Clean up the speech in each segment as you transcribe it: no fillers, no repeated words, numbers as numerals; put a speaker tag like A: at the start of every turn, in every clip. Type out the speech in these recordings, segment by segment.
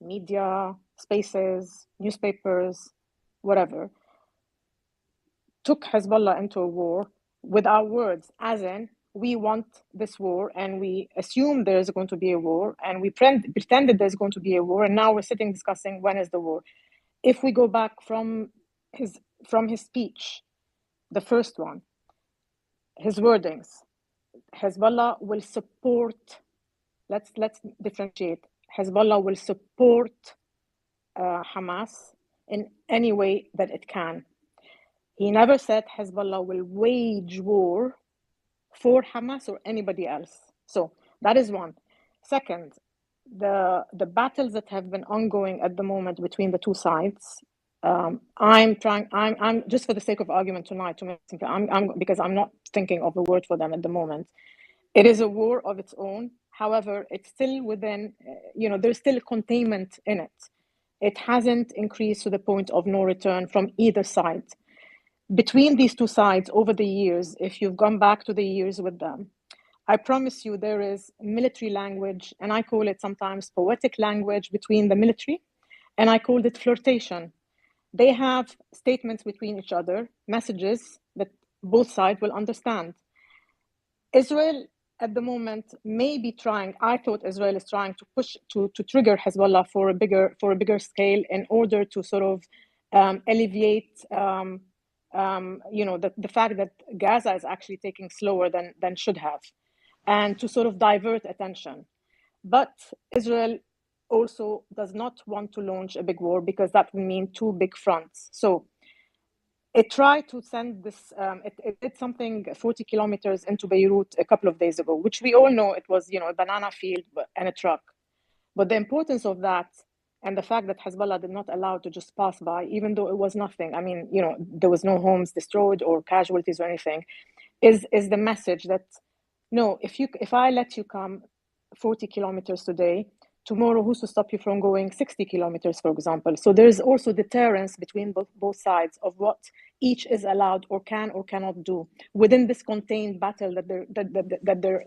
A: media, spaces, newspapers, whatever, took Hezbollah into a war with our words, as in, we want this war and we assume there's going to be a war and we pretended there's going to be a war, and now we're sitting discussing when is the war. If we go back from his speech, the first one, his wordings, Hezbollah will support, let's differentiate. Hezbollah will support Hamas in any way that it can. He never said Hezbollah will wage war for Hamas or anybody else. So that is one. Second, the battles that have been ongoing at the moment between the two sides. I'm just for the sake of argument tonight to make simple. Because I'm not thinking of a word for them at the moment. It is a war of its own. However, it's still within, there's still containment in it. It hasn't increased to the point of no return from either side. Between these two sides over the years, if you've gone back to the years with them, I promise you there is military language, and I call it sometimes poetic language between the military, and I called it flirtation. They have statements between each other, messages that both sides will understand. Israel at the moment may be trying, I thought Israel is trying to push to trigger Hezbollah for a bigger scale in order to sort of alleviate the fact that Gaza is actually taking slower than should have, and to sort of divert attention. But Israel also does not want to launch a big war because that would mean two big fronts. So it tried to send this, it did something 40 kilometers into Beirut a couple of days ago, which we all know it was, a banana field and a truck. But the importance of that and the fact that Hezbollah did not allow it to just pass by, even though it was nothing, I mean, there was no homes destroyed or casualties or anything, is the message that, no, if I let you come 40 kilometers today, tomorrow who's to stop you from going 60 kilometers, for example? So there's also deterrence between both sides of what each is allowed or can or cannot do within this contained battle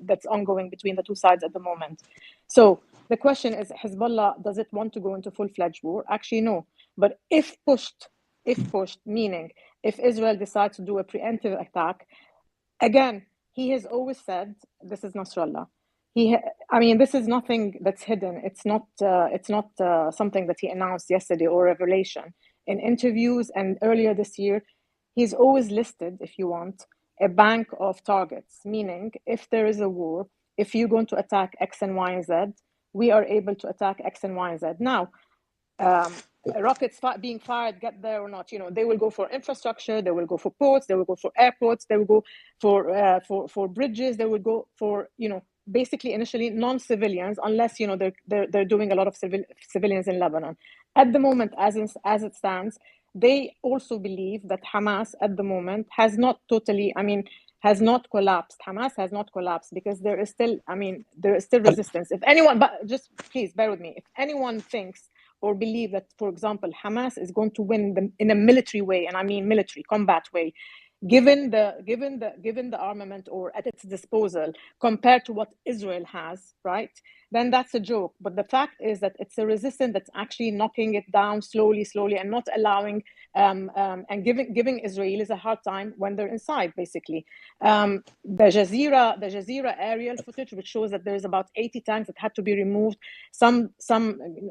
A: that's ongoing between the two sides at the moment. So the question is, Hezbollah, does it want to go into full-fledged war? Actually, no. But if pushed, meaning if Israel decides to do a preemptive attack, again, he has always said, this is Nasrallah. This is nothing that's hidden. It's not something that he announced yesterday or revelation. In interviews and earlier this year, he's always listed, if you want, a bank of targets, meaning if there is a war, if you're going to attack X and Y and Z, we are able to attack X and Y and Z. Now, rockets being fired, get there or not, they will go for infrastructure, they will go for ports, they will go for airports, they will go for bridges, they will go for, basically initially non-civilians, unless they're doing a lot of civilians in Lebanon. At the moment, as it stands, they also believe that Hamas at the moment has not collapsed. Hamas has not collapsed because there is still resistance. If anyone, but just please bear with me, if anyone thinks or believe that, for example, Hamas is going to win in a military way, and I mean military combat way, given the armament or at its disposal compared to what Israel has, right? Then that's a joke. But the fact is that it's a resistance that's actually knocking it down slowly, and not allowing and giving Israelis a hard time when they're inside. Basically, the Jazeera aerial footage, which shows that there's about 80 tanks that had to be removed. Some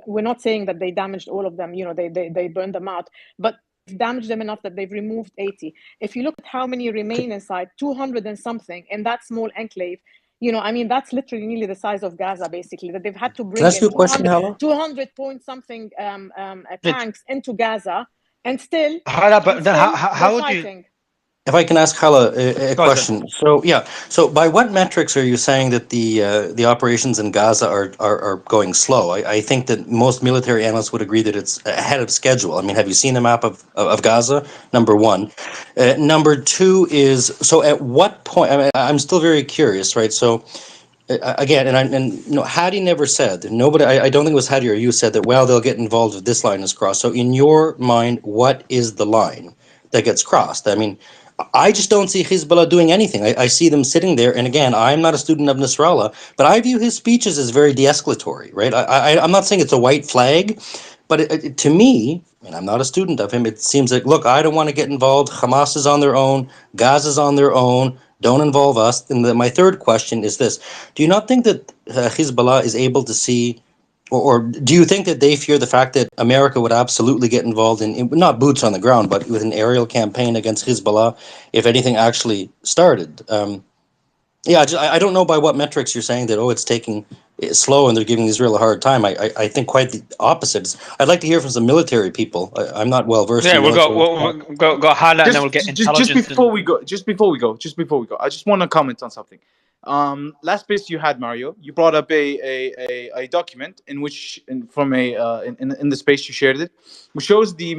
A: we're not saying that they damaged all of them. They burned them out, but damaged them enough that they've removed 80. If you look at how many remain inside, 200 and something in that small enclave, that's literally nearly the size of Gaza, basically, that they've had to bring in 200 point something tanks into Gaza, and still
B: Hala, but then how would
A: fighting.
C: If I can ask Hala a question. So by what metrics are you saying that the operations in Gaza are going slow? I think that most military analysts would agree that it's ahead of schedule. I mean, have you seen the map of Gaza? Number one. Number two is, so at what point, I'm still very curious, right? So again, Hadi never said, nobody, I don't think it was Hadi or you said that, well, they'll get involved if this line is crossed. So in your mind, what is the line that gets crossed? I mean, I just don't see Hezbollah doing anything. I see them sitting there, and again, I'm not a student of Nasrallah, but I view his speeches as very de-escalatory, right? I'm not saying it's a white flag, but to me, and I'm not a student of him, it seems like, look, I don't want to get involved. Hamas is on their own, Gaza's on their own. Don't involve us. And my third question is this: do you not think that Hezbollah is able to see, or do you think that they fear the fact that America would absolutely get involved in not boots on the ground, but with an aerial campaign against Hezbollah if anything actually started? Yeah, I don't know by what metrics you're saying that, oh, it's taking it slow and they're giving Israel a hard time. I think quite the opposite. I'd like to hear from some military people. I'm not well versed
B: Yeah,
C: in military.
B: we'll go Hala, and then we'll get intelligence.
D: Just before we go, I just want to comment on something. Last space you had, Mario, you brought up a document in which from in the space you shared it, which shows the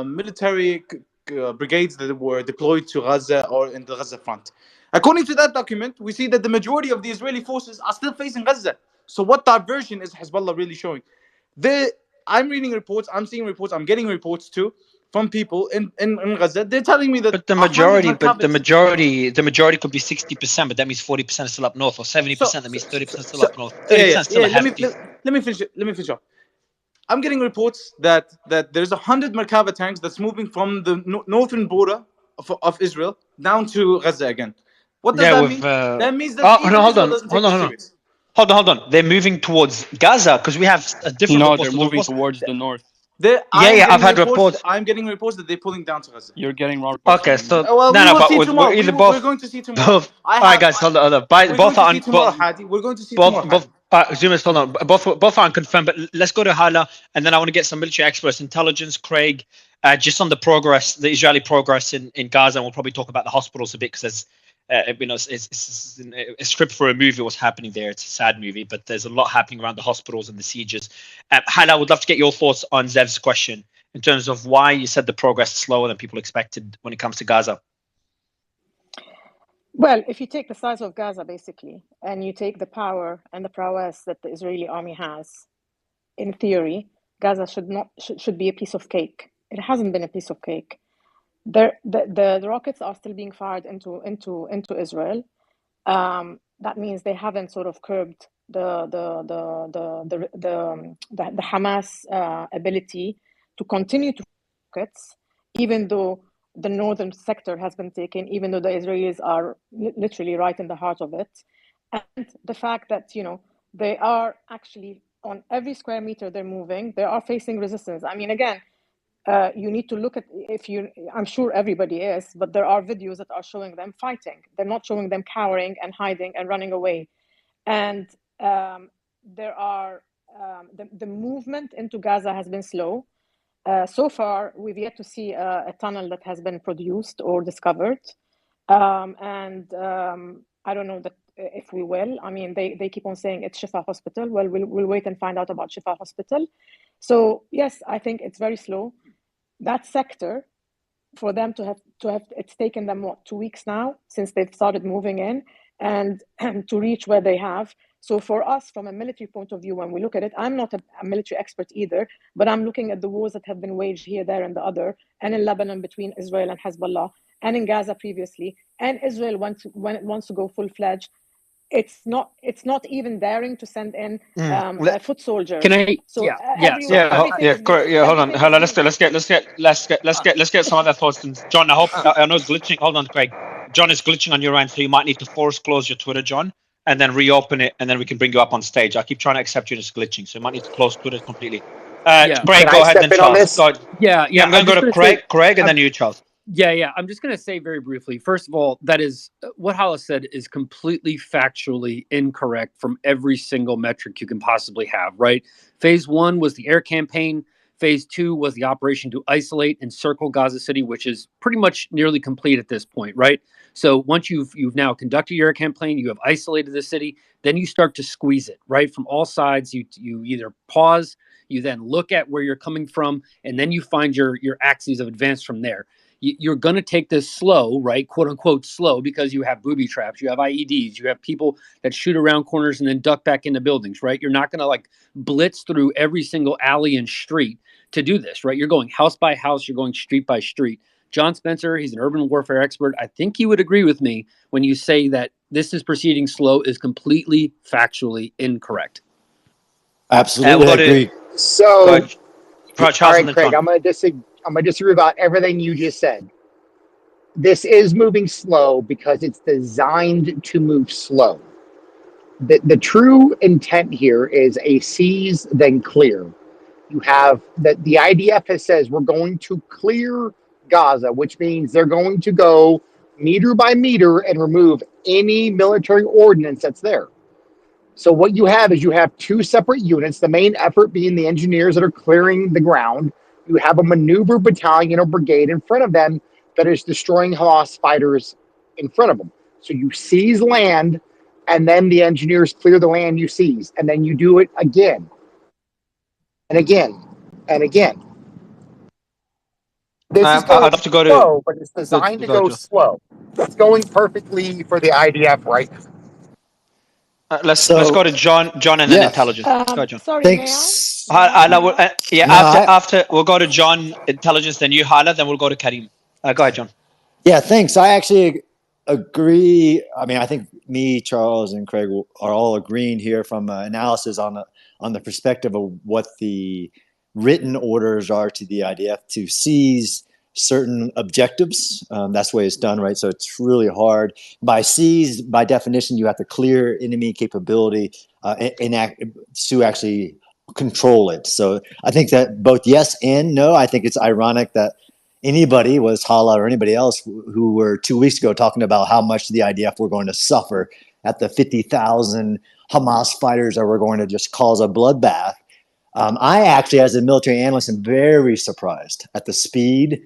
D: military brigades that were deployed to Gaza or in the Gaza front. According to that document, we see that the majority of the Israeli forces are still facing Gaza. So what diversion is Hezbollah really showing? I'm reading reports, I'm seeing reports, I'm getting reports too from people in Gaza. They're telling me that
B: But the majority could be 60%, but that means 40% is still up north, or 70%. That means 30% still up north. 30% still a hefty.
D: Let me finish up. I'm getting reports that there's 100 Merkava tanks that's moving from the northern border of Israel down to Gaza again. What does that mean? That means that Israel doesn't take this serious.
B: Hold on. They're moving towards Gaza because we have a different.
E: No, they're moving towards the north.
B: I've had reports.
D: I'm getting reports that they're pulling down to Gaza.
E: You're getting wrong reports.
B: Okay, so
D: we're going to see tomorrow.
B: All right, guys, hold on. Both are
D: we're going to see tomorrow.
B: Zumas, hold on. Both aren't confirmed, but let's go to Hala, and then I want to get some military experts, intelligence, Craig, just on the progress, the Israeli progress in Gaza, and we'll probably talk about the hospitals a bit because there's. It's a script for a movie. What's happening there? It's a sad movie, but there's a lot happening around the hospitals and the sieges. Hala, I would love to get your thoughts on Zev's question in terms of why you said the progress is slower than people expected when it comes to Gaza.
A: Well, if you take the size of Gaza, basically, and you take the power and the prowess that the Israeli army has, in theory, Gaza should be a piece of cake. It hasn't been a piece of cake. The rockets are still being fired into Israel. That means they haven't sort of curbed the Hamas ability to continue to rockets, even though the northern sector has been taken, even though the Israelis are literally right in the heart of it, and the fact that they are actually on every square meter they're moving, they are facing resistance. I mean, again. You need to look at I'm sure everybody is, but there are videos that are showing them fighting. They're not showing them cowering and hiding and running away. And there are the movement into Gaza has been slow. So far, we've yet to see a tunnel that has been produced or discovered. And I don't know that if we will. I mean, they keep on saying it's Shifa Hospital. Well, we'll wait and find out about Shifa Hospital. So yes, I think it's very slow. That sector, for them to have, it's taken them 2 weeks now since they've started moving in and to reach where they have. So for us, from a military point of view, when we look at it, I'm not a military expert either, but I'm looking at the wars that have been waged here, there, and the other, and in Lebanon between Israel and Hezbollah, and in Gaza previously, and Israel when it wants to go full-fledged. It's not even daring to send in foot soldiers.
E: Can I?
B: Hold on. Let's get some of that thoughts. And John, I know it's glitching. Hold on, Craig. John is glitching on your end, so you might need to force close your Twitter, John, and then reopen it, and then we can bring you up on stage. I keep trying to accept you, and it's glitching, so you might need to close Twitter completely. Craig, go ahead, then Charles. I'm going to go to Craig, and then you, Charles.
E: Yeah. I'm just going to say very briefly. First of all, that is what Hala said is completely factually incorrect from every single metric you can possibly have, right? Phase 1 was the air campaign. Phase 2 was the operation to isolate and circle Gaza City, which is pretty much nearly complete at this point, right? So once you've now conducted your air campaign, you have isolated the city, then you start to squeeze it, right? From all sides, you either pause, you then look at where you're coming from, and then you find your axes of advance from there. You're going to take this slow, right? Quote unquote slow, because you have booby traps, you have IEDs, you have people that shoot around corners and then duck back into buildings, right? You're not going to like blitz through every single alley and street to do this, right? You're going house by house, you're going street by street John Spencer, he's an urban warfare expert. I think he would agree with me when you say that this is proceeding slow is completely factually incorrect.
F: Absolutely agree.
G: So, all
B: Charles and
G: right,
B: then
G: Craig,
B: John.
G: I'm gonna disagree about everything you just said. This is moving slow because it's designed to move slow. The true intent here is a seize then clear. You have that the IDF has says we're going to clear Gaza, which means they're going to go meter by meter and remove any military ordinance that's there. So what you have is you have two separate units, the main effort being the engineers that are clearing the ground. You have a maneuver battalion or brigade in front of them that is destroying Hamas fighters in front of them. So you seize land, and then the engineers clear the land you seize, and then you do it again and again and again. This is going
B: I'd have to go
G: slow, but it's designed to go slow. It's going perfectly for the IDF right now.
B: Let's go to John and then intelligence. Go, John.
A: Sorry,
F: Thanks.
B: After we'll go to John, intelligence, then you, Hala, then we'll go to Karim. Go ahead, John.
F: Yeah, thanks. I actually agree. I mean, I think me, Charles, and Craig are all agreeing here from analysis on the perspective of what the written orders are to the IDF to seize certain objectives. That's the way it's done, right? So it's really hard. By seize, by definition, you have to clear enemy capability to actually control it. So I think that both yes and no. I think it's ironic that anybody, was Hala or anybody else, who were 2 weeks ago talking about how much the IDF were going to suffer at the 50,000 Hamas fighters that were going to just cause a bloodbath. I actually, as a military analyst, am very surprised at the speed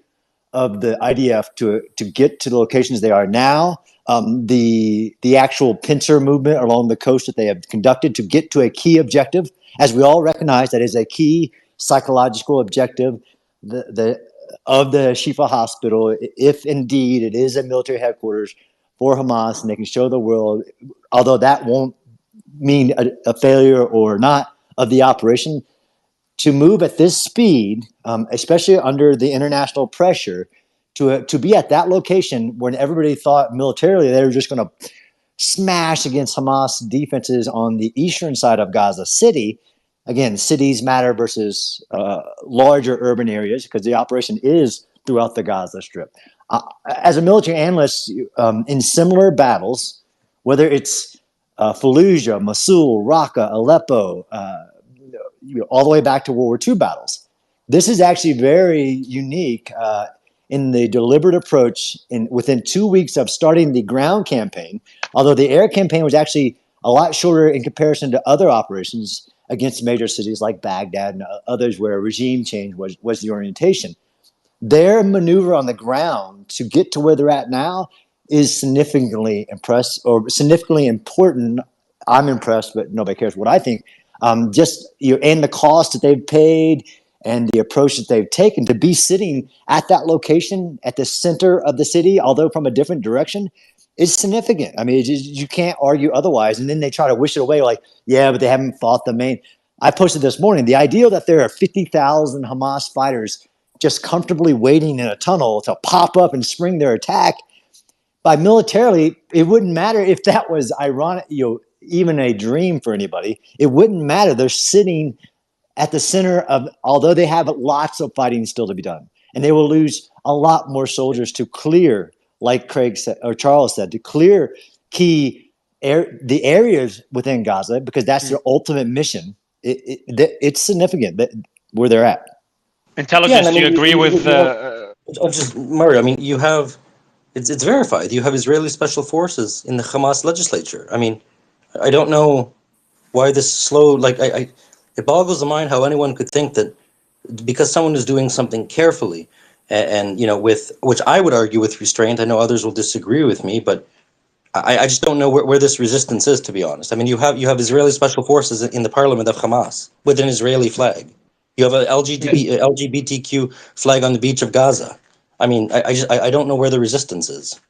F: of the IDF to get to the locations they are now. The actual pincer movement along the coast that they have conducted to get to a key objective, as we all recognize, that is a key psychological objective of the Shifa hospital, if indeed it is a military headquarters for Hamas, and they can show the world, although that won't mean a failure or not of the operation, to move at this speed, especially under the international pressure, to be at that location when everybody thought militarily they were just going to smash against Hamas defenses on the eastern side of Gaza City. Again, cities matter versus larger urban areas because the operation is throughout the Gaza Strip. As a military analyst, in similar battles, whether it's Fallujah, Mosul, Raqqa, Aleppo, all the way back to World War II battles, this is actually very unique in the deliberate approach within 2 weeks of starting the ground campaign, although the air campaign was actually a lot shorter in comparison to other operations against major cities like Baghdad and others where regime change was the orientation. Their maneuver on the ground to get to where they're at now is significantly important. I'm impressed, but nobody cares what I think. And the cost that they've paid and the approach that they've taken to be sitting at that location at the center of the city, although from a different direction, is significant. I mean, you can't argue otherwise. And then they try to wish it away like, yeah, but they haven't fought the main. I posted this morning, the idea that there are 50,000 Hamas fighters just comfortably waiting in a tunnel to pop up and spring their attack. By militarily, it wouldn't matter if that was ironic, even a dream for anybody. It wouldn't matter. They're sitting at the center of, although they have lots of fighting still to be done, and they will lose a lot more soldiers to clear, like Craig said, or Charles said, to clear the areas within Gaza, because that's their ultimate mission. It's significant that where they're at.
B: Intelligence, do you agree with...
C: just Mario, I mean, you have... It's verified. You have Israeli special forces in the Hamas legislature. I mean, I don't know why this slow... it boggles the mind how anyone could think that because someone is doing something carefully and with, which I would argue with restraint, I know others will disagree with me, but I just don't know where this resistance is, to be honest. I mean, you have Israeli special forces in the parliament of Hamas with an Israeli flag. You have an LGBTQ flag on the beach of Gaza. I mean, I don't know where the resistance is.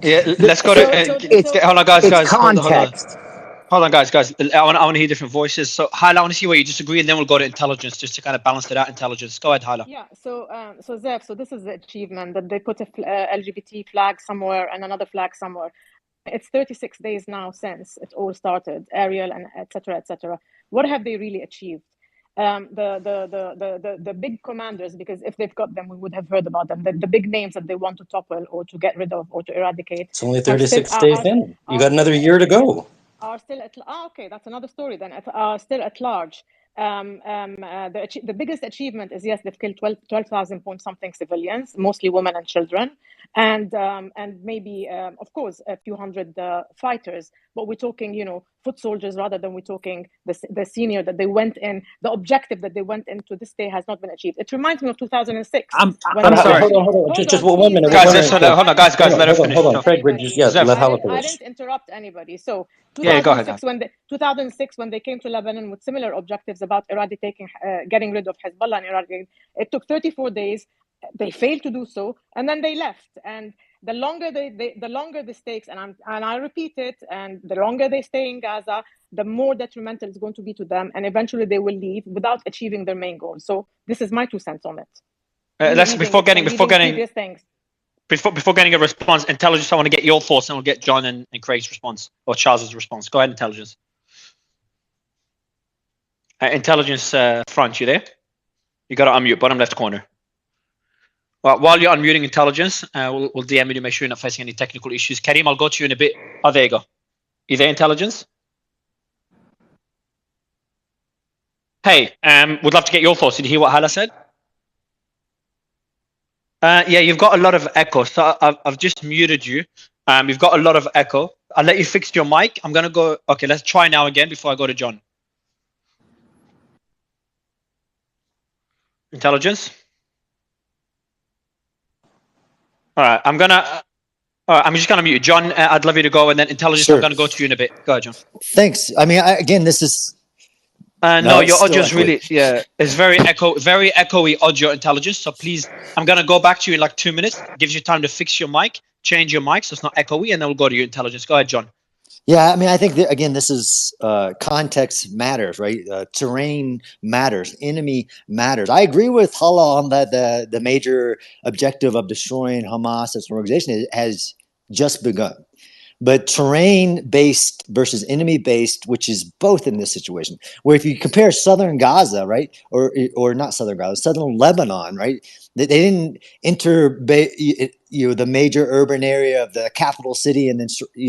B: Yeah, let's go to... hold on, guys.
G: Context.
B: Hold on, guys. I want to hear different voices. So, Hala, I want to see where you disagree, and then we'll go to intelligence just to kind of balance it out. Intelligence. Go ahead, Hala.
A: Yeah. So Zev, so this is the achievement that they put a LGBT flag somewhere and another flag somewhere. It's 36 days now since it all started, Ariel and etc. etc. What have they really achieved? The big commanders, because if they've got them, we would have heard about them. The big names that they want to topple or to get rid of or to eradicate.
C: It's only 36 days in. You got another year to go.
A: Are still at okay, that's another story then. Are still at large. The biggest achievement is, yes, they've killed 12,000 point something civilians, mostly women and children, and maybe of course a few hundred fighters, but we're talking, you know, foot soldiers rather than we're talking the senior that they went in. The objective that they went into this day has not been achieved. It reminds me of 2006.
E: I'm
B: sorry.
C: Hold on. Just 1 minute.
B: Guys, hold on, guys, let her finish.
C: Hold on. Craig, let Hala
A: I
C: finish.
A: didn't interrupt anybody. So
B: Yeah, go ahead.
A: 2006, when they came to Lebanon with similar objectives about eradicating, getting rid of Hezbollah and eradicating, it took 34 days. They failed to do so, and then they left. And the longer the longer this takes, and I repeat it, and the longer they stay in Gaza, the more detrimental it's going to be to them, and eventually they will leave without achieving their main goal. So this is my 2 cents on it. Before
B: getting a response, intelligence. I want to get your thoughts, and we'll get John and Craig's response or Charles's response. Go ahead, intelligence. Intelligence, front, you there? You got to unmute, bottom left corner. Well, while you're unmuting intelligence, we'll DM you to make sure you're not facing any technical issues. Karim, I'll go to you in a bit. Oh, there you go. You there, intelligence? Hey, would love to get your thoughts. Did you hear what Hala said? Yeah, you've got a lot of echo. So I've just muted you. You've got a lot of echo. I'll let you fix your mic. I'm going to go. Okay, let's try now again before I go to John. Intelligence. All right, I'm just gonna mute you. John, I'd love you to go, and then intelligence. Sure. I'm gonna go to you in a bit. Go ahead, John.
F: Thanks. I mean, again, this is.
B: No, your audio is really, it's very echoey audio, intelligence. So please, I'm gonna go back to you in like 2 minutes. Gives you time to fix your mic, change your mic so it's not echoey, and then we'll go to your intelligence. Go ahead, John.
F: Yeah, I mean, I think that, again, this is context matters, right? Terrain matters, enemy matters. I agree with Hala on that the major objective of destroying Hamas as an organization has just begun. But terrain-based versus enemy-based, which is both in this situation, where if you compare southern Gaza, right, or not southern Gaza, southern Lebanon, right, they didn't enter the major urban area of the capital city, and then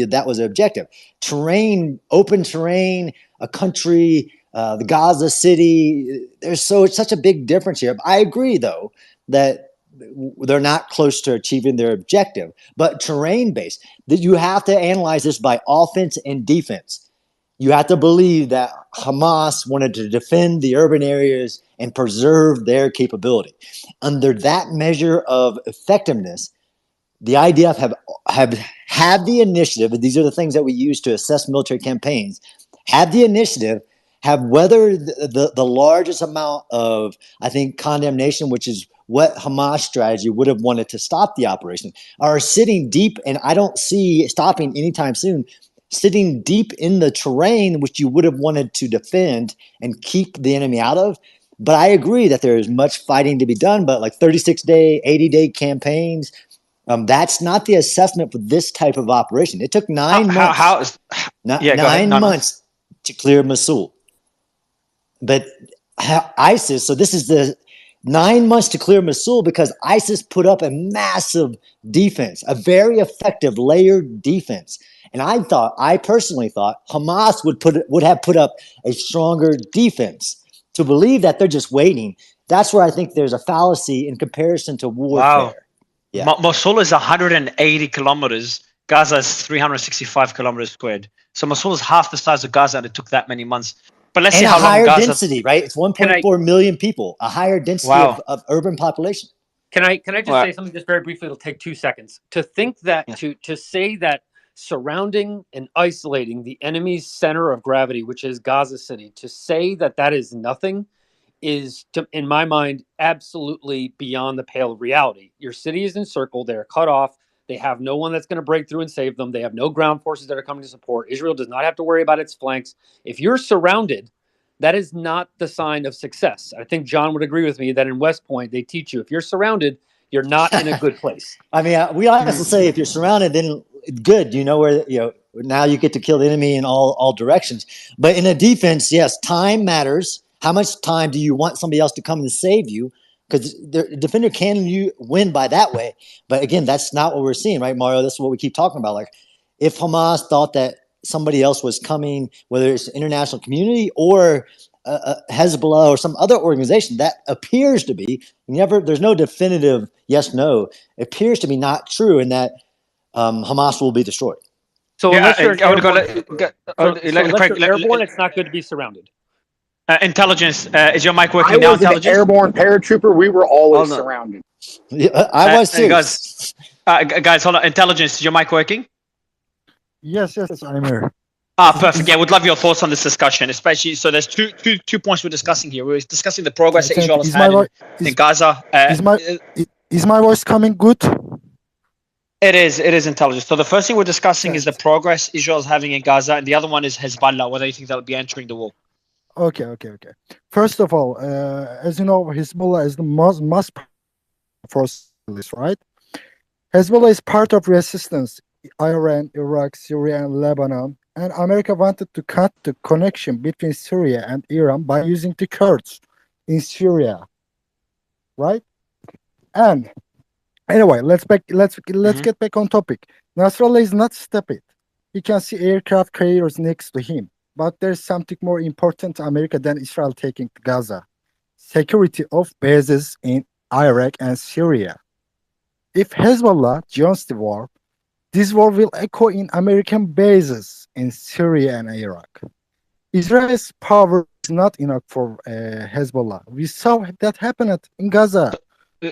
F: that was the objective. Terrain, open terrain, a country, the Gaza city. It's such a big difference here. I agree, though, that they're not close to achieving their objective, but terrain-based, that you have to analyze this by offense and defense. You have to believe that Hamas wanted to defend the urban areas and preserve their capability. Under that measure of effectiveness, the IDF have had the initiative, and these are the things that we use to assess military campaigns, have the initiative, have weathered the largest amount of, I think, condemnation, which is what Hamas strategy would have wanted to stop the operation, are sitting deep, and I don't see stopping anytime soon, sitting deep in the terrain, which you would have wanted to defend and keep the enemy out of. But I agree that there is much fighting to be done, but like 36-day, 80-day campaigns, that's not the assessment for this type of operation. It took 9 months. 9 months to clear Mosul. But ISIS, so this is the 9 months to clear Mosul because ISIS put up a massive defense, a very effective layered defense. And I personally thought Hamas would have put up a stronger defense. To believe that they're just waiting, that's where I think there's a fallacy in comparison to warfare.
B: Wow.
F: Yeah.
B: Mosul is 180 kilometers. Gaza is 365 kilometers squared. So Mosul is half the size of Gaza, and it took that many months. But let's see how long Gaza...
F: density, right? It's 1.4 million people, a higher density of urban population.
E: Can I just say something just very briefly? It'll take 2 seconds. To think that, to say that surrounding and isolating the enemy's center of gravity, which is Gaza City, to say that that is nothing is, in my mind, absolutely beyond the pale of reality. Your city is encircled. They're cut off. They have no one that's going to break through and save them. They have no ground forces that are coming to support. Israel does not have to worry about its flanks. If you're surrounded, that is not the sign of success. I think John would agree with me that in West Point, they teach you if you're surrounded, you're not in a good place.
F: I mean, we honestly say if you're surrounded, then good. You know where now you get to kill the enemy in all directions. But in a defense, yes, time matters. How much time do you want somebody else to come and save you? Because the defender can win by that way. But again, that's not what we're seeing, right, Mario? That's what we keep talking about. Like, if Hamas thought that somebody else was coming, whether it's the international community or Hezbollah or some other organization, that appears to be there's no definitive yes, no. It appears to be not true, and that Hamas will be destroyed.
E: So unless you're
B: Craig,
E: airborne, it's not good to be surrounded.
B: Intelligence, is your mic working
G: I
B: now?
G: was an airborne paratrooper. We were always surrounded.
F: Yeah, I was too.
B: Guys, hold on. Intelligence, is your mic working?
H: Yes, I'm here.
B: Perfect. Yeah, would love your thoughts on this discussion, especially. So there's two points we're discussing here. We're discussing the progress that Israel has had in Gaza.
H: Is my voice coming good?
B: It is intelligence. So the first thing we're discussing is the progress Israel is having in Gaza, and the other one is Hezbollah, whether you think they'll be entering the war.
H: Okay. First of all, as you know, Hezbollah is the most force, right? Hezbollah is part of resistance. Iran, Iraq, Syria, and Lebanon. And America wanted to cut the connection between Syria and Iran by using the Kurds in Syria, right? And anyway, let's get back on topic. Nasrallah is not stupid. He can see aircraft carriers next to him. But there's something more important to America than Israel taking Gaza. Security of bases in Iraq and Syria. If Hezbollah joins the war, this war will echo in American bases in Syria and Iraq. Israel's power is not enough for Hezbollah. We saw that happen in Gaza.
B: I'm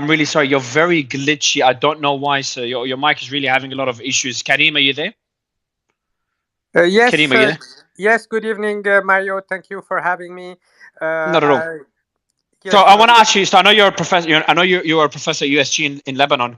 B: really sorry. You're very glitchy. I don't know why, sir. Your mic is really having a lot of issues. Karim, are you there?
I: Yes.
B: Karim, are you there?
I: Yes. Good evening, Mario. Thank you for having me.
B: Not at all. So I want to ask you. So I know you're a professor. I know you are a professor at USG in Lebanon.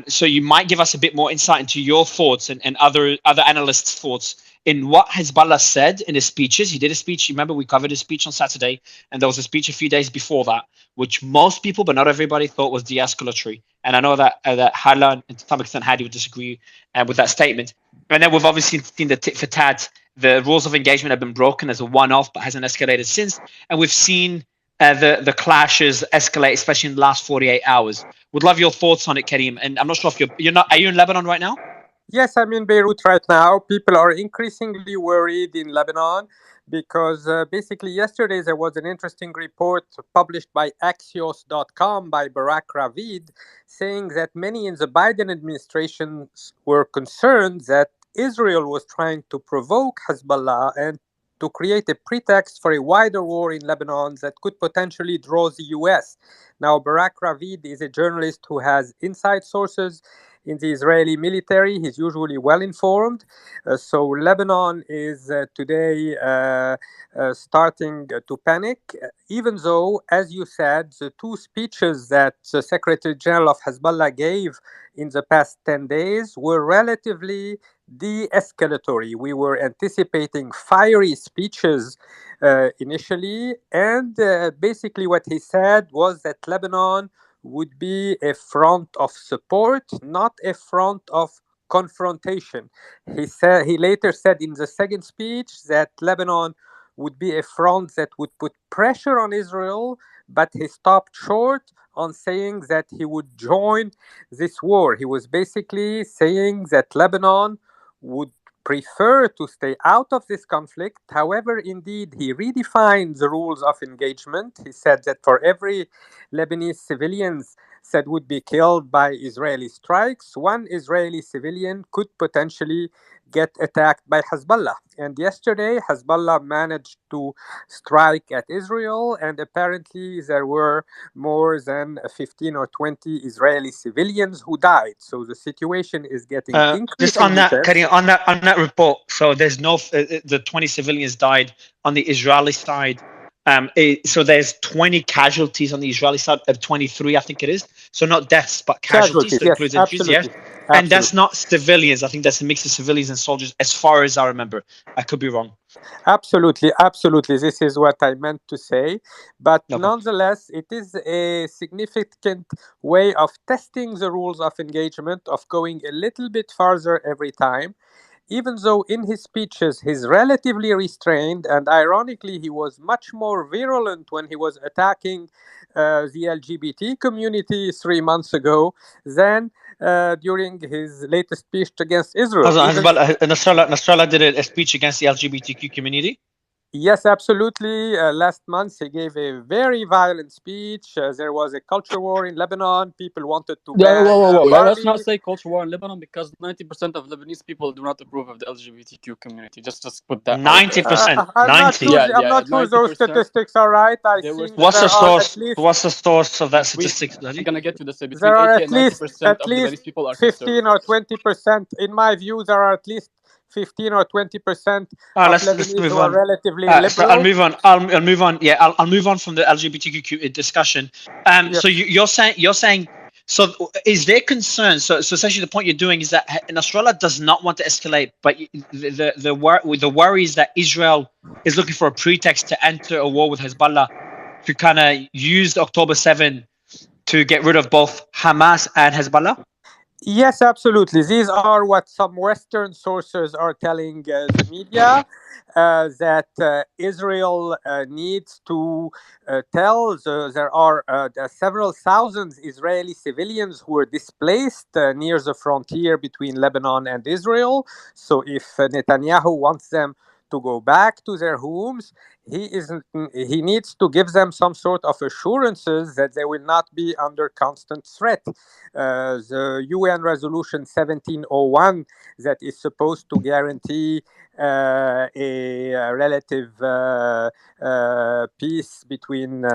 B: So you might give us a bit more insight into your thoughts and other analysts' thoughts in what Hezbollah said in his speeches. He did a speech. Remember, we covered his speech on Saturday, and there was a speech a few days before that, which most people, but not everybody, thought was de-escalatory. And I know that Hala and to some extent Hadi would disagree with that statement. And then we've obviously seen the tit for tat. The rules of engagement have been broken as a one-off, but hasn't escalated since. And we've seen the clashes escalate, especially in the last 48 hours. Would love your thoughts on it, Karim. And I'm not sure if you're not. Are you in Lebanon right now?
I: Yes, I'm in Beirut right now. People are increasingly worried in Lebanon because basically yesterday there was an interesting report published by Axios.com by Barak Ravid saying that many in the Biden administration were concerned that Israel was trying to provoke Hezbollah and to create a pretext for a wider war in Lebanon that could potentially draw the U.S. Now, Barak Ravid is a journalist who has inside sources in the Israeli military. He's usually well informed. So Lebanon is today starting to panic, even though, as you said, the two speeches that the Secretary General of Hezbollah gave in the past 10 days were relatively de-escalatory. We were anticipating fiery speeches initially, and basically what he said was that Lebanon would be a front of support, not a front of confrontation. He later said in the second speech that Lebanon would be a front that would put pressure on Israel, but he stopped short on saying that he would join this war. He was basically saying that Lebanon would prefer to stay out of this conflict. However, indeed, he redefined the rules of engagement. He said that for every Lebanese civilians that would be killed by Israeli strikes, one Israeli civilian could potentially get attacked by Hezbollah. And yesterday, Hezbollah managed to strike at Israel, and apparently there were more than 15 or 20 Israeli civilians who died. So the situation is getting increasingly
B: just on that,
I: tense.
B: Karim, on that report. So there's no the 20 civilians died on the Israeli side. So there's 20 casualties on the Israeli side of 23, I think it is. So not deaths, but casualties.
I: Casualties,
B: So it
I: yes,
B: includes injuries, yeah.
I: absolutely.
B: And that's
I: Absolutely.
B: not civilians. I think that's a mix of civilians and soldiers, as far as I remember. I could be wrong.
I: Absolutely, absolutely. This is what I meant to say. But
B: Okay.
I: nonetheless, it is a significant way of testing the rules of engagement, of going a little bit farther every time. Even though in his speeches he's relatively restrained, and ironically, he was much more virulent when he was attacking the LGBT community 3 months ago than during his latest speech against Israel. Even
B: Nasrallah did a speech against the LGBTQ community.
I: Yes, absolutely. Last month, he gave a very violent speech. There was a culture war in Lebanon. People wanted to ban
J: Whoa. Let's
I: Barbie.
J: not say culture war in Lebanon, because 90% of Lebanese people do not approve of the LGBTQ community. Just put that out there.
B: 90%.
I: I'm not
B: 90.
I: sure.
J: Yeah,
I: I'm not sure those
J: 90%.
I: statistics are right. I
J: There were
I: think
B: What's the
I: there are at
B: source?
I: least
B: What's the source of that
J: between,
B: statistic,
J: I'm
B: Naji?
J: gonna get to this. Between
I: there are
J: 80 and 90% of Lebanese people are
I: 15 or
J: conservative.
I: 20%. In my view, there are at least 15 or 20% of
B: Let's
I: Lebanese
B: move
I: who are
B: on.
I: relatively
B: So I'll
I: liberal.
B: move on. I'll move on. Yeah, I'll move on from the LGBTQ discussion.
I: Yes.
B: So you're saying. So is there concern? So essentially, the point you're doing is that Nasrallah does not want to escalate, but the worry is that Israel is looking for a pretext to enter a war with Hezbollah, to kind of use October 7 to get rid of both Hamas and Hezbollah.
I: Yes, absolutely. These are what some Western sources are telling the media, that Israel needs to tell. There are several thousand Israeli civilians who are displaced near the frontier between Lebanon and Israel. So if Netanyahu wants them to go back to their homes, he needs to give them some sort of assurances that they will not be under constant threat. The UN resolution 1701 that is supposed to guarantee a relative peace between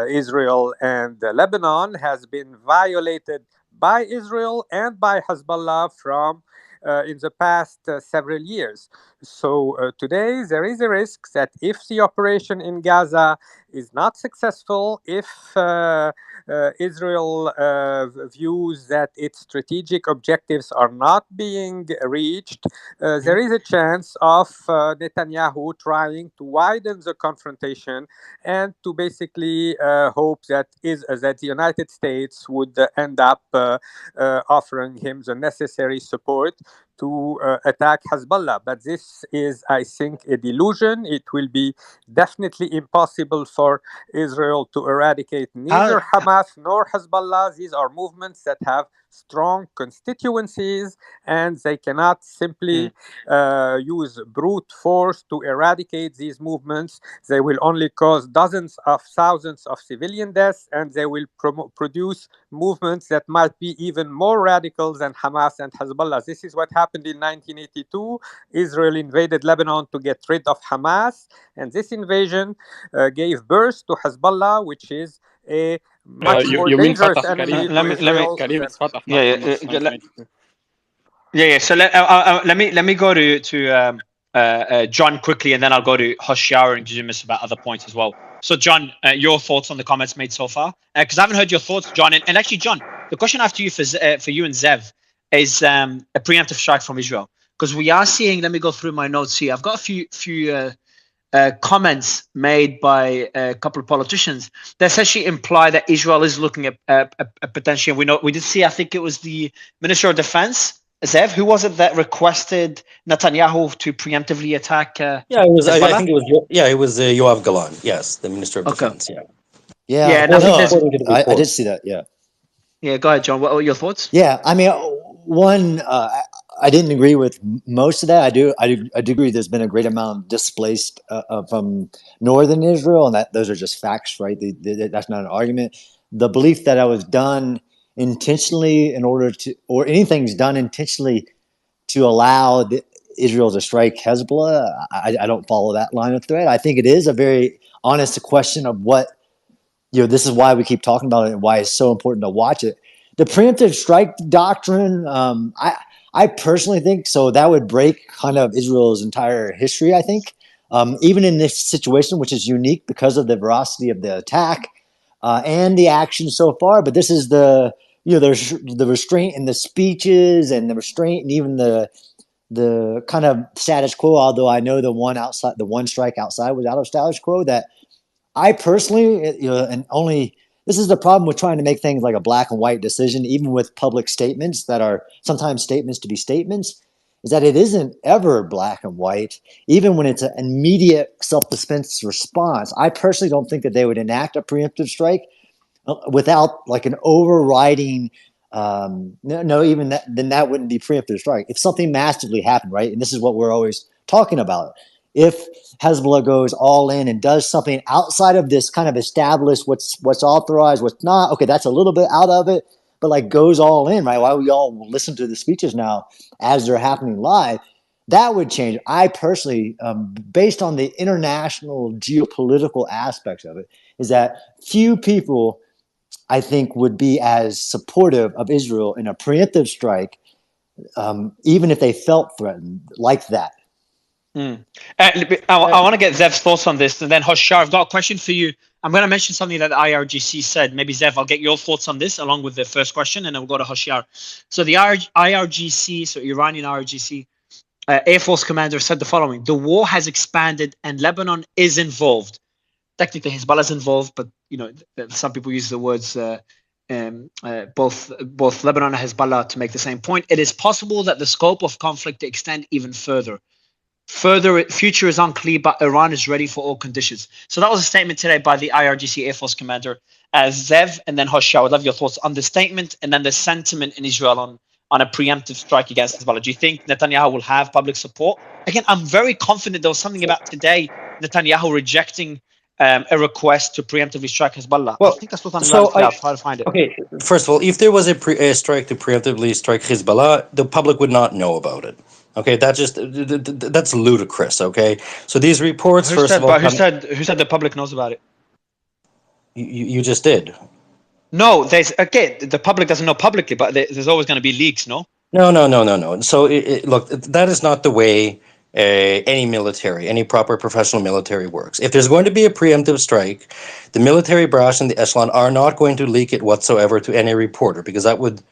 I: Israel and Lebanon has been violated by Israel and by Hezbollah from in the past several years. So today there is a risk that if the operation in Gaza is not successful, if Israel views that its strategic objectives are not being reached, there is a chance of Netanyahu trying to widen the confrontation and to basically hope that the United States would end up offering him the necessary support to attack Hezbollah. But this is, I think, a delusion. It will be definitely impossible for Israel to eradicate neither Hamas nor Hezbollah. These are movements that have strong constituencies, and they cannot simply use brute force to eradicate these movements. They will only cause dozens of thousands of civilian deaths, and they will produce movements that might be even more radical than Hamas and Hezbollah. This is what happened in 1982. Israel invaded Lebanon to get rid of Hamas, and this invasion gave birth to Hezbollah, which is a much more
J: You mean
I: dangerous
J: Fatah,
I: enemy
J: Karim?
I: to Israel.
J: Karim, it's Fatah, not
B: Yeah,
J: not 1992.
B: yeah. So let me go to John quickly, and then I'll go to Hoshiara and Jumis about other points as well. So John, your thoughts on the comments made so far? Because I haven't heard your thoughts, John. And actually, John, the question I have to you for you and Zev is a preemptive strike from Israel, because we are seeing. Let me go through my notes here. I've got a few comments made by a couple of politicians that essentially imply that Israel is looking at potentially. And we did see. I think it was the Minister of Defense, Zev. Who was it that requested Netanyahu to preemptively attack?
C: Yeah, it was. I
B: Hezbollah?
C: think it was. Yeah, it was Yoav Galan. Yes, the Minister of
B: Okay.
C: Defense. Yeah.
F: Yeah,
B: and I think there's.
C: According to the
F: I
C: report.
F: did see that. Yeah.
B: Yeah, go ahead, John. What are your thoughts?
F: Yeah, I mean, one, I didn't agree with most of that. I do agree. There's been a great amount displaced from northern Israel, and that those are just facts, right? That's not an argument. The belief that I was done intentionally in order to, or anything's done intentionally to allow Israel to strike Hezbollah, I don't follow that line of thread. I think it is a very honest question of what, this is why we keep talking about it and why it's so important to watch it. The preemptive strike doctrine, I personally think so. That would break kind of Israel's entire history, I think. even in this situation, which is unique because of the veracity of the attack and the action so far. But this is the restraint in the speeches and the restraint and even the kind of status quo. Although I know the one strike outside was out of status quo. That I personally, and only this is the problem with trying to make things like a black and white decision, even with public statements that are sometimes statements to be statements, is that it isn't ever black and white, even when it's an immediate self-defense response. I personally don't think that they would enact a preemptive strike without like an overriding even that, then that wouldn't be preemptive strike. If something massively happened, right? And this is what we're always talking about. If Hezbollah goes all in and does something outside of this kind of established what's authorized, what's not, okay, that's a little bit out of it, but like goes all in, right? Why we all listen to the speeches now as they're happening live, that would change. I personally, based on the international geopolitical aspects of it, is that few people I think would be as supportive of Israel in a preemptive strike, even if they felt threatened like that.
B: I want to get Zev's thoughts on this, and then Hoshar, I've got a question for you. I'm going to mention something that the IRGC said. Maybe Zev, I'll get your thoughts on this along with the first question, and then we'll go to Hoshar. So the IRGC, so Iranian IRGC, Air Force commander said the following: the war has expanded and Lebanon is involved. Technically, Hezbollah is involved, but some people use the words both Lebanon and Hezbollah to make the same point. It is possible that the scope of conflict to extend even further. Future is unclear, but Iran is ready for all conditions. So that was a statement today by the IRGC Air Force commander, Zev, and then Hoshar. I would love your thoughts on the statement and then the sentiment in Israel on a preemptive strike against Hezbollah. Do you think Netanyahu will have public support? Again, I'm very confident there was something about today, Netanyahu rejecting a request to preemptively strike Hezbollah.
C: Well,
B: I think I saw something about it. I'll try to find it.
C: Okay, first of all, if there was a strike to preemptively strike Hezbollah, the public would not know about it. Okay, that's ludicrous. Okay, so these reports,
B: Who
C: first
B: said,
C: of all,
B: who said the public knows about it?
C: you just did.
B: No, the public doesn't know publicly, but there's always going to be leaks, no?
C: No. So look, that is not the way any proper professional military works. If there's going to be a preemptive strike, the military brass and the echelon are not going to leak it whatsoever to any reporter, because that would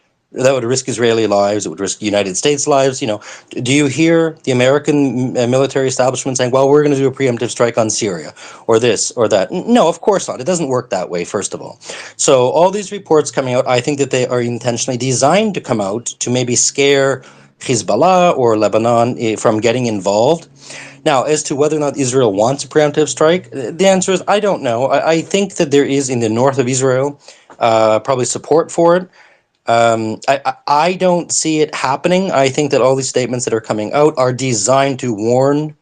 C: risk Israeli lives. It would risk United States lives. Do you hear the American military establishment saying, well, we're going to do a preemptive strike on Syria or this or that? No, of course not. It doesn't work that way, first of all. So all these reports coming out, I think that they are intentionally designed to come out to maybe scare Hezbollah or Lebanon from getting involved. Now, as to whether or not Israel wants a preemptive strike, the answer is I don't know. I think that there is in the north of Israel probably support for it. I don't see it happening. I think that all these statements that are coming out are designed to warn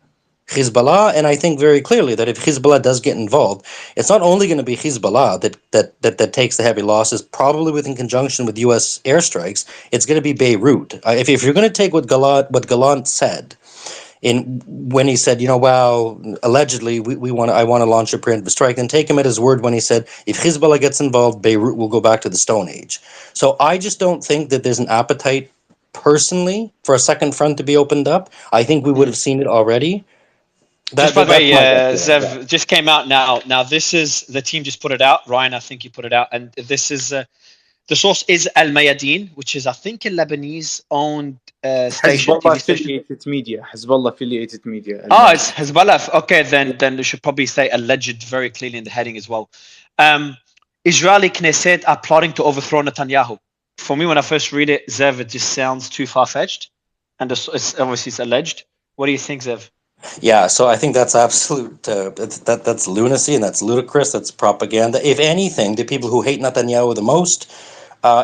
C: Hezbollah, and I think very clearly that if Hezbollah does get involved, it's not only going to be Hezbollah that takes the heavy losses, probably in conjunction with U.S. airstrikes. It's going to be Beirut. If you're going to take what Gallant said, when he said, allegedly I want to launch a preemptive strike, and take him at his word when he said if Hezbollah gets involved, Beirut will go back to the Stone Age. So I just don't think that there's an appetite personally for a second front to be opened up. I think we would have seen it already.
B: Just by the way, Zev just came out now. Now this is the team just put it out. Ryan, I think he put it out, and this is the source is Al Mayadeen, which is I think a Lebanese-owned station.
D: Hezbollah affiliated media. Hezbollah affiliated media.
B: It's Hezbollah. Okay, then you should probably say alleged very clearly in the heading as well. Israeli Knesset are plotting to overthrow Netanyahu. For me, when I first read it, Zev, it just sounds too far-fetched, and it's alleged. What do you think, Zev?
C: Yeah, so I think that's absolute, that's lunacy and that's ludicrous, that's propaganda. If anything, the people who hate Netanyahu the most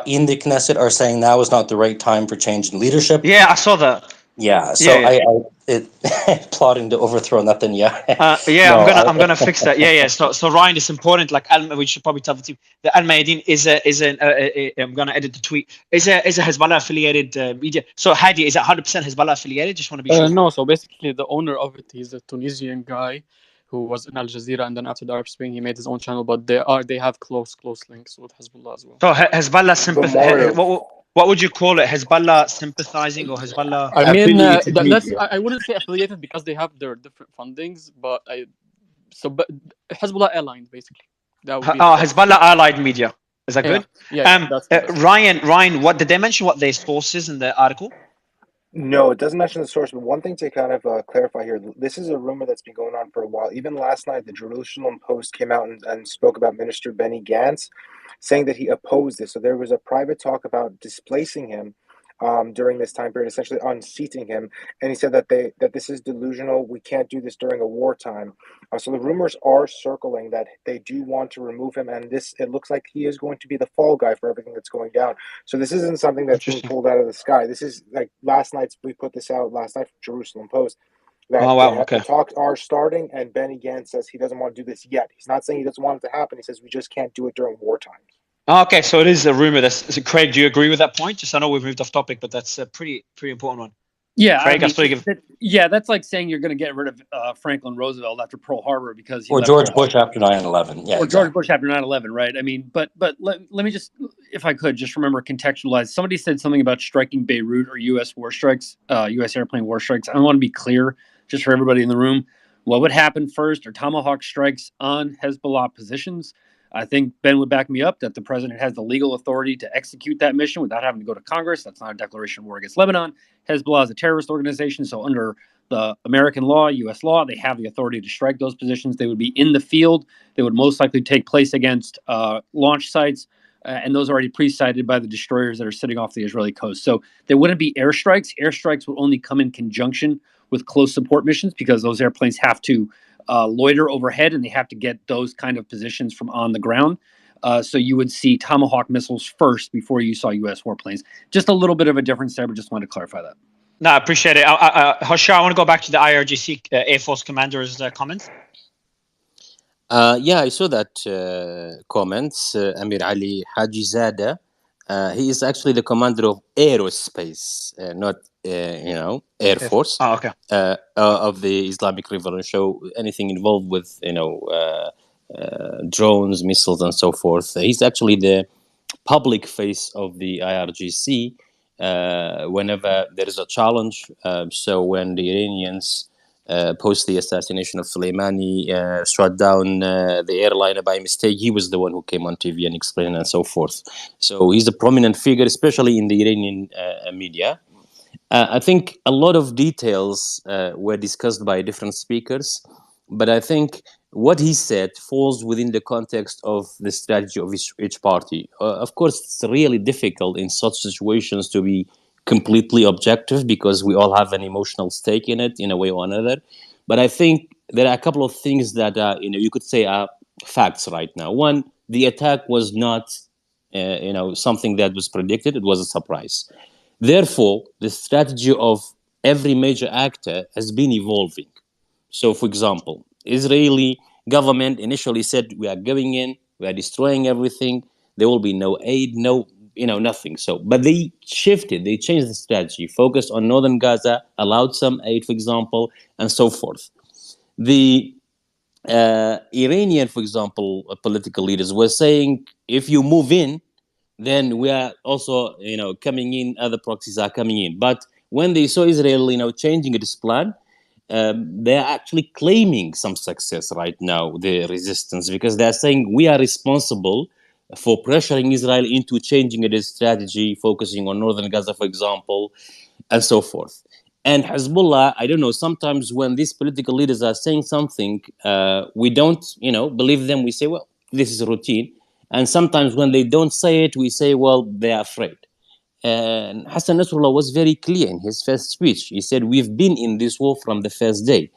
C: in the Knesset are saying now is not the right time for change in leadership.
B: Yeah, I saw that.
C: Yeah, so plotting to overthrow Netanyahu.
B: I'm gonna fix that. Yeah. So Ryan, it's important. Like we should probably tell the team that Al Mayadeen I'm gonna edit the tweet. Is a Hezbollah affiliated media. So Hadi, is it 100% Hezbollah affiliated? Just want to be sure.
J: No. So basically, the owner of it, he's a Tunisian guy who was in Al Jazeera, and then after the Arab Spring, he made his own channel. But they have close links with Hezbollah as well.
B: So Hezbollah sympathy. what would you call it? Hezbollah sympathizing or Hezbollah?
J: I mean,
D: Affiliated
J: that's
D: media.
J: I wouldn't say affiliated because they have their different fundings, but but Hezbollah aligned basically. That would be the best.
B: Hezbollah allied media. Is that
J: Yeah,
B: good?
J: yeah, that's the best.
B: Ryan, what did they mention? What their sources in the article?
K: No, it doesn't mention the source, but one thing to kind of clarify here, this is a rumor that's been going on for a while. Even last night, the Jerusalem Post came out and spoke about Minister Benny Gantz, saying that he opposed this. So there was a private talk about displacing him during this time period, essentially unseating him. And he said that this is delusional. We can't do this during a wartime. So the rumors are circling that they do want to remove him, and it looks like he is going to be the fall guy for everything that's going down. So this isn't something that's being
B: Interesting.
K: pulled out of the sky. This is like we put this out last night from Jerusalem Post. That
B: Oh wow, okay.
K: the talks are starting, and Benny Gantz says he doesn't want to do this yet. He's not saying he doesn't want it to happen. He says we just can't do it during wartime.
B: Okay, so it is a rumor. So Craig, do you agree with that point? Just I know we've moved off topic, but that's a pretty important one.
E: Yeah,
B: Craig,
E: that's like saying you're going to get rid of Franklin Roosevelt after Pearl Harbor because he
C: Or
E: left
C: George
E: Pearl
C: Bush
E: Harbor.
C: after 9/11. Yeah,
E: Or
C: exactly.
E: George Bush after 9/11, right? I mean, but let me just, if I could, just remember contextualize. Somebody said something about striking Beirut or U.S. war strikes, U.S. airplane war strikes. I want to be clear, just for everybody in the room, what would happen first are Tomahawk strikes on Hezbollah positions. I think Ben would back me up that the president has the legal authority to execute that mission without having to go to Congress. That's not a declaration of war against Lebanon. Hezbollah is a terrorist organization, so under the American law, U.S. law, they have the authority to strike those positions. They would be in the field. They would most likely take place against launch sites, and those are already pre-sighted by the destroyers that are sitting off the Israeli coast. So there wouldn't be airstrikes. Airstrikes would only come in conjunction with close support missions because those airplanes have to loiter overhead and they have to get those kind of positions from on the ground. So you would see Tomahawk missiles first before you saw U.S. warplanes. Just a little bit of a difference there, but just wanted to clarify that.
B: No, I appreciate it. Hashar, I want to go back to the IRGC Air Force commander's comments.
L: Yeah, I saw that comments. Amir Ali Hajizada, he is actually the commander of aerospace, not Air Force.
B: Oh, okay.
L: Of the Islamic Revolution. So anything involved with drones, missiles, and so forth. He's actually the public face of the IRGC whenever there is a challenge. So when the Iranians post the assassination of Soleimani shut down the airliner by mistake, he was the one who came on TV and explained and so forth. So he's a prominent figure, especially in the Iranian media. I think a lot of details were discussed by different speakers, but I think what he said falls within the context of the strategy of each party. Of course, it's really difficult in such situations to be completely objective because we all have an emotional stake in it in a way or another. But I think there are a couple of things that you could say are facts right now. One, the attack was not something that was predicted; it was a surprise. Therefore, the strategy of every major actor has been evolving. So, for example, Israeli government initially said, we are going in, we are destroying everything, there will be no aid, nothing. So, but they shifted, they changed the strategy, focused on northern Gaza, allowed some aid, for example, and so forth. The Iranian, for example, political leaders were saying, if you move in, then we are also, coming in, other proxies are coming in. But when they saw Israel, changing its plan, they are actually claiming some success right now, the resistance, because they're saying we are responsible for pressuring Israel into changing its strategy, focusing on northern Gaza, for example, and so forth. And Hezbollah, I don't know, sometimes when these political leaders are saying something, we don't, believe them. We say, well, this is routine. And sometimes when they don't say it, we say, well, they are afraid. And Hassan Nasrallah was very clear in his first speech. He said, we've been in this war from the first day.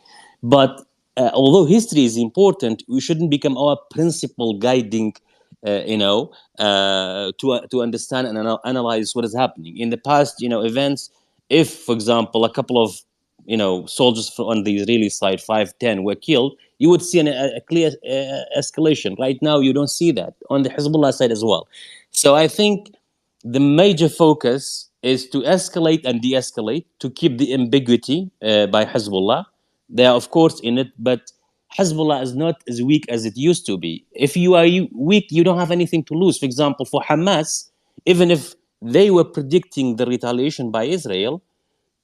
L: But although history is important, we shouldn't become our principal guiding, to understand and analyze what is happening. In the past, events, if, for example, a couple of soldiers on the Israeli side, 5-10, were killed, you would see a clear escalation. Right now, you don't see that on the Hezbollah side as well. So I think the major focus is to escalate and de-escalate, to keep the ambiguity by Hezbollah. They are, of course, in it, but Hezbollah is not as weak as it used to be. If you are weak, you don't have anything to lose. For example, for Hamas, even if they were predicting the retaliation by Israel,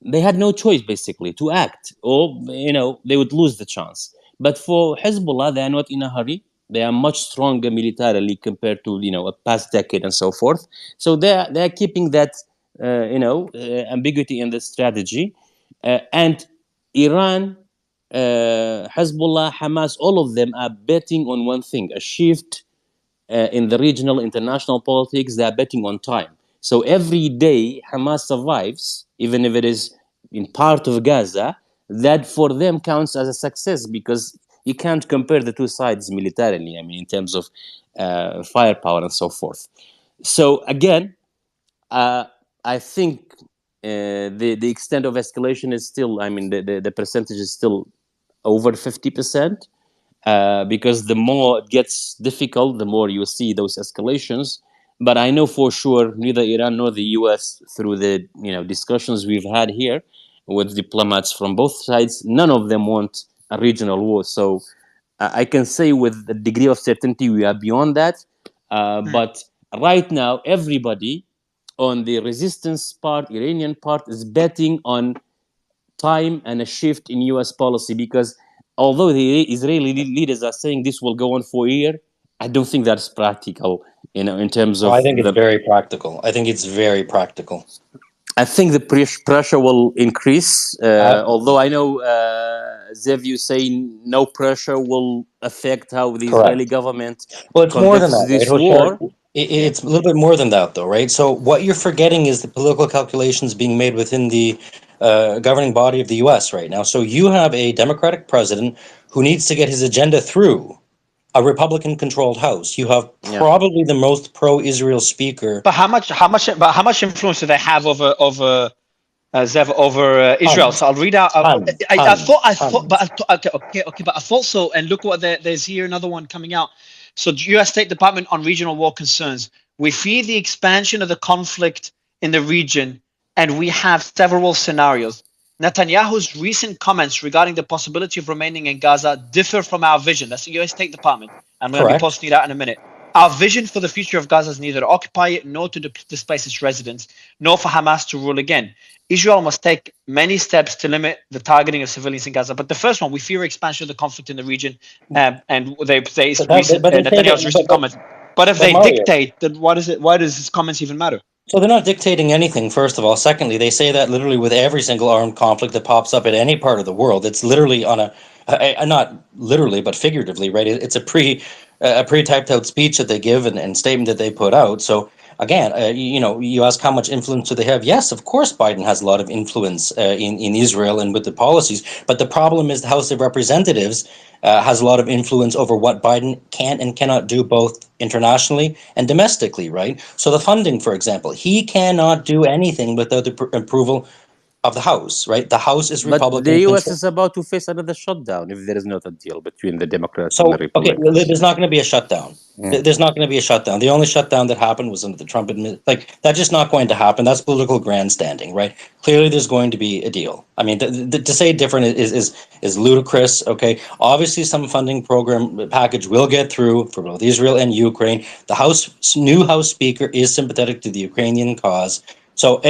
L: they had no choice basically to act, or they would lose the chance. But for Hezbollah, they are not in a hurry. They are much stronger militarily compared to a past decade and so forth. So they're keeping that ambiguity in the strategy, and Iran, Hezbollah, Hamas, all of them are betting on one thing: a shift in the regional international politics. They are betting on time. So every day Hamas survives, even if it is in part of Gaza, that for them counts as a success, because you can't compare the two sides militarily, I mean, in terms of firepower and so forth. So again, I think the extent of escalation is still, I mean, the percentage is still over 50%. Because the more it gets difficult, the more you see those escalations. But I know for sure neither Iran nor the US, through the discussions we've had here with diplomats from both sides, none of them want a regional war. So I can say with a degree of certainty we are beyond that. But right now, everybody on the resistance part, Iranian part, is betting on time and a shift in US policy, because although the Israeli leaders are saying this will go on for a year, I don't think that's practical, in terms of
C: I think it's very practical. I think it's very practical.
L: I think the pressure will increase, although I know Zev, you say no pressure will affect how the Israeli government
C: it's more than
L: conducts
C: that,
L: this
C: right?
L: war.
C: It's a little bit more than that, though, right? So what you're forgetting is the political calculations being made within the governing body of the U.S. right now. So you have a Democratic president who needs to get his agenda through a Republican-controlled House. You have probably the most pro-Israel speaker.
B: But how much influence do they have over Zev, over Israel? So I'll read out. I thought, but I thought so. And look what there's here, another one coming out. So, U.S. State Department on regional war concerns. We fear the expansion of the conflict in the region, and we have several scenarios. Netanyahu's recent comments regarding the possibility of remaining in Gaza differ from our vision. That's the U.S. State Department. I'm going to be posting it out in a minute. Our vision for the future of Gaza is neither to occupy it nor to displace its residents, nor for Hamas to rule again. Israel must take many steps to limit the targeting of civilians in Gaza. But the first one, we fear expansion of the conflict in the region, and Netanyahu's recent comments. But if they dictate, then why does his comments even matter?
C: So they're not dictating anything, first of all. Secondly, they say that literally with every single armed conflict that pops up at any part of the world. It's literally on not literally, but figuratively, right? It's a pre-typed out speech that they give and statement that they put out. So again, you ask how much influence do they have? Yes, of course, Biden has a lot of influence in Israel and with the policies. But the problem is the House of Representatives has a lot of influence over what Biden can and cannot do, both internationally and domestically, right? So the funding, for example, he cannot do anything without the approval of the House, right? The House is Republican.
L: But the U.S. is about to face another shutdown if there is not a deal between the Democrats and the Republicans.
C: Okay, there's not going to be a shutdown. There's not going to be a shutdown. The only shutdown that happened was under the Trump administration. Like, that's just not going to happen. That's political grandstanding, right? Clearly, there's going to be a deal. I mean, to say different is ludicrous. Okay, obviously, some funding program package will get through for both Israel and Ukraine. The new House Speaker is sympathetic to the Ukrainian cause. So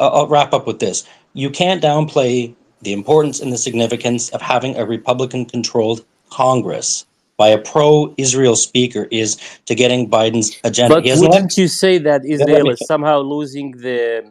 C: I'll wrap up with this. You can't downplay the importance and the significance of having a Republican-controlled Congress by a pro-Israel speaker is to getting Biden's agenda.
L: But wouldn't you say that Israel is somehow losing the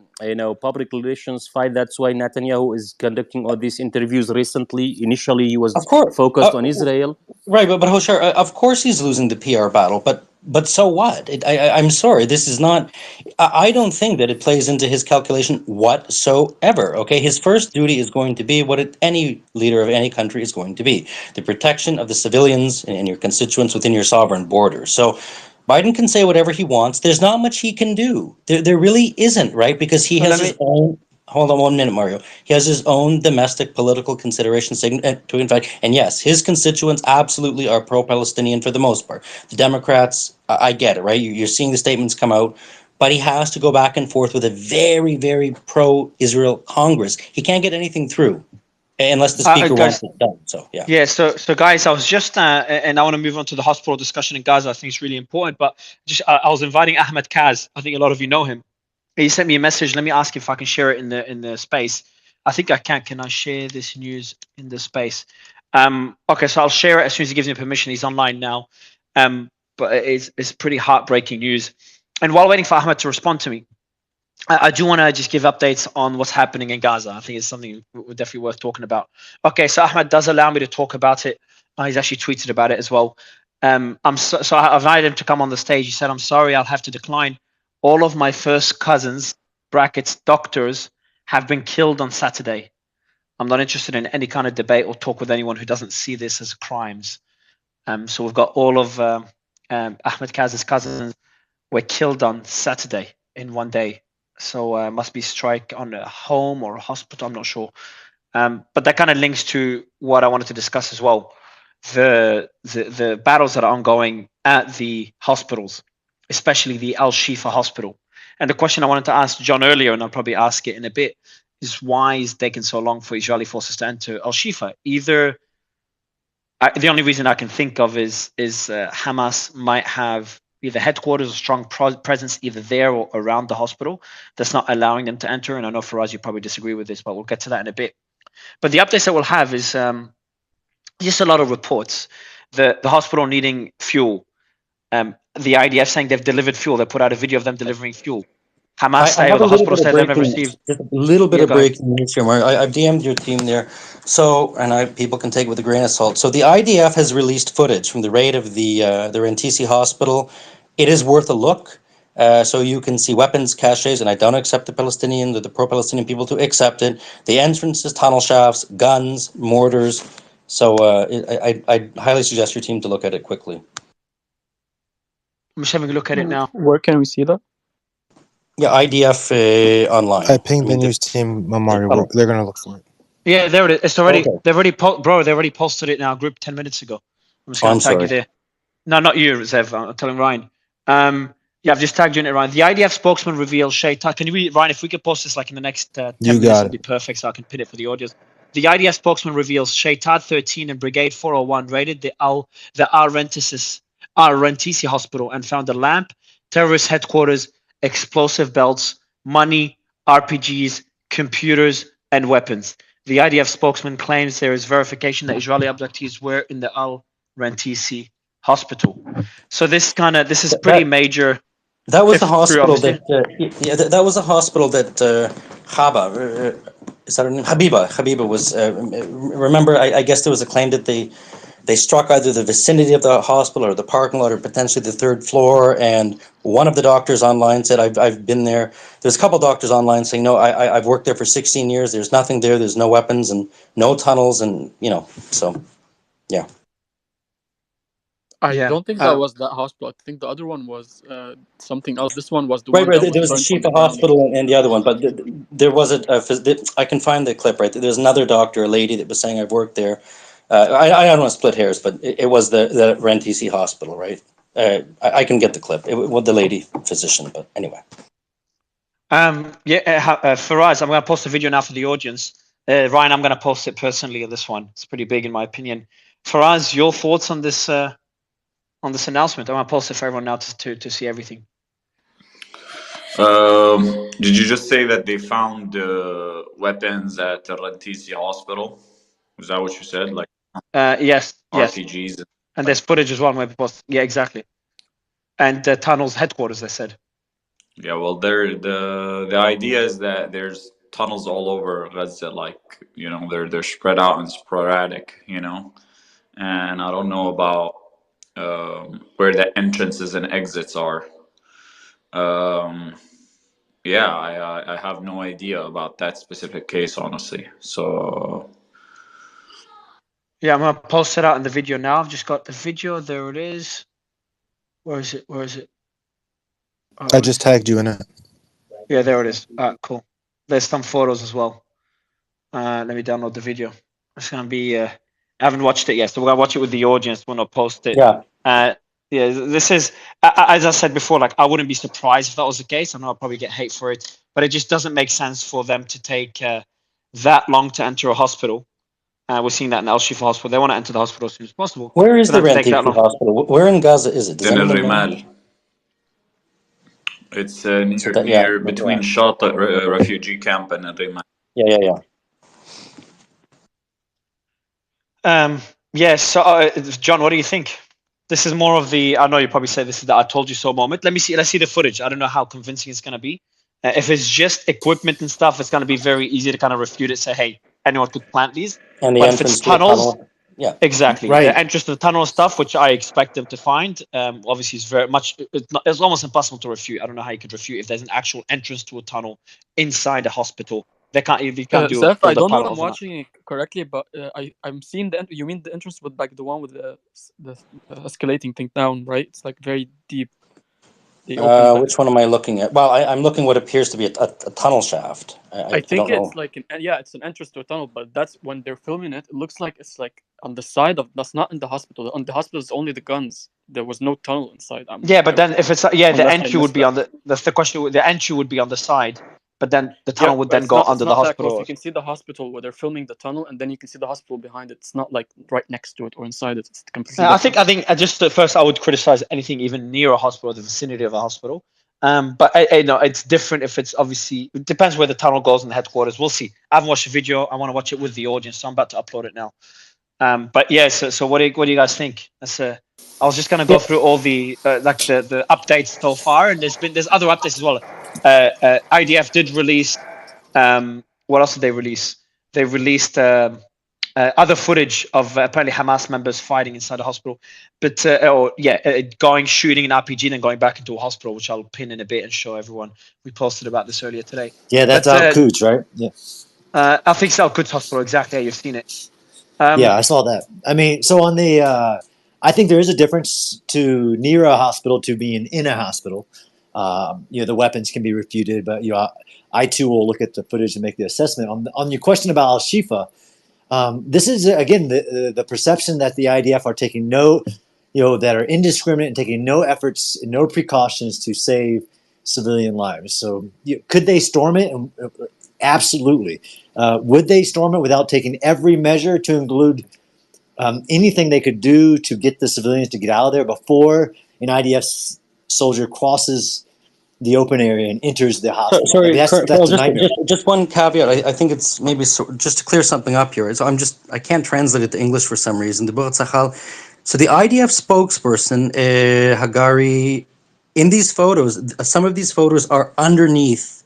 L: public relations fight? That's why Netanyahu is conducting all these interviews recently. Initially, he was focused on Israel.
C: Right, but Hoshar, of course he's losing the PR battle, but so what? I'm sorry, this is not. I don't think that it plays into his calculation whatsoever. Okay, his first duty is going to be what any leader of any country is going to be: the protection of the civilians and your constituents within your sovereign borders. So Biden can say whatever he wants. There's not much he can do. There really isn't, right? Because he has his own. Hold on 1 minute, Mario. He has his own domestic political considerations to invite. And yes, his constituents absolutely are pro-Palestinian for the most part. The Democrats, I get it, right? You're seeing the statements come out. But he has to go back and forth with a very, very pro-Israel Congress. He can't get anything through unless the speaker wants it done. So, yeah.
B: Yeah, so guys, I was just, and I want to move on to the hospital discussion in Gaza. I think it's really important. But I was inviting Ahmed Kaz. I think a lot of you know him. He sent me a message. Let me ask if I can share it in the space. I think I can. Can I share this news in the space? Okay, so I'll share it as soon as he gives me permission. He's online now. But it's pretty heartbreaking news. And while waiting for Ahmed to respond to me, I do want to just give updates on what's happening in Gaza. I think it's something definitely worth talking about. Okay, so Ahmed does allow me to talk about it. He's actually tweeted about it as well. I've invited him to come on the stage. He said, "I'm sorry, I'll have to decline. All of my first cousins (brackets doctors) have been killed on Saturday. I'm not interested in any kind of debate or talk with anyone who doesn't see this as crimes." So we've got all of Ahmed Kaz's cousins were killed on Saturday in one day. So must be strike on a home or a hospital. I'm not sure. But that kind of links to what I wanted to discuss as well. The battles that are ongoing at the hospitals, especially the Al Shifa hospital. And the question I wanted to ask John earlier, and I'll probably ask it in a bit, is why is it taking so long for Israeli forces to enter Al Shifa? The only reason I can think of is Hamas might have either headquarters or strong presence either there or around the hospital that's not allowing them to enter. And I know Faraz, you probably disagree with this, but we'll get to that in a bit. But the updates that we'll have is just a lot of reports. The hospital needing fuel. The IDF saying they've delivered fuel. They put out a video of them delivering fuel. Hamas say, or the hospital said they've never received.
C: Just a little bit of breaking news here, Mark. I've DM'd your team there, people can take it with a grain of salt. So the IDF has released footage from the raid of the Rantisi hospital. It is worth a look. So you can see weapons caches, and I don't accept the pro-Palestinian people to accept it. The entrances, tunnel shafts, guns, mortars. So I highly suggest your team to look at it quickly.
B: I'm just having a look at it now.
J: Where can we see that?
C: Yeah, IDF online.
M: I pinged the news team, Mario. They're gonna look for it.
B: Yeah, there it is. It's already.
C: Okay.
B: They've already posted it in our group 10 minutes ago. I'm just going to tag you there. No, not you, Zev. I'm telling Ryan. Yeah, I've just tagged you in it, Ryan. The IDF spokesman reveals Shaitan. Can you read, Ryan? If we could post this like in the next 10 minutes, it'd be perfect, so I can pin it for the audience. The IDF spokesman reveals Shaitan 13 and Brigade 401 raided the Al Rantisi hospital and found a lamp, terrorist headquarters, explosive belts, money, RPGs, computers, and weapons. The IDF spokesman claims there is verification that Israeli abductees were in the Al Rantisi hospital. So this is pretty major.
C: That was the hospital that was a hospital that Chaba, is that her name? Habiba was. Remember, I guess there was a claim that they struck either the vicinity of the hospital or the parking lot or potentially the third floor. And one of the doctors online said, I've been there. There's a couple of doctors online saying, no, I've worked there for 16 years. There's nothing there. There's no weapons and no tunnels. And, so, yeah.
J: I don't think that was that hospital. I think the other one was something else. This one was the one.
C: Right. There was the Shifa hospital and the other one, but there was I can find the clip. Right, there's another doctor, a lady that was saying I've worked there. I don't want to split hairs, but it was the Rantisi hospital, right? I can get the clip. It was the lady physician, but anyway.
B: Faraz, I'm going to post a video now for the audience. Ryan, I'm going to post it personally in this one. It's pretty big in my opinion. Faraz, your thoughts on this announcement? I'm going to post it for everyone now to see everything.
N: Did you just say that they found weapons at the Rantisi hospital? Was that what you said? Like
B: yes.
N: RPGs.
B: And there's footage as well. Maybe post. Yeah, exactly. And tunnels headquarters, they said.
N: Yeah, well, the idea is that there's tunnels all over Gaza, like they're spread out and sporadic, and I don't know about where the entrances and exits are. I have no idea about that specific case, honestly. So.
B: Yeah, I'm gonna post it out in the video now. I've just got the video. There it is. Where is it?
M: I just tagged you in it.
B: Yeah, there it is. Cool. There's some photos as well. Let me download the video. It's gonna be. I haven't watched it yet, so we're gonna watch it with the audience. We're gonna post it.
C: Yeah.
B: This is, as I said before, like I wouldn't be surprised if that was the case. I know I'll probably get hate for it, but it just doesn't make sense for them to take that long to enter a hospital. We're seeing that in Al Shifa hospital. They want to enter the hospital as soon as possible.
C: Where is the Rantisi hospital? Where in Gaza is it?
N: In Al Rimal. It's
C: So
N: near
C: that yeah,
N: between Shata refugee camp and Rima.
C: yeah.
B: Yeah. So, John, what do you think? This is more of the. I know you probably say this is the "I told you so" moment. Let me see. Let's see the footage. I don't know how convincing it's going to be. If it's just equipment and stuff, it's going to be very easy to kind of refute it. Say, hey, anyone could plant these.
C: And the
B: But if it's
C: entrance to a
B: tunnels,
C: tunnel. Yeah.
B: exactly, the
F: Right.
B: entrance to the tunnel stuff, which I expect them to find, obviously is very much. It's almost impossible to refute. I don't know how you could refute if there's an actual entrance to a tunnel inside a hospital. They can't. You can't
J: Seth, I
B: build a
J: don't know if
B: tunnel
J: I'm
B: overnight.
J: watching it correctly, but I'm seeing you mean the entrance with like the one with the escalating thing down, right? It's like very deep. They open that.
C: Which one am I looking at? Well, I'm looking what appears to be a tunnel shaft.
J: I
C: I
J: think
C: don't know.
J: it's like it's an entrance to a tunnel, but that's when they're filming it. It looks like it's like on the side of. That's not in the hospital. On the hospital is only the guns. There was no tunnel inside.
B: Yeah, but then if it's the
J: unless I
B: entry would
J: missed
B: be
J: that.
B: on the. That's the question. The entry would be on the side, but then the
J: Yeah,
B: tunnel would
J: but
B: then go
J: it's
B: under the
J: not that close.
B: hospital.
J: You can see the hospital where they're filming the tunnel, and then you can see the hospital behind it. It's not like right next to it or inside it. It's completely different.
B: I think just at first I would criticize anything even near a hospital, the vicinity of a hospital. But I know it's different if it's obviously it depends where the tunnel goes in the headquarters. We'll see. I haven't watched the video. I want to watch it with the audience, so I'm about to upload it now. But yeah, so what do you guys think? I was just gonna go through all the the updates so far, and there's other updates as well. IDF did release. What else did they release? They released other footage of apparently Hamas members fighting inside a hospital, but going shooting an RPG and going back into a hospital, which I'll pin in a bit and show everyone. We posted about this earlier today.
F: Yeah, that's Al Quds, right? Yeah.
B: I think it's Al Quds Hospital. Exactly, you've seen it.
F: Yeah, I saw that. I mean, so on the, I think there is a difference to near a hospital to being in a hospital. The weapons can be refuted, but I too will look at the footage and make the assessment. On your question about Al Shifa, this is again the perception that the IDF are taking that are indiscriminate and taking no efforts, no precautions to save civilian lives. So could they storm it? Absolutely. Would they storm it without taking every measure to include anything they could do to get the civilians to get out of there before an IDF soldier crosses the open area and enters the hospital?
C: Sorry,
F: that's
C: Carl,
F: a nightmare.
C: just one caveat. I think it's maybe just to clear something up here. So I can't translate it to English for some reason. So the IDF spokesperson, Hagari, in these photos, some of these photos are underneath.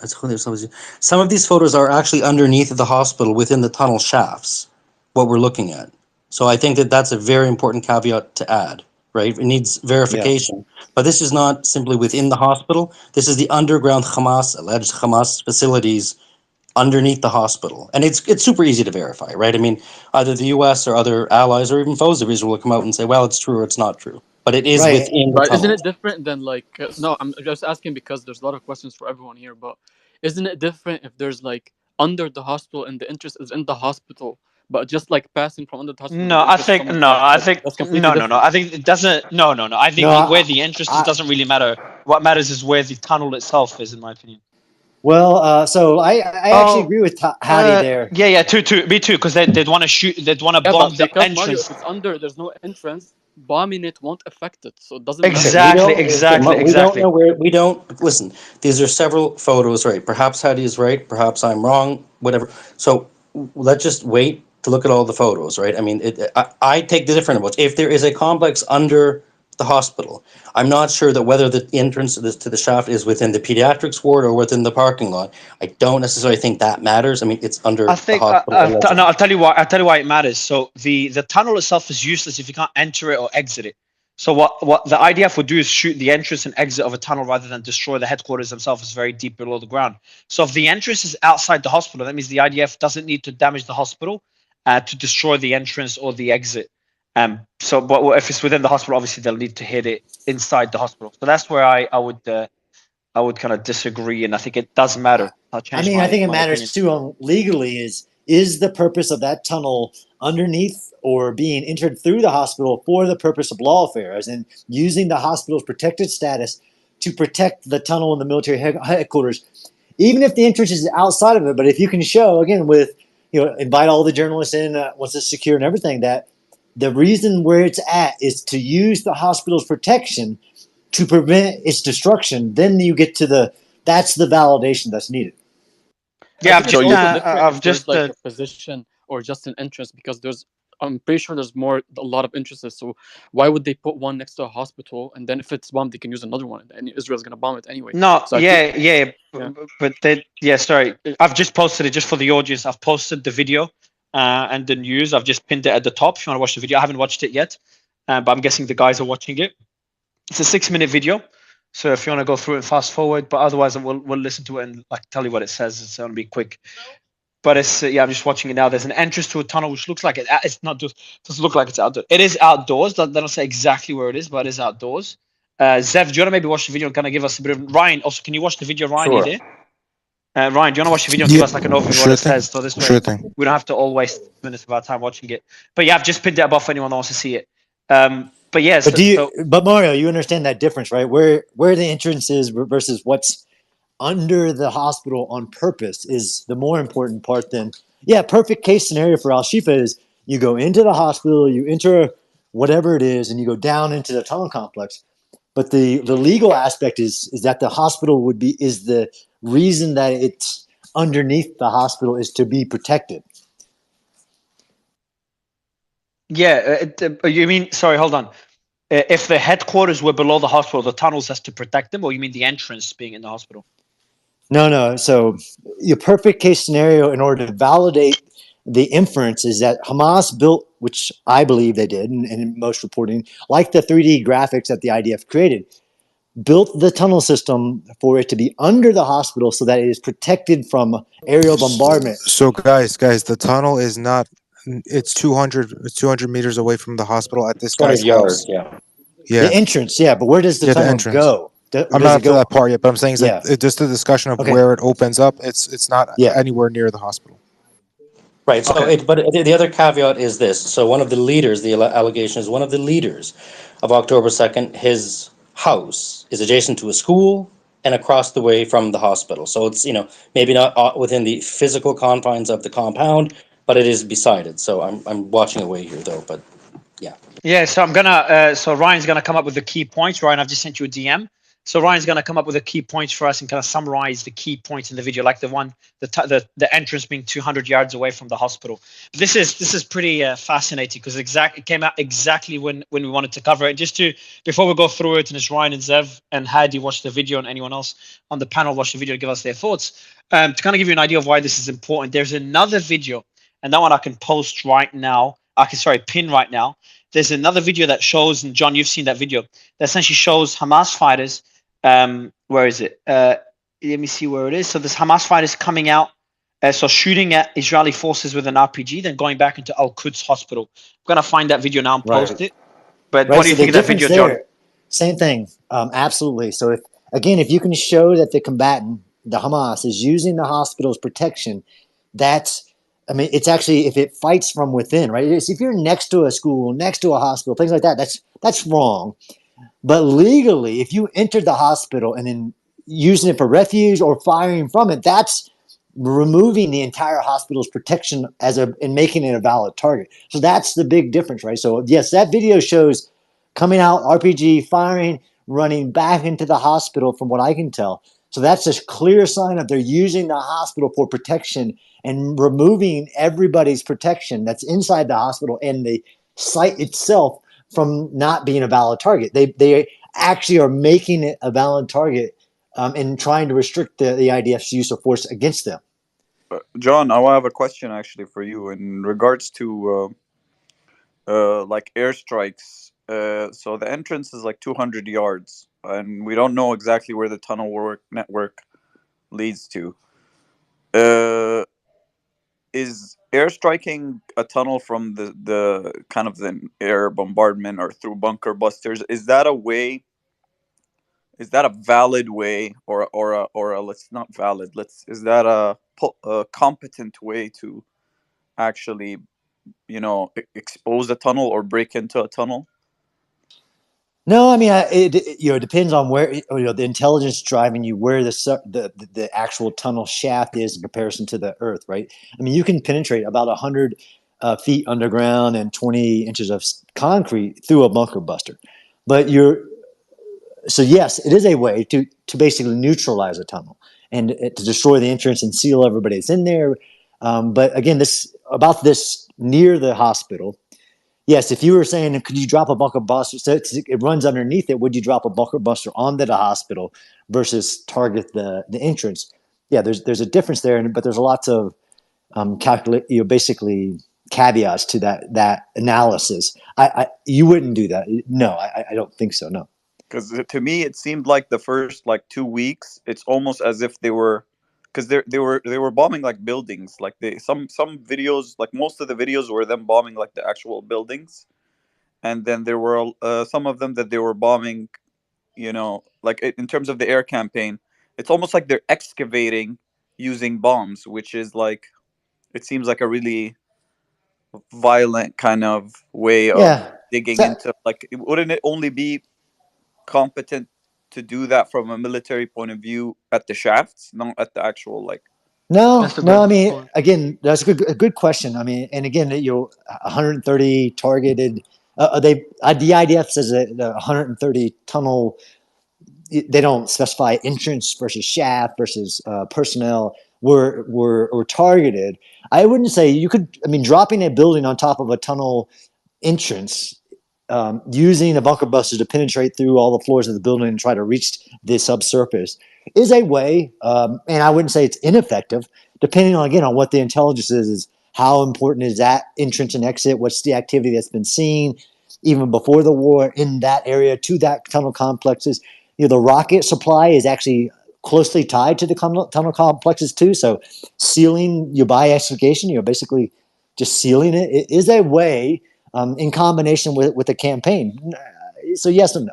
C: Some of these photos are actually underneath the hospital within the tunnel shafts, what we're looking at. So I think that's a very important caveat to add, right? It needs verification. Yeah. But this is not simply within the hospital. This is the underground alleged Hamas facilities underneath the hospital. And it's super easy to verify, right? I mean, either the US or other allies or even foes of Israel will come out and say, well, it's true or it's not true. But it is within the tunnel.
J: Isn't it different than no, I'm just asking because there's a lot of questions for everyone here, but isn't it different if there's like under the hospital and the interest is in the hospital, but just like passing from under the hospital?
B: No, I think that's completely different. I think it doesn't. No. I think where the interest is doesn't really matter. What matters is where the tunnel itself is, in my opinion.
F: Well, so I actually agree with Hadi there.
B: Yeah, me too, because they'd want to shoot, they'd want to bomb the entrance.
J: Mario, if it's under, there's no entrance. Bombing it won't affect it, so it doesn't
B: matter. Exactly.
C: We don't know where. We don't listen. These are several photos, right? Perhaps Hadi is right. Perhaps I'm wrong. Whatever. So let's just wait to look at all the photos, right? I mean, I take the different approach. If there is a complex under the hospital, I'm not sure that whether the entrance to the shaft is within the pediatrics ward or within the parking lot. I don't necessarily think that matters. I mean, it's under the hospital.
B: No, I'll tell you why it matters. So the tunnel itself is useless if you can't enter it or exit it. So what the IDF would do is shoot the entrance and exit of a tunnel rather than destroy the headquarters themselves. It's very deep below the ground. So if the entrance is outside the hospital, that means the IDF doesn't need to damage the hospital to destroy the entrance or the exit. But if it's within the hospital, obviously they'll need to hit it inside the hospital. So that's where I would kind of disagree, and I think it does matter.
F: I think it matters too. Legally, is the purpose of that tunnel underneath or being entered through the hospital for the purpose of lawfare, as in using the hospital's protected status to protect the tunnel in the military headquarters, even if the entrance is outside of it. But if you can show, again, invite all the journalists in once it's secure and everything, that the reason where it's at is to use the hospital's protection to prevent its destruction, then you get to that's the validation that's needed.
B: Yeah,
J: I
B: I've
J: think it's
B: just,
J: also different
B: I've
J: if there's
B: just,
J: like a position or just an entrance, because I'm pretty sure there's a lot of entrances. So why would they put one next to a hospital, and then if it's bombed, they can use another one, and Israel's gonna bomb it anyway.
B: no,
J: So I think, yeah,
B: but sorry, I've just posted it just for the audience. I've posted the video and the news. I've just pinned it at the top. If you want to watch the video, I haven't watched it yet, but I'm guessing the guys are watching it. It's a 6-minute video, so if you want to go through it, fast forward. But otherwise, we'll listen to it and like tell you what it says. It's gonna be quick. But it's I'm just watching it now. There's an entrance to a tunnel which looks like it's not just doesn't look like it's outdoors. It is outdoors. They don't say exactly where it is, but it is outdoors. Zev, do you want to maybe watch the video and kind of give us a bit of Ryan? Also, can you watch the video, Ryan? Are you
C: Sure.
B: there? Ryan, do you want to watch the video and give
M: Yeah,
B: us like an overview of what
M: sure
B: it
M: thing.
B: says? So this way
M: Sure thing.
B: we don't have to all waste minutes of our time watching it. But yeah, I've just pinned it above for anyone that wants to see it. But yeah,
F: But Mario, you understand that difference, right? Where the entrance is versus what's under the hospital on purpose is the more important part. Than perfect case scenario for Al Shifa is you go into the hospital, you enter whatever it is, and you go down into the tunnel complex. But the legal aspect is that the hospital is the reason that it's underneath the hospital is to be protected.
B: yeah, you mean sorry, hold on. If the headquarters were below the hospital, the tunnels has to protect them, or you mean the entrance being in the hospital?
F: No. So your perfect case scenario in order to validate the inference is that Hamas built, which I believe they did, and in most reporting, like the 3D graphics that the IDF created, built the tunnel system for it to be under the hospital so that it is protected from aerial bombardment.
M: So guys, the tunnel is not. It's 200 meters away from the hospital at this
C: 200
M: guy's
C: yards,
M: house.
C: yeah.
M: Yeah.
F: The entrance, but where does the
M: The
F: tunnel
M: entrance.
F: go?
M: I'm not up to that part yet, but I'm saying is that just the discussion of
F: Okay.
M: where it opens up. It's not anywhere near the hospital.
C: Right. So, but the other caveat is this. So, one of the leaders, the allegation is one of the leaders of October 2nd, his house is adjacent to a school and across the way from the hospital. So, it's, maybe not within the physical confines of the compound, but it is beside it. So, I'm watching away here, though. But yeah.
B: Yeah. So, I'm going so Ryan's going to come up with the key points. Ryan, I've just sent you a DM. So Ryan's going to come up with the key points for us and kind of summarize the key points in the video, like the entrance being 200 yards away from the hospital. This is pretty fascinating because it came out exactly when we wanted to cover it. Just before we go through it, and as Ryan and Zev and Hadi watch the video, and anyone else on the panel watch the video, give us their thoughts. To kind of give you an idea of why this is important, there's another video, and that one I can post right now. Pin right now. There's another video that shows, and John, you've seen that video, that essentially shows Hamas fighters. Where is it? Let me see where it is. So this Hamas fighters coming out, so shooting at Israeli forces with an RPG, then going back into Al-Quds hospital. I'm going to find that video now and post it. But what do you think of that video, John?
F: Same thing. Absolutely. So if you can show that the combatant, the Hamas, is using the hospital's protection, it's actually, if it fights from within, right? If you're next to a school, next to a hospital, things like that, that's wrong. But legally, if you entered the hospital and then using it for refuge or firing from it, that's removing the entire hospital's protection and making it a valid target. So that's the big difference, right? So yes, that video shows coming out, RPG, firing, running back into the hospital from what I can tell. So that's a clear sign that they're using the hospital for protection and removing everybody's protection that's inside the hospital and the site itself from not being a valid target. They actually are making it a valid target and trying to restrict the IDF's use of force against them.
O: John, I have a question actually for you in regards to like airstrikes. So the entrance is like 200 yards, and we don't know exactly where the tunnel network leads to. Is airstriking a tunnel from the kind of the air bombardment or through bunker busters, is that a way? Is that a valid way, or a let's not valid? Is that a competent way to actually, expose a tunnel or break into a tunnel?
F: No, I mean, it depends on where the intelligence driving you where the actual tunnel shaft is in comparison to the earth, right? I mean, you can penetrate about 100 feet underground and 20 inches of concrete through a bunker buster, but So yes, it is a way to basically neutralize a tunnel and to destroy the entrance and seal everybody that's in there. But again, this near the hospital. Yes, if you were saying, could you drop a bunker buster? So it runs underneath it. Would you drop a bunker buster onto the hospital versus target the entrance? Yeah, there's a difference there, but there's lots of basically caveats to that analysis. You wouldn't do that. No, I don't think so. No.
O: Because to me, it seemed like the first like 2 weeks, it's almost as if they were, because they were bombing like buildings. Like some videos, like most of the videos were them bombing like the actual buildings, and then there were some of them that they were bombing. Like in terms of the air campaign, it's almost like they're excavating using bombs, which is like, it seems like a really violent kind of way of
F: Yeah.
O: digging into. Like, wouldn't it only be competent to do that from a military point of view at the shafts, not at the actual like?
F: No. I mean, again, that's a good question. I mean, and again, 130 targeted. The IDF says that the 130 tunnel. They don't specify entrance versus shaft versus personnel were targeted. I wouldn't say you could. I mean, dropping a building on top of a tunnel entrance, using a bunker buster to penetrate through all the floors of the building and try to reach the subsurface is a way, and I wouldn't say it's ineffective, depending on, again, on what the intelligence is how important is that entrance and exit, what's the activity that's been seen even before the war in that area to that tunnel complexes. The rocket supply is actually closely tied to the tunnel complexes too, so sealing by excavation, basically just sealing it is a way, in combination with the campaign. So yes and no.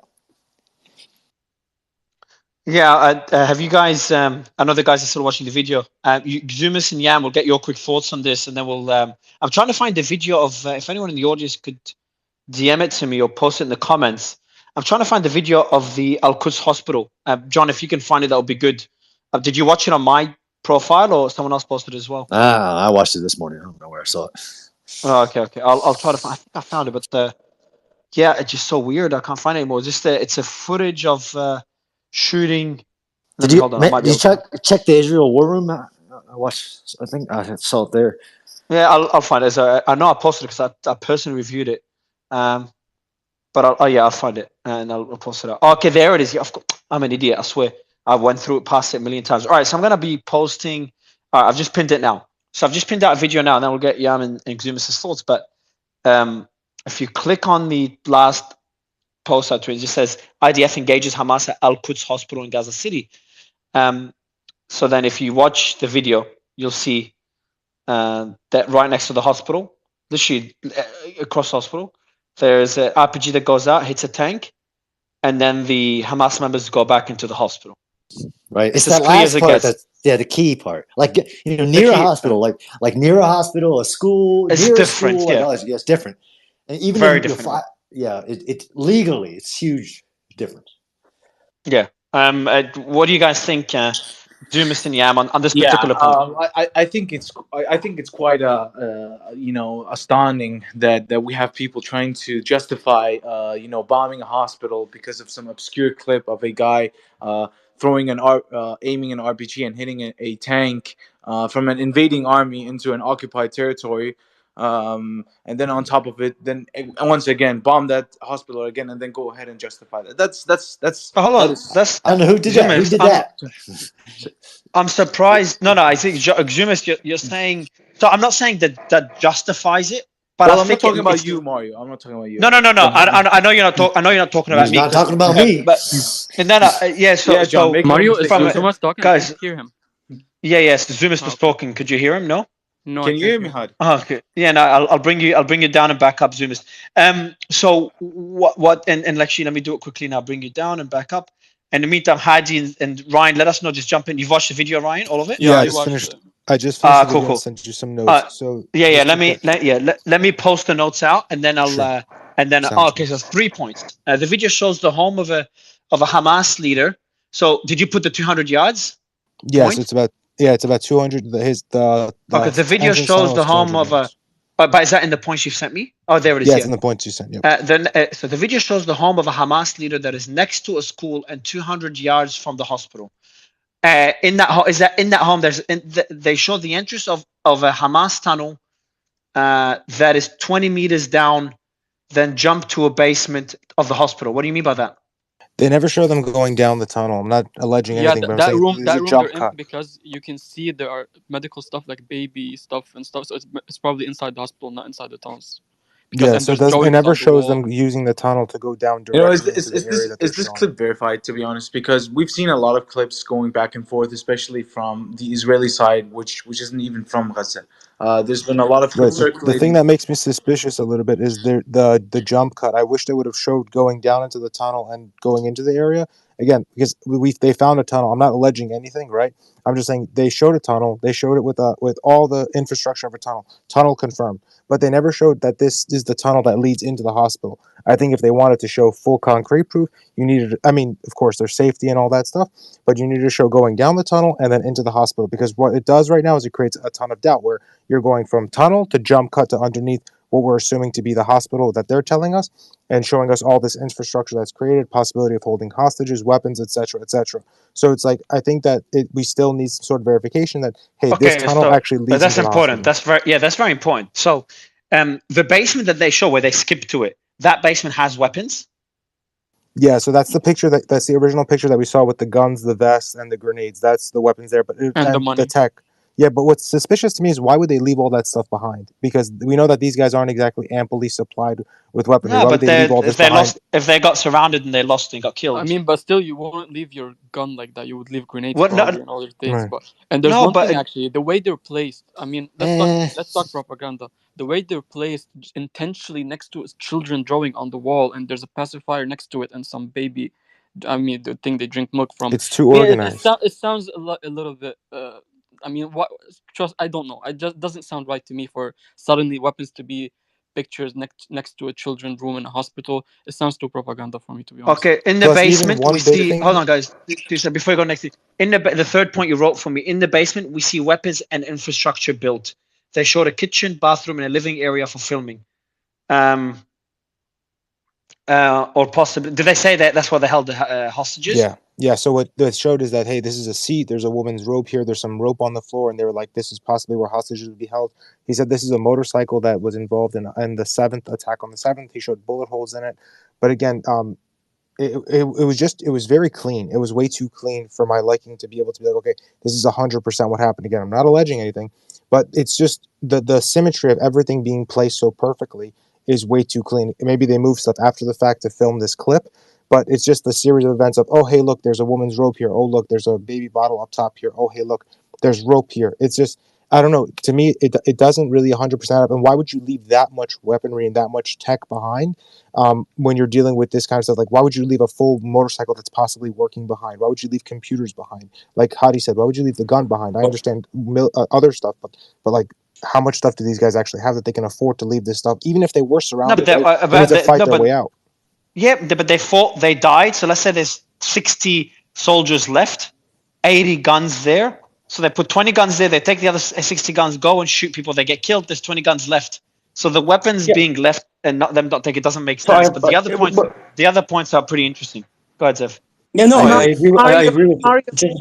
B: Yeah, have you guys? I know the guys are still watching the video. Zumas and Yam will get your quick thoughts on this, and then we'll. I'm trying to find the video of if anyone in the audience could DM it to me or post it in the comments. I'm trying to find the video of the Al Quds hospital. John, if you can find it, that would be good. Did you watch it on my profile or someone else posted it as well?
F: I watched it this morning. I don't know where I saw it.
B: Oh, okay. I'll try to find. I think I found it, but yeah, it's just so weird. I can't find it anymore. It's a footage of shooting.
F: Did you check the Israel war room? I watched. I think I saw it there.
B: Yeah, I'll find it. I know I posted it because I personally reviewed it. But I'll find it and I'll post it out. Okay, there it is. Yeah, I'm an idiot. I swear. I went through it, past it a million times. All right, so I'm gonna be posting. I've just pinned it now. So I've just pinned out a video now, and then we'll get Yam and Xumus's thoughts. But if you click on the last post I tweeted, it just says IDF engages Hamas at Al Quds hospital in Gaza City. So then, if you watch the video, you'll see that right next to the hospital, literally across the hospital, there's an RPG that goes out, hits a tank, and then the Hamas members go back into the hospital.
F: Right. It's that last part that's the key part. Like, near a hospital, like near a hospital, a school.
B: It's
F: near
B: different.
F: A school, yeah, it's different. And even
B: very different.
F: It legally, it's huge difference.
B: Yeah. What do you guys think, Zumas and Yam, on this particular point?
D: I think it's quite astounding that we have people trying to justify bombing a hospital because of some obscure clip of a guy aiming an RPG and hitting a tank from an invading army into an occupied territory. And then on top of it, then once again bomb that hospital again, and then go ahead and justify that. That's.
B: Hold on.
F: I don't know who did that. Who did that?
B: I'm surprised. No, I think Xumas, you're saying. So I'm not saying that justifies it, but
D: I'm not talking about you, Mario. I'm not talking about you.
B: No. I know you're not talking. I know you're not talking about me.
F: Not talking about me.
B: But yeah. So
J: John, Mario is Zumas talking.
B: Guys,
J: I can't hear him.
B: Yes. Zumas was talking. Could you hear him? No.
J: No,
D: can you hear me, Had?
B: Oh, okay. Yeah, no, I'll bring you down and back up, Zumas. So what and actually let me do it quickly now. Bring you down and back up. In the meantime, Hadi and Ryan, let us know. Just jump in. You've watched the video, Ryan, all of it?
M: Yeah, I just finished. I just finished the video and sent you some notes. So
B: let me post the notes out, and then I'll okay. So 3 points. The video shows the home of a Hamas leader. So did you put the 200 yards?
M: Yes, it's about 200. The
B: video shows the home of a But is that in the points you've sent me? Oh, there it is.
M: Yeah,
B: Yeah.
M: it's in the points you sent. Yep.
B: So the video shows the home of a Hamas leader that is next to a school and 200 yards from the hospital. In that home, they show the entrance of a Hamas tunnel that is 20 meters down, then jump to a basement of the hospital. What do you mean by that?
M: They never show them going down the tunnel. I'm not alleging
J: Yeah,
M: anything, but I'm
J: that
M: saying
J: room,
M: there's a
J: they're
M: jump
J: in
M: cut.
J: because you can see there are medical stuff like baby stuff and stuff. So it's probably inside the hospital, not inside the tunnels. Because
M: Yeah,
J: and
M: so
J: there's
M: it
J: drawings
M: never
J: on the
M: shows
J: wall.
M: them using the tunnel to go down
D: You know, is,
M: directly into
D: is,
M: the area that they're
D: is this
M: showing.
D: clip verified, to be honest? Because we've seen a lot of clips going back and forth, especially from the Israeli side, which isn't even from Gaza. There's been a lot of clips
M: The thing
D: circulating.
M: that makes me suspicious a little bit is the jump cut. I wish they would have showed going down into the tunnel and going into the area again, because they found a tunnel. I'm not alleging anything, right? I'm just saying they showed a tunnel. They showed it with all the infrastructure of a tunnel. Tunnel confirmed, but they never showed that this is the tunnel that leads into the hospital. I think if they wanted to show full concrete proof, you needed. I mean, of course, there's safety and all that stuff, but you need to show going down the tunnel and then into the hospital, because what it does right now is it creates a ton of doubt where you're going from tunnel to jump cut to underneath what we're assuming to be the hospital that they're telling us, and showing us all this infrastructure that's created, possibility of holding hostages, weapons, etc., etc. So it's like I think that we still need some sort of verification that this tunnel actually leads
B: that's
M: into the
B: important.
M: hospital.
B: That's very important. So the basement that they show where they skip to it, that basement has weapons.
M: Yeah, so that's the picture that's the original picture that we saw with the guns, the vests, and the grenades. That's the weapons there, but
J: And the money.
M: the tech. Yeah, but what's suspicious to me is why would they leave all that stuff behind? Because we know that these guys aren't exactly amply supplied with weaponry.
B: No,
M: Why would
B: but
M: they leave all this behind?
B: if they got surrounded and they lost and got killed.
J: I mean, but still, you won't leave your gun like that. You would leave grenades
B: What?
J: probably
B: No,
J: and other things.
M: Right.
J: But and there's
B: no,
J: one
B: but
J: thing actually, the way they're placed. I mean, let's talk propaganda. The way they're placed intentionally next to children drawing on the wall, and there's a pacifier next to it, and some baby. I mean, the thing they drink milk from.
M: It's too
J: Yeah,
M: organized.
J: it sounds a little bit. I mean, what? Trust. I don't know. It just doesn't sound right to me for suddenly weapons to be pictures next to a children's room in a hospital. It sounds too propaganda for me, to be honest.
B: Okay, in the
M: Plus, even
B: basement
M: one
B: we
M: big
B: see.
M: thing.
B: Hold on, guys. Before you go next, in the third point you wrote for me, in the basement we see weapons and infrastructure built. They showed a kitchen, bathroom, and a living area for filming. Or possibly, did they say that that's where they held the hostages?
M: Yeah. So what it showed is that hey, this is a seat. There's a woman's robe here. There's some rope on the floor, and they were like, this is possibly where hostages would be held. He said this is a motorcycle that was involved in the seventh attack on the 7th. He showed bullet holes in it, but again, it was very clean. It was way too clean for my liking to be able to be like, okay, this is 100% what happened. Again, I'm not alleging anything, but it's just the symmetry of everything being placed so perfectly is way too clean. Maybe they moved stuff after the fact to film this clip, but it's just the series of events of, oh, hey, look, there's a woman's robe here. Oh, look, there's a baby bottle up top here. Oh, hey, look, there's rope here. It's just, I don't know. To me, it doesn't really 100% up. And why would you leave that much weaponry and that much tech behind when you're dealing with this kind of stuff? Like, why would you leave a full motorcycle that's possibly working behind? Why would you leave computers behind? Like Hadi said, why would you leave the gun behind? I understand other stuff, but like, how much stuff do these guys actually have that they can afford to leave this stuff, even if they were surrounded? They need to fight their way out.
B: Yeah, but they fought, they died. So let's say there's 60 soldiers left, 80 guns there. So they put 20 guns there. They take the other 60 guns, go and shoot people. They get killed. There's 20 guns left. So the weapons being left and them not take it doesn't make sense. But the other points are pretty interesting. Go ahead, Zev.
C: Yeah, no, I agree with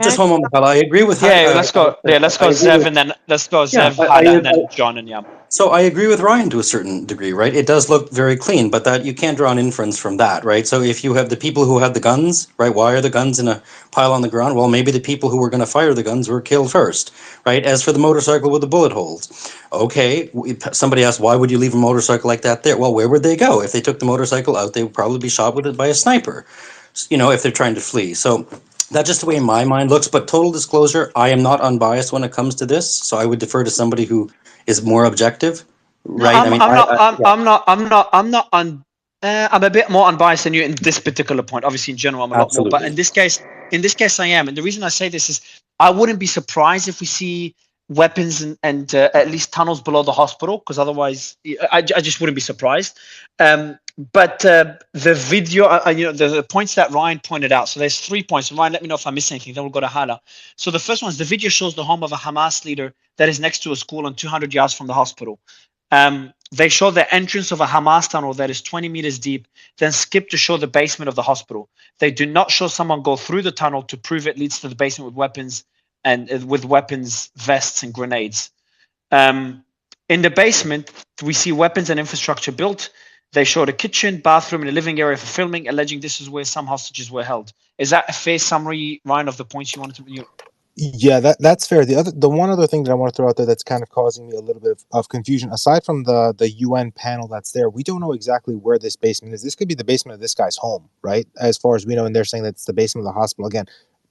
C: just one moment, pal. I agree with.
B: Yeah, let's go. Let's go Zev, and then let's go Zev, Hala, and then John and Yam.
C: So I agree with Ryan to a certain degree, right? It does look very clean, but that you can't draw an inference from that, right? So if you have the people who had the guns, right? Why are the guns in a pile on the ground? Well, maybe the people who were going to fire the guns were killed first, right? As for the motorcycle with the bullet holes, okay, somebody asked, why would you leave a motorcycle like that there? Well, where would they go? If they took the motorcycle out, they would probably be shot with it by a sniper, you know, if they're trying to flee. So that's just the way my mind looks. But total disclosure, I am not unbiased when it comes to this, so I would defer to somebody who is more objective, right?
B: I'm a bit more unbiased than you in this particular point. Obviously, in general, I'm a lot more. But in this case, I am. And the reason I say this is, I wouldn't be surprised if we see weapons and at least tunnels below the hospital, because otherwise, I just wouldn't be surprised. But the video, you know, the points that Ryan pointed out. So there's 3 points. Ryan, let me know if I miss anything. Then we'll go to Hala. So the first one is the video shows the home of a Hamas leader that is next to a school and 200 yards from the hospital. They show the entrance of a Hamas tunnel that is 20 meters deep, then skip to show the basement of the hospital. They do not show someone go through the tunnel to prove it leads to the basement with weapons vests and grenades. In the basement, we see weapons and infrastructure built. They showed a kitchen, bathroom, and a living area for filming, alleging this is where some hostages were held. Is that a fair summary, Ryan, of the points you wanted to?
M: Yeah, that's fair. The one other thing that I want to throw out there that's kind of causing me a little bit of confusion, aside from the UN panel that's there, we don't know exactly where this basement is. This could be the basement of this guy's home, right? As far as we know, and they're saying that it's the basement of the hospital. Again,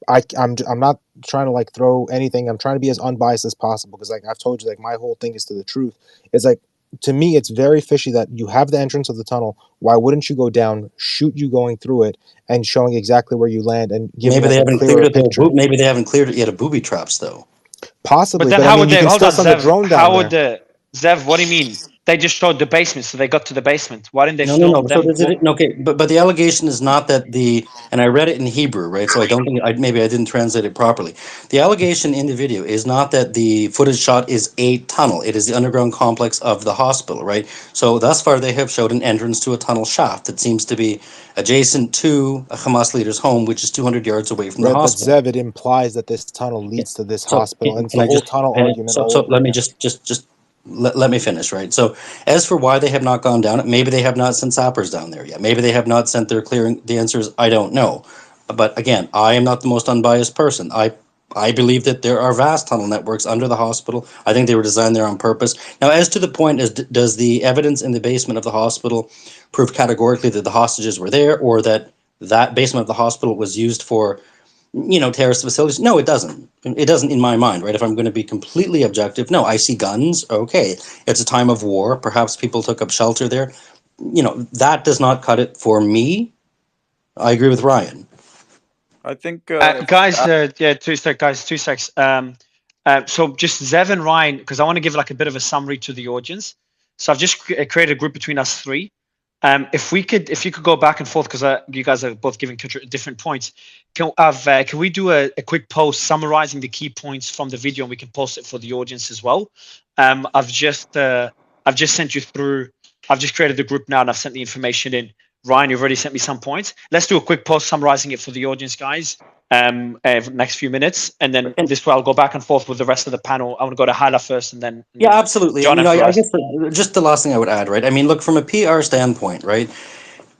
M: I'm not trying to like throw anything. I'm trying to be as unbiased as possible because like I've told you, like my whole thing is to the truth. It's like, to me, it's very fishy that you have the entrance of the tunnel. Why wouldn't you go down, shoot you going through it, and showing exactly where you land and giving
C: Maybe
M: us
C: they
M: a
C: haven't
M: clearer
C: cleared it.
M: picture?
C: Maybe they haven't cleared it yet of booby traps, though.
M: Possibly,
B: But then
M: but I
B: how
M: mean,
B: would
M: you
B: they?
M: can
B: Hold
M: still
B: on,
M: send the
B: Zev.
M: drone down
B: How
M: there.
B: would the Zev? What do you mean? They just showed the basement, so they got to the basement. Why didn't they
C: No.
B: film
C: So
B: them?
C: okay, but the allegation is not that and I read it in Hebrew, right? So I don't think maybe I didn't translate it properly. The allegation in the video is not that the footage shot is a tunnel. It is the underground complex of the hospital, right? So thus far they have showed an entrance to a tunnel shaft that seems to be adjacent to a Hamas leader's home, which is 200 yards away from the
M: Right, but
C: hospital.
M: Zev, it implies that this tunnel leads to this
C: So
M: hospital, and it's
C: can
M: the
C: I
M: whole
C: just
M: tunnel argument all
C: so
M: over
C: let me
M: again.
C: just let me finish, right? So as for why they have not gone down it, maybe they have not sent sappers down there yet. Maybe they have not sent their clearing. The answer is I don't know. But again, I am not the most unbiased person. I believe that there are vast tunnel networks under the hospital. I think they were designed there on purpose. Now, as to the point is, does the evidence in the basement of the hospital prove categorically that the hostages were there, or that that basement of the hospital was used for terrorist facilities? No, it doesn't. It doesn't in my mind, right? If I'm going to be completely objective, no, I see guns. Okay. It's a time of war. Perhaps people took up shelter there. That does not cut it for me. I agree with Ryan.
O: I think
B: Guys, yeah, 2 secs, guys, 2 secs. So just Zev and Ryan, because I want to give like a bit of a summary to the audience. So I've just created a group between us three. If you could go back and forth, because you guys are both giving different points. Can we do a quick post summarizing the key points from the video, and we can post it for the audience as well? I've just sent you through. I've just created the group now, and I've sent the information in. Ryan, you've already sent me some points. Let's do a quick post summarizing it for the audience, guys. For the next few minutes, and then this way I'll go back and forth with the rest of the panel. I want to go to Hala first, and then
C: Yeah, absolutely.
B: John
C: And
B: and
C: I
B: Faraz.
C: guess just the last thing I would add, right? I mean, look, from a PR standpoint, right?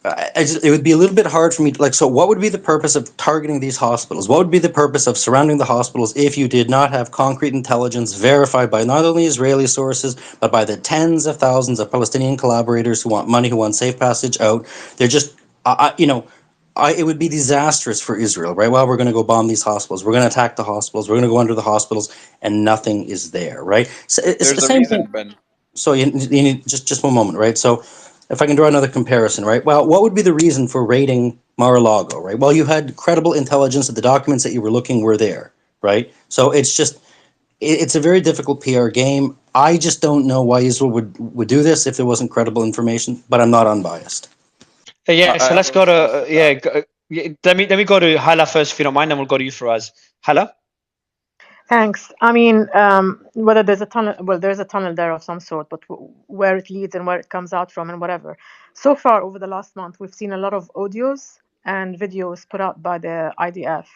C: It would be a little bit hard for me to, so what would be the purpose of targeting these hospitals? What would be the purpose of surrounding the hospitals if you did not have concrete intelligence verified by not only Israeli sources, but by the tens of thousands of Palestinian collaborators who want money, who want safe passage out? They're just, it would be disastrous for Israel, right? Well, we're going to go bomb these hospitals. We're going to attack the hospitals. We're going to go under the hospitals, and nothing is there, right? So it's the
O: there's a
C: same
O: reason,
C: thing.
O: Ben.
C: So you need just one moment, right? So if I can draw another comparison, right? Well, what would be the reason for raiding Mar-a-Lago, right? Well, you had credible intelligence that the documents that you were looking were there, right? So it's a very difficult PR game. I just don't know why Israel would do this if there wasn't credible information, but I'm not unbiased.
B: Yeah, so
O: I
B: let's
O: have a
B: go
O: response
B: to
O: to that.
B: let me go to Hala first, if you don't mind, then we'll go to you, Faraz. Hala.
A: Thanks. I mean, whether there's a tunnel, well, there's a tunnel there of some sort, but where it leads and where it comes out from and whatever. So far, over the last month, we've seen a lot of audios and videos put out by the IDF,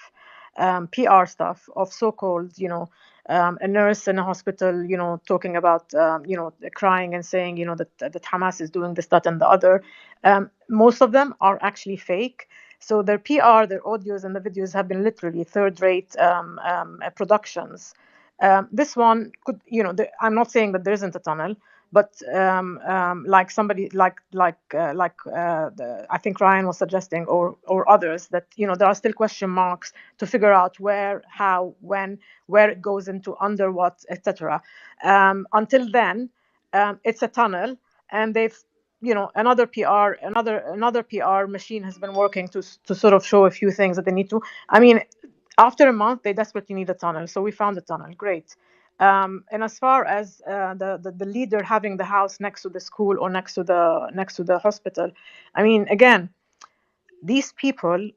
A: PR stuff of so-called, a nurse in a hospital, talking about, crying and saying, that Hamas is doing this, that, and the other. Most of them are actually fake. So their PR, their audios, and the videos have been literally third-rate productions. This one could, I'm not saying that there isn't a tunnel, but like somebody, I think Ryan was suggesting, or others, that there are still question marks to figure out where, how, when, where it goes into, under what, etc. Until then, it's a tunnel, and they've another PR machine has been working to sort of show a few things that they need to. I mean, after a month, they desperately need a tunnel, so we found a tunnel. Great. And as far as the leader having the house next to the school or next to the hospital, I mean, again, these people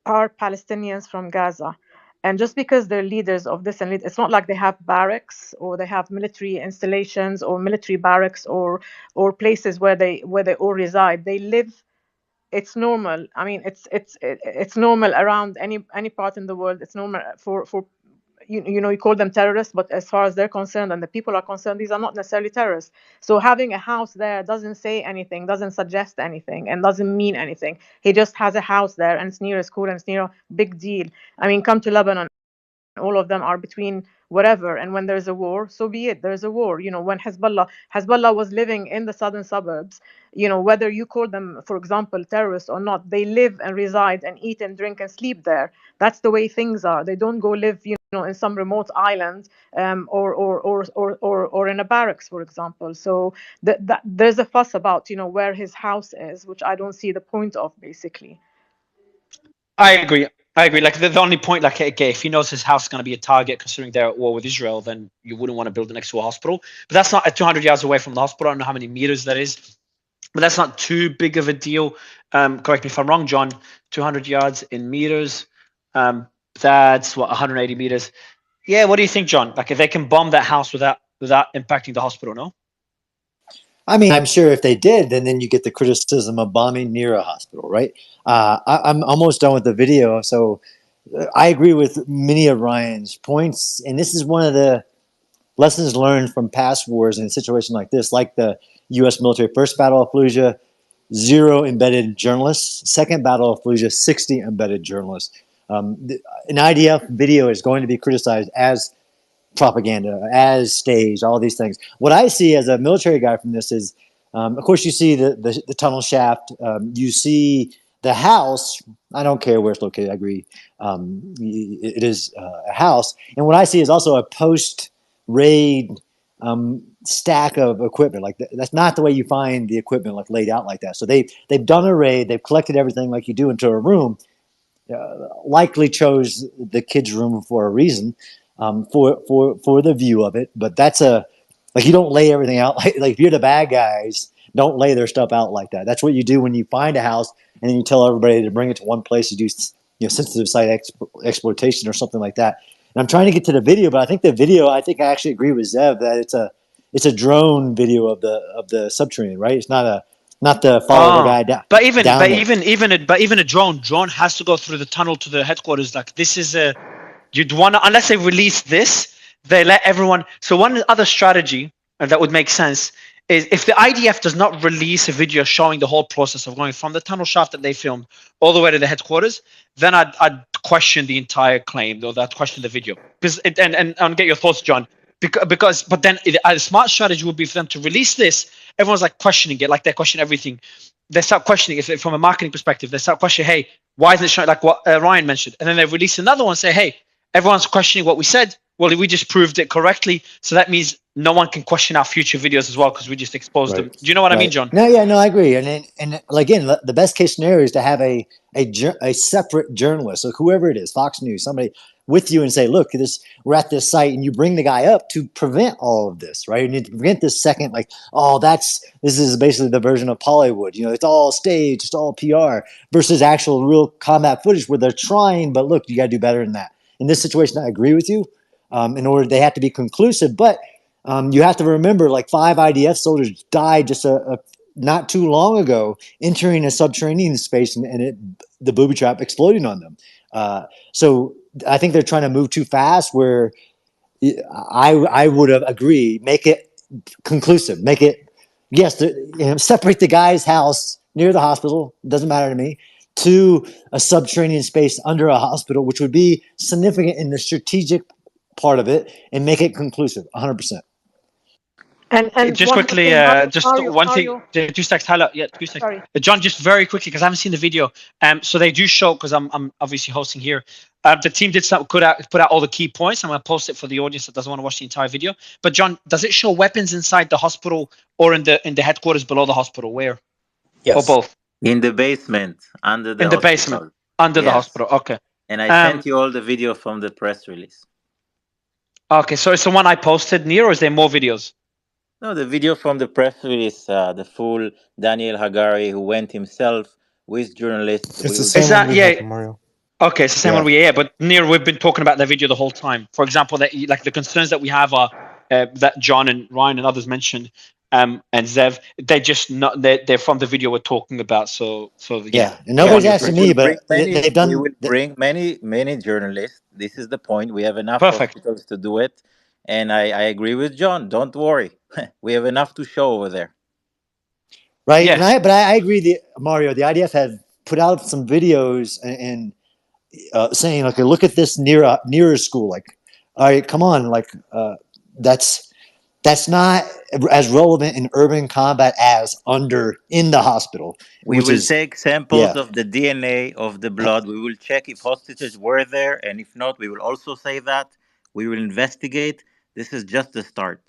A: are Palestinians from Gaza. And just because they're leaders of this and it's not like they have barracks or they have military installations or military barracks or places where they all reside. They live. It's normal. I mean, it's normal around any part in the world. It's normal for you know, you call them terrorists, but as far as they're concerned and the people are concerned, these are not necessarily terrorists. So having a house there doesn't say anything, doesn't suggest anything, and doesn't mean anything. He just has a house there, and it's near a school, and it's near a big deal. I mean, come to Lebanon. All of them are between whatever, and when there's a war, so be it. There's a war. You know, when Hezbollah was living in the southern suburbs, you know, whether you call them, for example, terrorists or not, they live and reside and eat and drink and sleep there. That's the way things are. They don't go live, you know, in some remote island, or in a barracks, for example. So there's a fuss about, you know, where his house is, which I don't see the point of, basically.
B: I agree. Like the only point, like, okay, if he knows his house is going to be a target, considering they're at war with Israel, then you wouldn't want to build it next to a hospital. But that's not 200 yards away from the hospital. I don't know how many meters that is, but that's not too big of a deal. Correct me if I'm wrong, John. 200 yards in meters. That's what, 180 meters. Yeah. What do you think, John? Like, if they can bomb that house without impacting the hospital, no?
F: I mean, I'm sure if they did, then you get the criticism of bombing near a hospital, right? I'm almost done with the video, so I agree with many of Ryan's points, and this is one of the lessons learned from past wars in a situation like this, like the U.S. military first Battle of Fallujah, 0 embedded journalists. Second Battle of Fallujah, 60 embedded journalists. An IDF video is going to be criticized as propaganda, as staged, all these things. What I see as a military guy from this is, of course, you see the tunnel shaft, you see the house. I don't care where it's located. I agree. It is a house. And what I see is also a post-raid stack of equipment. Like that's not the way you find the equipment like laid out like that. So they've done a raid. They've collected everything like you do into a room. Likely chose the kids' room for a reason, for the view of it. But that's like you don't lay everything out like if you're the bad guys, don't lay their stuff out like that. That's what you do when you find a house and then you tell everybody to bring it to one place. You do, you know, sensitive site exploitation or something like that. And I'm trying to get to the video, but I think I actually agree with Zev that it's a drone video of the subterranean, right? It's not the follow the guy down.
B: But even a drone has to go through the tunnel to the headquarters. Like, this is you'd want to, unless they release this, they let everyone. So one other strategy that would make sense is if the IDF does not release a video showing the whole process of going from the tunnel shaft that they filmed all the way to the headquarters, then I'd question the entire claim, or I'd question the video. Because and get your thoughts, John. But then a smart strategy would be for them to release this. Everyone's like questioning it, like they question everything. They start questioning it from a marketing perspective. They start questioning, hey, why isn't it showing, like what Ryan mentioned? And then they release another one, say, hey, everyone's questioning what we said. Well, we just proved it correctly, so that means no one can question our future videos as well because we just exposed them. Do you know what I mean, John?
F: No, I agree. And again, the best case scenario is to have a separate journalist, so whoever it is, Fox News, somebody with you, and say, look, we're at this site, and you bring the guy up to prevent all of this, right? You need to prevent this second, like, this is basically the version of Hollywood. You know, it's all staged, it's all PR, versus actual real combat footage where they're trying, but look, you got to do better than that. In this situation, I agree with you. In order, they have to be conclusive, but you have to remember, like 5 IDF soldiers died just not too long ago entering a subterranean space, and the booby trap exploding on them. So I think they're trying to move too fast. Where I would have agreed, make it conclusive, make it separate the guy's house near the hospital. Doesn't matter to me. To a subterranean space under a hospital, which would be significant in the strategic part of it, and make it conclusive 100%.
A: And
B: just quickly, one thing, 2 seconds, Tyler. Yeah, 2 seconds.
A: Sorry.
B: John, just very quickly, because I haven't seen the video. So they do show, because I'm obviously hosting here. The team did put out all the key points. I'm going to post it for the audience that doesn't want to watch the entire video. But John, does it show weapons inside the hospital or in the headquarters below the hospital? Where?
C: Yes.
B: Or both?
P: In the basement, under the
B: hospital. Basement, under the hospital. Okay.
P: And I sent you all the video from the press release.
B: Okay, so it's the one I posted, Nir, or is there more videos?
P: No, the video from the press release, the full Daniel Hagari, who went himself with journalists.
M: It's the same one we have, Mario.
B: Okay, it's the same
F: Yeah.
B: one but Nir, we've been talking about that video the whole time. For example, that like the concerns that we have are that John and Ryan and others mentioned, and Zev, they're from the video we're talking about. So
F: Yeah, and
B: go on,
F: nobody's
B: you're
F: asking
B: correct.
F: me, but they've
P: We
F: done.
P: will bring many journalists. This is the point. We have enough
B: Perfect.
P: hospitals to do it, and I agree with John. Don't worry, we have enough to show over there.
F: Right,
B: Yes.
F: but I agree. Mario, the IDF have put out some videos and saying, okay, look at this nearer school. Like, all right, come on, like that's not as relevant in urban combat as in the hospital.
P: We will
F: Is
P: take samples of the DNA of the blood. We will check if hostages were there, and if not, we will also say that. We will investigate. This is just the start.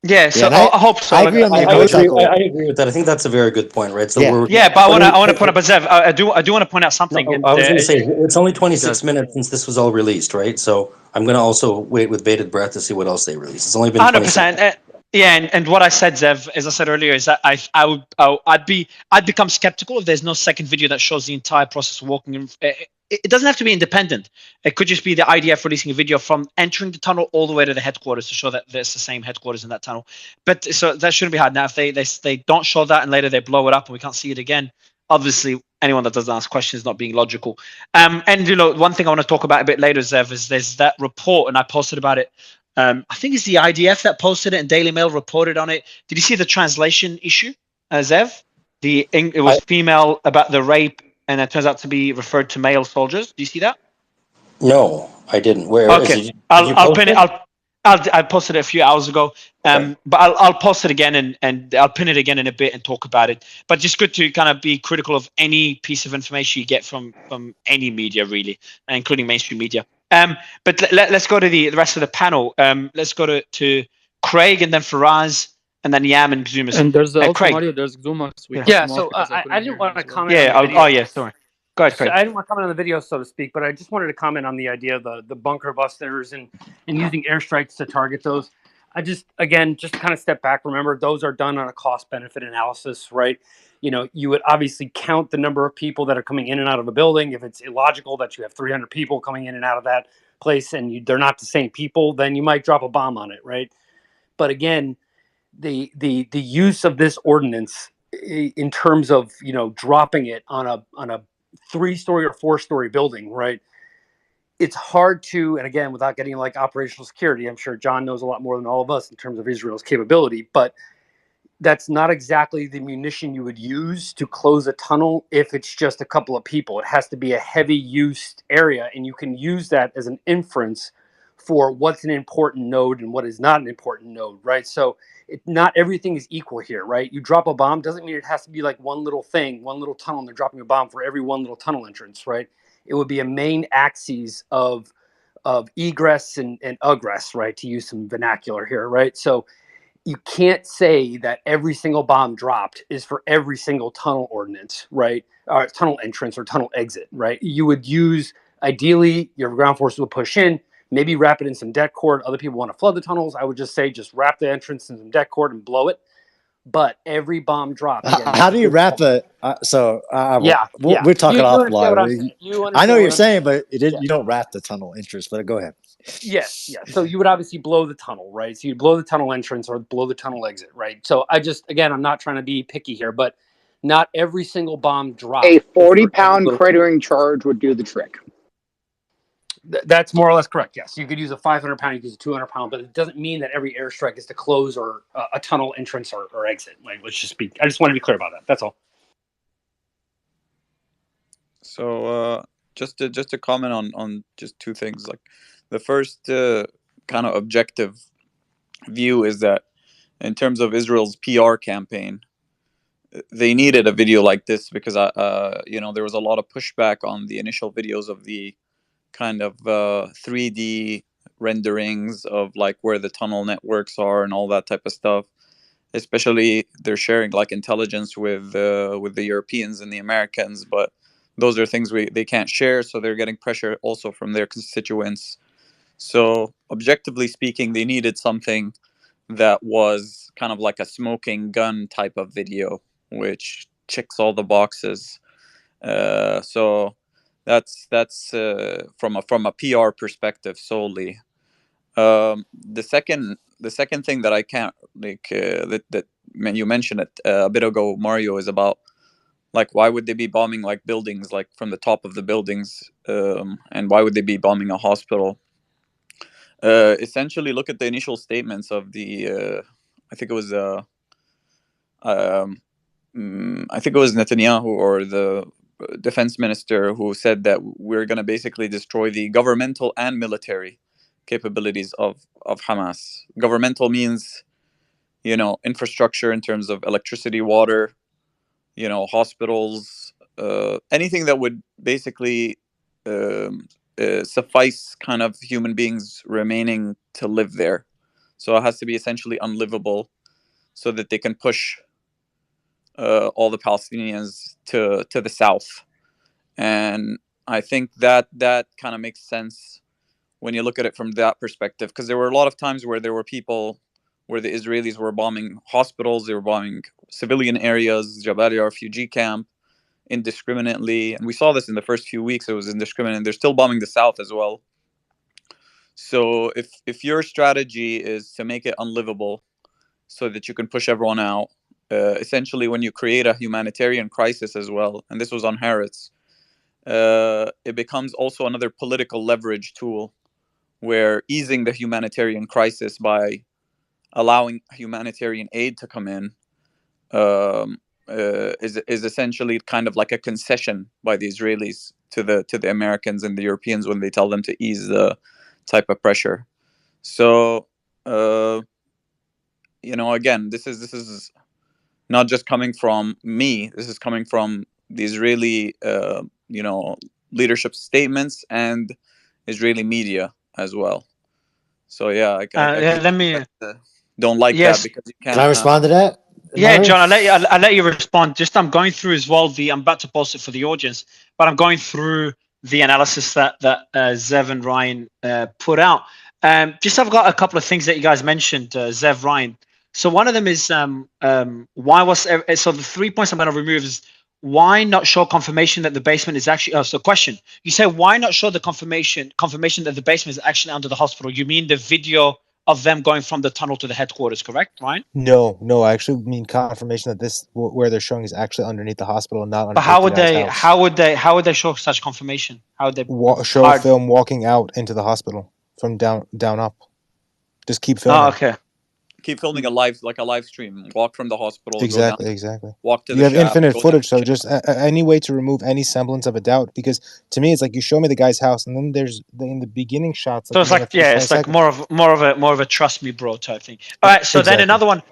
B: Yeah, so I hope so.
F: I agree on the
C: I agree with that. I think that's a very good point, right? So
F: Yeah.
B: Yeah, but I want to point out, but Zev, I do want to point out something.
C: No,
B: and,
C: I was going to say it's only 26 minutes since this was all released, right? So I'm going to also wait with bated breath to see what else they release. It's only been 26 minutes.
B: Yeah, and what I said, Zev, as I said earlier, is that I'd become skeptical if there's no second video that shows the entire process of walking in. It doesn't have to be independent. It could just be the IDF releasing a video from entering the tunnel all the way to the headquarters to show that there's the same headquarters in that tunnel. But so that shouldn't be hard. Now, if they don't show that and later they blow it up and we can't see it again, obviously anyone that doesn't ask questions is not being logical. And one thing I want to talk about a bit later, Zev, is there's that report, and I posted about it. I think it's the IDF that posted it, and Daily Mail reported on it. Did you see the translation issue, Zev? It was female about the rape, and it turns out to be referred to male soldiers. Do you see that?
C: No, I didn't. Where?
B: Okay, I'll pin it. I posted it a few hours ago, but I'll post it again and I'll pin it again in a bit and talk about it. But just good to kind of be critical of any piece of information you get from any media, really, including mainstream media. But let's go to the rest of the panel. Let's go to Craig and then Faraz and then Yam and Xumas.
J: And there's also
B: Craig.
J: Mario. There's Xumas. We have
E: Yeah,
J: Xumas
E: so
J: because
E: I
J: couldn't
E: didn't
J: hear
E: want
J: him
E: to
J: as well.
E: comment on the video.
B: Yeah, sorry. Go ahead, Craig.
E: I didn't want to comment on the video, so to speak, but I just wanted to comment on the idea of the bunker busters and using airstrikes to target those. I just kind of step back. Remember, those are done on a cost-benefit analysis, right? You would obviously count the number of people that are coming in and out of a building. If it's illogical that you have 300 people coming in and out of that place and they're not the same people, then you might drop a bomb on it, right? But again, the use of this ordinance in terms of dropping it on a 3-story or 4-story building, right? It's hard to, and again, without getting like operational security, I'm sure John knows a lot more than all of us in terms of Israel's capability, but that's not exactly the munition you would use to close a tunnel if it's just a couple of people. It has to be a heavy used area, and you can use that as an inference for what's an important node and what is not an important node, right? So not everything is equal here, right? You drop a bomb doesn't mean it has to be like one little thing, one little tunnel, and they're dropping a bomb for every one little tunnel entrance, right? It would be a main axis of egress and egress, right? To use some vernacular here, right? So you can't say that every single bomb dropped is for every single tunnel ordinance, right? Or tunnel entrance or tunnel exit, right? You would use, ideally, your ground forces would push in, maybe wrap it in some deck cord. Other people want to flood the tunnels. I would just say just wrap the entrance in some deck cord and blow it. But every bomb drop. Again,
F: how do you wrap a? We're talking offline. I know what you're saying, but you don't wrap the tunnel entrance. But go ahead.
E: Yes. So you would obviously blow the tunnel, right? So you blow the tunnel entrance or blow the tunnel exit, right? So I'm not trying to be picky here, but not every single bomb drop.
G: A 40-pound cratering charge would do the trick.
E: That's more or less correct. Yes, you could use a 500-pound, you could use a 200-pound, but it doesn't mean that every airstrike is to close or a tunnel entrance or exit. Like, I just want to be clear about that. That's all.
O: So just to comment on just two things. Like the first kind of objective view is that in terms of Israel's PR campaign, they needed a video like this because there was a lot of pushback on the initial videos of the kind of 3D renderings of like where the tunnel networks are and all that type of stuff. Especially they're sharing like intelligence with the Europeans and the Americans, but those are things they can't share, so they're getting pressure also from their constituents. So objectively speaking, they needed something that was kind of like a smoking gun type of video, which checks all the boxes. So That's from a PR perspective solely. The second thing that I can't that when you mentioned it a bit ago, Mario, is about like why would they be bombing like buildings like from the top of the buildings, and why would they be bombing a hospital? Essentially, look at the initial statements of the I think it was um, I think it was Netanyahu or the defense minister who said that we're going to basically destroy the governmental and military capabilities of Hamas. Governmental means, infrastructure in terms of electricity, water, hospitals, anything that would basically suffice kind of human beings remaining to live there. So it has to be essentially unlivable so that they can push all the Palestinians to the south. And I think that kind of makes sense when you look at it from that perspective, because there were a lot of times where there were people where the Israelis were bombing hospitals, they were bombing civilian areas, Jabalia refugee camp, indiscriminately. And we saw this in the first few weeks, it was indiscriminate. They're still bombing the south as well. So if your strategy is to make it unlivable so that you can push everyone out, essentially when you create a humanitarian crisis as well, and this was on Harrods, it becomes also another political leverage tool where easing the humanitarian crisis by allowing humanitarian aid to come in is essentially kind of like a concession by the Israelis to the Americans and the Europeans when they tell them to ease the type of pressure. So again, this is not just coming from me. This is coming from the Israeli leadership statements and Israeli media as well. So yeah, I
B: let me.
O: Don't like that because you can't.
F: Can I respond to that?
B: Yeah,
F: Mario?
B: John, I'll let you respond. Just I'm going through as well. I'm about to post it for the audience, but I'm going through the analysis that Zev and Ryan put out. Just I've got a couple of things that you guys mentioned, Zev, Ryan. So one of them is why was so the 3 points I'm going to remove is why not show confirmation that the basement is actually. So question, you say why not show the confirmation that the basement is actually under the hospital? You mean the video of them going from the tunnel to the headquarters, correct, Ryan?
M: No, I actually mean confirmation that this where they're showing is actually underneath the hospital, not underneath
B: But how would
M: the guy's
B: they?
M: house.
B: How would they show such confirmation? How would they
M: show a film walking out into the hospital from down up? Just keep filming.
B: Oh, okay.
O: Keep filming a live stream. Walk from the hospital.
M: Exactly,
O: go down,
M: exactly.
O: Walk to
M: you
O: the
M: have
O: shaft,
M: infinite
O: go
M: footage,
O: down
M: so just any way to remove any semblance of a doubt. Because to me, it's like you show me the guy's house, and then there's in the beginning shots.
B: So it's like it's like more of a trust me, bro type thing. All right. So
M: exactly.
B: then another one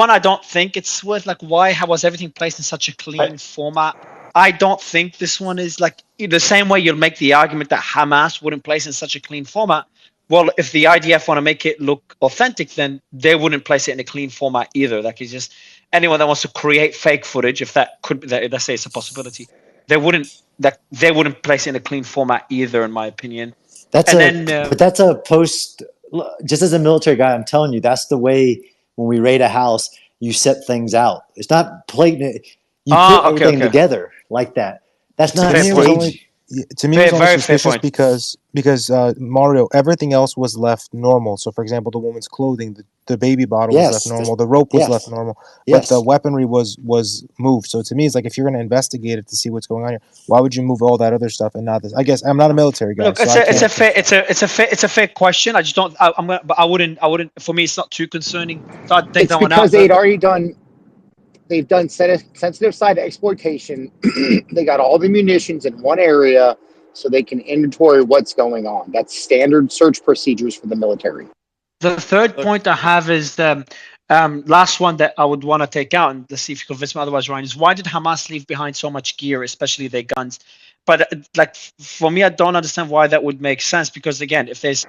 B: I don't think it's worth like why was everything placed in such a clean format? I don't think this one is like the same way you'll make the argument that Hamas wouldn't place in such a clean format. Well, if the IDF want to make it look authentic, then they wouldn't place it in a clean format either. Like it's just anyone that wants to create fake footage, if that could, let's say it's a possibility, they wouldn't place it in a clean format either, in my opinion.
F: But that's a post. Just as a military guy, I'm telling you, that's the way when we raid a house, you set things out. It's not plating. You put everything together like that. That's not staged.
M: To me, it was only suspicious because Mario, everything else was left normal. So, for example, the woman's clothing, the baby bottle was left normal, the rope was left normal, but the weaponry was moved. So, to me, it's like if you're going to investigate it to see what's going on here, why would you move all that other stuff and not this? I guess I'm not a military guy.
B: Look,
M: so
B: it's a fair question. I just don't. But I wouldn't. For me, it's not too concerning. So I'd take
G: it's
B: that one
G: because
B: out.
G: they'd already done. They've done sensitive side exploitation. They got all the munitions in one area so they can inventory what's going on. That's standard search procedures for the military.
B: The third point I have is the last one that I would want to take out, and let's see if you convince me otherwise, Ryan, is why did Hamas leave behind so much gear, especially their guns? But like for me, I don't understand why that would make sense because again, if there's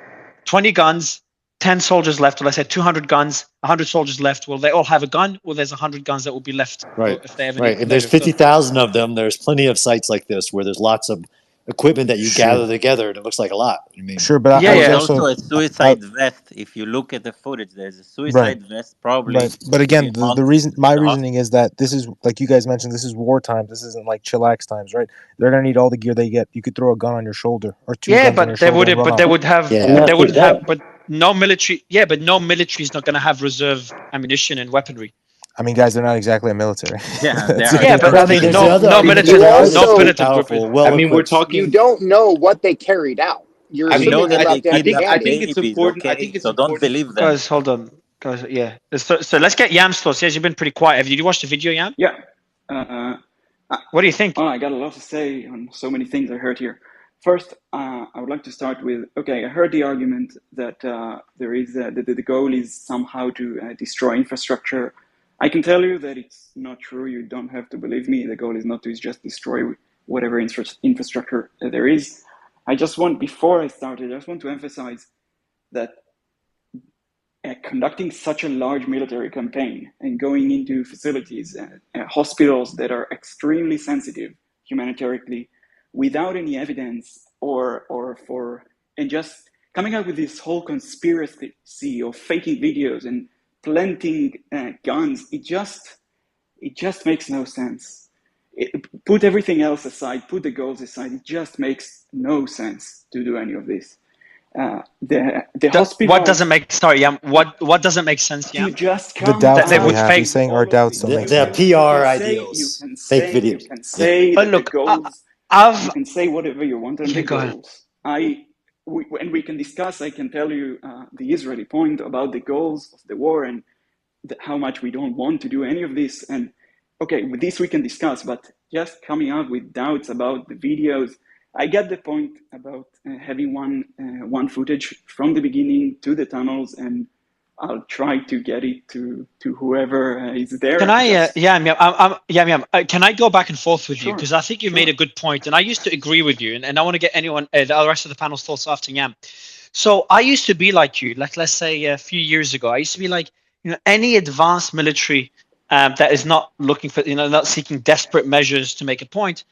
B: 20 guns, 10 soldiers left, or let's say 200 guns, 100 soldiers left, will they all have a gun? Well, there's 100 guns that will be left.
F: Right.
B: If they have
F: If there's 50,000 of them, there's plenty of sites like this where there's lots of equipment that you
M: Sure.
F: gather together, and it looks like a lot. I mean,
M: Sure, but I
P: There's
M: was
P: also
M: also
P: a suicide vest. If you look at the footage, there's a suicide vest, probably
M: right. But
P: a few
M: again, the
P: months
M: reason, my
P: in the
M: reasoning is that this is, like you guys mentioned, this is war times. This isn't like chillax times, right? They're gonna need all the gear they get. You could throw a gun on your shoulder or two
B: Yeah,
M: guns on your
B: but they
M: shoulder and
B: would,
M: run
B: but they
M: off.
B: would have,
F: Yeah.
B: but
F: And
B: they
F: that's
B: would
F: the
B: have, but no military. Yeah, but no military is not going to have reserve ammunition and weaponry.
M: I mean, guys, they're not exactly a military.
P: Yeah, they
M: That's
P: are.
M: the
B: Yeah, but
F: But I
B: I
F: mean,
B: think
F: there's
B: no,
F: other
B: no
F: argument
G: You
F: that
B: militant,
F: there
B: no
F: is
G: also,
F: pretty
B: militant group is.
F: powerful,
D: I
F: well
D: mean, we're
F: equipped.
G: you
D: talking.
G: don't know what they carried out. You're
P: We
D: I
P: know
G: assuming they
P: that they
G: left
P: kidnapped
D: I
G: empty-handed.
D: think it's
P: babies,
D: important. I
P: okay?
D: think it's
P: So don't
D: important.
P: believe them.
B: Guys, hold on, guys. Yeah. So let's get Yam's thoughts. Yes, you've been pretty quiet. Did you watch the video, Yam?
J: Yeah.
B: What do you think?
J: I got a lot to say on so many things I heard here. First, I would like to start with, okay, I heard the argument that there is the goal is somehow to destroy infrastructure. I can tell you that it's not true. You don't have to believe me. The goal is not to just destroy whatever infrastructure there is. Before I started, I just want to emphasize that conducting such a large military campaign and going into facilities, hospitals that are extremely sensitive humanitarianly, without any evidence and just coming up with this whole conspiracy of faking videos and planting guns, it just makes no sense. Put everything else aside, put the goals aside. It just makes no sense to do any of this. The hospital.
B: What doesn't make? Sorry, Yam. What doesn't make sense, Yam?
J: You just
M: The
J: come
M: doubts
B: They
M: that we
B: would
J: out
M: have.
B: fake.
M: He's saying our doubts don't make
F: The
M: sense.
F: PR
J: you
F: ideals,
J: can
F: fake
J: say,
F: video.
J: you can say
B: But
J: that
B: look,
J: the goals. You can say whatever you want on
B: Yeah,
J: the
B: go ahead.
J: goals. When we can discuss, I can tell you the Israeli point about the goals of the war and how much we don't want to do any of this. And okay, with this we can discuss, but just coming out with doubts about the videos, I get the point about having one footage from the beginning to the tunnels, and I'll try to get it to whoever is there.
B: Can I, Yam, can I go back and forth with you?
J: Sure,
B: Because I think you made a good point, and I used to agree with you, and I want to get anyone, the rest of the panel's thoughts after Yam. So I used to be like you, like let's say a few years ago, I used to be like, any advanced military that is not looking for, not seeking desperate measures to make a point,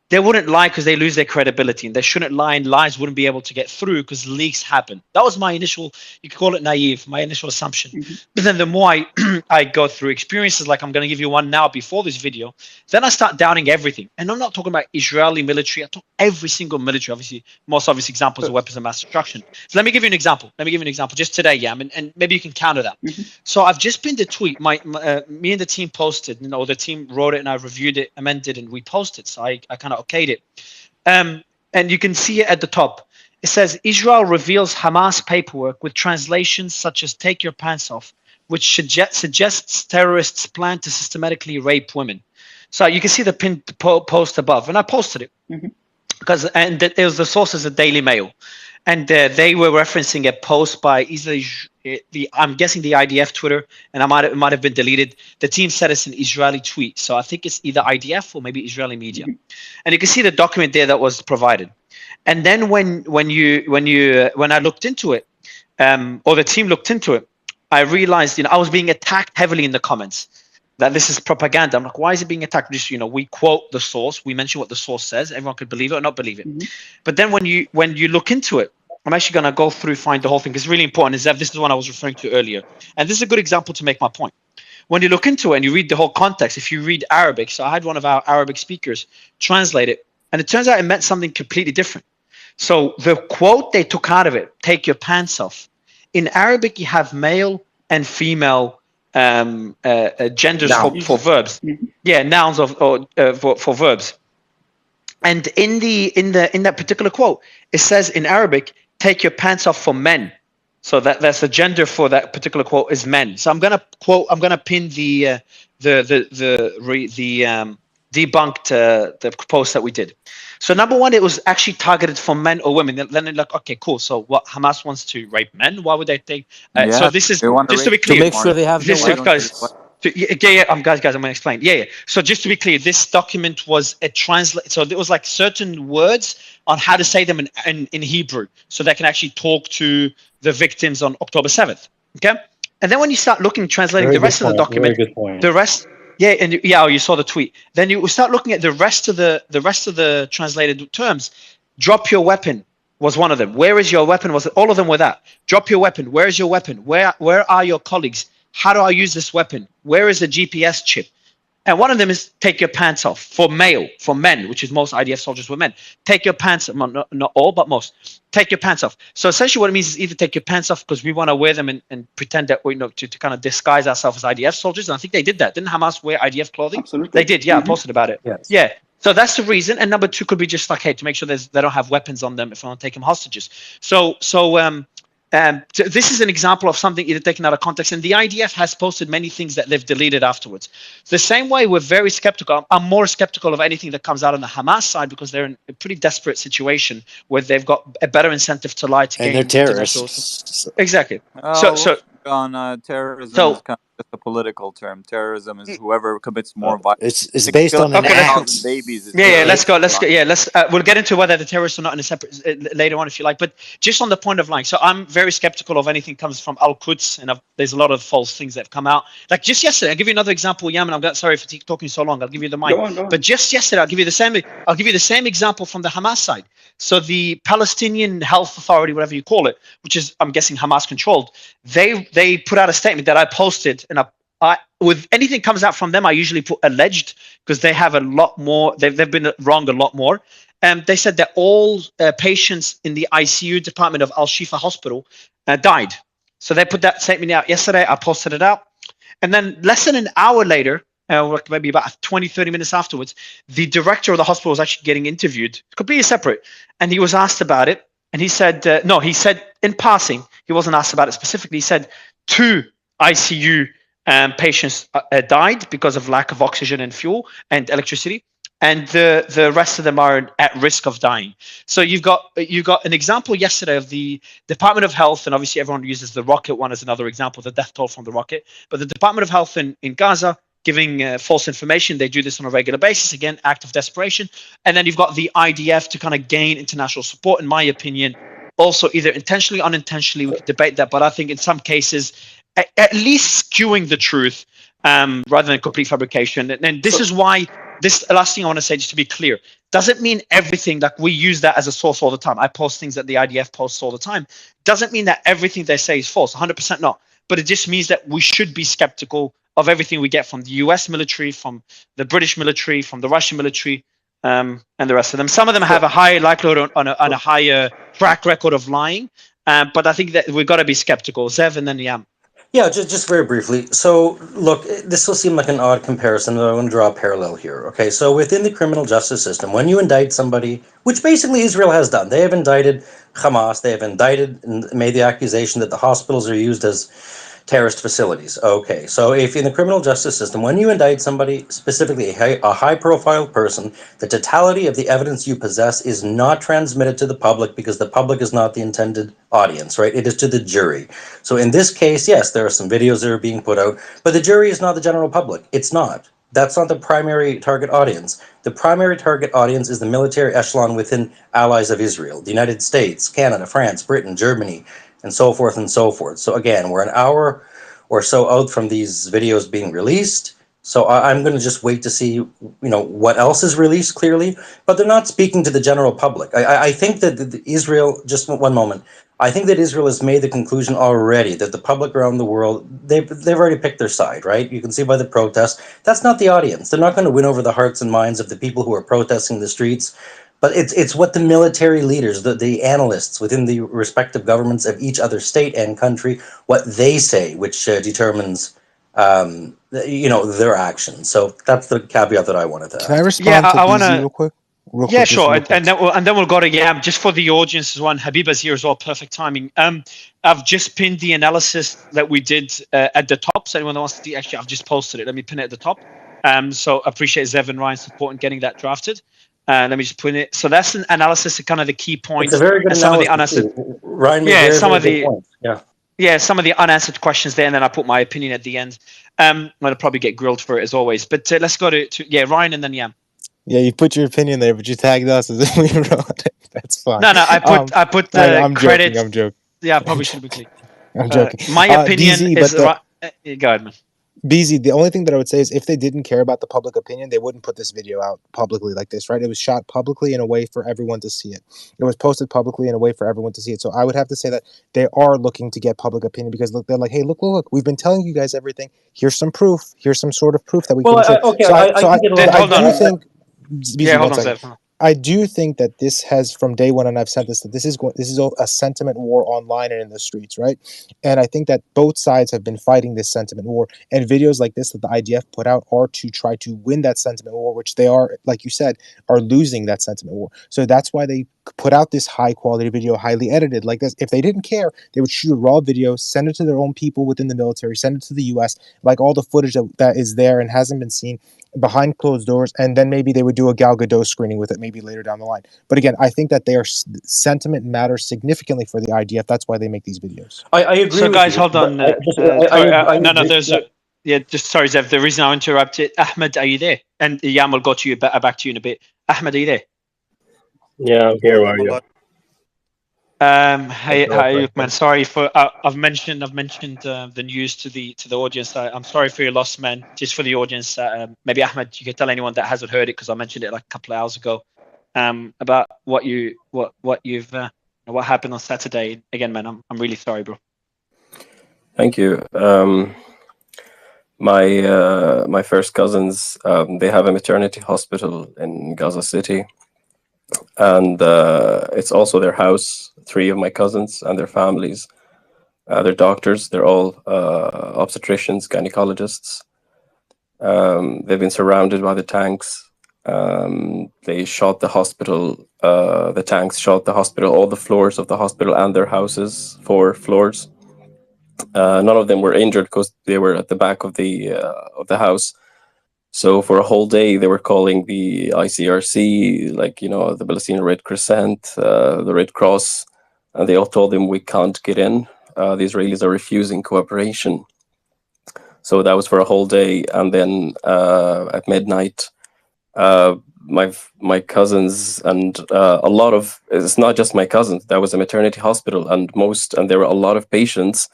B: they wouldn't lie because they lose their credibility, and they shouldn't lie, and lies wouldn't be able to get through because leaks happen. That was my initial, you could call it naive, my initial assumption.
J: Mm-hmm.
B: But then the more I go through experiences, like I'm going to give you one now before this video, then I start doubting everything. And I'm not talking about Israeli military, I talk every single military, obviously, most obvious examples of weapons of mass destruction. So let me give you an example. Just today, Yam, and maybe you can counter that.
J: Mm-hmm.
B: So I've just been the tweet, me and the team posted, the team wrote it and I reviewed it, amended, and we posted. So I kind of okayed it. And you can see it at the top. It says, Israel reveals Hamas paperwork with translations such as take your pants off, which suggests terrorists plan to systematically rape women. So you can see the pinned post above, and I posted it.
J: Mm-hmm.
B: And it was the source is the Daily Mail, and they were referencing a post by I'm guessing the IDF Twitter, and it might have been deleted. The team said it's an Israeli tweet, so I think it's either IDF or maybe Israeli media. Mm-hmm. And you can see the document there that was provided. And then when I looked into it, or the team looked into it, I realized I was being attacked heavily in the comments. That this is propaganda. I'm like, why is it being attacked? Just, we quote the source, we mention what the source says, everyone could believe it or not believe it. Mm-hmm. But then when you look into it, I'm actually going to go through, find the whole thing. It's really important. This is what I was referring to earlier. And this is a good example to make my point. When you look into it and you read the whole context, if you read Arabic, so I had one of our Arabic speakers translate it, and it turns out it meant something completely different. So the quote they took out of it, take your pants off. In Arabic, you have male and female genders for verbs. Yeah, nouns for verbs. And in that particular quote, it says in Arabic, take your pants off for men. So that's the gender for that particular quote is men. So I'm gonna pin the debunked the post that we did. So number one, it was actually targeted for men or women. Then they're like, okay, cool. So what, Hamas wants to rape men? Why would they take? So this is just to be clear.
L: To make sure they have no
B: guys, I'm going to explain. Yeah. So just to be clear, this document was a translate. So there was like certain words on how to say them in Hebrew, so they can actually talk to the victims on October 7th. Okay. And then when you start translating the rest of the document, the rest. Yeah, you saw the tweet. Then you start looking at the rest of the translated terms. Drop your weapon was one of them. Where is your weapon? Was all of them were that. Drop your weapon. Where is your weapon? Where are your colleagues? How do I use this weapon? Where is the GPS chip? And one of them is take your pants off for men, which is most IDF soldiers were men. Take your pants, not all, but most. Take your pants off. So essentially what it means is either take your pants off because we want to wear them and pretend that we to kind of disguise ourselves as IDF soldiers. And I think they did that. Didn't Hamas wear IDF clothing?
K: Absolutely.
B: They did, yeah. I posted about it.
C: Yes.
B: Yeah. So that's the reason. And number two could be just like, hey, to make sure they don't have weapons on them if we want to take them hostages. This is an example of something either taken out of context, and the IDF has posted many things that they've deleted afterwards. The same way we're very skeptical. I'm more skeptical of anything that comes out on the Hamas side because they're in a pretty desperate situation where they've got a better incentive to lie to
F: And
B: gain
F: they're
B: international
F: terrorists.
B: Exactly.
O: Terrorism is kind of just a political term. Terrorism is whoever commits more violence.
F: It's based on an act.
O: Babies.
B: Let's go. We'll get into whether the terrorists are not in a separate later on if you like. But just on the point of lying, so I'm very skeptical of anything comes from Al Quds, and there's a lot of false things that have come out. Like just yesterday, I'll give you another example. Yaman, sorry for talking so long. I'll give you the mic.
K: Go on.
B: But just yesterday, I'll give you the same example from the Hamas side. So the Palestinian Health Authority, whatever you call it, which is I'm guessing Hamas controlled, they put out a statement that I posted, and I with anything comes out from them, I usually put alleged because they have a lot more. They've been wrong a lot more. They said that all patients in the ICU department of Al Shifa Hospital died. So they put that statement out yesterday. I posted it out, and then less than an hour later, maybe about 20-30 minutes afterwards, the director of the hospital was actually getting interviewed, completely separate, and he was asked about it, and he said no. He said in passing, he wasn't asked about it specifically. He said 2 ICU patients died because of lack of oxygen and fuel and electricity, and the rest of them are at risk of dying. So you've got an example yesterday of the Department of Health, and obviously everyone uses the rocket one as another example, the death toll from the rocket, but the Department of Health in Gaza giving false information. They do this on a regular basis, again, act of desperation. And then you've got the IDF to kind of gain international support, in my opinion, also either intentionally or unintentionally. We could debate that, but I think in some cases at least skewing the truth rather than complete fabrication. And this is why, this last thing I want to say, just to be clear, doesn't mean everything that we use that as a source all the time. I post things that the IDF posts all the time. Doesn't mean that everything they say is false, 100% not. But it just means that we should be skeptical of everything we get from the US military, from the British military, from the Russian military, and the rest of them. Some of them have a higher likelihood on a higher track record of lying, but I think that we've got to be skeptical. Zev and then Yam.
C: Yeah, just very briefly. So, look, this will seem like an odd comparison, but I want to draw a parallel here. Okay, so within the criminal justice system, when you indict somebody, which basically Israel has done, they have indicted Hamas, they have indicted and made the accusation that the hospitals are used as terrorist facilities. Okay, so if in the criminal justice system, when you indict somebody, specifically a high-profile person, the totality of the evidence you possess is not transmitted to the public because the public is not the intended audience, right? It is to the jury. So in this case, yes, there are some videos that are being put out, but the jury is not the general public. It's not. That's not the primary target audience. The primary target audience is the military echelon within allies of Israel, the United States, Canada, France, Britain, Germany, and so forth and so forth. So again, we're an hour or so out from these videos being released. So I'm going to just wait to see, what else is released clearly. But they're not speaking to the general public. I think that Israel, just one moment, I think that Israel has made the conclusion already that the public around the world, they've already picked their side, right? You can see by the protests. That's not the audience. They're not going to win over the hearts and minds of the people who are protesting in the streets. But it's what the military leaders, the analysts within the respective governments of each other state and country, what they say, which determines, their actions. So that's the caveat that I wanted to add.
M: Can I respond to BZ real quick?
B: Yeah, sure. And then we'll go to Yam, just for the audience as well. And Habiba's here as well. Perfect timing. I've just pinned the analysis that we did at the top. So anyone that wants to see, actually, I've just posted it. Let me pin it at the top. So I appreciate Zev and Ryan's support in getting that drafted. Let me just put it. So that's an analysis of kind of the key points.
C: It's a very good
B: and some of the
C: analysis.
B: unanswered.
C: Ryan made very,
B: some
C: very
B: of
C: good
B: the
C: points. Yeah.
B: Yeah, some of the unanswered questions there, and then I put my opinion at the end. I'm gonna probably get grilled for it as always. But let's go to Ryan and then Yam.
M: Yeah, you put your opinion there, but you tagged us as if we wrote it. That's fine.
B: No, I put the
M: I'm
B: credit.
M: Joking, I'm joking.
B: Yeah, I probably should be clear.
M: I'm joking.
B: My opinion
M: BZ,
B: is
M: but
B: go ahead, man.
M: BZ, the only thing that I would say is if they didn't care about the public opinion, they wouldn't put this video out publicly like this, right? It was shot publicly in a way for everyone to see it. It was posted publicly in a way for everyone to see it. So I would have to say that they are looking to get public opinion because look, they're like, hey, look, we've been telling you guys everything. Here's some proof. Here's some sort of proof that we can show.
B: Hold on.
M: Think, BZ,
B: hold
M: one
B: on,
M: second.
B: Zev.
M: I do think that this has, from day one, and I've said this, that this is a sentiment war online and in the streets, right? And I think that both sides have been fighting this sentiment war, and videos like this that the IDF put out are to try to win that sentiment war, which they are, like you said, are losing that sentiment war. So that's why they put out this high quality video, highly edited like this. If they didn't care, they would shoot a raw video, send it to their own people within the military, send it to the US, like all the footage that is there and hasn't been seen behind closed doors, and then maybe they would do a Gal Gadot screening with it maybe later down the line. But again, I think that their sentiment matters significantly for the IDF. That's why they make these videos.
C: I agree.
B: So, guys, hold on.
C: There's
B: sorry, Zev. The reason I interrupted, Ahmed, are you there? And Yam will go to you back to you in a bit. Ahmed, are you there?
Q: Yeah, I'm here. Mario.
B: Hey, man. Sorry for I've mentioned the news to the audience. I'm sorry for your loss, man. Just for the audience, maybe Ahmed, you can tell anyone that hasn't heard it because I mentioned it like a couple of hours ago. About what happened on Saturday. Again, man, I'm really sorry, bro.
Q: Thank you. My first cousins, they have a maternity hospital in Gaza City, and it's also their house. 3 of my cousins and their families, they're doctors. They're all obstetricians, gynecologists. They've been surrounded by the tanks. They shot the hospital. The tanks shot the hospital, all the floors of the hospital and their houses, 4 floors. None of them were injured because they were at the back of the house. So for a whole day, they were calling the ICRC, like, the Palestinian Red Crescent, the Red Cross, and they all told them we can't get in. The Israelis are refusing cooperation. So that was for a whole day, and then at midnight, my cousins and a lot of, it's not just my cousins, that was a maternity hospital, and there were a lot of patients,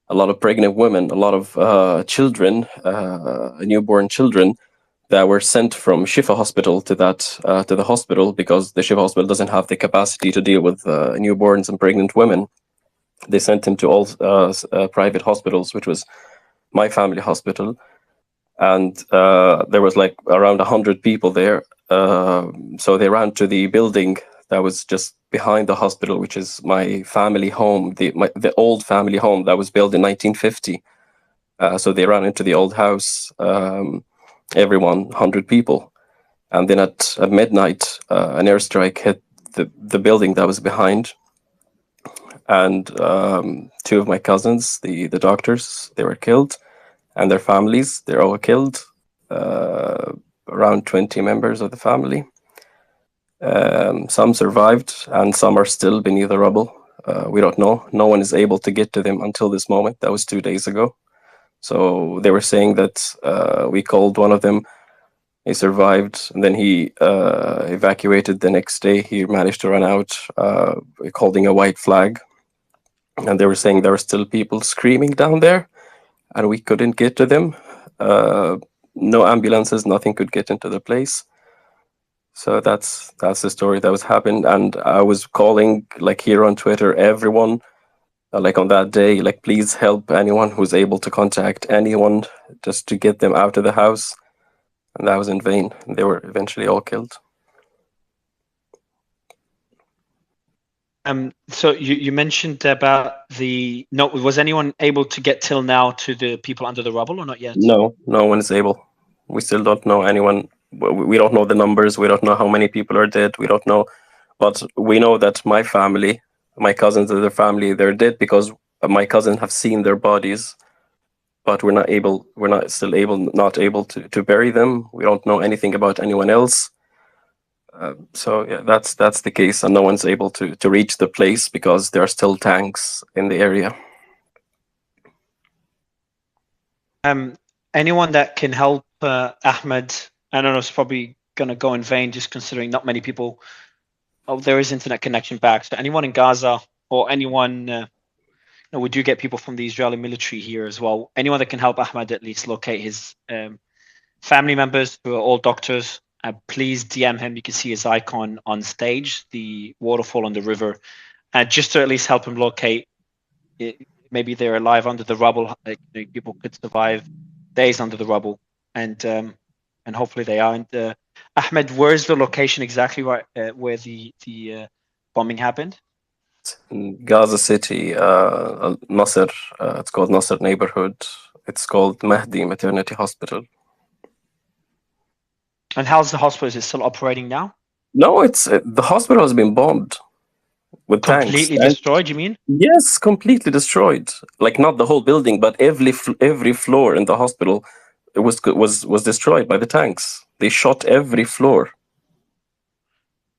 Q: a lot of pregnant women, a lot of children, newborn children that were sent from Shifa Hospital to the hospital because the Shifa Hospital doesn't have the capacity to deal with newborns and pregnant women. They sent them to all private hospitals, which was my family hospital. And there was like around 100 people there. So they ran to the building that was just behind the hospital, which is my family home, the old family home that was built in 1950. So they ran into the old house, everyone, 100 people. And then at midnight, an airstrike hit the building that was behind. And 2 of my cousins, the doctors, they were killed. And their families, they're all killed. Around 20 members of the family. Some survived, and some are still beneath the rubble. We don't know. No one is able to get to them until this moment. That was 2 days ago. So they were saying that we called one of them. He survived, and then he evacuated the next day. He managed to run out holding a white flag. And they were saying there were still people screaming down there, and we couldn't get to them. No ambulances, nothing could get into the place. So that's the story that was happened. And I was calling, like, here on Twitter, everyone, like on that day, like, please help anyone who's able to contact anyone just to get them out of the house. And that was in vain. They were eventually all killed.
B: So you mentioned about was anyone able to get till now to the people under the rubble or not yet?
Q: No one is able. We still don't know anyone. We don't know the numbers. We don't know how many people are dead. We don't know. But we know that my family, my cousins and their family, they're dead because my cousins have seen their bodies, but we're not able to bury them. We don't know anything about anyone else. So yeah, that's the case, and no one's able to reach the place because there are still tanks in the area.
B: Anyone that can help Ahmed? I don't know, it's probably gonna go in vain, just considering not many people. Oh, there is internet connection back. So anyone in Gaza or anyone No, we do get people from the Israeli military here as well. Anyone that can help Ahmed at least locate his family members who are all doctors, please DM him. You can see his icon on stage, the waterfall on the river, just to at least help him locate it. Maybe they're alive under the rubble. People could survive days under the rubble, and hopefully they are. And Ahmed, where's the location exactly where the bombing happened?
Q: In Gaza City, Nasser. It's called Nasser neighborhood. It's called Mahdi Maternity Hospital.
B: And how's the hospital? Is it still operating now?
Q: No, it's the hospital has been bombed with tanks.
B: Completely destroyed, you mean?
Q: Yes, completely destroyed. Like not the whole building, but every floor in the hospital was destroyed by the tanks. They shot every floor.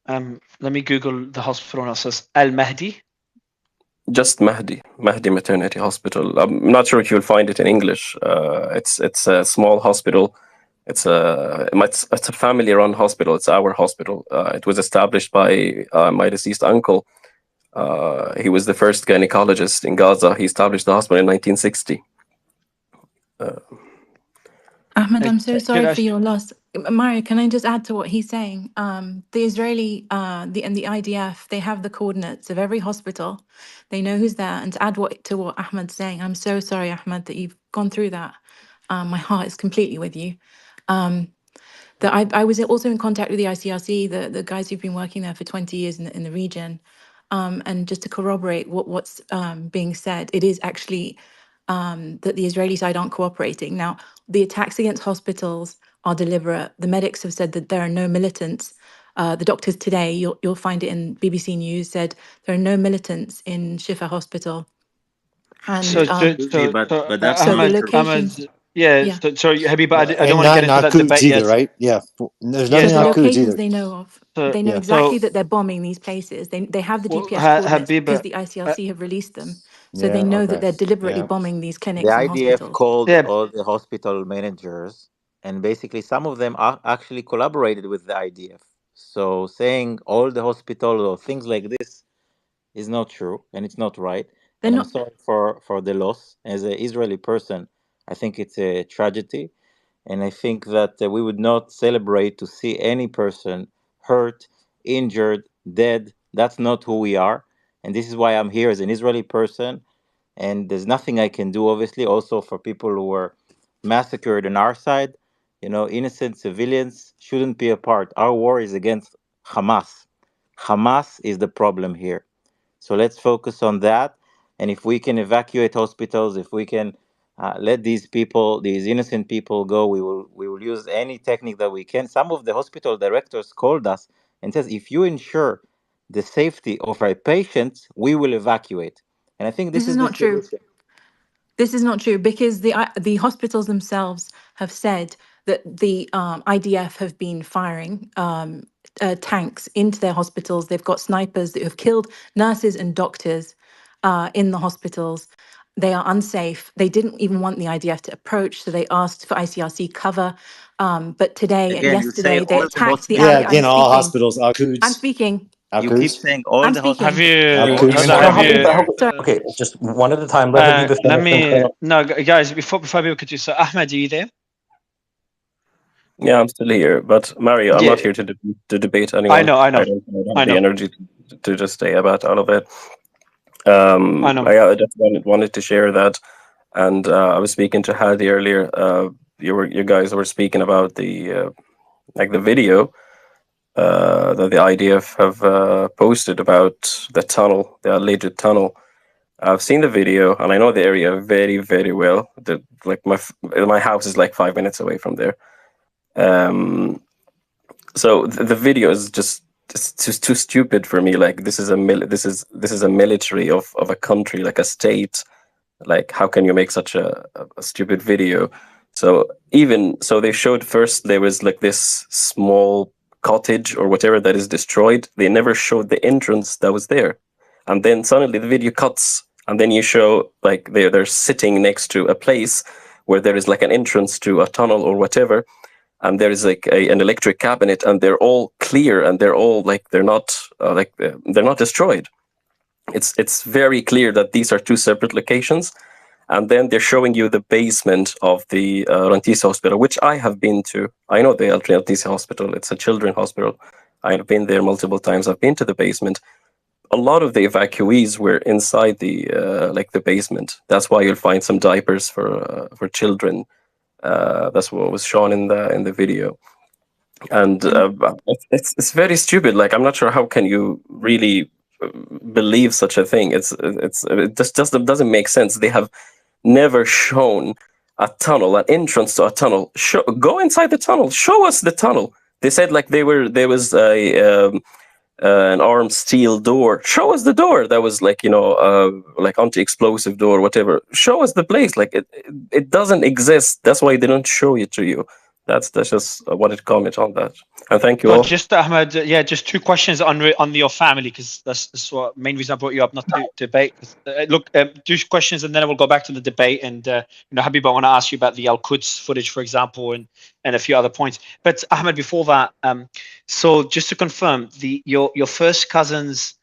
B: Let me Google the hospital now. It says Al Mahdi.
Q: Just Mahdi Maternity Hospital. I'm not sure if you'll find it in English. It's a small hospital. It's a family-run hospital. It's our hospital. It was established by my deceased uncle. He was the first gynecologist in Gaza. He established the hospital in 1960.
R: Ahmed, I'm so sorry for your loss. Mario, can I just add to what he's saying? The Israeli and the IDF, they have the coordinates of every hospital. They know who's there. And to add to what Ahmed's saying, I'm so sorry, Ahmed, that you've gone through that. My heart is completely with you. I was also in contact with the ICRC, the guys who've been working there for 20 years in the region. And just to corroborate what's being said, it is actually that the Israeli side aren't cooperating. Now, the attacks against hospitals are deliberate. The medics have said that there are no militants. The doctors today, you'll find it in BBC News, said there are no militants in Shifa Hospital. And
B: so
P: that's
R: so
P: not
R: the
P: true.
R: locations.
B: Yeah. So, sorry, Habib, I don't want to get into that
F: Quds
B: debate
F: either,
B: yet.
F: right? Yeah, there's
R: So
F: nothing
R: the
F: on Quds
R: locations
F: either.
R: they know of. They know exactly that they're bombing these places. They have the GPS coordinates
B: Habib,
R: because the ICRC have released them. So
F: Yeah,
R: they know
F: okay.
R: that they're deliberately
F: Yeah.
R: bombing these
P: The
R: clinics and
P: IDF
R: hospitals.
P: called
B: Yeah.
P: all the hospital managers, and basically some of them actually collaborated with the IDF. So saying all the hospitals or things like this is not true, and it's not right.
R: They're
P: And I'm
R: not.
P: sorry for the loss. As an Israeli person, I think it's a tragedy, and I think that we would not celebrate to see any person hurt, injured, dead. That's not who we are, and this is why I'm here as an Israeli person. And there's nothing I can do, obviously, also for people who were massacred on our side. Innocent civilians shouldn't be a part. Our war is against Hamas. Hamas is the problem here. So let's focus on that. And if we can evacuate hospitals, if we can let these people, these innocent people go, we will use any technique that we can. Some of the hospital directors called us and says, if you ensure the safety of our patients, we will evacuate. And I think
R: This
P: this
R: is
P: is the
R: not true.
P: solution.
R: This is not true because the hospitals themselves have said that the IDF have been firing tanks into their hospitals. They've got snipers that have killed nurses and doctors in the hospitals. They are unsafe. They didn't even want the IDF to approach, so they asked for ICRC cover. But today and
P: Again, you say
R: yesterday, they
P: all the
R: attacked the
F: Yeah,
R: area.
P: hospitals.
R: I'm
F: again, all
R: speaking.
F: hospitals are Quds.
R: I'm speaking.
F: Are
P: You keep
F: Quds.
P: saying all
R: I'm
P: the
R: speaking.
B: Have
P: hospitals.
B: you?
F: Quds.
C: No,
B: Have
C: Habib,
B: you?
R: Sorry.
C: okay, just one at a time. Let Habib
B: Let
C: finish.
B: me. No, guys. Before people could do so, Ahmed, are you there?
Q: Yeah, I'm still here, but Mario, I'm not
B: Yeah.
Q: here to debate anyone.
B: I know.
Q: I don't have the
B: know.
Q: energy to just stay about all of it.
B: I know.
Q: I just wanted to share that, and I was speaking to Hadi earlier. You guys were speaking about the the video that the IDF have posted about the tunnel, the alleged tunnel. I've seen the video and I know the area very, very well. My house is like 5 minutes away from there. So the video is just too stupid for me. Like this is a military of a country, like a state. Like how can you make such a stupid video? So they showed first there was like this small cottage or whatever that is destroyed. They never showed the entrance that was there, and then suddenly the video cuts, and then you show like they're sitting next to a place where there is like an entrance to a tunnel or whatever, and there is like an electric cabinet, and they're all clear, and they're all like they're not destroyed. It's very clear that these are two separate locations. And then they're showing you the basement of the Rantisi Hospital, which I have been to. I know the Rantisi Hospital. It's a children's hospital. I've been there multiple times. I've been to the basement. A lot of the evacuees were inside the like the basement. That's why you'll find some diapers for children. That's what was shown in the video. And it's very stupid. Like, I'm not sure how can you really believe such a thing. It just doesn't make sense. They have never shown a tunnel, an entrance to a tunnel. Go inside the tunnel. Show us the tunnel. They said like there was an armed steel door. Show us the door. That was like, like anti-explosive door, whatever. Show us the place. Like it doesn't exist. That's why they don't show it to you. That's just I wanted to comment on that. And thank you
B: So
Q: all.
B: just Ahmed, just two questions on your family, because that's what main reason I brought you up, not to debate. Look, two questions, and then I will go back to the debate. And Habib, I want to ask you about the Al Quds footage, for example, and a few other points. But Ahmed, before that, so just to confirm, your first cousins.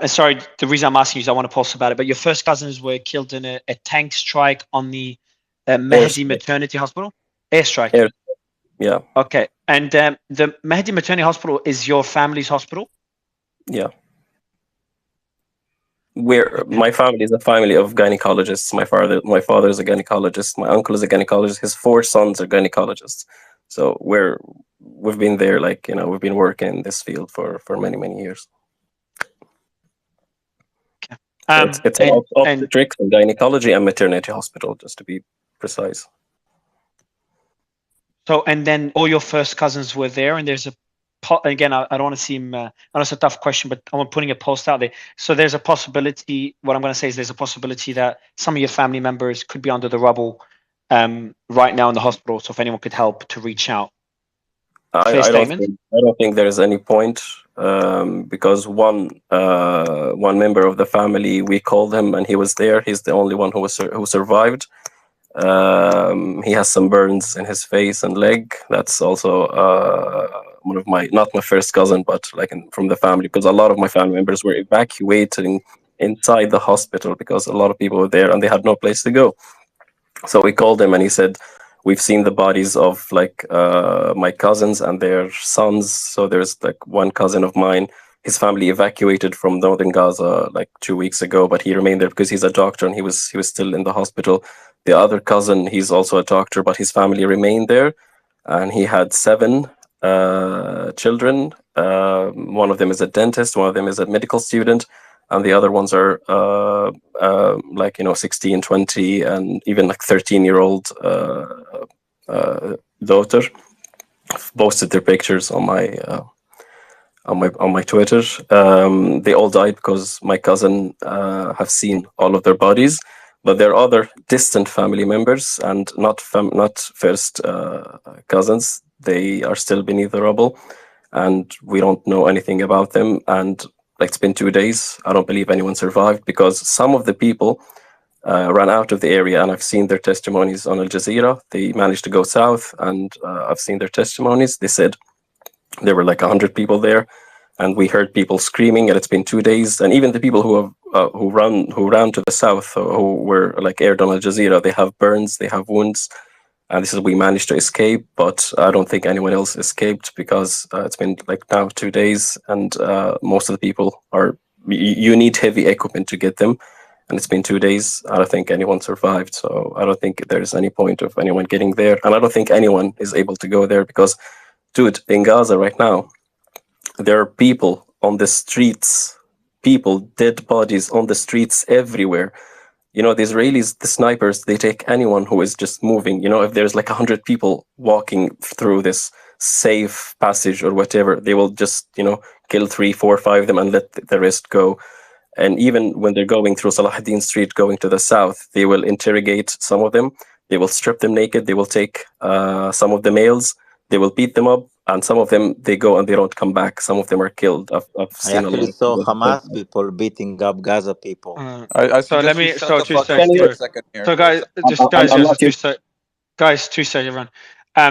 B: Sorry, the reason I'm asking you is I want to post about it. But your first cousins were killed in a tank strike on the Mehdi Maternity Hospital. Airstrike.
Q: Yeah.
B: Okay. And the Mehdi Maternity Hospital is your family's hospital?
Q: Yeah. My family is a family of gynecologists. My father is a gynecologist. My uncle is a gynecologist. His 4 sons are gynecologists. So we've been there, like, we've been working in this field for many, many years.
B: Okay.
Q: It's obstetrics and gynecology and maternity hospital, just to be precise.
B: So, and then all your first cousins were there, and there's again, I don't want to seem, I know it's a tough question, but I'm putting a post out there. So there's a possibility, what I'm going to say is there's a possibility that some of your family members could be under the rubble right now in the hospital. So if anyone could help to reach out.
Q: I don't think there's any point because one member of the family, we called him and he was there. He's the only one who survived. He has some burns in his face and leg. That's also one of not my first cousin, but from the family, because a lot of my family members were evacuating inside the hospital because a lot of people were there and they had no place to go. So we called him and he said, we've seen the bodies of my cousins and their sons. So there's one cousin of mine, his family evacuated from northern Gaza 2 weeks ago, but he remained there because he's a doctor and he was still in the hospital. The other cousin, he's also a doctor, but his family remained there, and he had 7 children. One of them is a dentist, one of them is a medical student, and the other ones are 16, 20, and even 13-year-old daughter. I've posted their pictures on my Twitter. They all died because my cousin have seen all of their bodies. But there are other distant family members and not first cousins. They are still beneath the rubble, and we don't know anything about them. And it's been 2 days. I don't believe anyone survived because some of the people ran out of the area, and I've seen their testimonies on Al Jazeera. They managed to go south, and I've seen their testimonies. They said there were 100 people there, and we heard people screaming, and it's been 2 days. And even the people who ran to the south, who were aired on Al Jazeera, they have burns, they have wounds, and this is we managed to escape. But I don't think anyone else escaped because it's been now 2 days, and most of the people are. You need heavy equipment to get them, and it's been 2 days. I don't think anyone survived, so I don't think there's any point of anyone getting there, and I don't think anyone is able to go there because, dude, in Gaza right now, there are people on the streets, dead bodies on the streets everywhere. The Israelis, the snipers, they take anyone who is just moving. If there's 100 people walking through this safe passage or whatever, they will just, kill 3, 4, 5 of them and let the rest go. And even when they're going through Salahuddin Street, going to the south, they will interrogate some of them. They will strip them naked. They will take some of the males. They will beat them up. And some of them, they go and they don't come back. Some of them are killed. I've seen
P: I actually saw Hamas people beating up Gaza people.
B: So let me. So 2 seconds. So guys, guys, 2 seconds, everyone.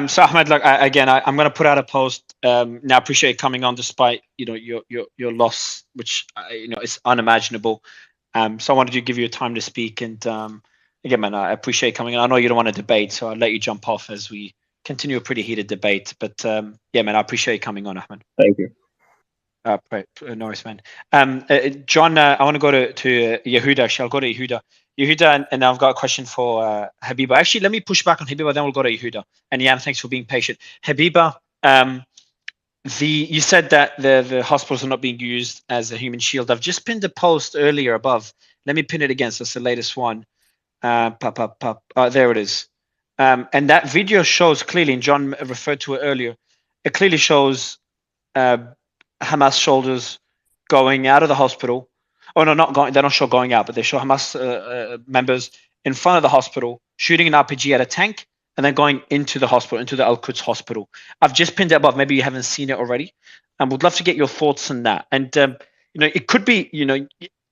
B: So Ahmed, I'm going to put out a post Now, I appreciate you coming on despite your loss, which is unimaginable. So I wanted to give you a time to speak, and again, man, I appreciate you coming on. I know you don't want to debate, so I'll let you jump off as we continue a pretty heated debate. But yeah, man, I appreciate you coming on, Ahmed.
Q: Thank you.
B: Norris, man. John, I want to go to Yehuda. Actually, I'll go to Yehuda. Yehuda, and I've got a question for Habiba. Actually, let me push back on Habiba, then we'll go to Yehuda. And Jan, thanks for being patient. Habiba, you said that the hospitals are not being used as a human shield. I've just pinned a post earlier above. Let me pin it again. So it's the latest one. There it is. And that video shows clearly, and John referred to it earlier. It clearly shows Hamas soldiers going out of the hospital. Oh no, not going. They don't show going out, but they show Hamas members in front of the hospital shooting an RPG at a tank, and then going into the hospital, into the Al Quds hospital. I've just pinned it above. Maybe you haven't seen it already, and would love to get your thoughts on that. And it could be,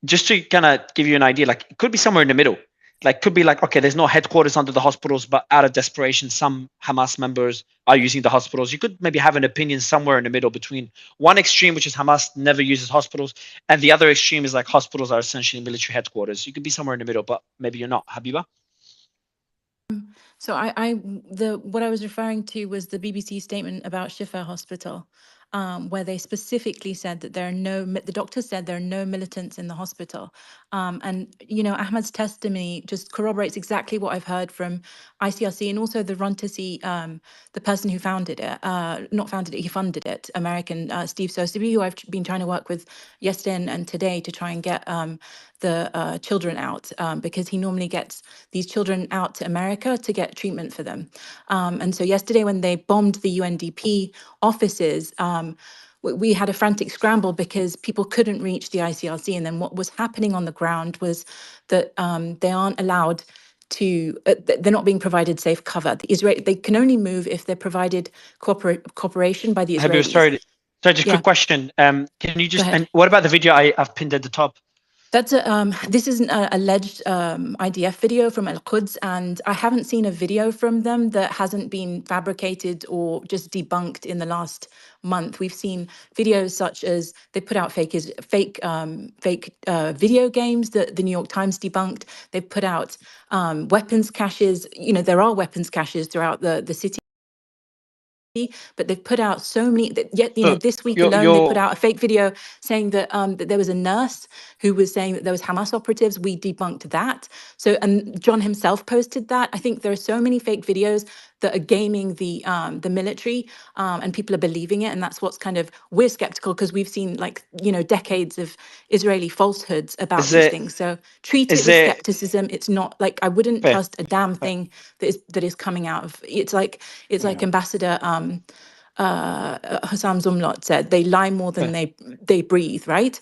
B: just to kind of give you an idea, like it could be somewhere in the middle. Like could be like, okay, there's no headquarters under the hospitals, but out of desperation, some Hamas members are using the hospitals. You could maybe have an opinion somewhere in the middle between one extreme, which is Hamas never uses hospitals, and the other extreme is like hospitals are essentially military headquarters. You could be somewhere in the middle, but maybe you're not. Habiba?
R: So what I was referring to was the BBC statement about Shifa Hospital, where they specifically said that the doctor said there are no militants in the hospital. And, Ahmed's testimony just corroborates exactly what I've heard from ICRC and also the Runtisi, the person who founded it, not founded it, he funded it, American Steve Sotheby, who I've been trying to work with yesterday and today to try and get the children out, because he normally gets these children out to America to get treatment for them. And so yesterday when they bombed the UNDP offices, we had a frantic scramble because people couldn't reach the ICRC. And then what was happening on the ground was that they aren't allowed to, they're not being provided safe cover. They can only move if they're provided cooperation by the
B: Habiba,
R: Israelis.
B: sorry, just
R: Yeah.
B: quick question. Can you just,
R: ahead.
B: and what about the video I've pinned at the top?
R: That's this is an alleged IDF video from Al Quds, and I haven't seen a video from them that hasn't been fabricated or just debunked in the last month. We've seen videos such as they put out fake video games that the New York Times debunked. They've put out weapons caches. There are weapons caches throughout the city. But they've put out so many yet this week alone they put out a fake video saying that that there was a nurse who was saying that there was Hamas operatives. We debunked that. So, and John himself posted that. I think there are so many fake videos that are gaming the military, and people are believing it, and that's what's we're skeptical because we've seen decades of Israeli falsehoods about these things. So treat it with skepticism. It's not like I wouldn't trust a damn thing that is coming out of it's like Ambassador Hussam Zumlot said, they lie more than they breathe, right?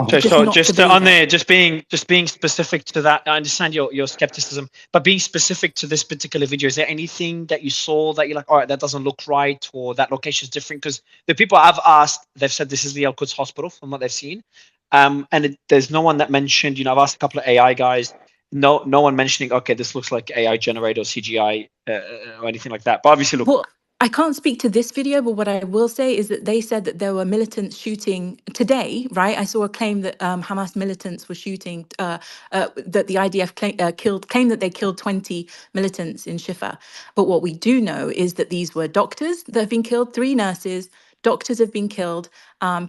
B: Just being specific to that. I understand your skepticism, but being specific to this particular video, is there anything that you saw that you're like, all right, that doesn't look right, or that location is different? Because the people I've asked, they've said this is the Al Quds hospital from what they've seen, and there's no one that mentioned. I've asked a couple of AI guys. No one mentioning, okay, this looks like AI generated or CGI or anything like that. But obviously, look.
R: Well, I can't speak to this video, but what I will say is that they said that there were militants shooting today, right? I saw a claim that Hamas militants were shooting, that the IDF claimed that they killed 20 militants in Shifa. But what we do know is that these were doctors that have been killed, 3 nurses, doctors have been killed,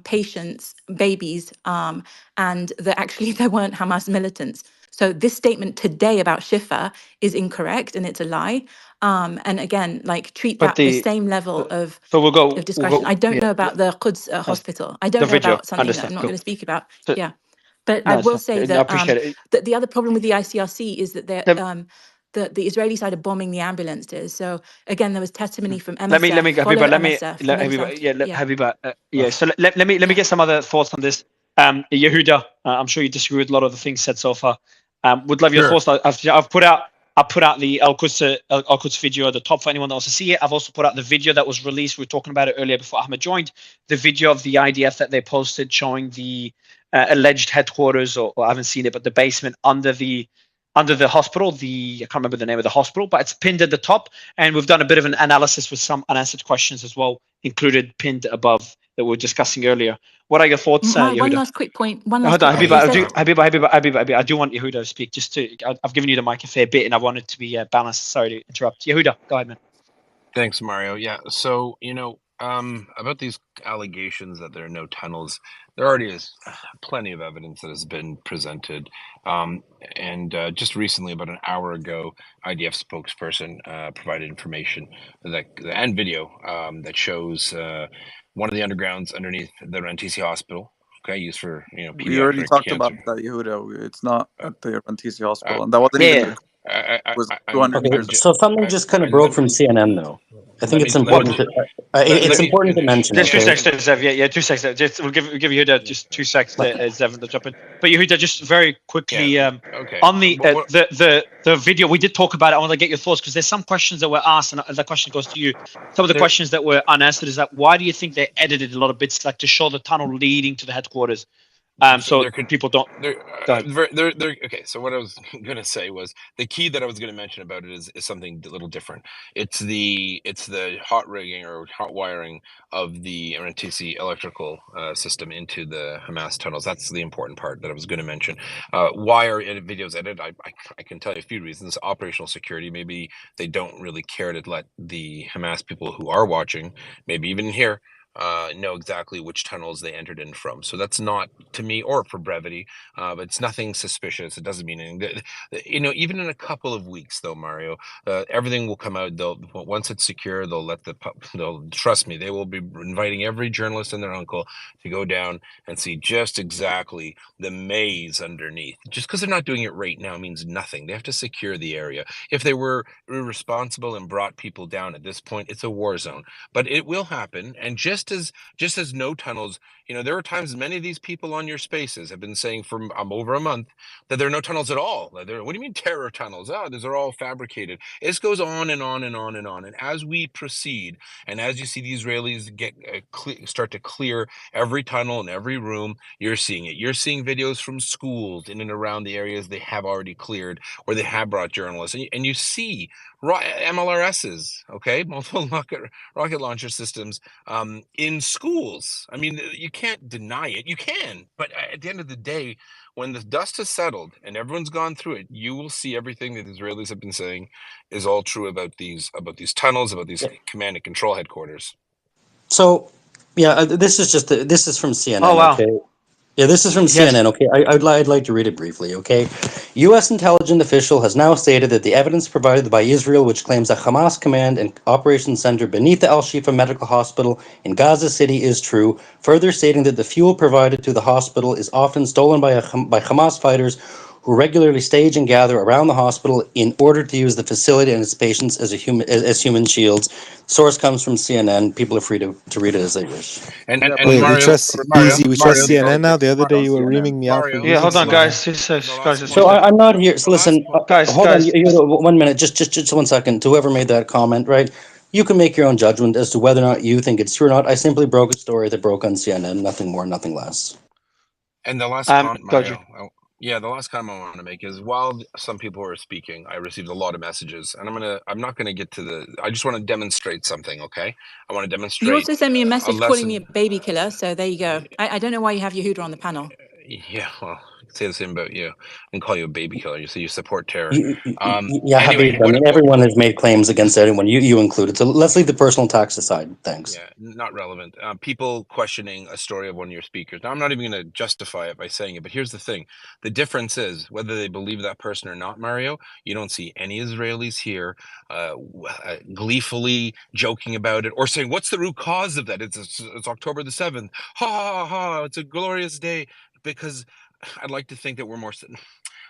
R: patients, babies, and that actually there weren't Hamas militants. So this statement today about Shifa is incorrect and it's a lie. And again, treat that the same level of discretion. I don't know about the Quds hospital. I don't know about something that I'm not going to speak about. Yeah. But I will say that, that the other problem with the ICRC is that the Israeli side are bombing the ambulances. So again, there was testimony from MSF.
B: So let me get some other thoughts on this. Yehuda, I'm sure you disagree with a lot of the things said so far. Would love your thoughts. I've put out the Al Quds video at the top for anyone that wants to see it. I've also put out the video that was released. We were talking about it earlier before Ahmed joined. The video of the IDF that they posted showing the alleged headquarters, or I haven't seen it, but the basement under the under the hospital. I can't remember the name of the hospital, but it's pinned at the top. And we've done a bit of an analysis with some unanswered questions as well, included pinned above that we were discussing earlier. What are your thoughts,
R: One
B: Yehuda?
R: last quick point. One
B: Hold
R: last
B: on,
R: quick point.
B: Habiba, I do want Yehuda to speak. I've given you the mic a fair bit, and I want it to be balanced. Sorry to interrupt. Yehuda, go ahead, man.
S: Thanks, Mario. Yeah. So, about these allegations that there are no tunnels, there already is plenty of evidence that has been presented. And just recently, about an hour ago, IDF spokesperson provided information and video that shows one of the undergrounds underneath the Rantisi Hospital. Okay, used for
O: We already
S: pediatric
O: talked
S: cancer.
O: about that, Yehuda. It's not at the Rantisi Hospital, and that wasn't even. It was 200 meters.
C: So something just kind of broke from CNN, though. I think it's important to it's important to mention.
B: Just 2
C: Okay?
B: seconds, Zev. Yeah, 2 seconds. Just we'll give Yehuda just 2 seconds to Zev to jump in. But Yehuda, just very quickly, on the video, we did talk about it. I want to get your thoughts because there's some questions that were asked, and the question goes to you. Some of the questions that were unanswered is that why do you think they edited a lot of bits like to show the tunnel leading to the headquarters? So people don't.
S: Okay, so what I was going to say was the key that I was going to mention about it is something a little different. It's the hot rigging or hot wiring of the Rantisi electrical system into the Hamas tunnels. That's the important part that I was going to mention. Why are videos edited? I can tell you a few reasons. Operational security. Maybe they don't really care to let the Hamas people who are watching, maybe even here, know exactly which tunnels they entered in from. So that's not, to me, or for brevity, but it's nothing suspicious. It doesn't mean anything. Even in a couple of weeks, though, Mario, everything will come out. Once it's secure, they'll trust me. They will be inviting every journalist and their uncle to go down and see just exactly the maze underneath. Just because they're not doing it right now means nothing. They have to secure the area. If they were irresponsible and brought people down at this point, it's a war zone. But it will happen, and just as no tunnels, there are times many of these people on your spaces have been saying for over a month that there are no tunnels at all. What do you mean terror tunnels? These are all fabricated. This goes on and on and on and on. And as we proceed, and as you see the Israelis start to clear every tunnel and every room, you're seeing it. You're seeing videos from schools in and around the areas they have already cleared, where they have brought journalists, and you see MLRSs, okay, multiple rocket launcher systems in schools. I mean, you can't deny it. You can, but at the end of the day, when the dust has settled and everyone's gone through it, you will see everything that the Israelis have been saying is all true about these tunnels, about these command and control headquarters.
C: So, yeah, this is from CNN.
B: Oh, wow.
C: Okay. Yeah, this is from CNN, okay? I'd like to read it briefly, okay? U.S. intelligence official has now stated that the evidence provided by Israel, which claims a Hamas command and operations center beneath the Al-Shifa Medical Hospital in Gaza City is true, further stating that the fuel provided to the hospital is often stolen by Hamas fighters who regularly stage and gather around the hospital in order to use the facility and its patients as human shields. Source comes from CNN. People are free to read it as they wish.
S: And
M: wait,
S: Mario,
M: we trust CNN now. The other day you were reaming me out for using
B: hold on,
M: CNN.
B: guys.
C: So I'm not here. So listen, hold on.
B: guys.
C: 1 minute. Just 1 second. To whoever made that comment, right? You can make your own judgment as to whether or not you think it's true or not. I simply broke a story that broke on CNN. Nothing more, nothing less.
S: And the last comment, Mario. The last comment I want to make is while some people were speaking, I received a lot of messages, and I'm not going to get to I just want to demonstrate something, okay? I want to demonstrate.
R: You also sent me a message calling me a baby killer, so there you go. I don't know why you have Yehuda on the panel.
S: Yeah, well, say the same about you and call you a baby killer. You say you support terror.
C: Habib, I mean, everyone has made claims against anyone, you included. So let's leave the personal attacks aside. Thanks.
S: Yeah, not relevant. People questioning a story of one of your speakers. Now, I'm not even going to justify it by saying it, but here's the thing. The difference is whether they believe that person or not, Mario, you don't see any Israelis here gleefully joking about it or saying, what's the root cause of that? It's October the 7th. Ha, ha, ha, it's a glorious day. Because I'd like to think that we're more...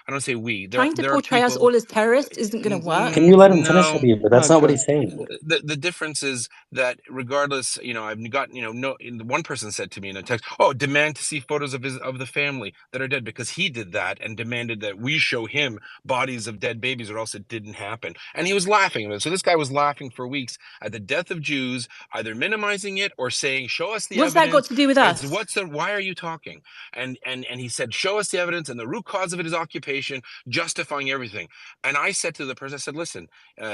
S: I don't say we.
R: Trying to portray us all as terrorists isn't going to work.
C: Can you let him finish, Habib? But that's not what he's saying.
S: The difference is that regardless, I've got, one person said to me in a text, "Oh, demand to see photos of the family that are dead," because he did that and demanded that we show him bodies of dead babies, or else it didn't happen. And he was laughing at it. So this guy was laughing for weeks at the death of Jews, either minimizing it or saying, "Show us the evidence."
R: What's that got to do with us?
S: Why are you talking? And he said, "Show us the evidence, and the root cause of it is occupation." equivocation, justifying everything. And I said to the person, I said, listen,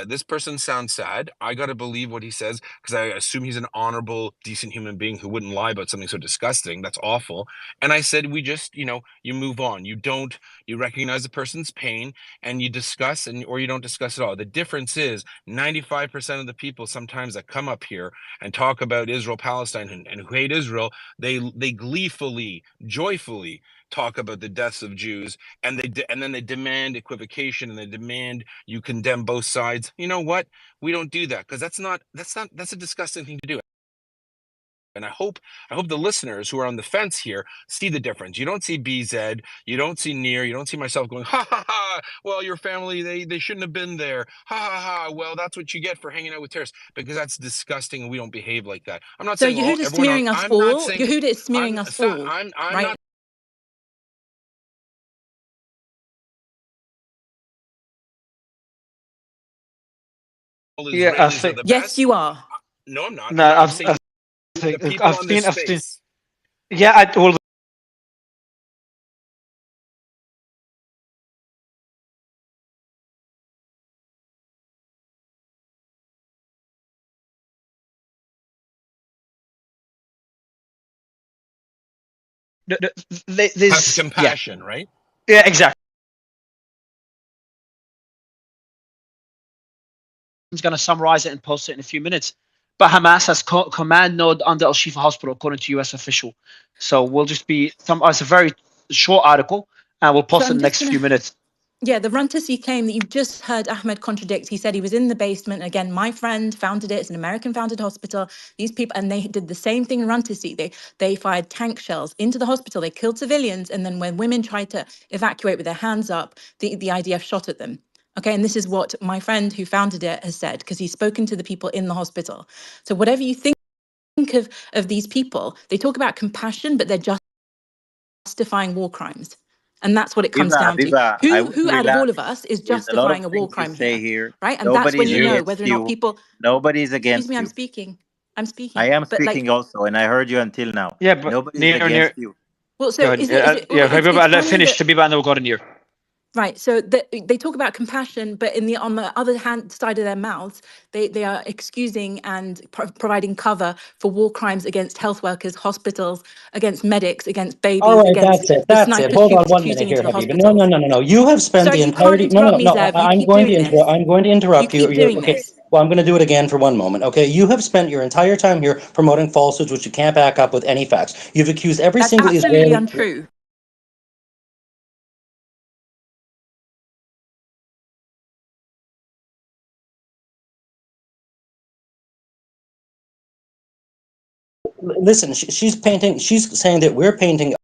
S: this person sounds sad. I got to believe what he says because I assume he's an honorable, decent human being who wouldn't lie about something so disgusting. That's awful. And I said, we just, you move on. You recognize the person's pain and you discuss, or you don't discuss at all. The difference is 95% of the people sometimes that come up here and talk about Israel, Palestine, and who hate Israel, they gleefully, joyfully talk about the deaths of Jews, and then they demand equivocation, and they demand you condemn both sides. You know what? We don't do that because that's a disgusting thing to do. And I hope the listeners who are on the fence here see the difference. You don't see BZ, you don't see Nir, you don't see myself going, ha ha ha, well, your family, they shouldn't have been there. Ha ha ha, well, that's what you get for hanging out with terrorists, because that's disgusting and we don't behave like that. I'm not
R: So
S: saying
R: Yehuda is
S: everyone on,
R: smearing us
S: I'm not
R: all.
S: saying,
R: Yehuda is smearing us all,
S: I'm
R: right?
S: not
B: Yeah, I
S: Israelis are
B: think.
S: the
R: Yes,
S: best.
R: you are.
S: No, I'm not.
B: No,
S: I'm saying the people
B: I've
S: on
B: seen.
S: this space.
B: Yeah, well,
S: Have
B: there's
S: compassion, right?
B: yeah, exactly. I'm going to summarize it and post it in a few minutes. But Hamas has command node under Al Shifa Hospital, according to U.S. official. So we'll just be it's a very short article, and we'll post
R: So
B: it in
R: I'm
B: the
R: just
B: next
R: gonna.
B: few minutes.
R: Yeah, the Runtasi claim that you've just heard Ahmed contradict. He said he was in the basement. Again, my friend founded it. It's an American-founded hospital. These people, and they did the same thing in Runtasi. They fired tank shells into the hospital. They killed civilians, and then when women tried to evacuate with their hands up, the IDF shot at them. Okay, and this is what my friend who founded it has said, because he's spoken to the people in the hospital. So whatever you think of these people, they talk about compassion, but they're justifying war crimes. And that's what it comes
P: Viva,
R: down to.
P: Viva, I would
R: Who out of all
P: relax.
R: of us is
P: There's a lot of
R: justifying a war
P: things to
R: crime
P: say
R: here?
P: here.
R: Right? And that's when
P: Nobody's
R: you know
P: against
R: whether or not
P: you.
R: people,
P: Nobody's
R: excuse
P: against
R: me, I'm
P: you.
R: speaking. I'm
P: I
R: speaking.
P: am
R: But like,
P: speaking also, and I heard you until now.
B: Yeah, but
P: Nobody's against you.
R: well, so
B: go
R: is
B: ahead.
R: it well,
B: Yeah,
R: it's
B: let
R: funny
B: finish
R: that
B: to be, and then we'll go to Nir.
R: right. So they talk about compassion, but on the other hand side of their mouths, they are excusing and providing cover for war crimes against health workers, hospitals, against medics, against
C: All
R: babies,
C: right,
R: against
C: that's it.
R: the
C: That's it.
R: sniper
C: Hold on
R: shoots
C: one
R: accusing
C: minute
R: into
C: here,
R: the
C: Habibi. No, no,
R: hospitals.
C: no, no, no. You have spent
R: Sir,
C: the
R: you can't
C: entirety. No,
R: interrupt
C: no,
R: me,
C: no.
R: Zev. You
C: I'm
R: keep
C: going to
R: doing this.
C: I'm going to
R: You
C: interrupt you.
R: keep doing
C: Okay.
R: this.
C: Well, I'm going to do it again for one moment. Okay. You have spent your entire time here promoting falsehoods, which you can't back up with any facts. You've accused every
R: That's
C: single
R: absolutely
C: Israeli.
R: untrue.
C: Listen, she's painting. She's saying that we're painting.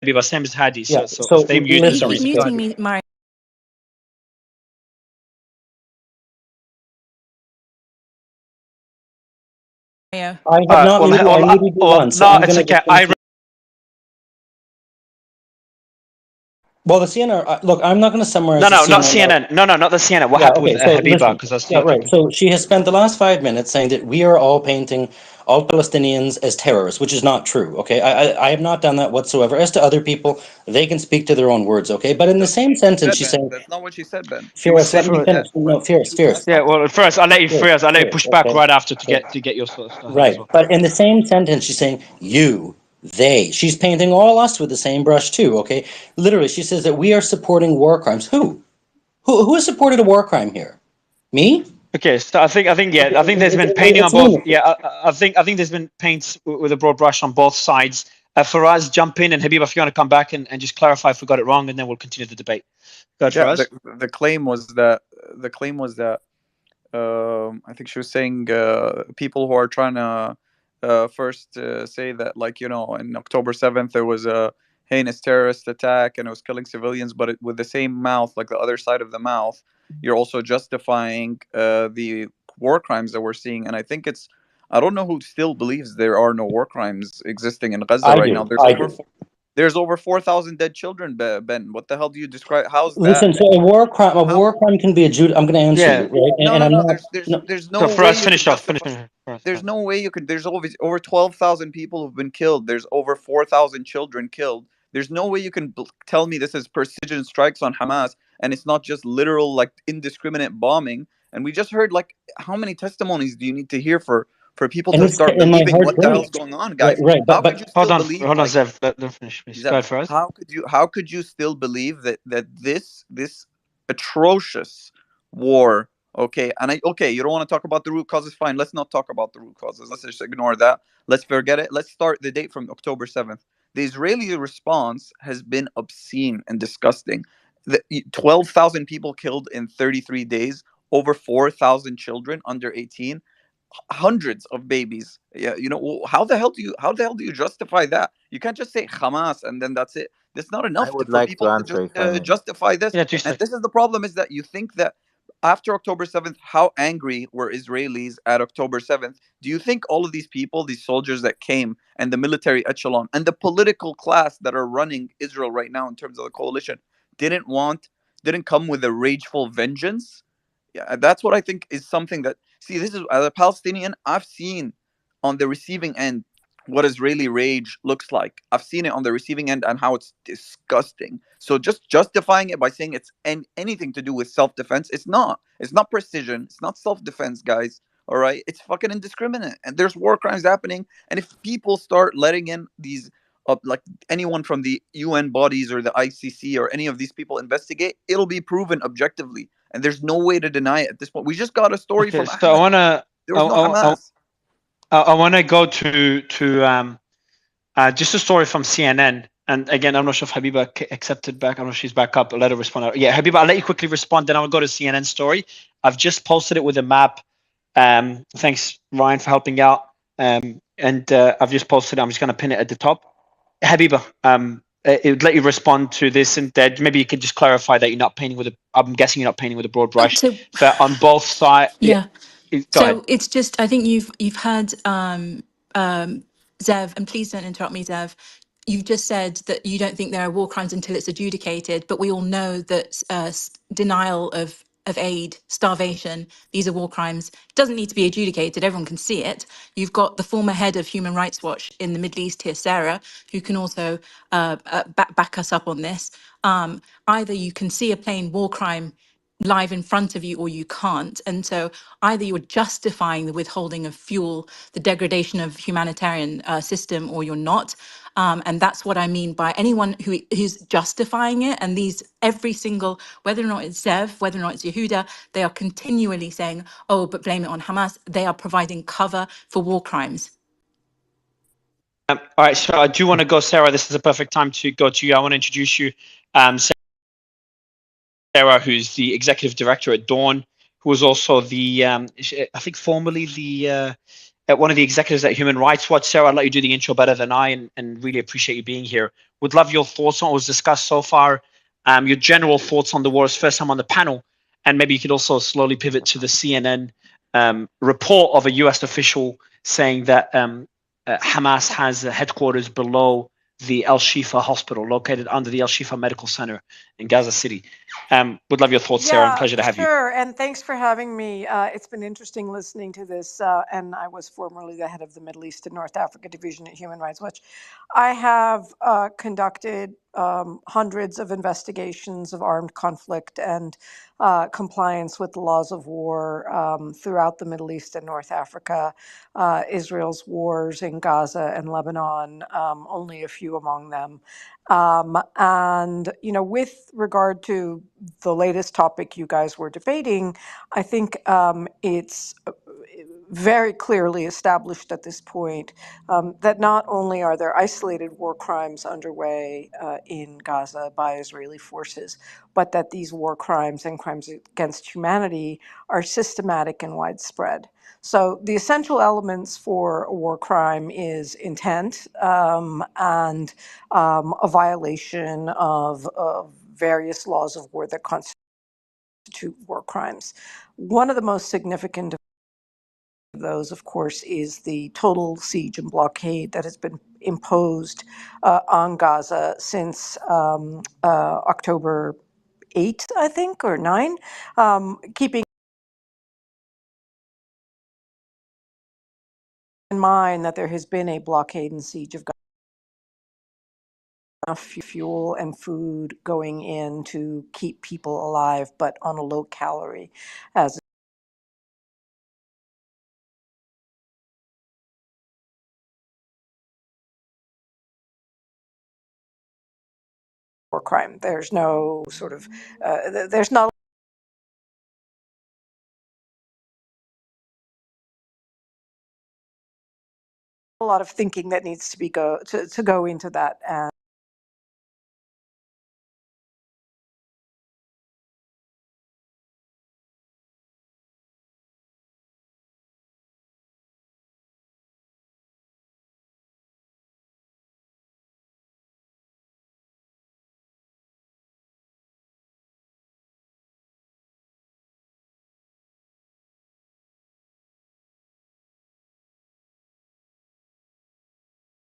B: Habiba, same as Hadi.
C: Yeah.
B: So
C: So
B: stay muted
R: You
B: for some
R: keep
C: listen.
B: reason.
C: Go
B: Go
C: ahead.
R: muting
B: ahead.
R: me, Mario.
C: I have not muted you. I muted you once, so
B: No,
C: I'm
B: it's
C: going to
B: okay.
C: respond to you. Well, the CNN. Look, I'm not going to summarize the
B: Not
C: CNN.
B: CNN. No, not the CNN. What
C: Yeah,
B: happened with
C: okay, so
B: Habiba?
C: listen.
B: Because that's
C: Yeah,
B: not
C: right.
B: talking.
C: So she has spent the last 5 minutes saying that we are all painting all Palestinians as terrorists, which is not true, okay? I have not done that whatsoever. As to other people, they can speak to their own words, okay? But in the same sentence, she's saying,
O: That's not what she said, Ben. She was
C: Fierce, let me
O: saying
C: finish.
O: that,
C: No,
O: but
C: Fierce.
B: Yeah, well, first I'll let you
C: Fierce,
B: I'll let you
C: Fierce,
B: push back
C: okay?
B: right after
C: Okay.
B: to get your stuff as
C: Right.
B: well.
C: But in the same sentence, she's saying, you, they. She's painting all us with the same brush, too, okay? Literally, she says that we are supporting war crimes. Who? Who has supported a war crime here? Me?
B: Okay, so I think yeah, I think there's been painting on
C: It's
B: both.
C: lunacy.
B: Yeah, I think there's been paints with a broad brush on both sides. Faraz, jump in, and Habib, if you want to come back and just clarify if we got it wrong, and then we'll continue the debate. Go ahead,
O: yeah,
B: Faraz.
O: the claim was that I think she was saying people who are trying to first say that, like, in October 7th there was a heinous terrorist attack and it was killing civilians, but with the same mouth, like the other side of the mouth, you're also justifying the war crimes that we're seeing. And I think I don't know who still believes there are no war crimes existing in Gaza
C: I
O: right now.
C: do.
O: There's
C: I
O: over
C: do.
O: There's over 4,000 dead children, Ben. What the hell do you describe? How's that?
C: Listen, so a war crime can be adjudicated. I'm going to answer
B: Yeah.
C: you, right?
O: No,
C: And
O: no,
C: I'm
O: no.
C: not. No,
O: There's
B: So
O: no
B: for
O: way
B: us,
O: you could
B: finish off.
O: justify.
B: For us,
O: There's no way you could. There's over 12,000 people who've been killed. There's over 4,000 children killed. There's no way you can tell me this is precision strikes on Hamas and it's not just literal like indiscriminate bombing. And we just heard like how many testimonies do you need to hear for people
C: and
O: to
C: it's
O: start
C: and my
O: believing
C: heart
O: what the hell's
C: breaks.
O: going on,
C: Right,
O: guys?
C: right.
O: How could you
B: hold
O: still
B: on,
O: believe
B: hold on,
O: like
B: Zev. Let them finish, please. Go
O: Zev,
B: ahead for us.
O: how could you still believe that this atrocious war, okay, and okay, you don't want to talk about the root causes, fine, let's not talk about the root causes, let's just ignore that, let's forget it, let's start the date from October 7th. The Israeli response has been obscene and disgusting. 12,000 people killed in 33 days, over 4,000 children under 18, hundreds of babies. Yeah, how the hell do you justify that? You can't just say Hamas and then that's it. That's not
P: I
O: enough
P: would
O: for
P: like to
O: people to
P: answer,
O: just
P: if I may.
O: justify this.
B: Yeah,
O: And this is the problem: is that you think that after October 7th, how angry were Israelis at October 7th? Do you think all of these people, these soldiers that came, and the military echelon and the political class that are running Israel right now in terms of the coalition, didn't come with a rageful vengeance? Yeah, that's what I think is something that, see, this is, as a Palestinian, I've seen on the receiving end what Israeli rage looks like. I've seen it on the receiving end and how it's disgusting. So just justifying it by saying it's anything to do with self-defense, it's not. It's not precision. It's not self-defense, guys. All right, it's fucking indiscriminate, and there's war crimes happening. And if people start letting in these, like anyone from the UN bodies or the ICC or any of these people investigate, it'll be proven objectively, and there's no way to deny it at this point. We just got a story
B: Okay,
O: from
B: so
O: Ahmed. There was no Hamas.
B: I want to go to just a story from CNN. And again, I'm not sure if Habiba accepted back. I don't know if she's back up. I'll let her respond. Yeah, Habiba, I'll let you quickly respond. Then I'll go to CNN story. I've just posted it with a map. Thanks, Ryan, for helping out. And I've just posted it. I'm just going to pin it at the top. Habiba, it would let you respond to this, and maybe you could just clarify that you're not painting with a. I'm guessing you're not painting with a broad brush.
R: So
B: But on both sides,
R: yeah.
B: go
R: So
B: ahead.
R: it's just, I think you've heard Zev, and please don't interrupt me, Zev. You've just said that you don't think there are war crimes until it's adjudicated, but we all know that denial of aid, starvation, these are war crimes. It doesn't need to be adjudicated. Everyone can see it. You've got the former head of Human Rights Watch in the Middle East here, Sarah, who can also back us up on this. Either you can see a plain war crime live in front of you or you can't. And so either you're justifying the withholding of fuel, the degradation of humanitarian system, or you're not. And that's what I mean by anyone who's justifying it. And these, every single, whether or not it's Zev, whether or not it's Yehuda, they are continually saying, oh, but blame it on Hamas. They are providing cover for war crimes.
B: All right, so I do want to go, Sarah. This is a perfect time to go to you. I want to introduce you, Sarah, who's the executive director at Dawn, who was also the, I think, formerly the one of the executives at Human Rights Watch. Sarah, I'll let you do the intro better than I, and really appreciate you being here. Would love your thoughts on what was discussed so far, your general thoughts on the war. It's first time on the panel, and maybe you could also slowly pivot to the CNN report of a U.S. official saying that Hamas has a headquarters below the El Shifa hospital, located under the El Shifa Medical Center in Gaza City. Would love your thoughts, Sarah, and pleasure to have you.
T: Sure, and thanks for having me. It's been interesting listening to this, and I was formerly the head of the Middle East and North Africa Division at Human Rights Watch. I have conducted hundreds of investigations of armed conflict and compliance with the laws of war throughout the Middle East and North Africa, Israel's wars in Gaza and Lebanon, only a few among them. And, with regard to the latest topic you guys were debating, I think it's very clearly established at this point that not only are there isolated war crimes underway in Gaza by Israeli forces, but that these war crimes and crimes against humanity are systematic and widespread. So the essential elements for a war crime is intent and a violation of various laws of war that constitute war crimes. One of the most significant of those, of course, is the total siege and blockade that has been imposed on Gaza since October 8, I think, or 9, keeping in mind that there has been a blockade and siege of Gaza. Enough fuel and food going in to keep people alive, but on a low calorie as war crime. There's no sort of, there's not a lot of thinking that needs to be to go into that. And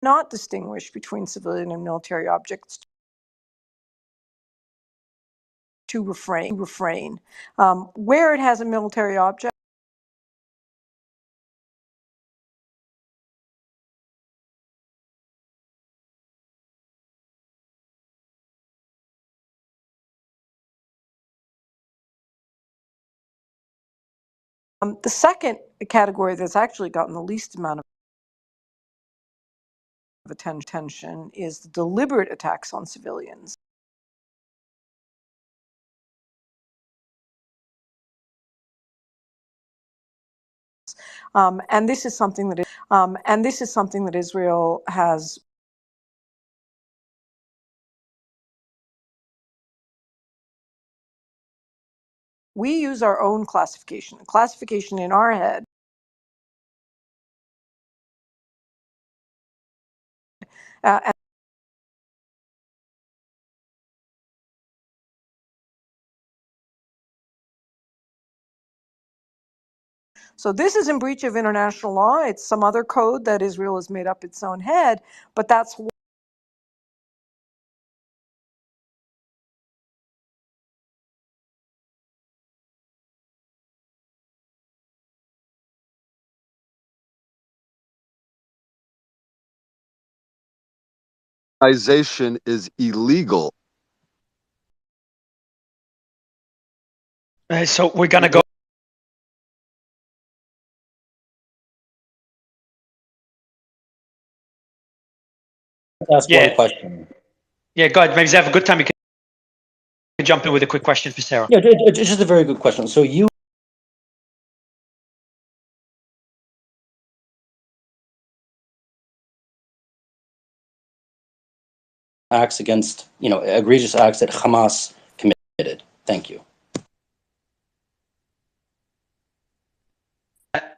T: not distinguish between civilian and military objects to refrain. Where it has a military object, the second category that's actually gotten the least amount of attention is the deliberate attacks on civilians. And this is something that Israel has we use our own classification in our head. And so this is in breach of international law. It's some other code that Israel has made up its own head, but that's
U: is illegal.
B: So we're going to go.
C: Ask one question.
B: Yeah, go ahead. Maybe have a good time. You can jump in with a quick question for Sarah.
C: Yeah, it's just a very good question. So you acts against, egregious acts that Hamas committed. Thank you.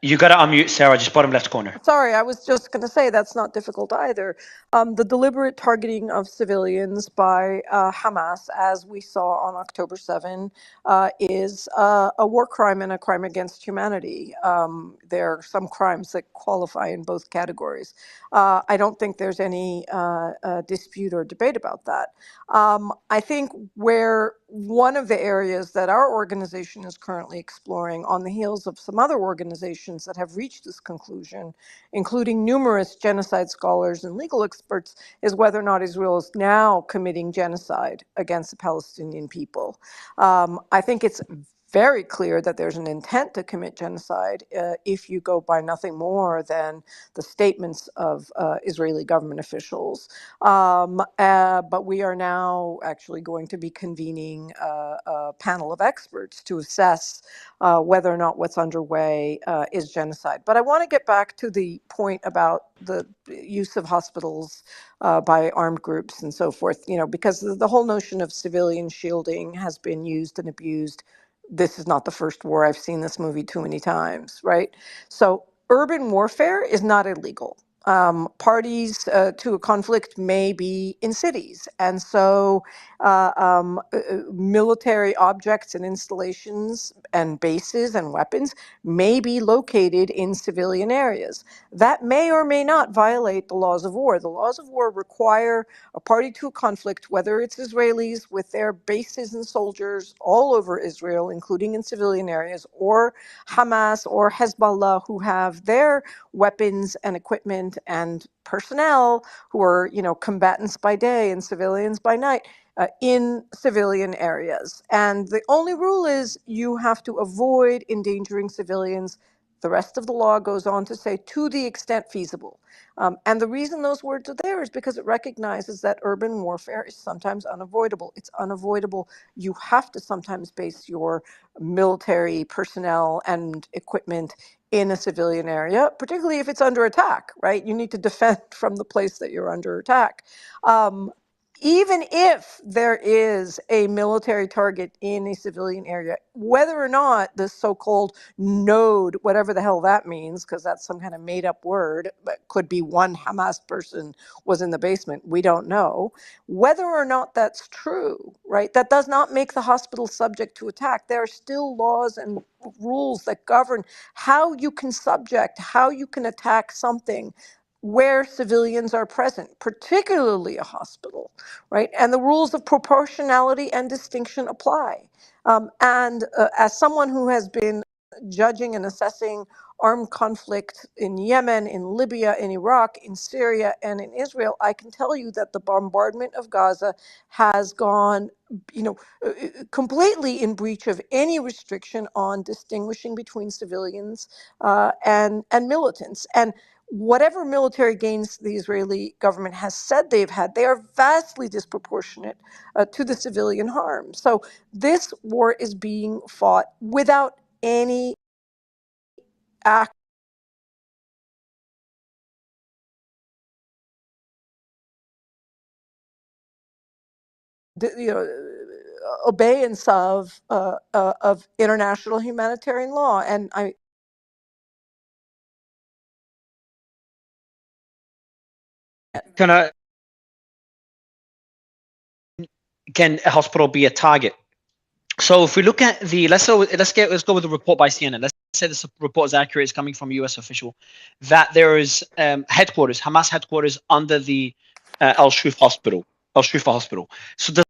B: You got to unmute, Sarah, just bottom left corner.
T: sorry, I was just going to say that's not difficult either. The deliberate targeting of civilians by Hamas, as we saw on October 7, is a war crime and a crime against humanity. There are some crimes that qualify in both categories. I don't think there's any dispute or debate about that. I think where one of the areas that our organization is currently exploring on the heels of some other organizations that have reached this conclusion, including numerous genocide scholars and legal experts, is whether or not Israel is now committing genocide against the Palestinian people. I think it's very clear that there's an intent to commit genocide if you go by nothing more than the statements of Israeli government officials. But we are now actually going to be convening a panel of experts to assess whether or not what's underway is genocide. But I want to get back to the point about the use of hospitals by armed groups and so forth, because the whole notion of civilian shielding has been used and abused. This is not the first war. I've seen this movie too many times, right? So urban warfare is not illegal. parties to a conflict may be in cities. And so military objects and installations and bases and weapons may be located in civilian areas. That may or may not violate the laws of war. The laws of war require a party to a conflict, whether it's Israelis with their bases and soldiers all over Israel, including in civilian areas, or Hamas or Hezbollah, who have their weapons and equipment and personnel who are, combatants by day and civilians by night in civilian areas. And the only rule is you have to avoid endangering civilians. The rest of the law goes on to say, to the extent feasible. And the reason those words are there is because it recognizes that urban warfare is sometimes unavoidable. It's unavoidable. You have to sometimes base your military personnel and equipment in a civilian area, particularly if it's under attack, right? You need to defend from the place that you're under attack. Even if there is a military target in a civilian area, whether or not the so-called node, whatever the hell that means, because that's some kind of made-up word, but could be one Hamas person was in the basement, we don't know. Whether or not that's true, right, that does not make the hospital subject to attack. There are still laws and rules that govern how you can subject, how you can attack something where civilians are present, particularly a hospital, right? And the rules of proportionality and distinction apply. And as someone who has been judging and assessing armed conflict in Yemen, in Libya, in Iraq, in Syria, and in Israel, I can tell you that the bombardment of Gaza has gone, completely in breach of any restriction on distinguishing between civilians and militants. And whatever military gains the Israeli government has said they've had, they are vastly disproportionate to the civilian harm. So this war is being fought without any act, obeyance of international humanitarian law. And
B: can a hospital be a target? So if we look at the let's go with the report by CNN. Let's say this report is accurate. It's coming from a U.S. official that there is headquarters, Hamas headquarters, under the Al Shifa hospital. So the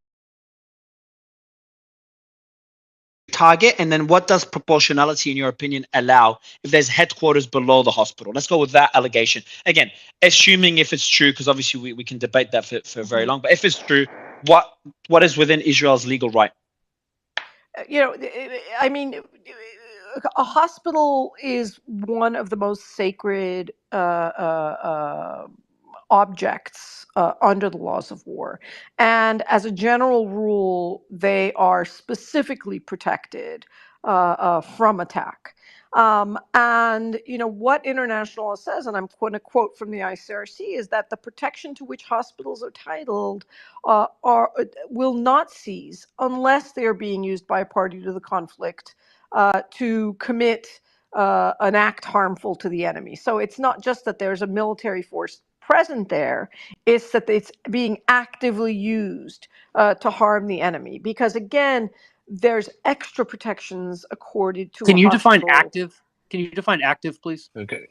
B: target, and then what does proportionality, in your opinion, allow if there's headquarters below the hospital? Let's go with that allegation again, assuming if it's true, because obviously we can debate that for very long. But if it's true, what is within Israel's legal right?
T: I mean, a hospital is one of the most sacred objects under the laws of war. And as a general rule, they are specifically protected from attack. And what international law says, and I'm going to quote from the ICRC, is that the protection to which hospitals are titled will not cease unless they are being used by a party to the conflict to commit an act harmful to the enemy. So it's not just that there's a military force present there, it's that it's being actively used to harm the enemy. Because again, there's extra protections accorded to
E: Can
T: a
E: you define
T: hospital.
E: active? Can you define active, please?
S: Okay.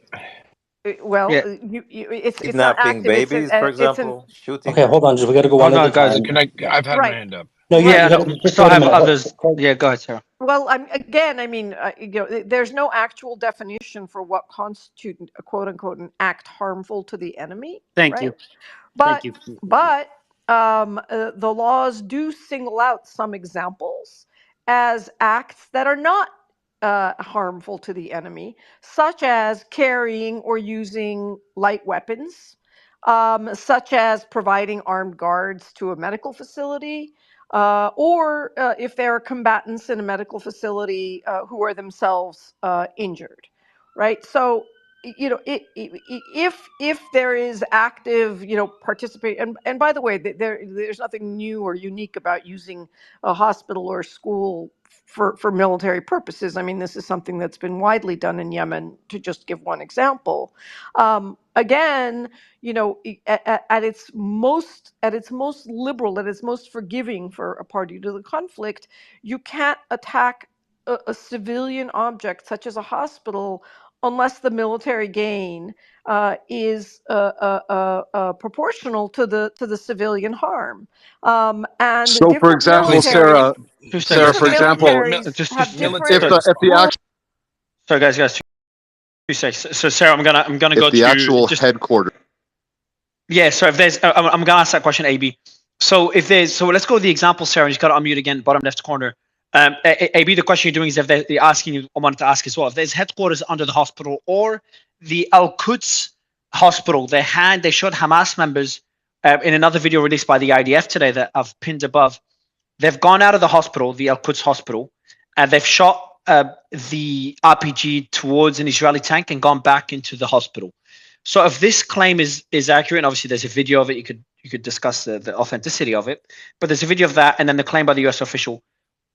T: Well,
B: Yeah.
T: it's not
P: Kidnapping
T: active.
P: babies, for
T: It's an
P: example, shooting
C: Okay,
P: them.
C: hold on, just we got to go one at
B: No,
C: a
B: guys.
C: time.
S: I've had my
T: right.
S: hand up.
C: No,
B: Yeah,
C: you
B: no,
C: gotta just
B: so I
C: wait a
B: have
C: minute.
B: others. Yeah, go ahead, Sarah.
T: Well, there's no actual definition for what constitutes a quote unquote an act harmful to the enemy,
E: Thank
T: right?
E: you.
T: But
E: Thank you.
T: the laws do single out some examples as acts that are not harmful to the enemy, such as carrying or using light weapons, such as providing armed guards to a medical facility, or if there are combatants in a medical facility who are themselves injured, right? So if there is active, participate, and by the way, there's nothing new or unique about using a hospital or school for military purposes. I mean, this is something that's been widely done in Yemen, to just give one example. Again, at its most liberal, at its most forgiving for a party to the conflict, you can't attack a civilian object such as a hospital unless the military gain is proportional to the civilian harm. And
U: So, for
T: different
U: example,
T: militaries,
U: Sarah, for example,
T: have
U: if
T: different.
U: the actual
B: Sorry, guys, 2 seconds. So, Sarah, I'm gonna go
U: if the
B: to
U: actual
B: just
U: headquarters.
B: yeah. So if there's, I'm gonna ask that question, AB. So let's go with the example, Sarah. You just got to unmute again, bottom left corner. AB, the question you're doing is if they're asking you, I wanted to ask as well, if there's headquarters under the hospital or the Al Quds hospital, they showed Hamas members in another video released by the IDF today that I've pinned above. They've gone out of the hospital, the Al Quds hospital, and they've shot the RPG towards an Israeli tank and gone back into the hospital. So if this claim is accurate, and obviously there's a video of it, you could discuss the authenticity of it, but there's a video of that, and then the claim by the US official.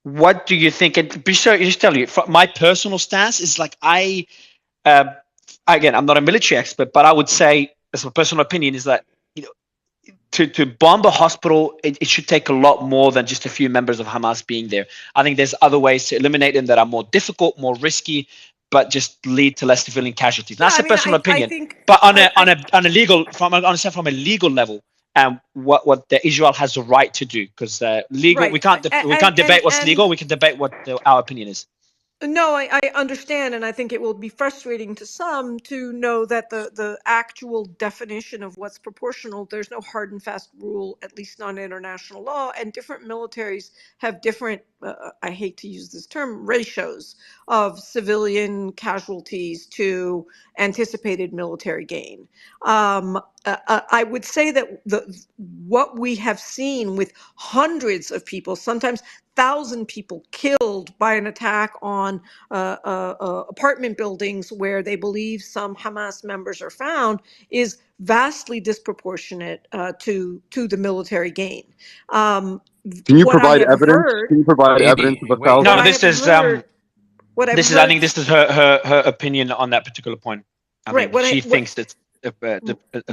B: What do you think? And be sure, just tell you, my personal stance is like again, I'm not a military expert, but I would say, as my personal opinion, is that to bomb a hospital, it should take a lot more than just a few members of Hamas being there. I think there's other ways to eliminate them that are more difficult, more risky, but just lead to less civilian casualties. That's a personal opinion. But on a legal, from a legal level, what the Israel has the right to do, because legal, we can't debate what's legal. We can debate what our opinion is.
T: No, I understand, and I think it will be frustrating to some to know that the actual definition of what's proportional, there's no hard and fast rule, at least not in international law, and different militaries have different, I hate to use this term, ratios of civilian casualties to anticipated military gain. I would say that what we have seen with hundreds of people, sometimes 1,000 people killed by an attack on apartment buildings where they believe some Hamas members are found is vastly disproportionate to the military gain.
U: Can you provide evidence? Can you provide evidence of 1,000?
B: No, this is I think this is her opinion on that particular point. I mean, she thinks that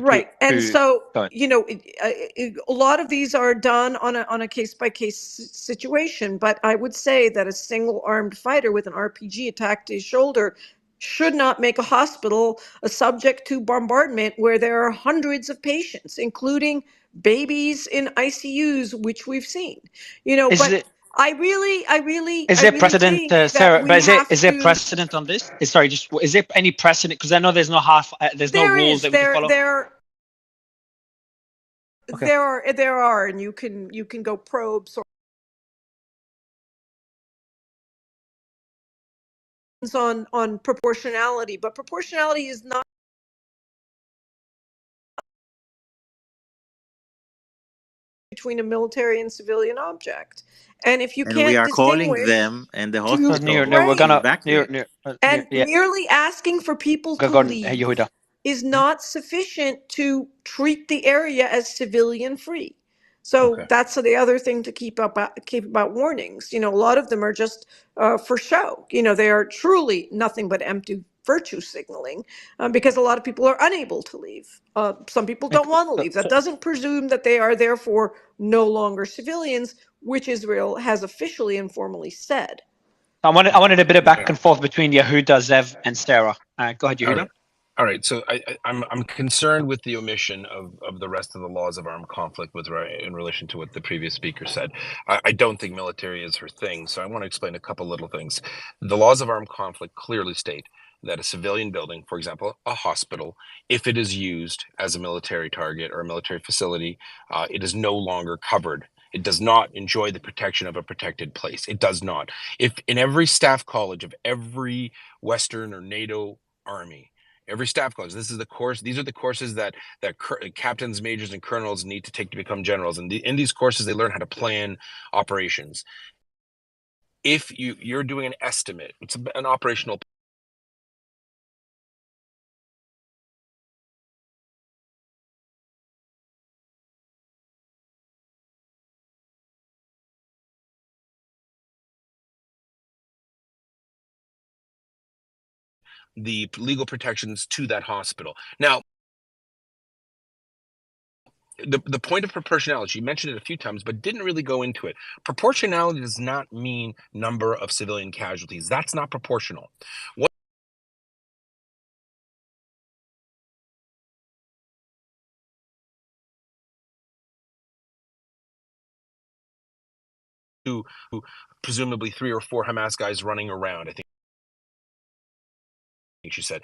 T: right, and so a lot of these are done on a case-by-case situation, but I would say that a single armed fighter with an RPG attacked his shoulder should not make a hospital a subject to bombardment where there are hundreds of patients, including babies in ICUs, which we've seen. I really
B: is there precedent,
T: think
B: Sarah?
T: that
B: Is there precedent on this? Sorry, is there any precedent? Because I know there's no rules that we can follow.
T: There are, and you can go probe on proportionality, but proportionality is not between a military and civilian object. And if you can't
P: we are calling
T: distinguish
P: them and the hospital
B: We're gonna
T: merely asking for people to leave is not sufficient to treat the area as civilian free. So that's the other thing to keep about warnings. A lot of them are just for show. They are truly nothing but empty virtue signaling because a lot of people are unable to leave. Some people don't want to leave. That doesn't presume that they are therefore no longer civilians, which Israel has officially and formally said.
B: I wanted a bit of back and forth between Yehuda, Zev, and Sarah. Go ahead, Yehuda.
S: All right. So I'm concerned with the omission of the rest of the laws of armed conflict in relation to what the previous speaker said. I don't think military is her thing, so I want to explain a couple little things. The laws of armed conflict clearly state that a civilian building, for example, a hospital, if it is used as a military target or a military facility, it is no longer covered. It does not enjoy the protection of a protected place. It does not. If in every staff college of every Western or NATO army, every staff college, these are the courses that captains, majors, and colonels need to take to become generals. And in these courses, they learn how to plan operations. If you're doing an estimate, it's an operational the legal protections to that hospital. Now, the point of proportionality, you mentioned it a few times, but didn't really go into it. Proportionality does not mean number of civilian casualties. That's not proportional. What to presumably 3 or 4 Hamas guys running around, I think she said.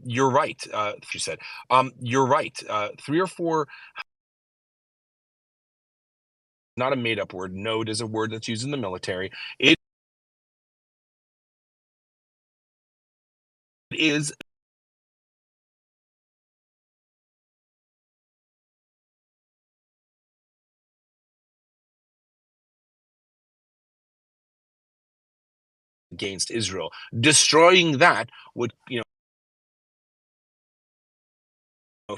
S: You're right. She said. You're right. 3 or 4. Not a made-up word. Node is a word that's used in the military. It is against Israel. Destroying that would,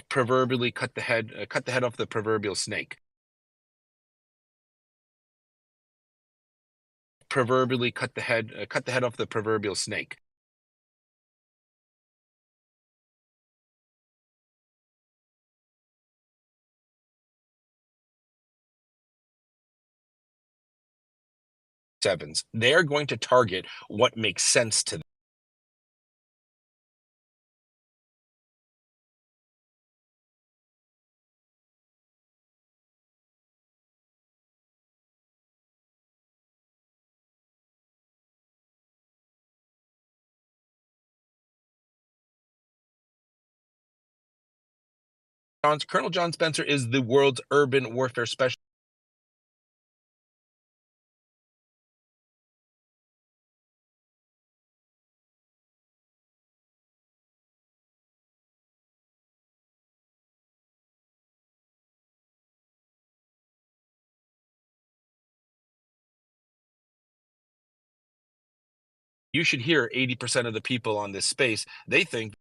S: proverbially cut the head off the proverbial snake. Proverbially cut the head off the proverbial snake. Sevens. They're going to target what makes sense to them. Colonel John Spencer is the world's urban warfare specialist. You should hear 80% of the people on this space, they think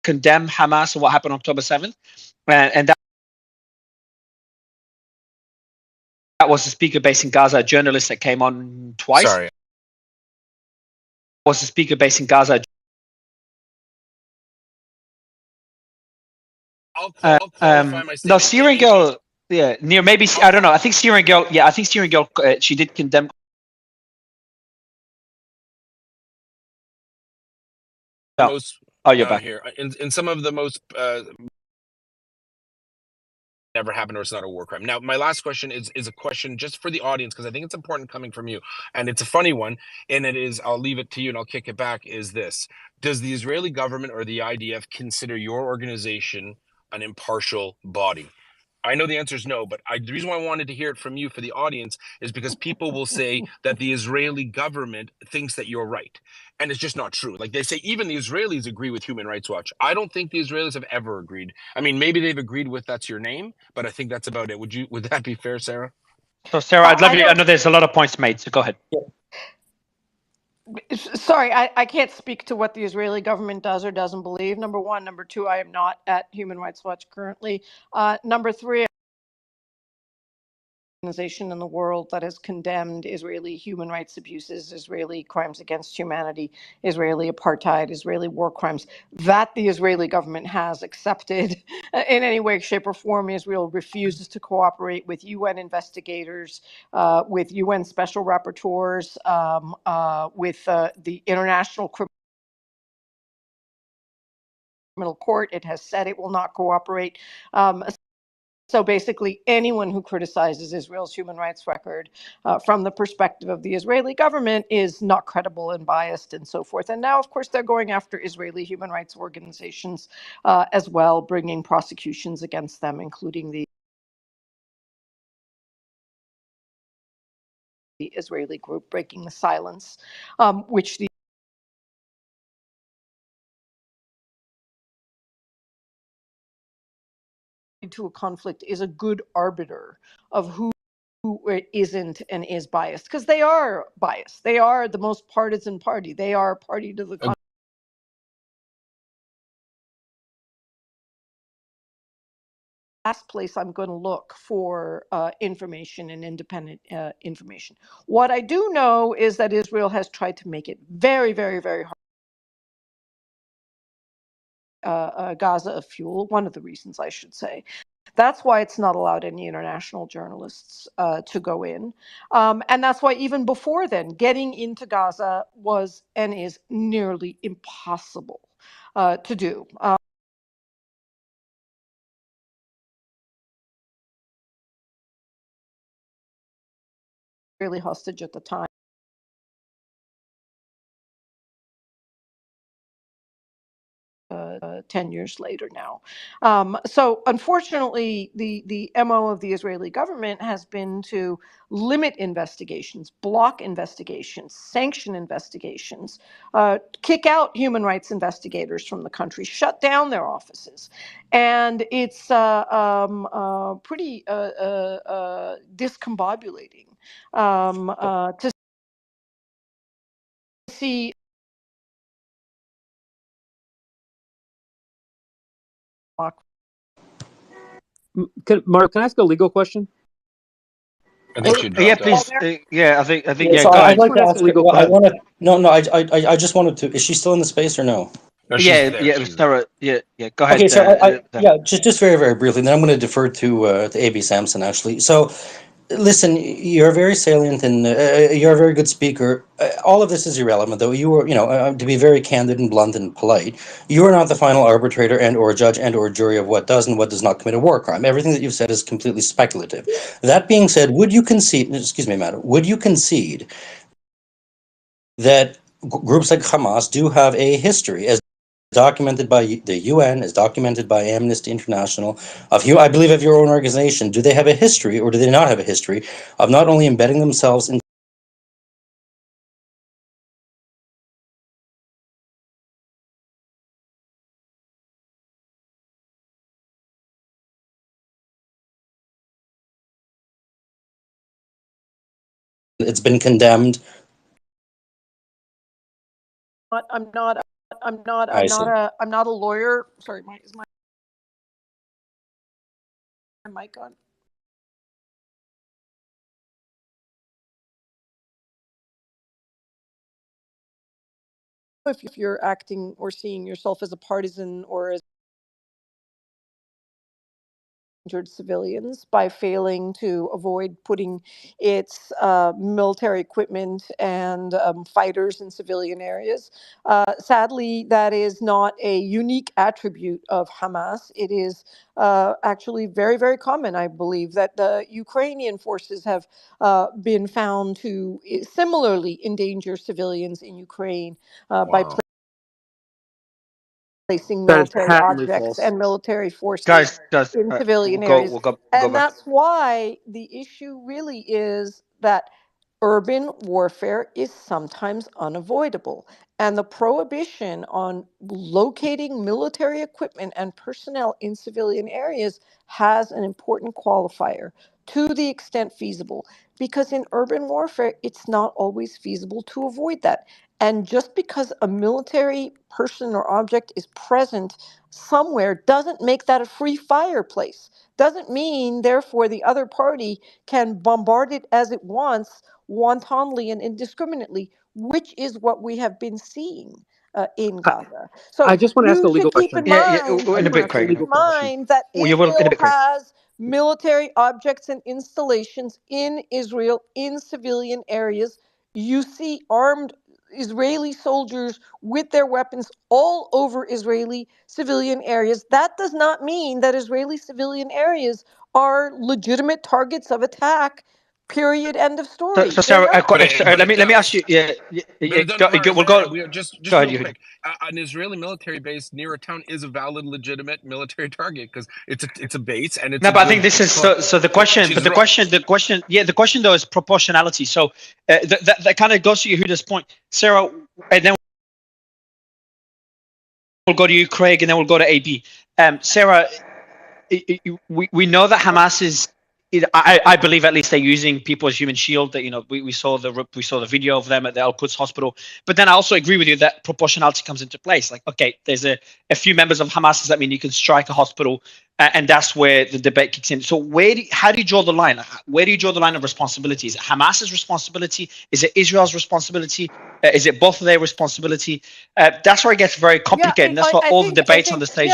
S: condemn Hamas and what happened on October 7th. And that was the speaker based in Gaza, a journalist that came on twice. Sorry. Was the speaker based in Gaza. I'll qualify my statement. No, Syrian girl, yeah, near maybe, I don't know. I think Syrian girl, she did condemn. No. You're back here. In some of the most never happened, or it's not a war crime. Now, my last question is a question just for the audience, because I think it's important coming from you, and it's a funny one, and it is, I'll leave it to you and I'll kick it back, is this: does the Israeli government or the IDF consider your organization an impartial body? I know the answer is no, but the reason why I wanted to hear it from you for the audience is because people will say that the Israeli government thinks that you're right. And it's just not true. Like they say, even the Israelis agree with Human Rights Watch. I don't think the Israelis have ever agreed. I mean, maybe they've agreed with that's your name, but I think that's about it. Would that be fair, Sarah? So Sarah, I'd love you. I know there's a lot of points made, so go ahead.
T: Sorry, I can't speak to what the Israeli government does or doesn't believe, number one. Number two, I am not at Human Rights Watch currently. Number three, organization in the world that has condemned Israeli human rights abuses, Israeli crimes against humanity, Israeli apartheid, Israeli war crimes, that the Israeli government has accepted in any way, shape, or form. Israel refuses to cooperate with UN investigators, with UN special rapporteurs, with the International Criminal Court. It has said it will not cooperate. So basically, anyone who criticizes Israel's human rights record from the perspective of the Israeli government is not credible and biased and so forth. And now, of course, they're going after Israeli human rights organizations as well, bringing prosecutions against them, including the Israeli group Breaking the Silence, which the to a conflict is a good arbiter of who isn't and is biased, because they are biased. They are the most partisan party. They are party to the conflict. Last place I'm going to look for information and independent information. What I do know is that Israel has tried to make it very, very, very hard Gaza of fuel. One of the reasons, I should say. That's why it's not allowed any international journalists to go in. And that's why even before then, getting into Gaza was and is nearly impossible to do. Really hostage at the time. 10 years later now. So unfortunately, the MO of the Israeli government has been to limit investigations, block investigations, sanction investigations, kick out human rights investigators from the country, shut down their offices. And it's pretty discombobulating to see.
E: Mark, can I ask a legal question?
S: I think she
B: Yeah,
S: dropped
B: please.
S: out.
B: Yeah, I think.
C: Yeah,
B: Yeah,
C: so
B: go
C: I'd
B: ahead.
C: like to ask her.
E: legal
C: Well, I
E: question.
C: want to. No, I just wanted to. Is she still in the space or no?
S: No, she's
B: Yeah,
S: there.
B: yeah,
S: She's
B: Sarah. Yeah, yeah. Go ahead.
C: Okay, so
B: Then.
C: yeah, just very, very briefly. Then I'm going to defer to AB Sampson actually. So, listen, you're very salient and you're a very good speaker. All of this is irrelevant, though. You were, to be very candid and blunt and polite. You are not the final arbitrator and or judge and or jury of what does and what does not commit a war crime. Everything that you've said is completely speculative. That being said, would you concede? Excuse me, madam. Would you concede that groups like Hamas do have a history, as documented by the UN, as documented by Amnesty International, I believe of your own organization? Do they have a history, or do they not have a history, of not only embedding themselves in it's been condemned?
T: I'm not
C: I see.
T: a lawyer. Sorry, is my mic on? If you're acting or seeing yourself as a partisan or as injured civilians by failing to avoid putting its military equipment and fighters in civilian areas. Sadly, that is not a unique attribute of Hamas. It is actually very, very common, I believe, that the Ukrainian forces have been found to similarly endanger civilians in Ukraine by placing
E: That is
T: military
E: patently
T: objects
E: false.
T: and military forces
B: Guys,
T: in
B: we'll
T: civilian
B: go.
T: areas.
B: We'll go
T: And
B: back.
T: that's why the issue really is that urban warfare is sometimes unavoidable. And the prohibition on locating military equipment and personnel in civilian areas has an important qualifier, to the extent feasible, because in urban warfare, it's not always feasible to avoid that. And just because a military person or object is present somewhere doesn't make that a free fireplace. Doesn't mean, therefore, the other party can bombard it as it wants, wantonly and indiscriminately, which is what we have been seeing in Gaza.
E: I
T: So
E: just want to ask a
T: you
E: legal
T: should keep
E: question.
T: in
B: Yeah, yeah.
T: mind,
E: I
B: In a
E: just want to
B: bit,
E: ask a
B: Craig.
E: legal question.
T: that
B: You will in a
T: Israel
B: bit, Craig.
T: has military objects and installations in Israel in civilian areas. You see armed Israeli soldiers with their weapons all over Israeli civilian areas. That does not mean that Israeli civilian areas are legitimate targets of attack. Period. End of story.
B: So
T: They're
B: Sarah,
T: not.
B: let
S: It
B: me ask
S: does.
B: you. Yeah,
S: But it doesn't.
B: we'll go.
S: We are just
B: Go ahead,
S: real
B: you.
S: quick. An Israeli military base near a town is a valid, legitimate military target because it's a base and it's
B: No,
S: a
B: but I think
S: good.
B: this is so. The question,
S: She's
B: the question though is proportionality. So that kind of goes to Yehuda's point, Sarah, and then we'll go to you, Craig, and then we'll go to AB. Sarah, we know that Hamas is. I believe at least they're using people as human shield. That we saw the video of them at the Al Quds hospital. But then I also agree with you that proportionality comes into place. Like, okay, there's a few members of Hamas. Does that mean you can strike a hospital? And that's where the debate kicks in. So how do you draw the line? Where do you draw the line of responsibility? Is it Hamas's responsibility? Is it Israel's responsibility? Is it both of their responsibility? That's where it gets very complicated. And that's why all the debates on the stage.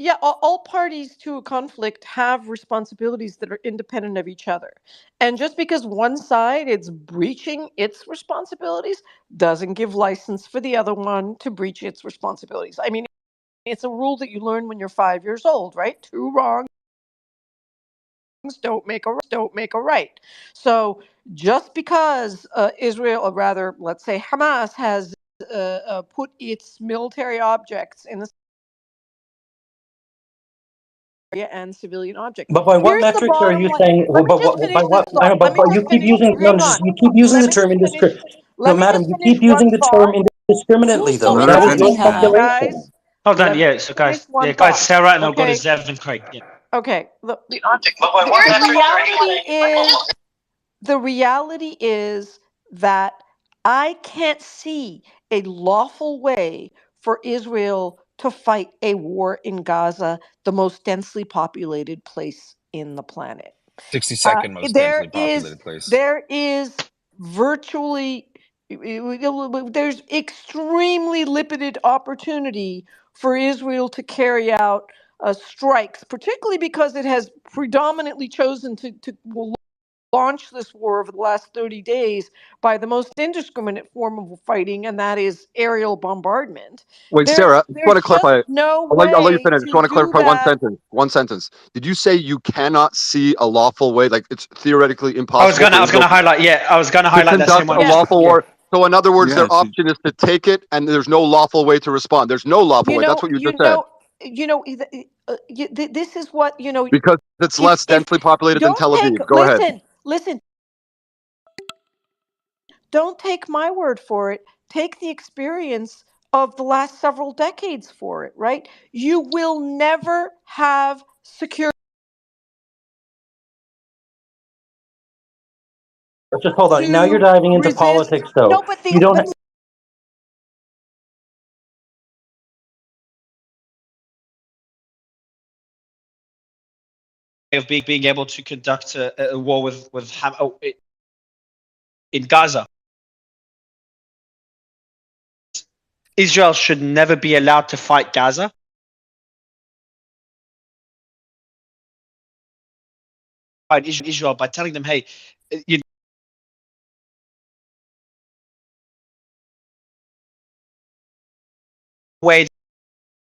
T: Yeah, all parties to a conflict have responsibilities that are independent of each other. And just because one side is breaching its responsibilities doesn't give license for the other one to breach its responsibilities. I mean, it's a rule that you learn when you're 5 years old, right? 2 wrongs don't make a right. So just because Israel, or rather, let's say Hamas, has put its military objects in the and civilian objects.
C: But by what
T: Here's the
C: metrics are
T: bottom
C: you
T: line.
C: saying?
T: Let me
C: But
T: just
C: by
T: finish this
C: what?
T: thought. Let me
C: You
T: just
C: keep
T: finish.
C: using
T: Hang on.
C: you keep using
T: Let
C: the
T: me
C: term
T: just finish.
C: No,
T: Let me
C: madam,
T: just
C: you
T: finish
C: keep
T: one
C: using the term
T: thought.
C: indiscriminately,
R: Who's
C: though.
R: not
C: That was your
R: interrupting her?
C: speculation.
B: Hold on,
T: Let me
B: yeah.
T: just
B: So
T: finish
B: guys,
T: one
B: go ahead,
T: thought.
B: Sarah, and I'll go to
T: Okay.
B: Zev and Craig. Yeah.
T: Okay. Look,
B: The
T: the reality is that I can't see a lawful way for Israel to fight a war in Gaza, the most densely populated place in the planet.
S: 62nd most
T: There
S: densely
T: is
S: populated place.
T: virtually there's extremely limited opportunity for Israel to carry out strikes, particularly because it has predominantly chosen to launch this war over the last 30 days by the most indiscriminate form of fighting, and that is aerial bombardment.
U: Wait, Sarah, I just want to
T: There's just
U: clarify.
T: no
U: I'll let you
T: way
U: finish. I just
T: to
U: want to
T: do
U: clarify one
T: that.
U: sentence. One sentence. Did you say you cannot see a lawful way? Like it's theoretically
B: I was
U: impossible
B: gonna
U: for Israel
B: highlight. Yeah, I was gonna
U: to
B: highlight that same
U: conduct
B: one.
U: a lawful
B: Yeah.
U: war? So, in other words, their
O: Yes.
U: option is to take it, and there's no lawful way to respond. There's no lawful way. That's what you just said.
T: This is what
U: Because it's less
T: if
U: densely populated than
T: don't
U: Tel
T: take
U: Aviv. Go ahead.
T: listen, don't take my word for it. Take the experience of the last several decades for it, right? You will never have security.
C: Just hold on. Now you're
T: To
C: diving into
T: resist.
C: politics, though.
T: No, but
C: You don't.
B: Of being able to conduct a war with in Gaza. Israel should never be allowed to fight Gaza. Israel by telling them, hey, you way.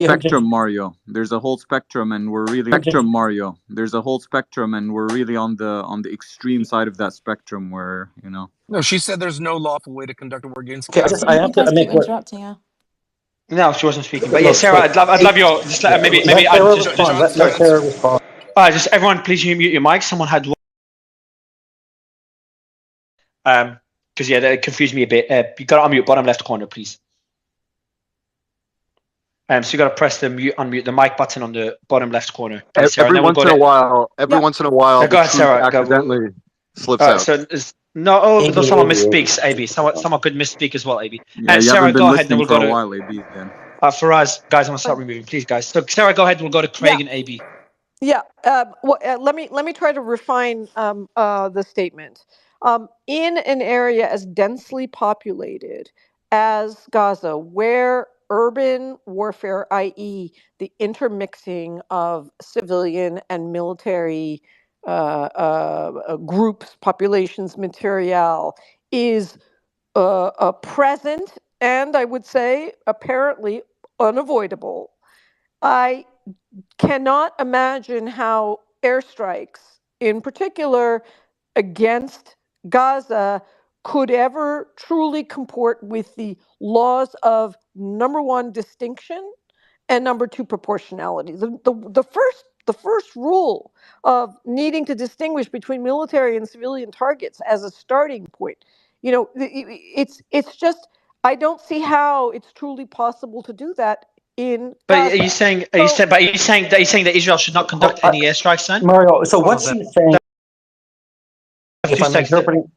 O: Spectrum, Mario. There's a whole spectrum, and we're really Mario. There's a whole spectrum, and we're really on the extreme side of that spectrum, where
S: No, she said there's no lawful way to conduct a war against
C: Okay,
S: Gaza.
C: I have
R: You
C: to
R: guys
C: make.
R: keep interrupting her.
B: No, she wasn't speaking. But yeah, Sarah, I'd love your just maybe
C: Let
B: I
C: Sarah
B: just
C: respond.
S: John's
C: Let Sarah respond.
B: just everyone please mute your mic. Someone had because yeah, that confused me a bit. You got to unmute bottom left corner, please. So you got to press the unmute the mic button on the bottom left corner, please, Sarah.
U: Every once in a while,
T: Yep.
U: the
B: Go ahead,
U: truth
B: Sarah.
U: accidentally slips out.
B: So though someone misspeaks, AB. Someone could misspeak as well, AB.
O: Yeah, you
B: Sarah,
O: haven't been
B: go ahead, then
O: listening
B: we'll
O: for
B: go
O: a
B: to
O: while, AB. Then
B: Faraz. Guys, I'm gonna start removing, please, guys. So Sarah, go ahead. We'll go to Craig and AB.
T: Yeah. Let me try to refine the statement. In an area as densely populated as Gaza, where urban warfare, i.e., the intermixing of civilian and military groups, populations, material, is present and I would say apparently unavoidable, I cannot imagine how airstrikes, in particular against Gaza, could ever truly comport with the laws of number one, distinction, and number two, proportionality. The first rule of needing to distinguish between military and civilian targets as a starting point, it's just I don't see how it's truly possible to do that in
B: But
T: Gaza.
B: are you saying that Israel should not conduct any airstrikes then?
C: Mario, so what she's saying, if I'm
B: seconds.
C: interpreting,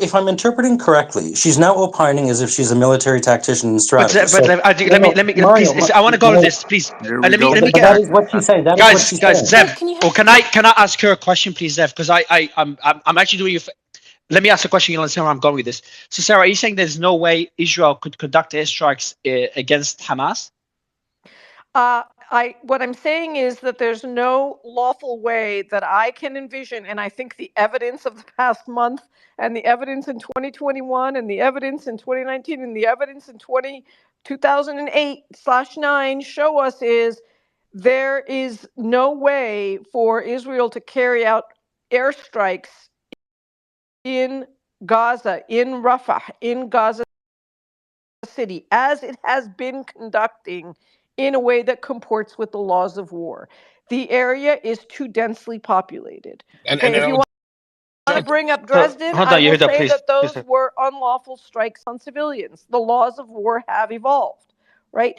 C: if I'm interpreting correctly, she's now opining as if she's a military tactician and strategist.
B: But let me
C: Mario,
B: please. I want to go to this, please. Let me
C: but
B: get
C: that is what she's saying. That is what she's
B: guys,
C: saying.
B: Zev. Or can I ask her a question, please, Zev? Because I'm actually doing you. Let me ask a question. You'll understand where I'm going with this. So, Sarah, are you saying there's no way Israel could conduct airstrikes against Hamas?
T: What I'm saying is that there's no lawful way that I can envision, and I think the evidence of the past month, and the evidence in 2021, and the evidence in 2019, and the evidence in 2008/9 show us is there is no way for Israel to carry out airstrikes in Gaza, in Rafah, in Gaza City, as it has been conducting in a way that comports with the laws of war. The area is too densely populated. Okay, if you want to bring up Dresden, I will say that those were unlawful strikes on civilians. The laws of war have evolved, right?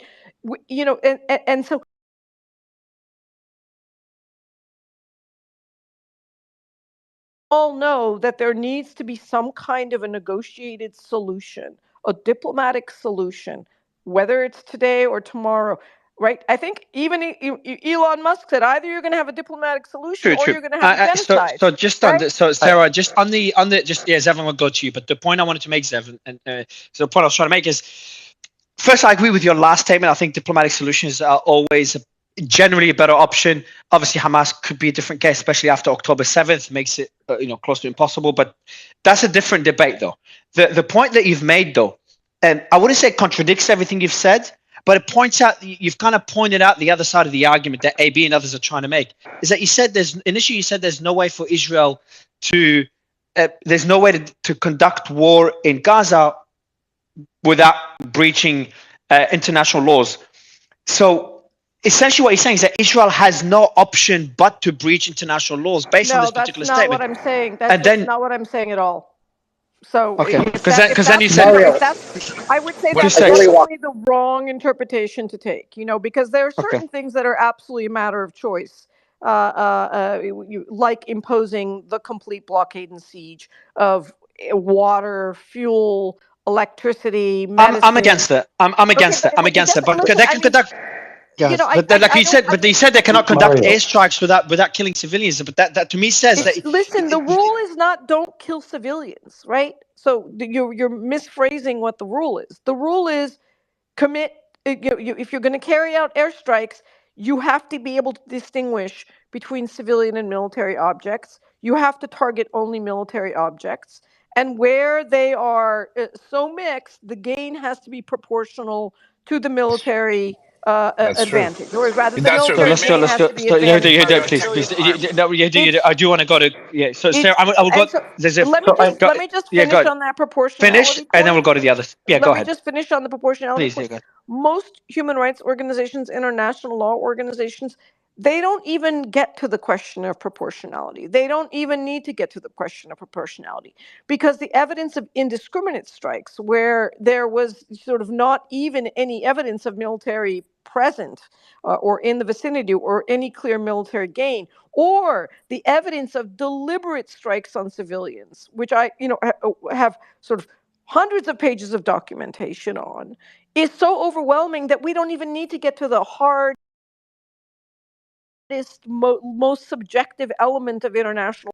T: And so all know that there needs to be some kind of a negotiated solution, a diplomatic solution, whether it's today or tomorrow, right? I think even Elon Musk said either you're going to have a diplomatic solution or you're going to have a genocide.
B: So just on right? Sarah, just on the Zev, will go to you. But the point I wanted to make, Zev, and so the point I was trying to make is, first, I agree with your last statement. I think diplomatic solutions are always generally a better option. Obviously, Hamas could be a different case, especially after October 7th, makes it close to impossible. But that's a different debate, though. The point that you've made, though, and I wouldn't say it contradicts everything you've said, but it points out, you've kind of pointed out the other side of the argument that AB and others are trying to make, is that you said there's no way for Israel to conduct war in Gaza without breaching international laws. So essentially what he's saying is that Israel has no option but to breach international laws based on this particular statement.
T: No, that's not what I'm saying. That's not what I'm saying at all. So
B: okay, because then you said
T: I would say that's definitely the wrong interpretation to take. Because there are certain things that are absolutely a matter of choice, like imposing the complete blockade and siege of water, fuel, electricity, medicine.
B: I'm against it. I'm against it. I'm against it. But they can conduct. Yes, but you said they cannot conduct airstrikes without killing civilians. But that to me says that.
T: Listen, the rule is not don't kill civilians, right? So you're misphrasing what the rule is. The rule is commit. If you're going to carry out airstrikes, you have to be able to distinguish between civilian and military objects. You have to target only military objects. And where they are so mixed, the gain has to be proportional to the military advantage, or rather, the military gain has to be advantage.
B: I do want to go to So Sarah, I will go.
T: Let me just finish on that proportionality.
B: Finish, and then we'll go to the others. Yeah, go ahead.
T: Let me just finish on the proportionality.
B: Please,
T: most human rights organizations, international law organizations, they don't even get to the question of proportionality. They don't even need to get to the question of proportionality, because the evidence of indiscriminate strikes, where there was sort of not even any evidence of military present or in the vicinity or any clear military gain, or the evidence of deliberate strikes on civilians, which I have sort of hundreds of pages of documentation on, is so overwhelming that we don't even need to get to the hardest, most subjective element of international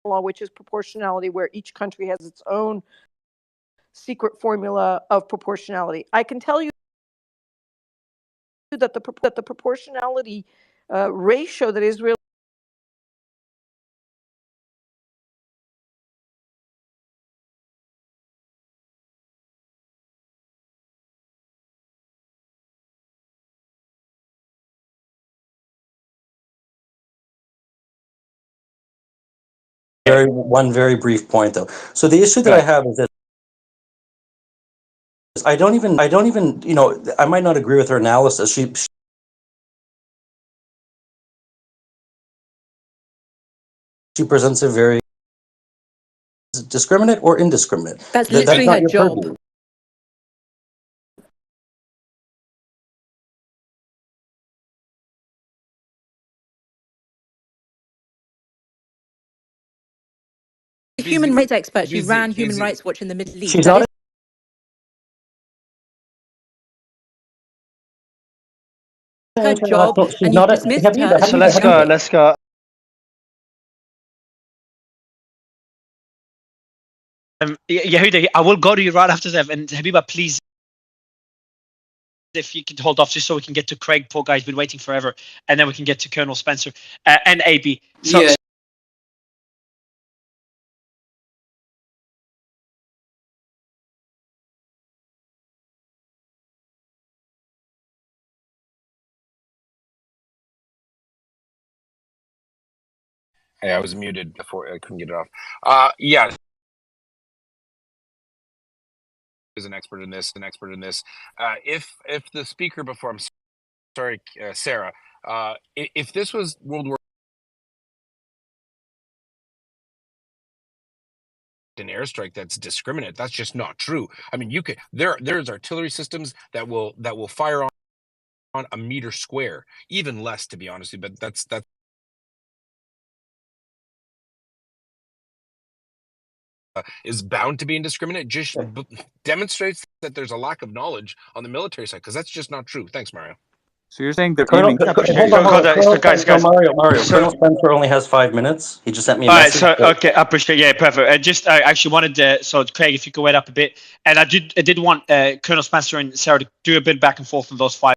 T: law, which is proportionality, where each country has its own secret formula of proportionality. I can tell you that the proportionality ratio that Israel
C: one very brief point, though. So the issue that I have is that I don't even, I might not agree with her analysis. She presents a very discriminate or indiscriminate.
R: That's literally her job. human rights expert. She ran Human Rights Watch in the Middle East.
C: She's
R: That
C: not.
R: is her job,
C: International. She's
R: and you've
C: not.
R: dismissed her as
B: So
R: being Islamic.
B: let's go. Yehuda, I will go to you right after Zev, and Habiba, please, if you could hold off just so we can get to Craig. Poor guy's been waiting forever, and then we can get to Colonel Spencer and AB. So,
E: Yeah.
S: Hey, I was muted before I couldn't get it off. Yeah, is an expert in this. If the speaker before, I'm sorry, Sarah, if this was World War an airstrike that's discriminate, that's just not true. I mean, you could there's artillery systems that will fire on a meter square, even less, to be honest with you, but that's is bound to be indiscriminate. Just demonstrates that there's a lack of knowledge on the military side, because that's just not true. Thanks, Mario.
N: So you're saying they're
C: Colonel,
N: aiming?
C: hold on. Mario. Colonel Spencer only has 5 minutes. He just sent me a message.
B: All right, so okay, I appreciate. Yeah, perfect. I actually wanted so Craig, if you could wait up a bit, and I did want Colonel Spencer and Sarah to do a bit back and forth on those 5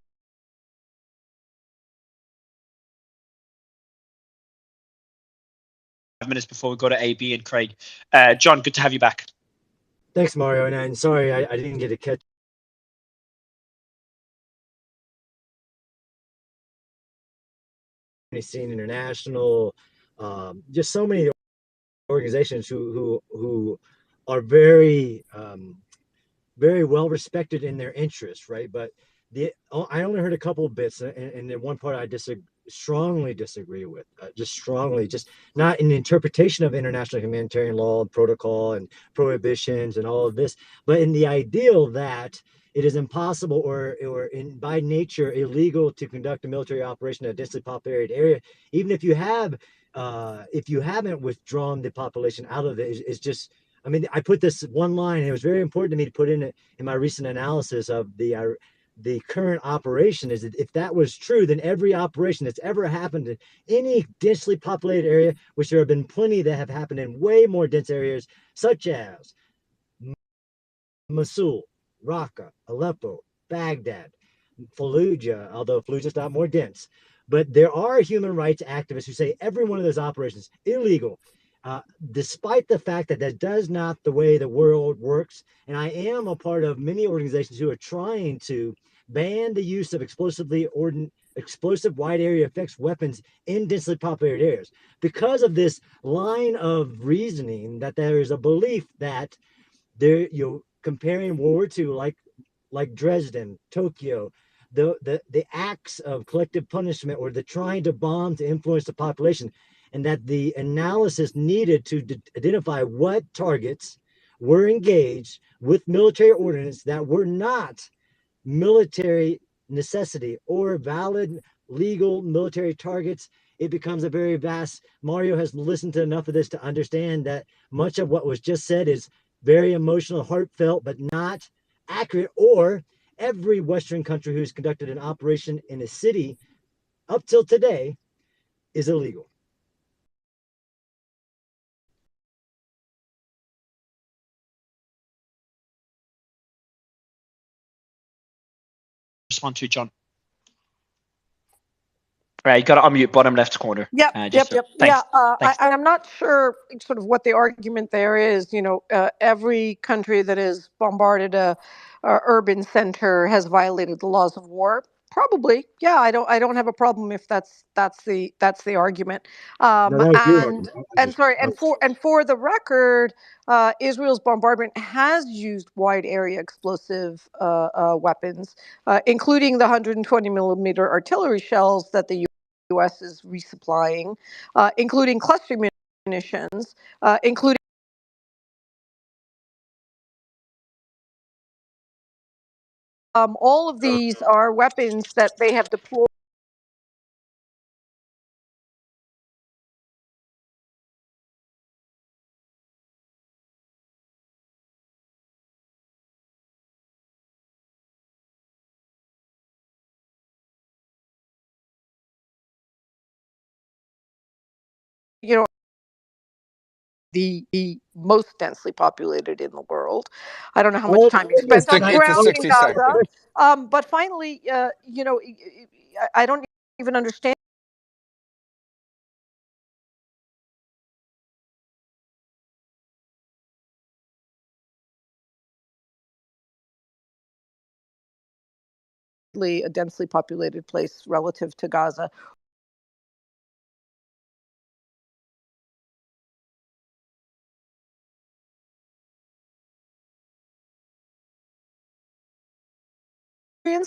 B: minutes before we go to AB and Craig. John, good to have you back.
H: Thanks, Mario, and sorry I didn't get to catch. Seen International, just so many organizations who are very very well respected in their interests, right? But I only heard a couple of bits, and the one part I strongly disagree with, just not in the interpretation of international humanitarian law and protocol and prohibitions and all of this, but in the ideal that it is impossible or by nature illegal to conduct a military operation in a densely populated area, even if you haven't withdrawn the population out of it. It's just, I mean, I put this one line, and it was very important to me to put in my recent analysis of the current operation, is that if that was true, then every operation that's ever happened in any densely populated area, which there have been plenty that have happened in way more dense areas, such as Mosul, Raqqa, Aleppo, Baghdad, Fallujah, although Fallujah's not more dense. But there are human rights activists who say every one of those operations illegal, despite the fact that that does not the way the world works. And I am a part of many organizations who are trying to ban the use of explosive wide area effects weapons in densely populated areas, because of this line of reasoning that there is a belief that comparing World War II, like Dresden, Tokyo, the acts of collective punishment or the trying to bomb to influence the population, and that the analysis needed to identify what targets were engaged with military ordinance that were not military necessity or valid legal military targets. It becomes a very vast. Mario has listened to enough of this to understand that much of what was just said is very emotional, heartfelt, but not accurate. Or every Western country who's conducted an operation in a city up till today is illegal.
B: Respond to John. Right, you got to unmute bottom left corner.
T: Yep.
B: Thanks.
T: Yeah,
B: Thanks.
T: I'm not sure sort of what the argument there is. Every country that has bombarded a urban center has violated the laws of war. Probably, yeah. I don't have a problem if that's the argument.
H: No, that was your argument.
T: And for the record, Israel's bombardment has used wide area explosive weapons, including the 120 millimeter artillery shells that the U.S. is resupplying, including cluster munitions, including all of these are weapons that they have deployed. you know, the most densely populated in the world. I don't know how much time you spent on the
S: It's a
T: ground in
S: 60
T: Gaza.
S: second.
T: But finally, you know, I don't even understand a densely populated place relative to Gaza.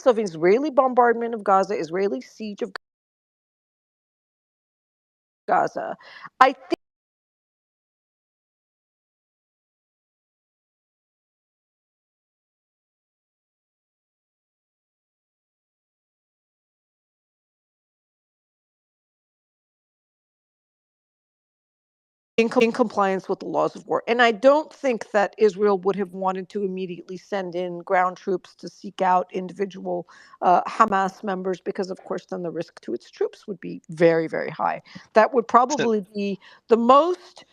T: Of Israeli bombardment of Gaza, Israeli siege of Gaza, I think in compliance with the laws of war. And I don't think that Israel would have wanted to immediately send in ground troops to seek out individual Hamas members, because, of course, then the risk to its troops would be very, very high. That would probably be the most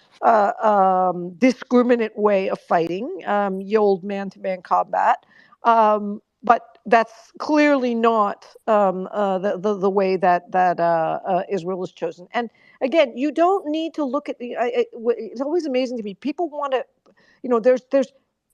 T: discriminate way of fighting, the old man-to-man combat. But that's clearly not the way that Israel has chosen. And again, you don't need to look at the. It's always amazing to me. People want to, you know, there's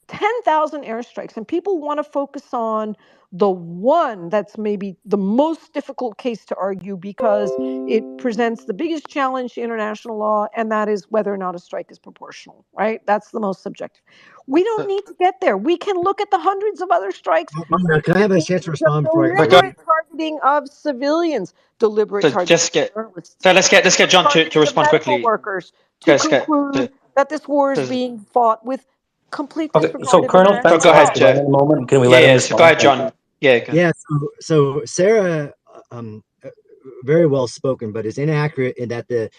T: 10,000 airstrikes, and people want to focus on the one that's maybe the most difficult case to argue because it presents the biggest challenge to international law, and that is whether or not a strike is proportional. Right? That's the most subjective. We don't need to get there. We can look at the hundreds of other strikes.
H: Can I have a chance to respond before I
T: Deliberate targeting of civilians, deliberate targeting of journalists.
B: Let's get John to respond
T: medical
B: quickly.
T: workers to conclude that this war is being fought with complete disregard
C: So
T: of
C: Colonel
T: international
C: Spencer
T: law.
C: has to run in a moment. Can we let him respond?
B: Go ahead, John.
H: Yeah. So Sarah, very well spoken, but is inaccurate in that the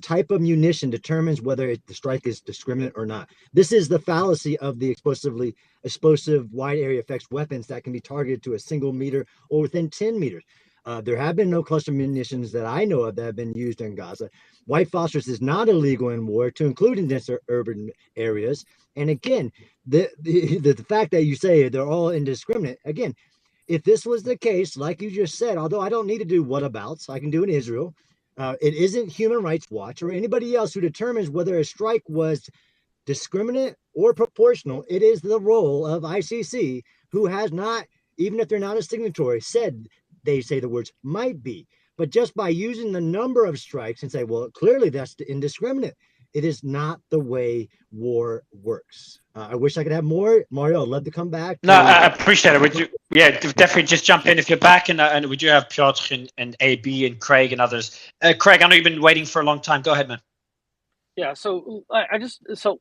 H: type of munition determines whether the strike is discriminate or not. This is the fallacy of the explosive wide area effects weapons that can be targeted to a single meter or within 10 meters. There have been no cluster munitions that I know of that have been used in Gaza. White phosphorus is not illegal in war, to include in denser urban areas. And again, the fact that you say they're all indiscriminate, again, if this was the case, like you just said, although I don't need to do whatabouts, I can do in Israel. It isn't Human Rights Watch or anybody else who determines whether a strike was discriminate or proportional. It is the role of ICC, who has not, even if they're not a signatory, said they say the words might be. But just by using the number of strikes and say, well, clearly that's indiscriminate. It is not the way war works. I wish I could have more. Mario, I'd love to come back.
B: No, I appreciate it. Would you? Yeah, definitely just jump in if you're back, and we do have Piotr and AB and Craig and others. Craig, I know you've been waiting for a long time. Go ahead, man.
E: Yeah, so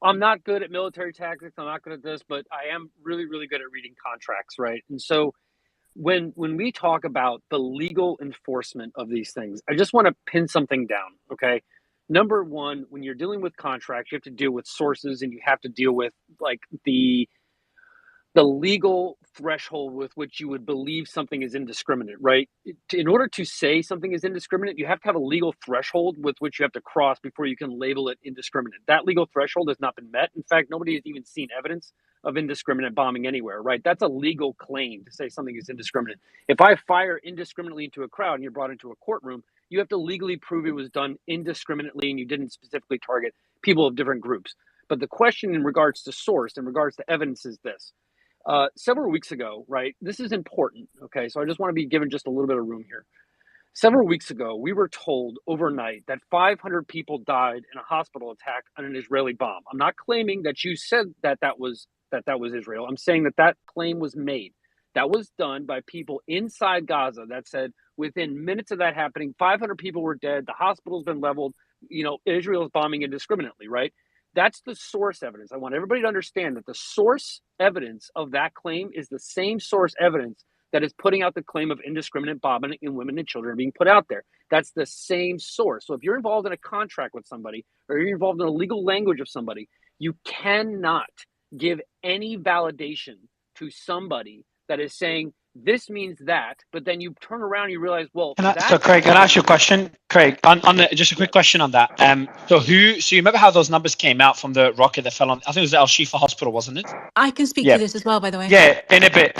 E: I'm not good at military tactics. I'm not good at this, but I am really, really good at reading contracts, right? And so when we talk about the legal enforcement of these things, I just want to pin something down, okay? Number one, when you're dealing with contracts, you have to deal with sources, and you have to deal with like the legal threshold with which you would believe something is indiscriminate, right? In order to say something is indiscriminate, you have to have a legal threshold with which you have to cross before you can label it indiscriminate. That legal threshold has not been met. In fact, nobody has even seen evidence of indiscriminate bombing anywhere, right? That's a legal claim to say something is indiscriminate. If I fire indiscriminately into a crowd and you're brought into a courtroom, you have to legally prove it was done indiscriminately and you didn't specifically target people of different groups. But the question in regards to source, in regards to evidence, is this. Several weeks ago, right? This is important, okay? So I just want to be given just a little bit of room here. Several weeks ago, we were told overnight that 500 people died in a hospital attack on an Israeli bomb. I'm not claiming that you said that was Israel. I'm saying that claim was made. That was done by people inside Gaza that said within minutes of that happening, 500 people were dead. The hospital's been leveled. You know, Israel is bombing indiscriminately, right? That's the source evidence. I want everybody to understand that the source evidence of that claim is the same source evidence that is putting out the claim of indiscriminate bombing in women and children being put out there. That's the same source. So if you're involved in a contract with somebody or you're involved in a legal language of somebody, you cannot give any validation to somebody that is saying this means that, but then you turn around and you realize, well,
B: So Craig, can I ask you a question? Craig, just a quick question on that. So you remember how those numbers came out from the rocket that fell on? I think it was the Al Shifa Hospital, wasn't it?
R: I can speak
B: Yeah.
R: to this as well, by the way.
B: Yeah, in a bit.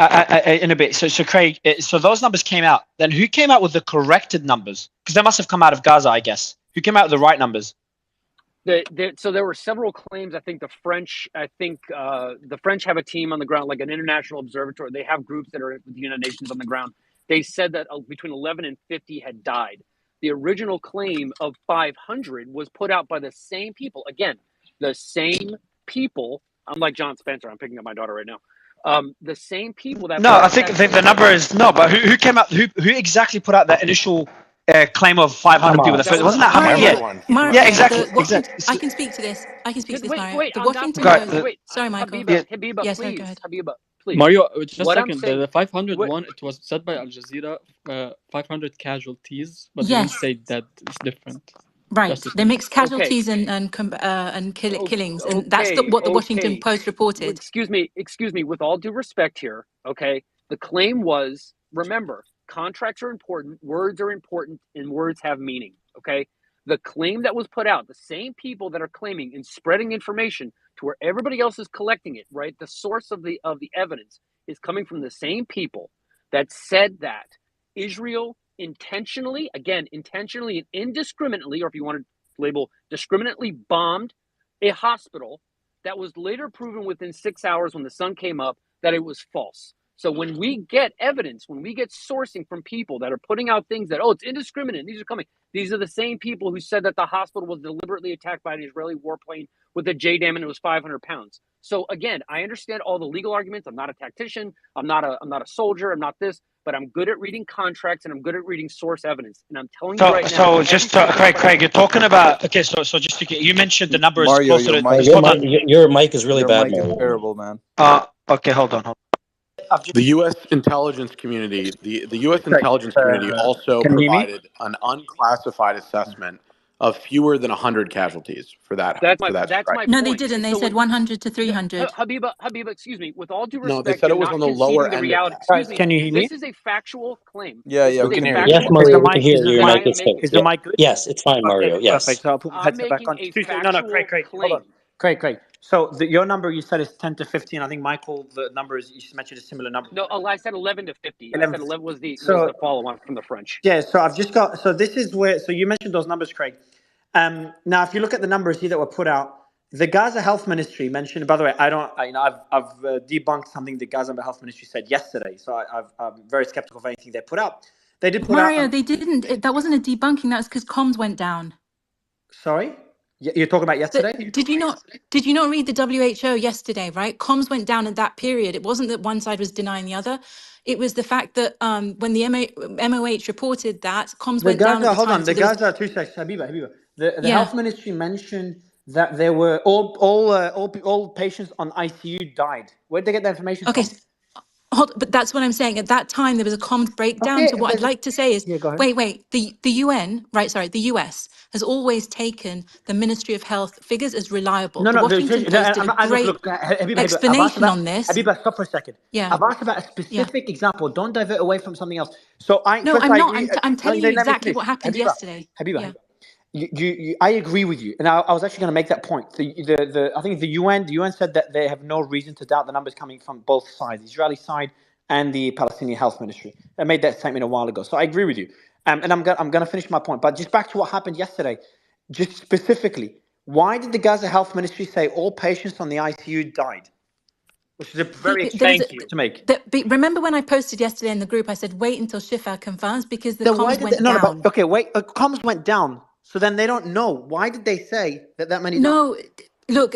B: In a bit. So Craig, so those numbers came out. Then who came out with the corrected numbers? Because they must have come out of Gaza, I guess. Who came out with the right numbers?
E: So there were several claims. I think the French have a team on the ground, like an international observatory. They have groups that are with the United Nations on the ground. They said that between 11 and 50 had died. The original claim of 500 was put out by the same people. Again, the same people. I'm like John Spencer. I'm picking up my daughter right now. The same people that.
B: No, I think the number is no. But who came out? Who exactly put out that initial claim of 500 people? Wasn't that
R: Mario,
B: yeah, exactly.
R: I can speak to this. Mario.
E: Wait,
R: The
E: on
R: Washington
E: that
R: Post.
E: wait,
R: Sorry, Michael.
E: Habiba,
R: Yes,
E: please.
R: go ahead.
E: Habiba, please.
J: Mario, just
E: what
J: a
E: I'm
J: second.
E: saying,
J: The 501, it was said by Al Jazeera, 500 casualties, but they
R: Yes.
J: didn't say that it's different.
R: Right. They mixed casualties and killings, and that's what the Washington Post reported.
E: Excuse me. With all due respect here, okay, the claim was, remember, contracts are important, words are important, and words have meaning, okay? The claim that was put out, the same people that are claiming and spreading information to where everybody else is collecting it, right? The source of the evidence is coming from the same people that said that Israel intentionally and indiscriminately, or if you want to label discriminately, bombed a hospital that was later proven within 6 hours when the sun came up that it was false. So when we get evidence, when we get sourcing from people that are putting out things that, it's indiscriminate, these are the same people who said that the hospital was deliberately attacked by an Israeli warplane with a JDAM and it was 500 pounds. So again, I understand all the legal arguments. I'm not a tactician. I'm not a soldier. I'm not this, but I'm good at reading contracts and I'm good at reading source evidence. And I'm telling you right now.
B: So just Craig, you're talking about so just to get, you mentioned the numbers
O: Mario,
B: closer
O: your
B: to
C: your mic is really
O: your
C: bad,
O: mic is
C: Mario.
O: terrible, man.
B: Okay, hold on.
I: The U.S. intelligence community, the U.S. intelligence community also
E: can you hear me?
I: provided an unclassified assessment of fewer than 100 casualties for that.
E: That's my
R: No,
E: point.
R: they didn't. They said 100 to 300.
E: Habiba, excuse me. With all due respect,
I: No, they said it was on the lower end.
E: reality. Excuse me.
V: Can you hear me?
E: This is a factual claim.
O: Yeah,
E: this
O: yeah,
E: is
O: we
E: a
O: can hear you.
C: Yes,
E: factual
C: Mario,
E: claim
C: we can hear you. Your
E: that
C: mic
E: I am
C: is
E: making.
C: fixed.
V: Is the mic good?
C: Yes, it's fine, Mario.
V: Okay,
C: Yes.
V: perfect. So I'll put my
E: I'm
V: headset back
E: making
V: on.
E: a
V: No,
E: factual
V: Craig, hold on.
E: claim.
V: Craig. So your number you said is 10 to 15. I think Michael, the number is, you mentioned a similar number.
E: No, I said 11 to 50.
V: 11.
E: I said 11 was the follow-on from the French.
V: Yeah, so I've just got, so this is where, so you mentioned those numbers, Craig. Now, if you look at the numbers here that were put out, the Gaza Health Ministry mentioned, by the way, I've debunked something the Gaza Health Ministry said yesterday. So I'm very skeptical of anything they put out. They did put
R: Mario,
V: out.
R: they didn't. That wasn't a debunking. That's because comms went down.
V: Sorry? You're talking about yesterday?
R: Did you not read the WHO yesterday, right? Comms went down at that period. It wasn't that one side was denying the other. It was the fact that when the MOH reported that, comms went down at the
V: hold
R: time.
V: on,
R: So
V: the Gaza, 2 seconds, Habiba. The
R: Yeah.
V: Health Ministry mentioned that there were all patients on ICU died. Where'd they get that information
R: Okay,
V: from?
R: but that's what I'm saying. At that time, there was a comms breakdown.
V: Okay,
R: So what I'd like to say is,
V: go ahead.
R: wait. The UN, right? Sorry, the US has always taken the Ministry of Health figures as reliable. The Washington Post did a great explanation on this.
V: Habiba, stop for a second.
R: Yeah.
V: I've asked about a specific example. Don't divert away from something else. So I
R: No,
V: first
R: I'm
V: I
R: not.
V: agree.
R: I'm telling you
V: let me
R: exactly
V: finish.
R: what happened yesterday.
V: Habiba. I agree with you, and I was actually going to make that point. I think the UN said that they have no reason to doubt the numbers coming from both sides, the Israeli side and the Palestinian Health Ministry. I made that statement a while ago, so I agree with you. And I'm going to finish my point. But just back to what happened yesterday, just specifically, why did the Gaza Health Ministry say all patients on the ICU died? Which is a very extreme to make.
R: Remember when I posted yesterday in the group, I said, wait until Shifa confirms because the
V: Then
R: comms went down.
V: Okay, wait. Comms went down. So then they don't know. Why did they say that many died?
R: No, look,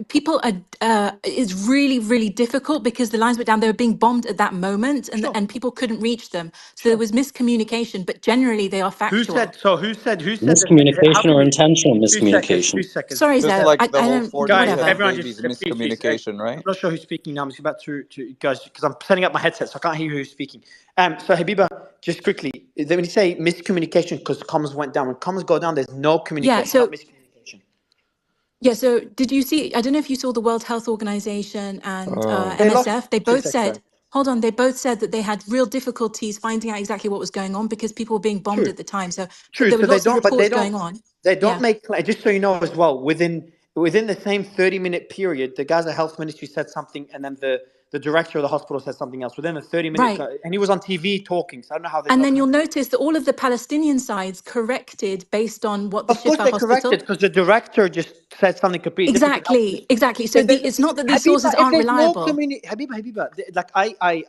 R: people are. It's really, really difficult because the lines were down. They were being bombed at that moment, and people couldn't reach them. So there was miscommunication. But generally, they are factual.
V: Who said
C: Miscommunication or intentional miscommunication?
V: 2 seconds.
R: Sorry,
O: Just
R: Zoe.
O: like the
R: I
O: whole
R: don't.
O: 40
V: Guys,
R: Whatever.
V: everyone
O: babies,
V: please,
O: miscommunication, right?
V: I'm not sure who's speaking now. I'm just about to guys, because I'm setting up my headset, so I can't hear who's speaking. So Habiba, just quickly, when you say miscommunication because comms went down, when comms go down, there's no communication, not miscommunication.
R: Yeah, did you see, I don't know if you saw the World Health Organization and MSF, they both said, hold on. They both said that they had real difficulties finding out exactly what was going on because people were being bombed
V: True.
R: at the time. So
V: True.
R: there were
V: So they
R: lots of
V: don't, but they
R: reports
V: don't.
R: going on.
V: They don't
R: Yeah.
V: make. Just so you know as well, within the same 30-minute period, the Gaza Health Ministry said something, and then the director of the hospital said something else. Within a 30-minute,
R: Right.
V: and he was on TV talking. So I don't know how there's
R: And
V: no
R: then you'll
V: communication.
R: notice that all of the Palestinian sides corrected based on what the
V: Of course,
R: Shifa
V: they corrected
R: hospital.
V: because the director just said something completely different to the health ministry.
R: Exactly. So it's not that these sources
V: If
R: aren't
V: there's no
R: reliable.
V: Habiba, like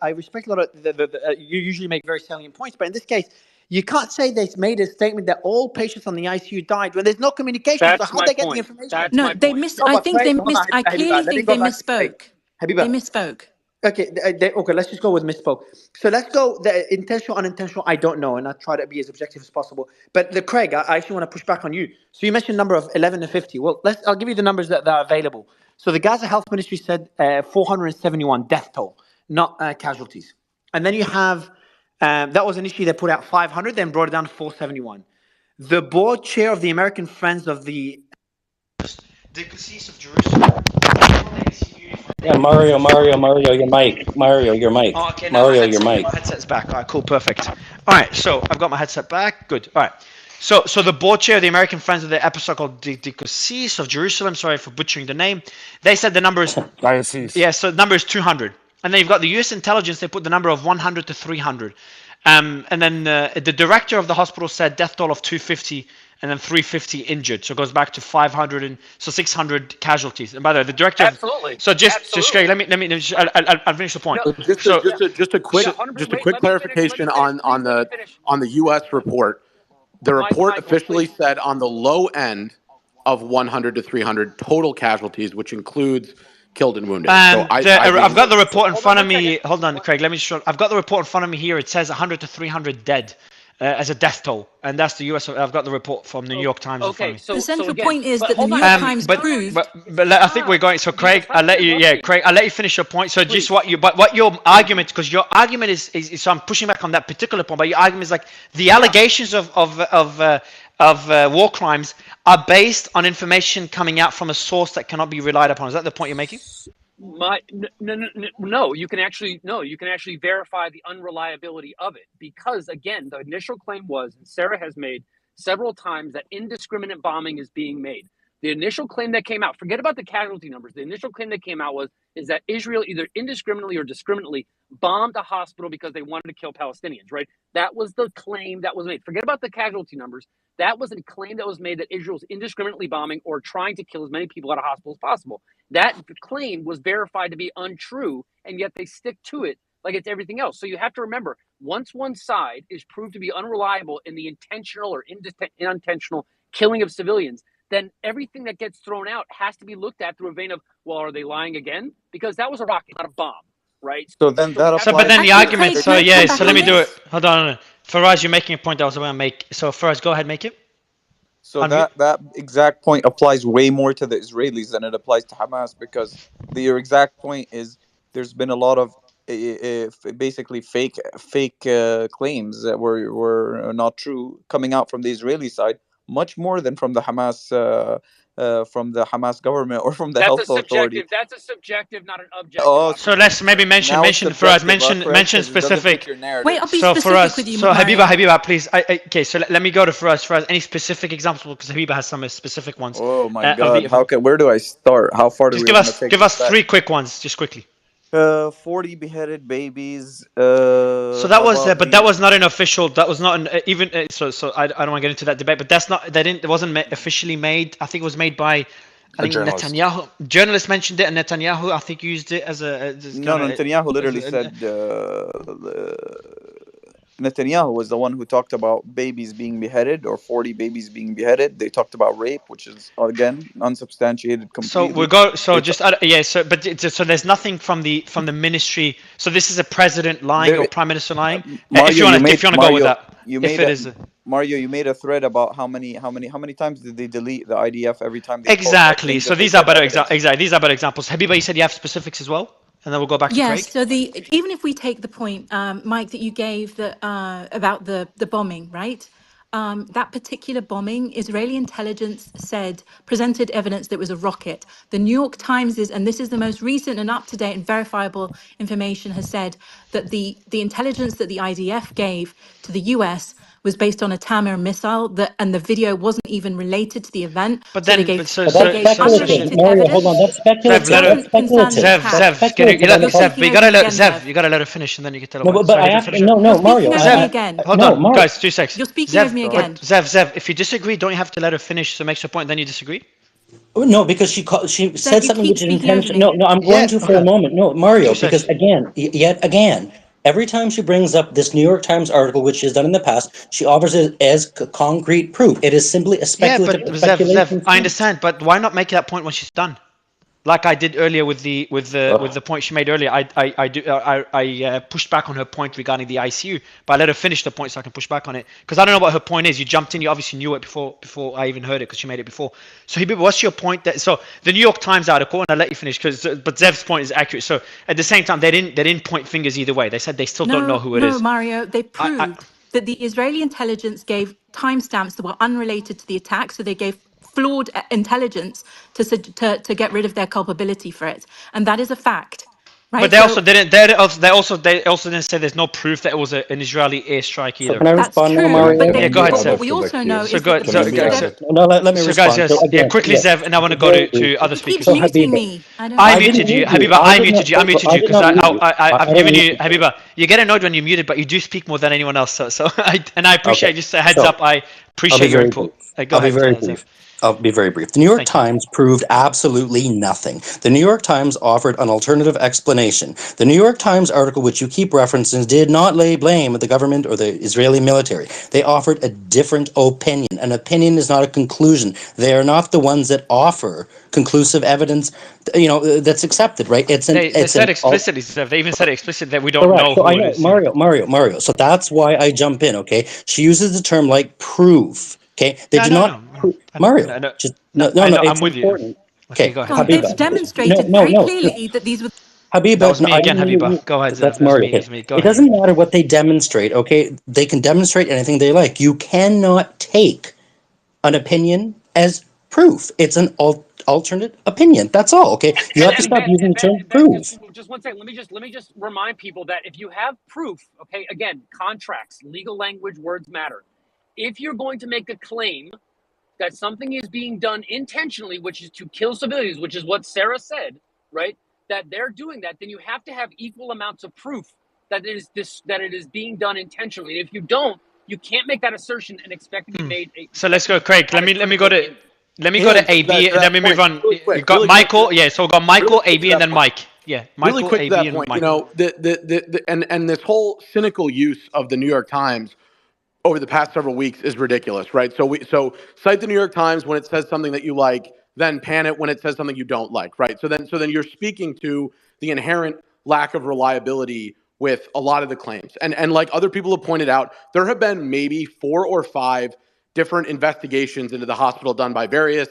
V: I respect a lot of you usually make very salient points, but in this case, you can't say they made a statement that all patients on the ICU died when there's no communication. So
E: That's
V: how
E: my
V: they get the
E: point.
V: information?
E: That's
R: No,
E: my
R: they
E: point.
R: missed.
V: No,
R: I
V: but
R: think they
V: hold on,
R: missed. I
V: Habiba,
R: clearly
V: let me
R: think
V: go
R: they
V: back to Craig.
R: misspoke.
V: Habiba,
R: They misspoke.
V: okay, okay, let's just go with misspoke. So let's go the intentional, unintentional. I don't know, and I try to be as objective as possible. But Craig, I actually want to push back on you. So you mentioned number of 11 to 50. Well, I'll give you the numbers that are available. So the Gaza Health Ministry said 471 death toll, not casualties. And then you have that was initially they put out 500, then brought it down to 471. The board chair of the American Friends of the
B: Diocese of Jerusalem.
C: Yeah, Mario, your mic. Mario, your mic.
B: Oh, okay, now
C: Mario, your mic.
B: my headset's back. All right, cool, perfect. All right, so I've got my headset back. Good. All right. So the board chair of the American Friends of the Apostolic Diocese of Jerusalem, sorry for butchering the name, they said the number is
U: Diocese.
B: yeah, so the number is 200. And then you've got the U.S. intelligence, they put the number of 100 to 300. And then the director of the hospital said death toll of 250 and then 350 injured. So it goes back to 500 and so 600 casualties. And by the way, the director.
E: Absolutely.
B: So just Craig, let me I'll finish the point.
I: So just a quick clarification on the U.S. report. The report officially said on the low end of 100 to 300 total casualties, which includes killed and wounded. So
B: I've got the report in front of me. Hold on, Craig. Let me just. I've got the report in front of me here. It says 100 to 300 dead as a death toll, and that's the U.S. I've got the report from the New York Times in front of me.
R: So the central point is that the New York Times proved.
B: But I think we're going. So Craig, I'll let you. Yeah, Craig, I'll let you finish your point. So just what your argument, because your argument is so I'm pushing back on that particular point. But your argument is like the allegations of war crimes are based on information coming out from a source that cannot be relied upon. Is that the point you're making?
E: No, you can actually verify the unreliability of it, because again, the initial claim was, and Sarah has made several times, that indiscriminate bombing is being made. The initial claim that came out, forget about the casualty numbers. The initial claim that came out is that Israel either indiscriminately or discriminately bombed a hospital because they wanted to kill Palestinians, right? That was the claim that was made. Forget about the casualty numbers. That was a claim that was made that Israel's indiscriminately bombing or trying to kill as many people at a hospital as possible. That claim was verified to be untrue, and yet they stick to it like it's everything else. So you have to remember, once one side is proved to be unreliable in the intentional or unintentional killing of civilians, then everything that gets thrown out has to be looked at through a vein of, well, are they lying again? Because that was a rocket, not a bomb, right?
O: So then that applies.
B: But then the argument.
R: Craig,
B: So
R: can I
B: yeah.
R: come
B: So
R: back
B: let me
R: on
B: do
R: this?
B: it. Hold on. Faraz, you're making a point that I was going to make. So Faraz, go ahead, make it.
O: So that exact point applies way more to the Israelis than it applies to Hamas, because your exact point is there's been a lot of basically fake claims that were not true coming out from the Israeli side, much more than from the Hamas government or from the health authority.
E: That's a subjective, not an objective.
O: Oh,
B: So let's maybe mention Faraz. Mention specific.
R: Wait, I'll be
B: So
R: specific
B: Faraz,
R: with you,
B: so
R: Mario.
B: Habiba, please. Okay, so let me go to Faraz. Any specific examples? Because Habiba has some specific ones.
O: Oh my God! Where do I start? How far do
B: just
O: we want to take
B: give
O: this
B: us
O: back?
B: 3 quick ones, just quickly.
O: 40 beheaded babies.
B: So that was, but that was not an official. That was not an even. So I don't want to get into that debate. But that's not. It wasn't officially made. I think it was made by. I think Netanyahu. Journalists mentioned it, and Netanyahu, I think, used it as a.
O: No, Netanyahu literally said. Netanyahu was the one who talked about babies being beheaded, or 40 babies being beheaded. They talked about rape, which is again unsubstantiated completely.
B: So we go. So just yeah. So so there's nothing from the ministry. So this is a president lying or prime minister lying.
O: Mario,
B: if you want to go with that.
O: Mario, you made a thread about how many times did they delete the IDF every time they
B: exactly. So these are better exactly. These are better examples. Habiba, you said you have specifics as well. And then we'll go back to Craig.
R: Yes, so even if we take the point, Mike, that you gave about the bombing, right? that particular bombing, Israeli intelligence presented evidence that it was a rocket. The New York Times and this is the most recent and up-to-date and verifiable information, has said that the intelligence that the IDF gave to the US was based on a Tamir missile, and the video wasn't even related to the event.
B: But
R: so
B: then,
R: they gave,
B: but so,
R: they
B: so,
R: gave
B: so,
R: unrelated
C: Mario,
R: evidence
C: hold on. That's
B: Zev,
C: speculative.
B: let her,
C: That's speculative.
B: Zev,
C: That's
B: Zev,
C: speculative.
R: You're
B: Zev,
R: speaking over me again, Zev.
B: You gotta let her finish, and then you can tell her
C: No,
B: what.
C: but
B: Sorry,
C: I
B: let her
C: have
B: finish.
C: no,
R: You're
C: no, Mario.
R: speaking over me again.
B: Hold
C: No,
B: on,
C: Mario.
B: guys, 2 seconds.
R: You're speaking
B: Zev,
R: over me again.
B: Zev, if you disagree, don't you have to let her finish? So makes your point, then you disagree.
C: No, because she said
R: Zev, you
C: something
R: keep
C: which is
R: speaking over
C: intentional.
R: me.
C: No, I'm going to for a moment. No, Mario, because
B: 2 seconds.
C: again, yet again, every time she brings up this New York Times article, which she's done in the past, she offers it as concrete proof. It is simply a
B: Yeah, but
C: speculative
B: Zev,
C: speculation.
B: I understand, but why not make that point when she's done? Like I did earlier with the point she made earlier, I pushed back on her point regarding the ICU, but I let her finish the point so I can push back on it because I don't know what her point is. You jumped in, you obviously knew it before I even heard it because she made it before. So Habib, what's your point? So the New York Times article, and I'll let you finish but Zev's point is accurate. So at the same time, they didn't point fingers either way. They said they still don't know who it is.
R: No, Mario. They proved that the Israeli intelligence gave timestamps that were unrelated to the attack, so they gave flawed intelligence to get rid of their culpability for it, and that is a fact, right?
B: But they also didn't. They also didn't say there's no proof that it was an Israeli airstrike either.
C: So can I
R: That's
C: respond now,
R: true,
C: Mario?
R: but
B: Yeah, go ahead,
R: what
B: Zev.
R: we also know
B: So
R: is
B: go,
R: that the
B: so,
R: picture
B: so,
R: that
C: No, let me
B: so
C: respond.
B: guys,
C: So
B: yeah,
C: again,
B: quickly,
C: yes,
B: Zev, and I want to go
C: very
B: to
C: briefly.
B: other
R: he keeps
B: speakers.
C: So
R: muting
C: Habiba,
R: me. I don't.
B: I
C: I didn't
B: muted you,
C: mute you.
B: Habiba. I
C: did
B: muted
C: not.
B: you
C: I did
B: because
C: not mute you.
B: I've
C: I
B: given
C: don't
B: you,
C: mute
B: Habiba. You get annoyed when you're muted, but you do speak more than anyone else. So I appreciate
C: Okay.
B: just a heads
C: So
B: up. I
C: I'll be
B: appreciate your
C: very
B: input.
C: brief.
B: Go
C: I'll be
B: ahead,
C: very
B: Zev.
C: brief. I'll be very brief. The New York
B: Thank you.
C: Times proved absolutely nothing. The New York Times offered an alternative explanation. The New York Times article, which you keep referencing, did not lay blame at the government or the Israeli military. They offered a different opinion. An opinion is not a conclusion. They are not the ones that offer conclusive evidence, that's accepted, right?
B: They said explicitly, Zev. They even said explicitly that we don't
C: Correct.
B: know
C: So
B: who
C: I
B: it
C: know
B: is. Yeah.
C: Mario. So that's why I jump in. Okay. She uses the term like proof. Okay. They do not Mario. Just no.
B: I'm
C: It's
B: with you.
C: important.
B: Okay,
C: Okay.
B: go ahead.
R: It's
C: Habiba.
R: demonstrated
C: No.
R: very clearly that these were.
B: That was
C: Habiba.
B: me again, Habiba. Go ahead, Zev.
C: That's
B: That's
C: Mario.
B: me.
C: Okay.
B: It's me. Go
C: It
B: ahead.
C: doesn't matter what they demonstrate. Okay. They can demonstrate anything they like. You cannot take an opinion as proof. It's an alternate opinion. That's all. Okay. You have to stop using the term proof.
E: Just one second. Let me just remind people that if you have proof, okay, again, contracts, legal language, words matter. If you're going to make a claim that something is being done intentionally, which is to kill civilians, which is what Sarah said, right? That they're doing that, then you have to have equal amounts of proof that it is being done intentionally. And if you don't, you can't make that assertion and expect to be made.
B: So let's go, Craig. Let me go to AB, and then we move on.
I: Really quick,
B: You got
I: really
B: Michael.
I: quick,
B: Yeah, so we got Michael,
I: really quick to
B: AB, and
I: that
B: then
I: point.
B: Mike. Yeah,
I: Really
B: Michael,
I: quick to
B: AB,
I: that
B: and
I: point,
B: Mike.
I: and this whole cynical use of the New York Times over the past several weeks is ridiculous, right? So cite the New York Times when it says something that you like, then pan it when it says something you don't like, right? So then you're speaking to the inherent lack of reliability with a lot of the claims. And like other people have pointed out, there have been maybe 4 or 5 different investigations into the hospital done by various,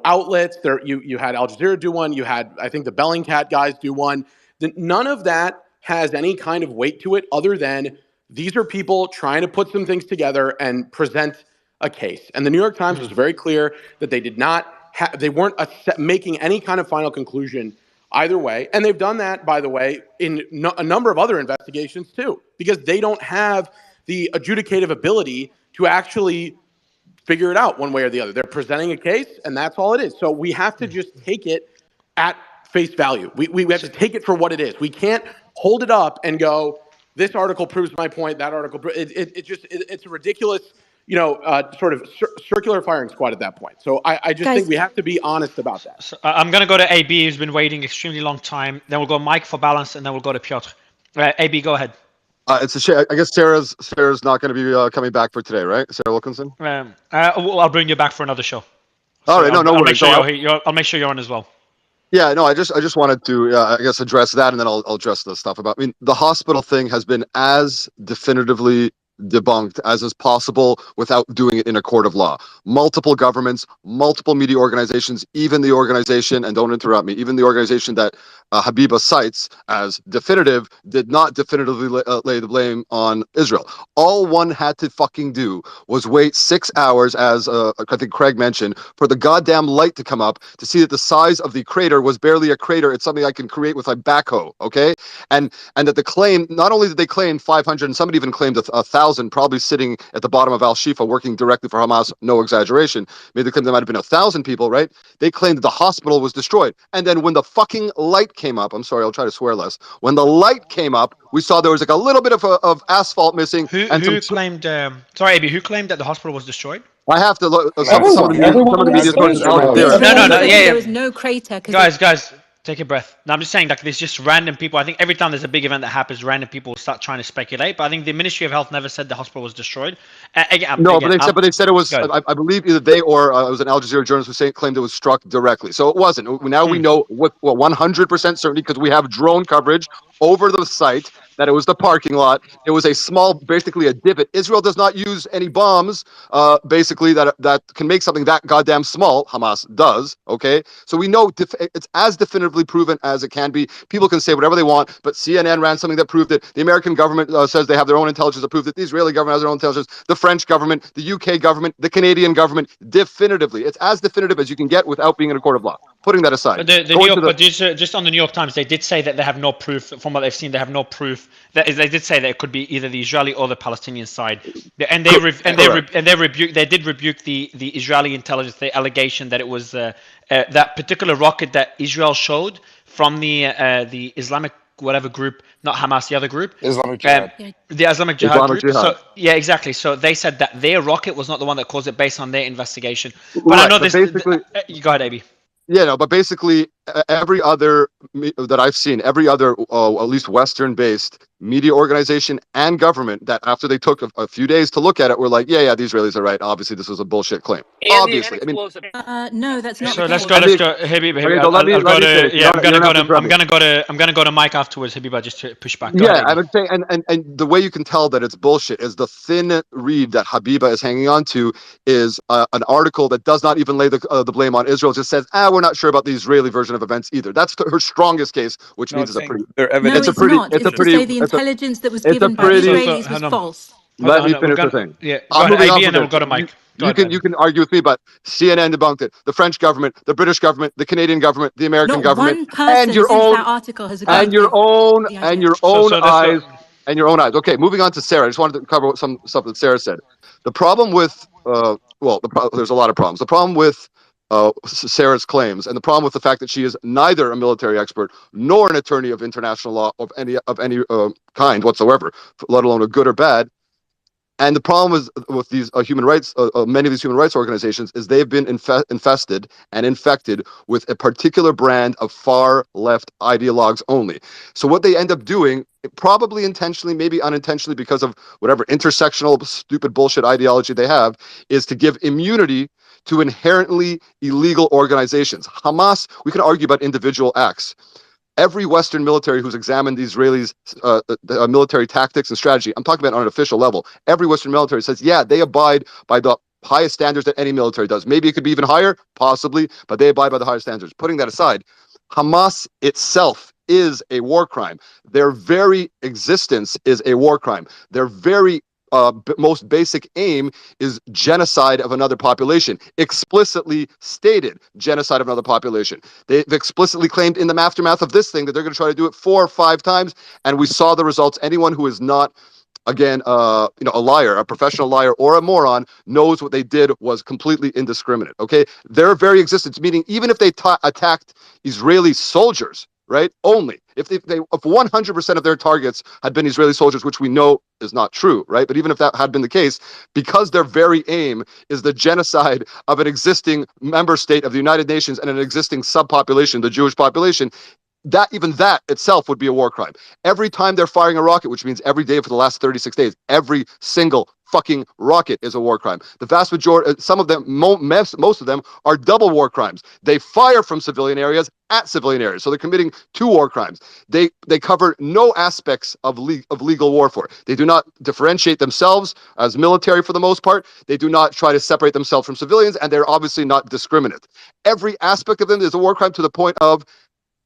I: outlets. There you had Al Jazeera do one, you had I think the Bellingcat guys do one. None of that has any kind of weight to it other than these are people trying to put some things together and present a case. And the New York Times was very clear that they did not they weren't making any kind of final conclusion either way. And they've done that, by the way, in a number of other investigations too, because they don't have the adjudicative ability to actually figure it out one way or the other. They're presenting a case, and that's all it is. So we have to just take it at face value. We have to take it for what it is. We can't hold it up and go, this article proves my point, that article, it's a ridiculous, sort of circular firing squad at that point. So I just think we have to be honest about that.
B: So I'm going to go to AB, who's been waiting extremely long time. Then we'll go Mike for balance, and then we'll go to Piotr. AB, go ahead.
U: It's a shame. I guess Sarah's not going to be coming back for today, right? Sarah Wilkinson.
B: I'll bring you back for another show.
U: All right, no
B: I'll
U: worries.
B: make sure I'll make sure you're on as well.
U: Yeah, no, I just wanted to, I guess, address that, and then I'll address the stuff about. I mean, the hospital thing has been as definitively debunked as is possible without doing it in a court of law. Multiple governments, multiple media organizations, even the organization, and don't interrupt me, even the organization that Habiba cites as definitive did not definitively lay the blame on Israel. All one had to fucking do was wait 6 hours, as I think Craig mentioned, for the goddamn light to come up to see that the size of the crater was barely a crater. It's something I can create with a backhoe, okay? And that the claim, not only did they claim 500, and somebody even claimed 1,000, probably sitting at the bottom of Al-Shifa working directly for Hamas, no exaggeration. Maybe they claimed there might have been 1,000 people, right? They claimed that the hospital was destroyed. And then when the fucking light came up, I'm sorry, I'll try to swear less. When the light came up, we saw there was like a little bit of asphalt missing.
B: Who claimed? Sorry, Abi. Who claimed that the hospital was destroyed?
U: I have to look. Some
C: Everyone,
U: of the media sources are
R: The
U: clear.
R: Israelis say there was no crater because
B: Guys, take a breath. Now, I'm just saying, like, there's just random people. I think every time there's a big event that happens, random people start trying to speculate. But I think the Ministry of Health never said the hospital was destroyed.
U: But they said it was. I believe either they or it was an Al Jazeera journalist who claimed it was struck directly. So it wasn't. Now we know with 100% certainty because we have drone coverage over the site that it was the parking lot. It was a small, basically a divot. Israel does not use any bombs, basically that can make something that goddamn small. Hamas does. Okay, so we know it's as definitively proven as it can be. People can say whatever they want, but CNN ran something that proved it. The American government says they have their own intelligence to prove it. The Israeli government has their own intelligence. The French government, the UK government, the Canadian government, definitively. It's as definitive as you can get without being in a court of law. Putting that aside.
B: The New York, but just on the New York Times, they did say that they have no proof. From what they've seen, they have no proof. They did say that it could be either the Israeli or the Palestinian side, and they did rebuke the Israeli intelligence, the allegation that it was that particular rocket that Israel showed from the Islamic whatever group, not Hamas, the other group,
S: Islamic Jihad.
B: The Islamic Jihad group. So yeah, exactly. So they said that their rocket was not the one that caused it based on their investigation. But I know this. Basically, you go ahead, Abi.
U: Yeah, no, but basically every other that I've seen, every other at least Western-based media organization and government that after they took a few days to look at it were like, yeah, the Israelis are right. Obviously, this was a bullshit claim. Obviously, I mean,
R: no, that's not.
B: So let's go. Habib. I'm gonna go to Mike afterwards, Habib, just to push back.
U: I would say, and the way you can tell that it's bullshit is the thin reed that Habiba is hanging on to is an article that does not even lay the blame on Israel. It just says, we're not sure about the Israeli version of events either. That's her strongest case, which means it's a pretty.
R: The intelligence that was given by the Israelis was false.
U: Let me finish the thing.
B: Yeah, go ahead, AB, and then we'll go to Mike.
U: You can argue with me, but CNN debunked it. The French government, the British government, the Canadian government, the American government, and your own eyes. Okay, moving on to Sarah. I just wanted to cover some stuff that Sarah said. The problem with there's a lot of problems. The problem with Sarah's claims, and the problem with the fact that she is neither a military expert nor an attorney of international law of any kind whatsoever, let alone a good or bad. And the problem is with these human rights, many of these human rights organizations, is they've been infested and infected with a particular brand of far left ideologues only. So what they end up doing, probably intentionally, maybe unintentionally, because of whatever intersectional stupid bullshit ideology they have, is to give immunity to inherently illegal organizations. Hamas, we can argue about individual acts. Every Western military who's examined the Israelis' military tactics and strategy, I'm talking about on an official level, every Western military says, they abide by the highest standards that any military does. Maybe it could be even higher, possibly, but they abide by the highest standards. Putting that aside, Hamas itself is a war crime. Their very existence is a war crime. Their very most basic aim is genocide of another population, explicitly stated genocide of another population. They've explicitly claimed in the aftermath of this thing that they're going to try to do it 4 or 5 times, and we saw the results. Anyone who is not, again, a liar, a professional liar, or a moron knows what they did was completely indiscriminate. Okay, their very existence, meaning even if they attacked Israeli soldiers, right? Only if 100% of their targets had been Israeli soldiers, which we know is not true, right? But even if that had been the case, because their very aim is the genocide of an existing member state of the United Nations and an existing subpopulation, the Jewish population, that itself would be a war crime. Every time they're firing a rocket, which means every day for the last 36 days, every single fucking rocket is a war crime. The vast majority, some of them, most of them are double war crimes. They fire from civilian areas at civilian areas. So they're committing 2 war crimes. They cover no aspects of legal warfare. They do not differentiate themselves as military for the most part. They do not try to separate themselves from civilians, and they're obviously not discriminate. Every aspect of them is a war crime to the point of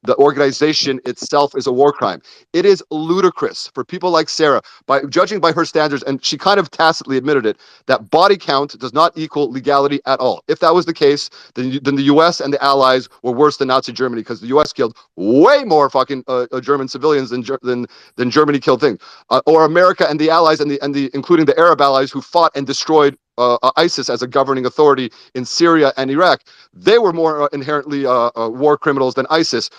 U: the organization itself is a war crime. It is ludicrous for people like Sarah, by judging by her standards, and she kind of tacitly admitted it, that body count does not equal legality at all. If that was the case, then the U.S. and the Allies were worse than Nazi Germany, because the U.S. killed way more fucking German civilians than Germany killed things, or America and the Allies and the including the Arab allies who fought and destroyed ISIS as a governing authority in Syria and Iraq. They were more inherently war criminals than ISIS,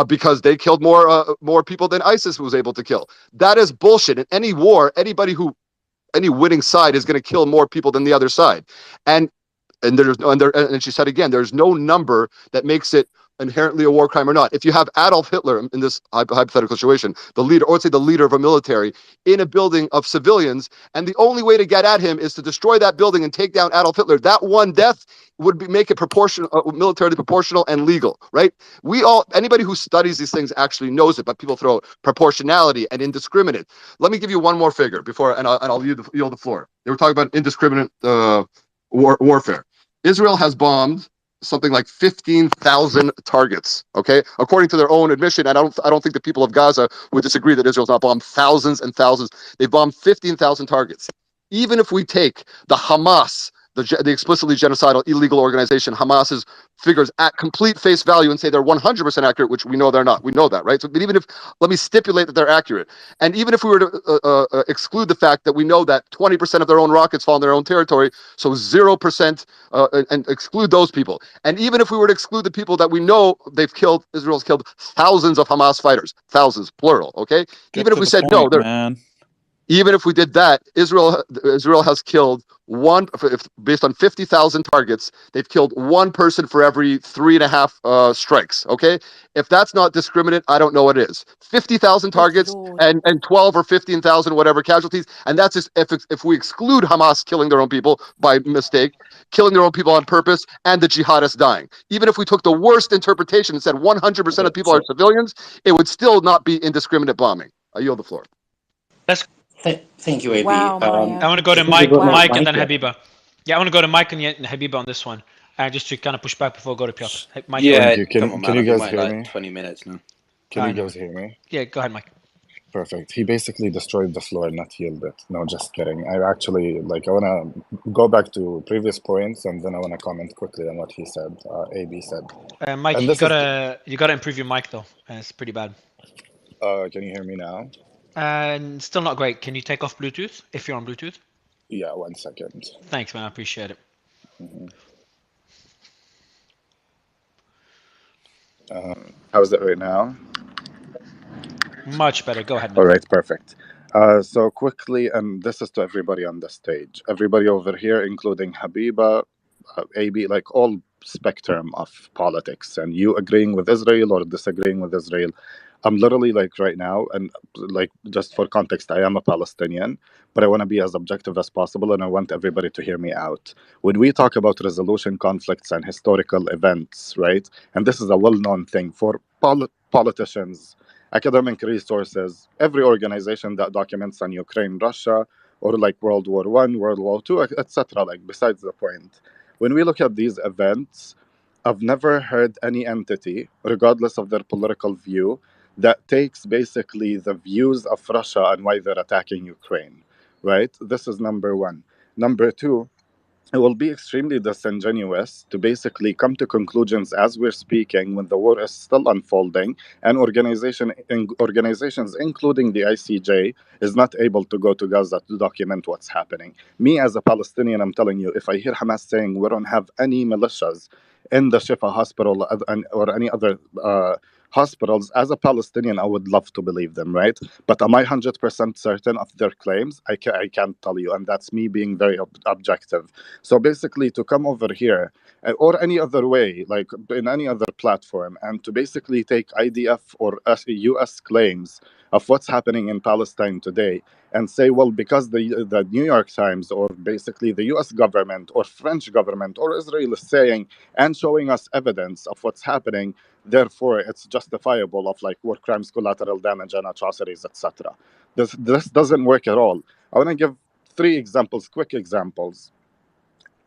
U: because they killed more people than ISIS was able to kill. That is bullshit. In any war, any winning side is going to kill more people than the other side, and and she said again, there's no number that makes it inherently a war crime or not. If you have Adolf Hitler in this hypothetical situation, the leader, or let's say the leader of a military, in a building of civilians, and the only way to get at him is to destroy that building and take down Adolf Hitler, that one death would make it proportional, militarily proportional and legal, right? Anybody who studies these things actually knows it, but people throw proportionality and indiscriminate. Let me give you one more figure before, and I'll yield the floor. They were talking about indiscriminate warfare. Israel has bombed something like 15,000 targets, okay? According to their own admission, and I don't think the people of Gaza would disagree that Israel's not bombed thousands and thousands. They bombed 15,000 targets. Even if we take the Hamas, the explicitly genocidal illegal organization, Hamas's figures at complete face value and say they're 100% accurate, which we know they're not. We know that, right? So, but even if, let me stipulate that they're accurate. And even if we were to exclude the fact that we know that 20% of their own rockets fall in their own territory, so 0%, and exclude those people. And even if we were to exclude the people that we know they've killed, Israel's killed thousands of Hamas fighters, thousands, plural, okay?
O: Get
U: Even if
O: to
U: we
O: the
U: said, no,
O: point,
U: they're,
O: man.
U: even if we did that, Israel has killed based on 50,000 targets, they've killed one person for every 3.5 strikes. Okay, if that's not discriminate, I don't know what is. 50,000 targets and 12 or 15,000 whatever casualties, and that's just if we exclude Hamas killing their own people by mistake, killing their own people on purpose, and the jihadists dying. Even if we took the worst interpretation and said 100% of people are civilians, it would still not be indiscriminate bombing. I yield the floor.
C: Thank you, AB.
R: Wow,
B: I want to go to Mike and then Habiba. Yeah, I want to go to Mike and Habiba on this one, just to kind of push back before I go to Piotr. Hey, Mike.
A: Yeah,
U: come on,
A: can you guys hear like
U: me?
A: 20 minutes now. Can you guys hear me?
B: Yeah, go ahead, Mike.
A: Perfect. He basically destroyed the floor, not healed it. No, just kidding. I actually, I want to go back to previous points, and then I want to comment quickly on what he said, AB said.
B: Mike, you gotta improve your mic, though. It's pretty bad.
A: Can you hear me now?
B: And still not great. Can you take off Bluetooth if you're on Bluetooth?
A: Yeah, 1 second.
B: Thanks, man. I appreciate it.
A: How's it right now?
B: Much better. Go ahead, man.
A: All right, perfect. So quickly, and this is to everybody on the stage, everybody over here, including Habiba, AB, like all spectrum of politics, and you agreeing with Israel or disagreeing with Israel. I'm literally right now, and just for context, I am a Palestinian, but I want to be as objective as possible, and I want everybody to hear me out. When we talk about resolution conflicts and historical events, right, and this is a well-known thing for politicians, academic resources, every organization that documents on Ukraine, Russia, or World War I, World War II, etc. Besides the point, when we look at these events, I've never heard any entity, regardless of their political view, that takes basically the views of Russia and why they're attacking Ukraine, right? This is number one. Number two, it will be extremely disingenuous to basically come to conclusions as we're speaking when the war is still unfolding and organizations, including the ICJ, is not able to go to Gaza to document what's happening. Me, as a Palestinian, I'm telling you, if I hear Hamas saying we don't have any militias in the Shifa hospital or any other hospitals, as a Palestinian, I would love to believe them, right? But am I 100% certain of their claims? I can't tell you, and that's me being very objective. So basically, to come over here or any other way, in any other platform, and to basically take IDF or US claims of what's happening in Palestine today and say, well, because the New York Times or basically the US government or French government or Israel is saying and showing us evidence of what's happening, therefore it's justifiable of war crimes, collateral damage, and atrocities, etc. This doesn't work at all. I want to give 3 examples, quick examples.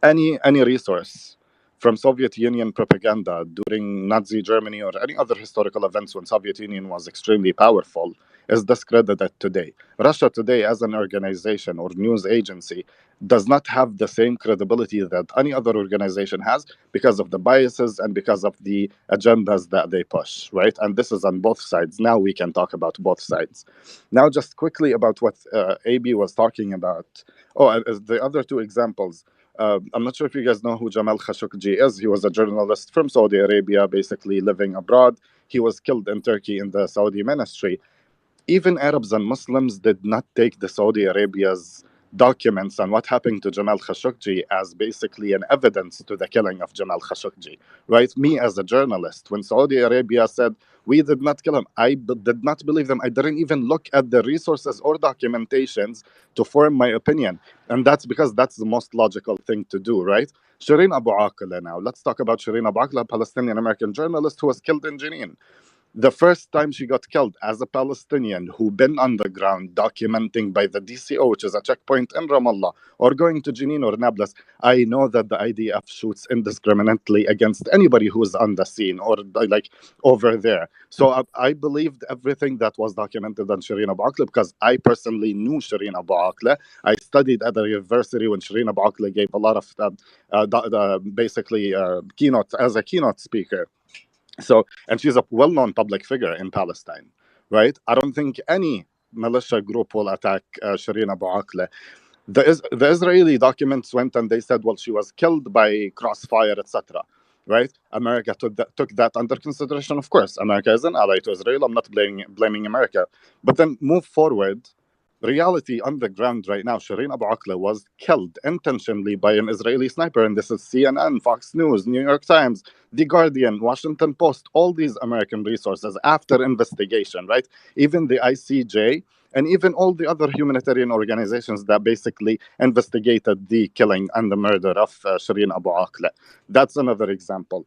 A: Any resource from Soviet Union propaganda during Nazi Germany or any other historical events when Soviet Union was extremely powerful is discredited today. Russia today as an organization or news agency does not have the same credibility that any other organization has because of the biases and because of the agendas that they push, right? And this is on both sides. Now we can talk about both sides. Now just quickly about what AB was talking about. Oh, the other two examples. I'm not sure if you guys know who Jamal Khashoggi is. He was a journalist from Saudi Arabia, basically living abroad. He was killed in Turkey in the Saudi ministry. Even Arabs and Muslims did not take the Saudi Arabia's documents on what happened to Jamal Khashoggi as basically an evidence to the killing of Jamal Khashoggi, right? Me as a journalist, when Saudi Arabia said we did not kill him, I did not believe them. I didn't even look at the resources or documentations to form my opinion. And that's because that's the most logical thing to do, right? Shireen Abu Akleh now. Let's talk about Shireen Abu Akleh, a Palestinian-American journalist who was killed in Jenin. The first time she got killed as a Palestinian who been on the ground documenting by the DCO, which is a checkpoint in Ramallah, or going to Jenin or Nablus, I know that the IDF shoots indiscriminately against anybody who is on the scene or like over there. So I believed everything that was documented on Shireen Abu Akleh because I personally knew Shireen Abu Akleh. I studied at the university when Shireen Abu Akleh gave a lot of basically keynote as a keynote speaker. So, and she's a well-known public figure in Palestine, right? I don't think any militia group will attack Shireen Abu Akleh. The Israeli documents went and they said, well, she was killed by crossfire, etc. Right? America took that under consideration. Of course, America is an ally to Israel. I'm not blaming America. But then move forward. Reality on the ground right now, Shireen Abu Akleh was killed intentionally by an Israeli sniper, and this is CNN, Fox News, New York Times, The Guardian, Washington Post, all these American resources after investigation, right? Even the ICJ and even all the other humanitarian organizations that basically investigated the killing and the murder of Shireen Abu Akleh. That's another example.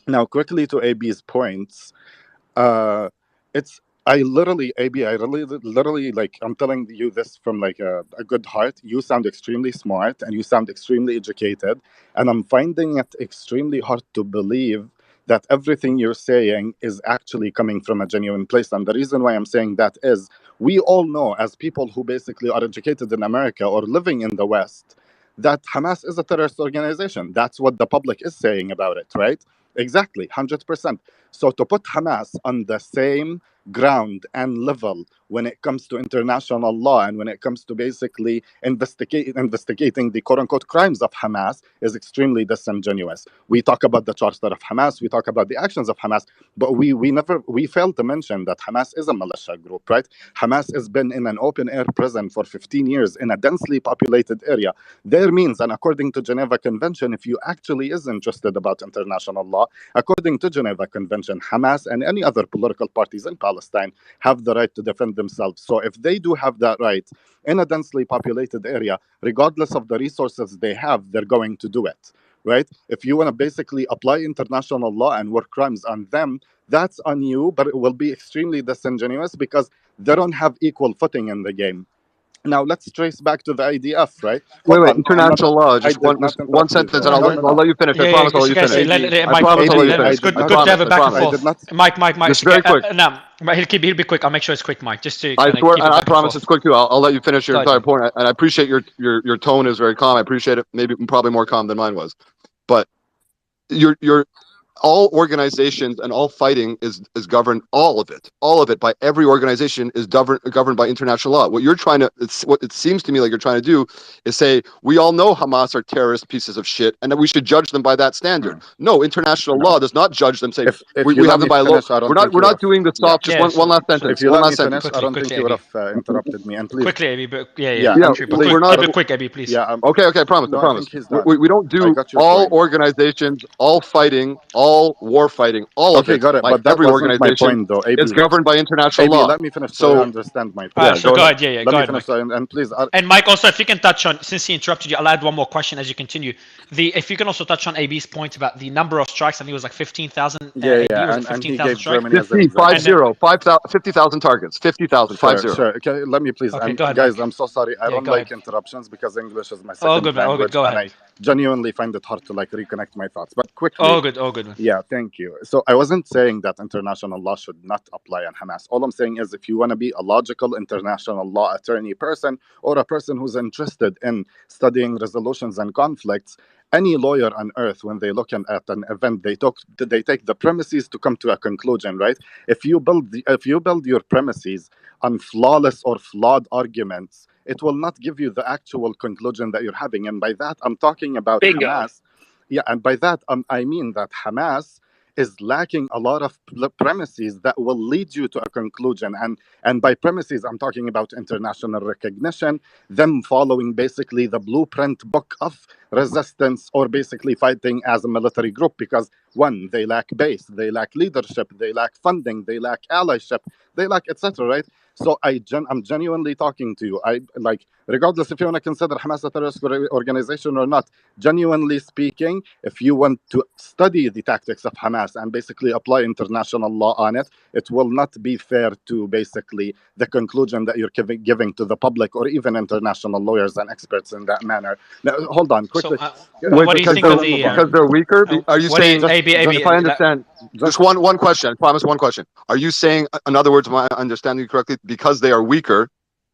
A: Now, quickly to AB's points, it's I literally, AB, I really, literally, like, I'm telling you this from like a good heart. You sound extremely smart and you sound extremely educated, and I'm finding it extremely hard to believe that everything you're saying is actually coming from a genuine place. And the reason why I'm saying that is we all know, as people who basically are educated in America or living in the West, that Hamas is a terrorist organization. That's what the public is saying about it, right? Exactly, 100%. So to put Hamas on the same ground and level when it comes to international law and when it comes to basically investigating the quote-unquote crimes of Hamas is extremely disingenuous. We talk about the charter of Hamas, we talk about the actions of Hamas, but we fail to mention that Hamas is a militia group, right? Hamas has been in an open-air prison for 15 years in a densely populated area. There means, and according to Geneva Convention, if you actually is interested about international law, according to Geneva Convention, Hamas and any other political parties in Palestine have the right to defend themselves. So if they do have that right in a densely populated area, regardless of the resources they have, they're going to do it, right? If you want to basically apply international law and war crimes on them, that's on you, but it will be extremely disingenuous because they don't have equal footing in the game. Now let's trace back to the IDF, right?
U: Wait,
A: Hold on, no, I'm not.
U: international law.
A: I
U: Just
A: did not
U: one
A: interrupt you,
U: sentence,
A: bro.
U: and
A: No, no,
U: I'll
A: no.
U: let you finish. I
B: Yeah,
U: promise I'll let you
B: guys,
U: finish.
A: AB,
U: I
B: Mike,
U: promise I'll let you
A: I
U: finish.
B: it's good,
A: did
U: I
A: not.
B: good to have
U: promise.
B: a
U: I
B: back and
U: promise.
A: I did
B: forth.
A: not.
B: Mike,
U: Just very quick.
B: no, he'll be quick. I'll make sure it's quick, Mike, just to
U: I
B: kind of
U: swear,
B: keep
U: and
B: it
U: I
B: back and
U: promise it's
B: forth.
U: quick too. I'll let you finish your
B: Go ahead,
U: entire
B: Mike.
U: point, and I appreciate your tone is very calm. I appreciate it. Maybe probably more calm than mine was, but your all organizations and all fighting is governed, all of it by every organization is governed by international law. What you're trying to, what it seems to me like you're trying to do is say we all know Hamas are terrorist pieces of shit and that we should judge them by that standard. No, international
A: No.
U: law does not judge them. Say
A: If you
U: we
A: let
U: have them
A: me
U: by law.
A: finish, I don't think
U: We're
A: you would
U: not
A: have.
U: doing the
A: Yeah.
U: soft. Just one last sentence.
A: If you
U: One
A: let me
U: last sentence.
A: finish, I don't think you would have interrupted me. And please,
B: Quickly, AB, but yeah,
A: yeah,
U: Yeah,
A: and
B: true, but
A: please,
U: we're
B: quick,
U: not.
B: keep it quick, AB, please.
A: yeah.
U: Okay, I promise.
A: No,
U: I
A: I
U: promise.
A: think he's done.
U: We don't
A: I
U: do
A: got your
U: all
A: point.
U: organizations, all fighting, all war fighting, all of
A: Okay,
U: it
A: got it.
U: by
A: But that
U: every
A: wasn't my
U: organization
A: point, though.
U: is
A: AB,
U: governed by international
A: AB,
U: law.
A: let me finish so you
U: So
A: understand my
B: All right,
A: point.
B: so
U: go
B: go
U: ahead.
B: ahead. Yeah,
A: Let
B: go
A: me
B: ahead,
A: finish,
B: Mike.
A: and please.
B: And Mike, also, if you can touch on, since he interrupted you, I'll add one more question as you continue. If you can also touch on AB's point about the number of strikes, I think it was like 15,000.
A: Yeah,
B: AB was
A: yeah,
B: it
A: and he
B: 15,000
A: gave
B: strikes?
A: Germany as an
U: 50,
A: example.
U: 50,000 targets, 50,000,
A: Sure, sure. Okay, let me please.
B: Okay,
A: And
B: go ahead,
A: guys,
B: Mike.
A: I'm so sorry. I
B: Yeah,
A: don't
B: go ahead.
A: like interruptions because English is my
B: All
A: second
B: good, man. All good.
A: language,
B: Go
A: and
B: ahead.
A: genuinely find it hard to like reconnect my thoughts. But quickly,
B: all good. Man.
A: yeah, thank you. So I wasn't saying that international law should not apply on Hamas. All I'm saying is if you want to be a logical international law attorney person or a person who's interested in studying resolutions and conflicts, any lawyer on earth, when they look at an event, they take the premises to come to a conclusion, right? If you build your premises on flawless or flawed arguments, it will not give you the actual conclusion that you're having. And by that, I'm talking about
E: Bingo.
A: Hamas. Yeah, and by that, I mean that Hamas is lacking a lot of premises that will lead you to a conclusion. And by premises, I'm talking about international recognition, them following basically the blueprint book of resistance or basically fighting as a military group because one, they lack base, they lack leadership, they lack funding, they lack allyship, they lack etc. Right? So I'm genuinely talking to you. I like, regardless if you want to consider Hamas a terrorist organization or not. Genuinely speaking, if you want to study the tactics of Hamas and basically apply international law on it, it will not be fair to basically the conclusion that you're giving to the public or even international lawyers and experts in that manner. Now, hold on quickly.
B: So,
U: Wait,
B: what do you think of the?
U: because they're weaker? Are you
B: what do you,
U: saying?
B: AB,
U: If I understand, just one question. I promise one question. Are you saying, in other words, am I understanding you correctly? Because they are weaker,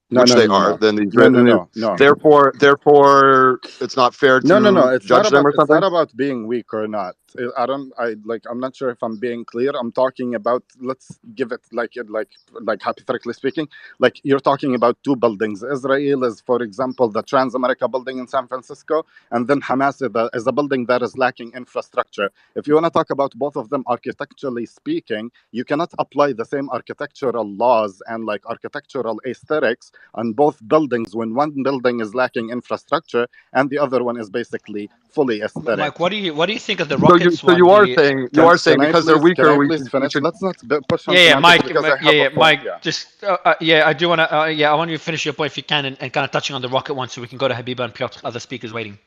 U: which they are, then the Israelis.
A: No.
U: Therefore, it's not fair to
A: No. It's
U: judge them or
A: It's not
U: something.
A: about being weak or not. I'm not sure if I'm being clear. I'm talking about, let's give it like hypothetically speaking, like you're talking about two buildings. Israel is, for example, the Trans America building in San Francisco, and then Hamas is a building that is lacking infrastructure. If you want to talk about both of them architecturally speaking, you cannot apply the same architectural laws and like architectural aesthetics on both buildings when one building is lacking infrastructure and the other one is basically fully aesthetic.
B: Mike, what do you think of the rockets?
U: So you are saying because they're weaker,
A: can I
U: we
A: please finish?
U: should.
A: Let's not push on
B: Yeah,
A: semantics
B: Mike.
A: because I have a point.
B: Mike.
A: Yeah.
B: Just I do want to. I want you to finish your point if you can, and kind of touching on the rocket one, so we can go to Habiba and Piotr. Other speakers waiting.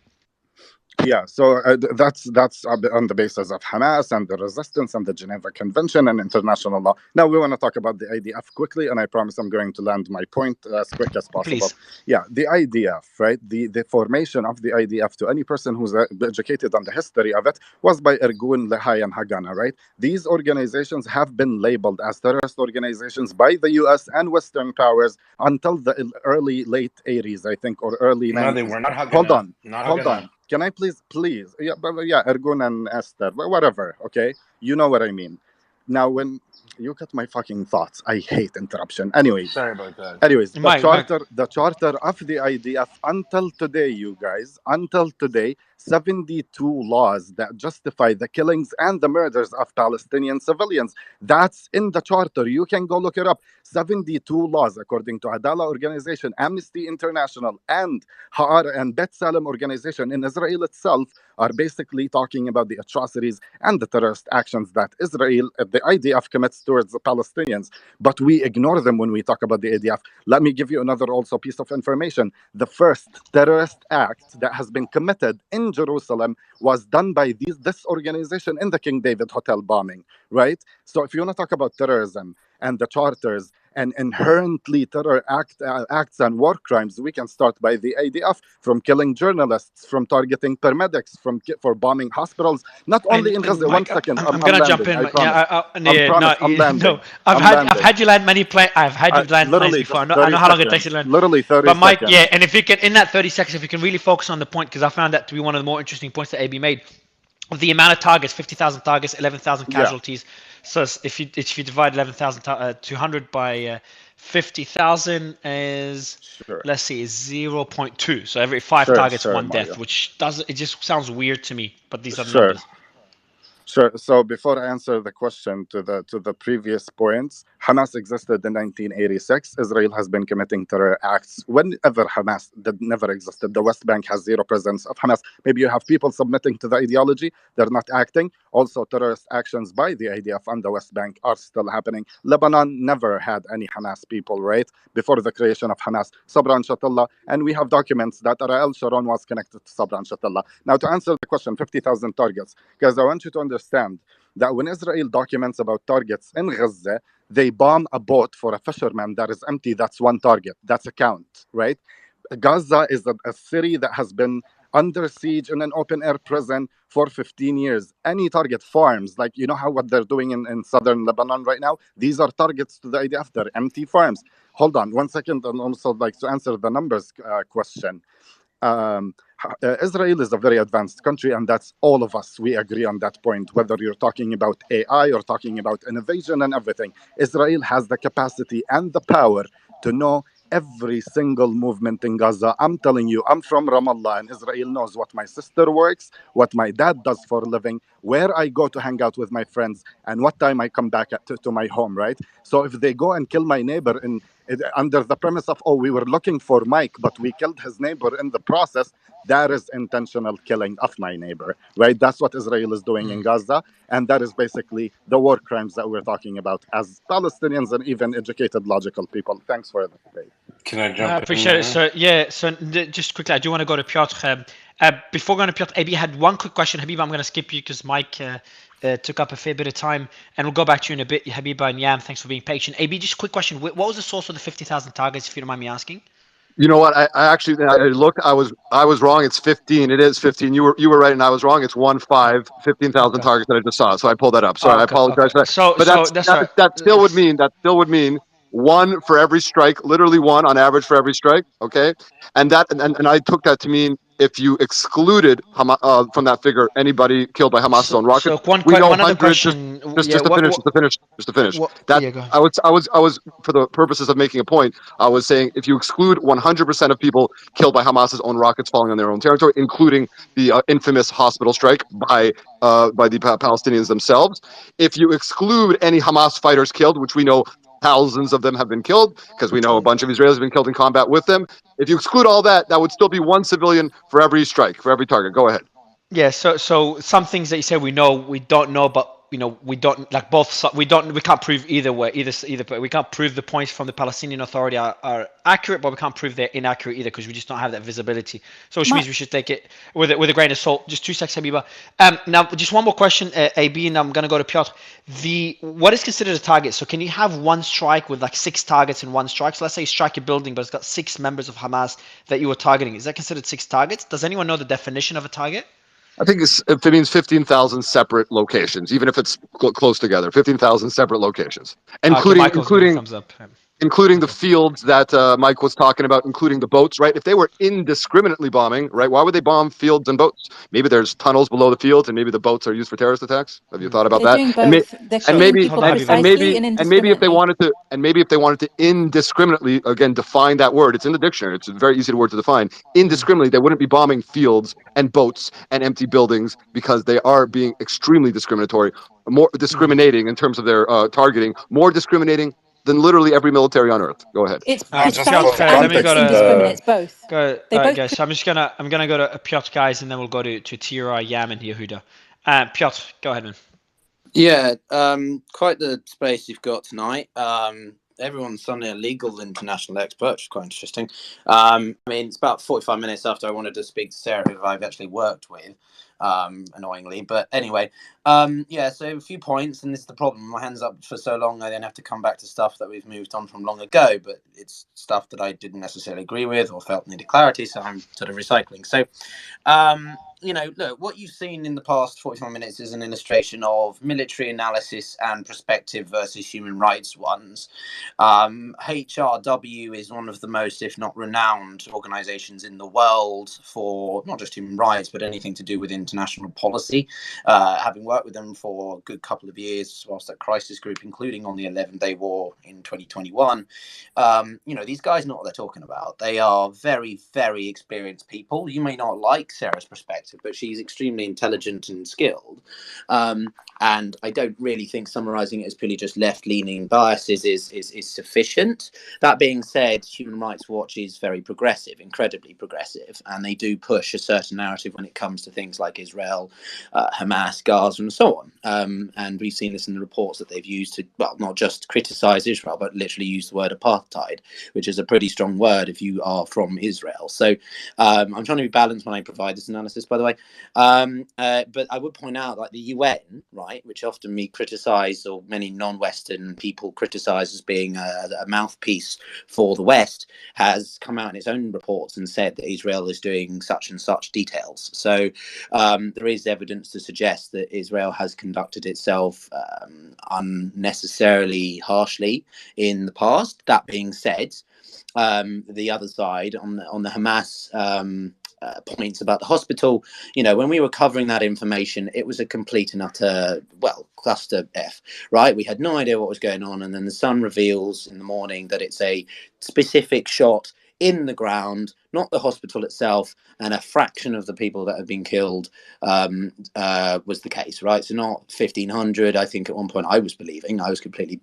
A: Yeah, so that's on the basis of Hamas and the resistance and the Geneva Convention and international law. Now we want to talk about the IDF quickly, and I promise I'm going to land my point as quick as possible.
B: Please.
A: Yeah, the IDF, right? The formation of the IDF, to any person who's educated on the history of it, was by Ergun, Lehi, and Haganah, right? These organizations have been labeled as terrorist organizations by the U.S. and Western powers until the late 80s, I think, or early 90s.
S: No, they were not Haganah.
A: Hold on. Can I please? Yeah, Ergun and Esther, whatever. Okay, you know what I mean. Now, when you cut my fucking thoughts, I hate interruption. Anyways,
S: sorry about that.
A: Anyways,
B: Mike.
A: The charter of the IDF until today, you guys, until today, 72 laws that justify the killings and the murders of Palestinian civilians. That's in the charter. You can go look it up. 72 laws, according to Adala Organization, Amnesty International, and Ha'ar and Bet Salem Organization in Israel itself, are basically talking about the atrocities and the terrorist actions that the IDF commits towards the Palestinians. But we ignore them when we talk about the IDF. Let me give you another also piece of information. The first terrorist act that has been committed in Jerusalem was done by this organization in the King David Hotel bombing, right? So if you want to talk about terrorism and the charters and inherently terror acts and war crimes, we can start by the IDF, from killing journalists, from targeting paramedics, for bombing hospitals. Not only in Gaza.
B: Mike,
A: 1 second,
B: I'm gonna jump in.
A: I promise.
B: I'm landing. No, I've had you land many planes. I've had you land planes before. I know how long it takes to land.
A: Literally 30
B: But Mike,
A: seconds.
B: and if you can, in that 30 seconds, if you can really focus on the point, because I found that to be one of the more interesting points that AB made. The amount of targets, 50,000 targets, 11,000 casualties. So if you divide 11,200 by 50,000 is, let's see, is 0.2. So every 5 targets, 1 death, which it just sounds weird to me. But these are the numbers.
A: Sure. So before I answer the question to the previous points, Hamas existed in 1986. Israel has been committing terror acts whenever Hamas never existed. The West Bank has zero presence of Hamas. Maybe you have people submitting to the ideology, they're not acting. Also, terrorist actions by the IDF on the West Bank are still happening. Lebanon never had any Hamas people, right? Before the creation of Hamas, Sabra and Shatilla, and we have documents that Ariel Sharon was connected to Sabra and Shatilla. Now, to answer the question, 50,000 targets, because I want you to understand that when Israel documents about targets in Gaza, they bomb a boat for a fisherman that is empty. That's one target. That's a count, right? Gaza is a city that has been under siege in an open air prison for 15 years. Any target, farms, like you know how what they're doing in southern Lebanon right now, these are targets to the IDF. They're empty farms. Hold on 1 second, and also like to answer the numbers question. Israel is a very advanced country, and that's all of us. We agree on that point. Whether you're talking about AI or talking about innovation and everything, Israel has the capacity and the power to know every single movement in Gaza. I'm telling you, I'm from Ramallah, and Israel knows what my sister works, what my dad does for a living, where I go to hang out with my friends, and what time I come back to my home, right? So if they go and kill my neighbor under the premise of, oh, we were looking for Mike, but we killed his neighbor in the process, that is intentional killing of my neighbor, right? That's what Israel is doing in Gaza. And that is basically the war crimes that we're talking about as Palestinians and even educated, logical people. Thanks for the debate.
D: Can I
B: I
D: jump in
B: appreciate it.
D: there?
B: So yeah, so just quickly, I do want to go to Piotr. Before going to Piotr, AB had one quick question. Habiba, I'm going to skip you because Mike took up a fair bit of time, and we'll go back to you in a bit. Habiba and Yam, thanks for being patient. AB, just a quick question. What was the source of the 50,000 targets, if you don't mind me asking?
U: You know what? I actually I looked. I was wrong. It's 15. It is 15. You were right, and I was wrong. It's 15,000
B: Okay.
U: targets that I just saw. So I pulled that up. Sorry, I
B: Okay.
U: apologize for that.
B: So
U: But
B: that's right.
U: that still would mean one for every strike, literally one on average for every strike. Okay, and I took that to mean if you excluded from that figure anybody killed by Hamas's own rockets,
B: So one
U: we know
B: one other
U: hundreds.
B: question.
U: Just
B: Yeah.
U: to finish, just to finish. That
B: Yeah. Go ahead.
U: I was for the purposes of making a point. I was saying if you exclude 100% of people killed by Hamas's own rockets falling on their own territory, including the infamous hospital strike by the Palestinians themselves, if you exclude any Hamas fighters killed, which we know thousands of them have been killed, because we know a bunch of Israelis have been killed in combat with them. If you exclude all that, that would still be one civilian for every strike, for every target. Go ahead.
B: Yeah, so some things that you say we know, we don't know, but we don't like we can't prove either way, but we can't prove the points from the Palestinian Authority are accurate, but we can't prove they're inaccurate either because we just don't have that visibility. So which means we should take it with a grain of salt. Just 2 seconds, Habiba. Now just one more question, AB, and I'm gonna go to Piotr. What is considered a target? So can you have one strike with like 6 targets in one strike? So let's say you strike a building, but it's got 6 members of Hamas that you were targeting. Is that considered 6 targets? Does anyone know the definition of a target?
U: I think if it means 15,000 separate locations, even if it's close together, 15,000 separate locations,
B: Okay,
U: including
B: Michael's giving thumbs up.
U: including the fields that Mike was talking about, including the boats, right? If they were indiscriminately bombing, right, why would they bomb fields and boats? Maybe there's tunnels below the fields, and maybe the boats are used for terrorist attacks. Have you thought about
R: They're
U: that?
R: doing both. They're killing people precisely and
U: And maybe if they
R: indiscriminately.
U: wanted to indiscriminately, again, define that word, it's in the dictionary. It's a very easy word to define. Indiscriminately, they wouldn't be bombing fields and boats and empty buildings because they are being extremely discriminatory, more discriminating in terms of their targeting, more discriminating than literally every military on earth. Go ahead.
R: It's
D: Just
R: precise
D: for
R: and
B: Let me
R: it's
B: go
D: context,
R: indiscriminate. It's both. They both.
B: guys. So I'm gonna go to Piotr, guys, and then we'll go to Tira, Yam, and Yehuda. Piotr, go ahead, man.
G: Yeah, quite the space you've got tonight. Everyone's suddenly a legal international expert, which is quite interesting. I mean, it's about 45 minutes after I wanted to speak to Sarah, who I've actually worked with, annoyingly. But anyway, yeah, so a few points, and this is the problem. My hand's up for so long, I then have to come back to stuff that we've moved on from long ago, but it's stuff that I didn't necessarily agree with or felt needed clarity, so I'm sort of recycling. So, look, what you've seen in the past 45 minutes is an illustration of military analysis and perspective versus human rights ones. HRW is one of the most, if not renowned, organizations in the world for not just human rights, but anything to do with international policy. Having worked with them for a good couple of years whilst at Crisis Group, including on the 11-day war in 2021, these guys know what they're talking about. They are very, very experienced people. You may not like Sarah's perspective, but she's extremely intelligent and skilled. And I don't really think summarizing it as purely just left-leaning biases is sufficient. That being said, Human Rights Watch is very progressive, incredibly progressive, and they do push a certain narrative when it comes to things like Israel, Hamas, Gaza, and so on. And we've seen this in the reports that they've used to, well, not just criticize Israel, but literally use the word apartheid, which is a pretty strong word if you are from Israel. So I'm trying to be balanced when I provide this analysis, by the way. But I would point out, like the UN, right? right, which often we criticize, or many non-Western people criticize as being a mouthpiece for the West, has come out in its own reports and said that Israel is doing such and such details. So there is evidence to suggest that Israel has conducted itself unnecessarily harshly in the past. That being said, the other side on the Hamas points about the hospital, when we were covering that information, it was a complete and utter, cluster F, right? We had no idea what was going on, and then the Sun reveals in the morning that it's a specific shot in the ground, not the hospital itself, and a fraction of the people that have been killed was the case, right? So not 1,500. I think at one point I was believing, I was completely,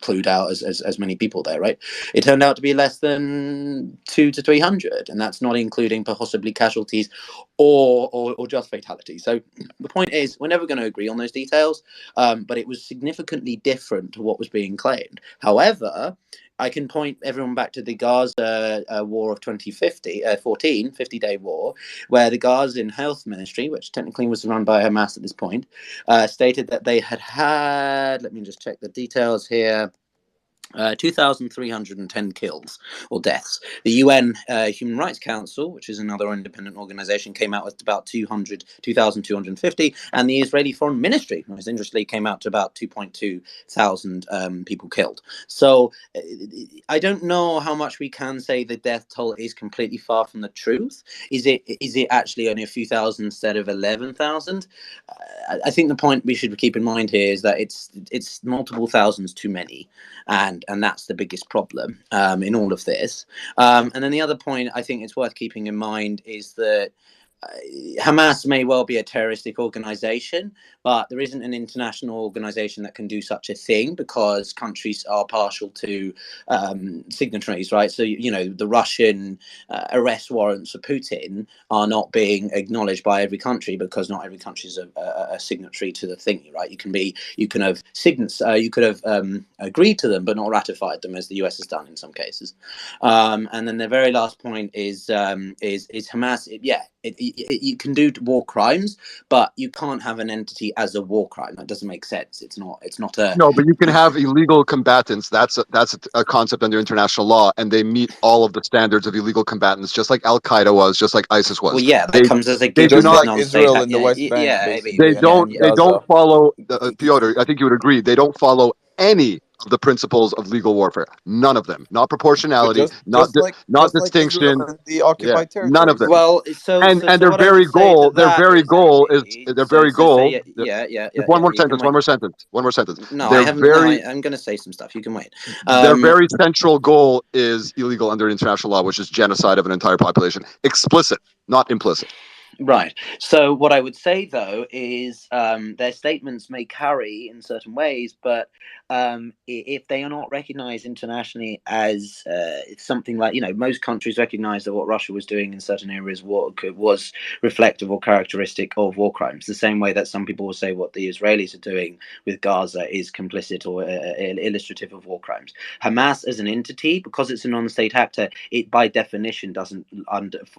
G: clued out as many people there, right? It turned out to be less than 200 to 300, and that's not including possibly casualties or just fatalities. So the point is, we're never going to agree on those details, but it was significantly different to what was being claimed. However, I can point everyone back to the Gaza war of 2014, 50-day war, where the Gazan Health Ministry, which technically was run by Hamas at this point, stated that they had, let me just check the details here, 2,310 kills or deaths. The UN Human Rights Council, which is another independent organization, came out with about 2,250, and the Israeli Foreign Ministry, most interestingly, came out to about 2.2 thousand people killed. So I don't know how much we can say the death toll is completely far from the truth. Is it actually only a few thousand instead of 11,000? I think the point we should keep in mind here is that it's multiple thousands too many, and that's the biggest problem in all of this. And then the other point I think it's worth keeping in mind is that Hamas may well be a terroristic organization, but there isn't an international organization that can do such a thing because countries are partial to signatories, right? So, the Russian arrest warrants for Putin are not being acknowledged by every country because not every country is a signatory to the thing, right? You could have agreed to them but not ratified them, as the US has done in some cases. And then the very last point is Hamas. You can do war crimes, but you can't have an entity as a war crime. That doesn't make sense. It's not a.
U: No, but you can have illegal combatants. That's a concept under international law, and they meet all of the standards of illegal combatants, just like Al Qaeda was, just like ISIS was.
G: Well, yeah, that comes as a
U: They do
G: given
O: Just
G: with
U: not.
O: like
G: non-state.
O: Israel in the West Bank, basically,
U: They
O: and
U: don't.
O: in
U: They don't
O: Gaza.
U: follow Piotr. I think you would agree. They don't follow any of the principles of legal warfare. None of them. Not
O: But
U: proportionality.
O: just like
U: Not
O: Israel
U: distinction.
O: and the
U: Yeah.
O: occupied
U: None of
O: territories.
U: them.
G: Well,
U: And
G: so
U: their
G: what I would
U: very
G: say to
U: goal. Their
G: that
U: very
G: is,
U: goal is
G: Amy,
U: their very goal.
G: yeah.
U: Just one more
G: You can
U: sentence. One
G: wait.
U: more sentence. One more sentence.
G: No, I
U: Their
G: haven't. No,
U: very
G: I'm going to say some stuff. You can wait.
U: their very central goal is illegal under international law, which is genocide of an entire population. Explicit, not implicit.
G: Right. So what I would say, though, is their statements may carry in certain ways, but if they are not recognized internationally as it's something like, most countries recognize that what Russia was doing in certain areas was reflective or characteristic of war crimes, the same way that some people will say what the Israelis are doing with Gaza is complicit or illustrative of war crimes. Hamas as an entity, because it's a non-state actor, it by definition doesn't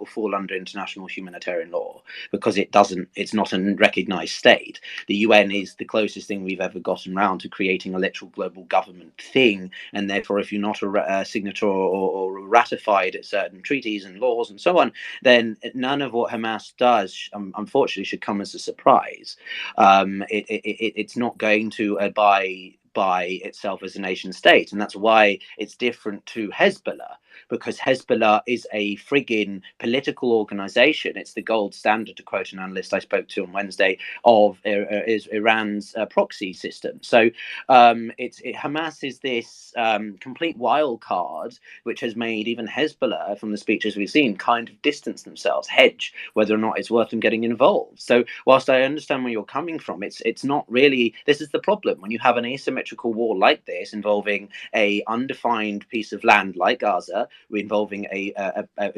G: fall under international humanitarian law. Because it's not a recognized state. The UN is the closest thing we've ever gotten around to creating a literal global government thing, and therefore if you're not a signatory or ratified certain treaties and laws and so on, then none of what Hamas does unfortunately should come as a surprise. It's not going to abide by itself as a nation state, and that's why it's different to Hezbollah, because Hezbollah is a friggin' political organization. It's the gold standard, to quote an analyst I spoke to on Wednesday, of Iran's proxy system. So Hamas is this complete wild card, which has made even Hezbollah, from the speeches we've seen, kind of distance themselves, hedge whether or not it's worth them getting involved. So whilst I understand where you're coming from, it's not really. This is the problem when you have an asymmetrical war like this involving a undefined piece of land like Gaza, involving a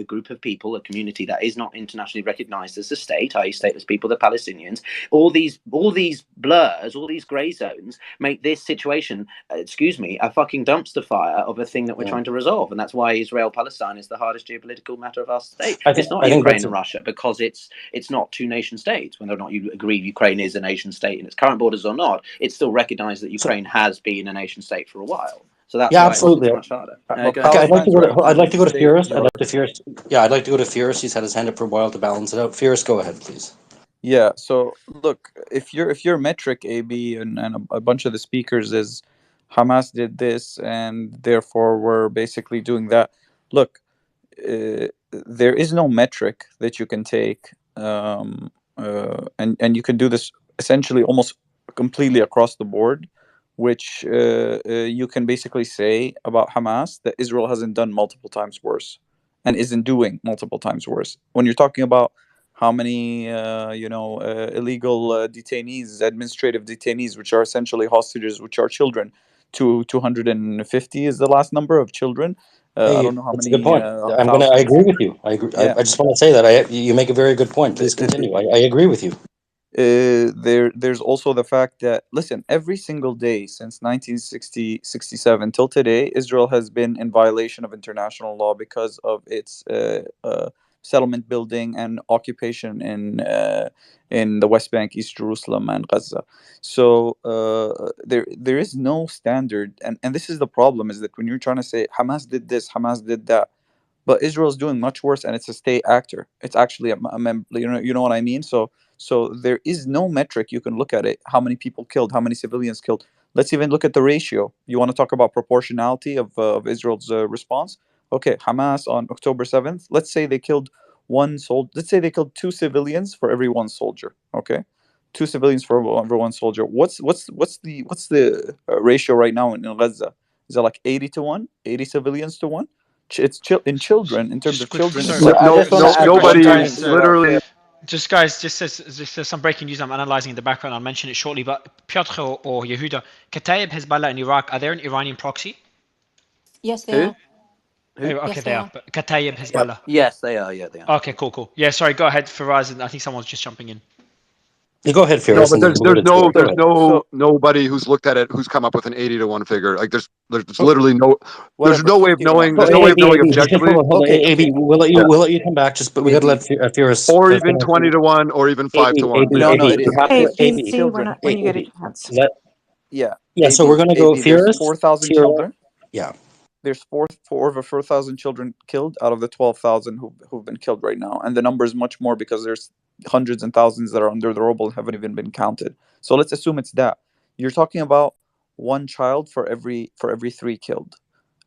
G: group of people, a community that is not internationally recognized as a state, i.e., stateless people, the Palestinians. All these blurs, all these grey zones make this situation, excuse me, a fucking dumpster fire of a thing that we're trying to resolve, and that's why Israel-Palestine is the hardest geopolitical matter of our state. It's not Ukraine and Russia because it's not two nation states. Whether or not you agree Ukraine is a nation state in its current borders or not, it's still recognized that Ukraine has been a nation state for a while. So that's why
C: absolutely.
G: it's much harder.
C: Okay, I'd like to go to Firas. I'd like to go to Firas. He's had his hand up for a while to balance it out. Firas, go ahead, please.
O: Yeah. So look, if your metric, AB, and a bunch of the speakers is Hamas did this and therefore we're basically doing that. Look, there is no metric that you can take, and you can do this essentially almost completely across the board, which you can basically say about Hamas that Israel hasn't done multiple times worse and isn't doing multiple times worse. When you're talking about how many illegal detainees, administrative detainees, which are essentially hostages, which are children, 250 is the last number of children. I don't know how
C: that's
O: many.
C: a good point. I agree with you. I agree.
O: Yeah.
C: I just want to say that you make a very good point. Please continue. I agree with you.
O: There's also the fact that, listen, every single day since 1967 till today, Israel has been in violation of international law because of its settlement building and occupation in the West Bank, East Jerusalem, and Gaza. So there is no standard, and this is the problem: is that when you're trying to say Hamas did this, Hamas did that, but Israel is doing much worse, and it's a state actor. It's actually a member. You know what I mean? So there is no metric you can look at it. How many people killed? How many civilians killed? Let's even look at the ratio. You want to talk about proportionality of Israel's response? Okay, Hamas on October 7th. Let's say they killed one soldier. Let's say they killed 2 civilians for every 1 soldier. Okay, 2 civilians for every 1 soldier. What's the ratio right now in Gaza? Is it like 80-1? 80 civilians to 1? It's in children. In terms of children, it's like
U: nobody literally.
B: Just guys, just says some breaking news I'm analyzing in the background. I'll mention it shortly. But Piotr or Yehuda, Kataib, Hezbollah in Iraq, are they an Iranian proxy?
R: Yes, they are.
G: Who?
B: Okay,
R: yes,
B: they are. But Kataib, Hezbollah.
G: Yes, they are. Yeah, they are.
B: Okay, cool. Yeah, sorry. Go ahead, Faraz. And I think someone's just jumping in.
C: You go ahead,
U: No,
C: Firas.
U: but there's nobody who's looked at it who's come up with an 80-1 figure. Like there's literally no way of knowing. There's no way of knowing objectively.
C: AB, we'll let you come back. But we got to let Firas.
U: Or even 20-1, or even 5-1.
O: No, it has to
T: ABC,
O: children.
T: when you get a chance.
C: Yeah. So we're gonna go
O: There's
C: Firas.
O: 4,000 children.
C: Yeah.
O: There's over 4,000 children killed out of the 12,000 who've been killed right now, and the number is much more because there's hundreds and thousands that are under the rubble and haven't even been counted. So let's assume it's that. You're talking about 1 child for every 3 killed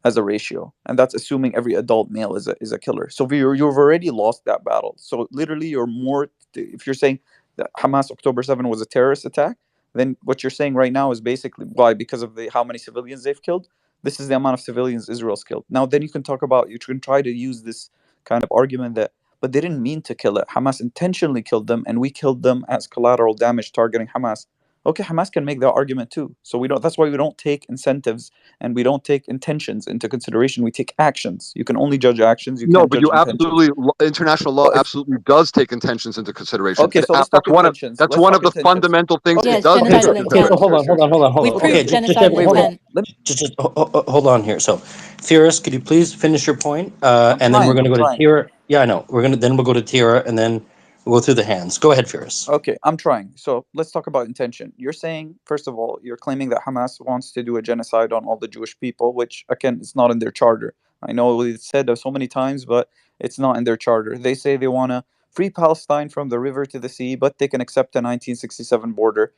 O: as a ratio, and that's assuming every adult male is a killer. So you've already lost that battle. So literally, you're more. If you're saying that Hamas October 7 was a terrorist attack, then what you're saying right now is basically why, because of how many civilians they've killed. This is the amount of civilians Israel's killed. Now, then you can try to use this kind of argument that, but they didn't mean to kill it. Hamas intentionally killed them, and we killed them as collateral damage targeting Hamas. Okay, Hamas can make that argument too. So that's why we don't take incentives and we don't take intentions into consideration. We take actions. You can only judge actions. You
U: No,
O: can't
U: but
O: judge
U: you
O: intentions.
U: absolutely international law absolutely does take intentions into consideration.
O: Okay, so let's talk intentions.
U: That's one of the fundamental things
R: Yeah,
U: it
R: it's
U: does take
R: genocidal
U: into
R: intent.
U: consideration.
R: We proved genocidal intent.
C: Just hold on here. So, Firas, could you please finish your point? And then we're going to go to Tira. Yeah, I know. Then we'll go to Tira, and then we'll go through the hands. Go ahead, Firas.
O: Okay, I'm trying. So let's talk about intention. You're saying, first of all, you're claiming that Hamas wants to do a genocide on all the Jewish people, which, again, it's not in their charter. I know it's said so many times, but it's not in their charter. They say they want to free Palestine from the river to the sea, but they can accept a 1967 border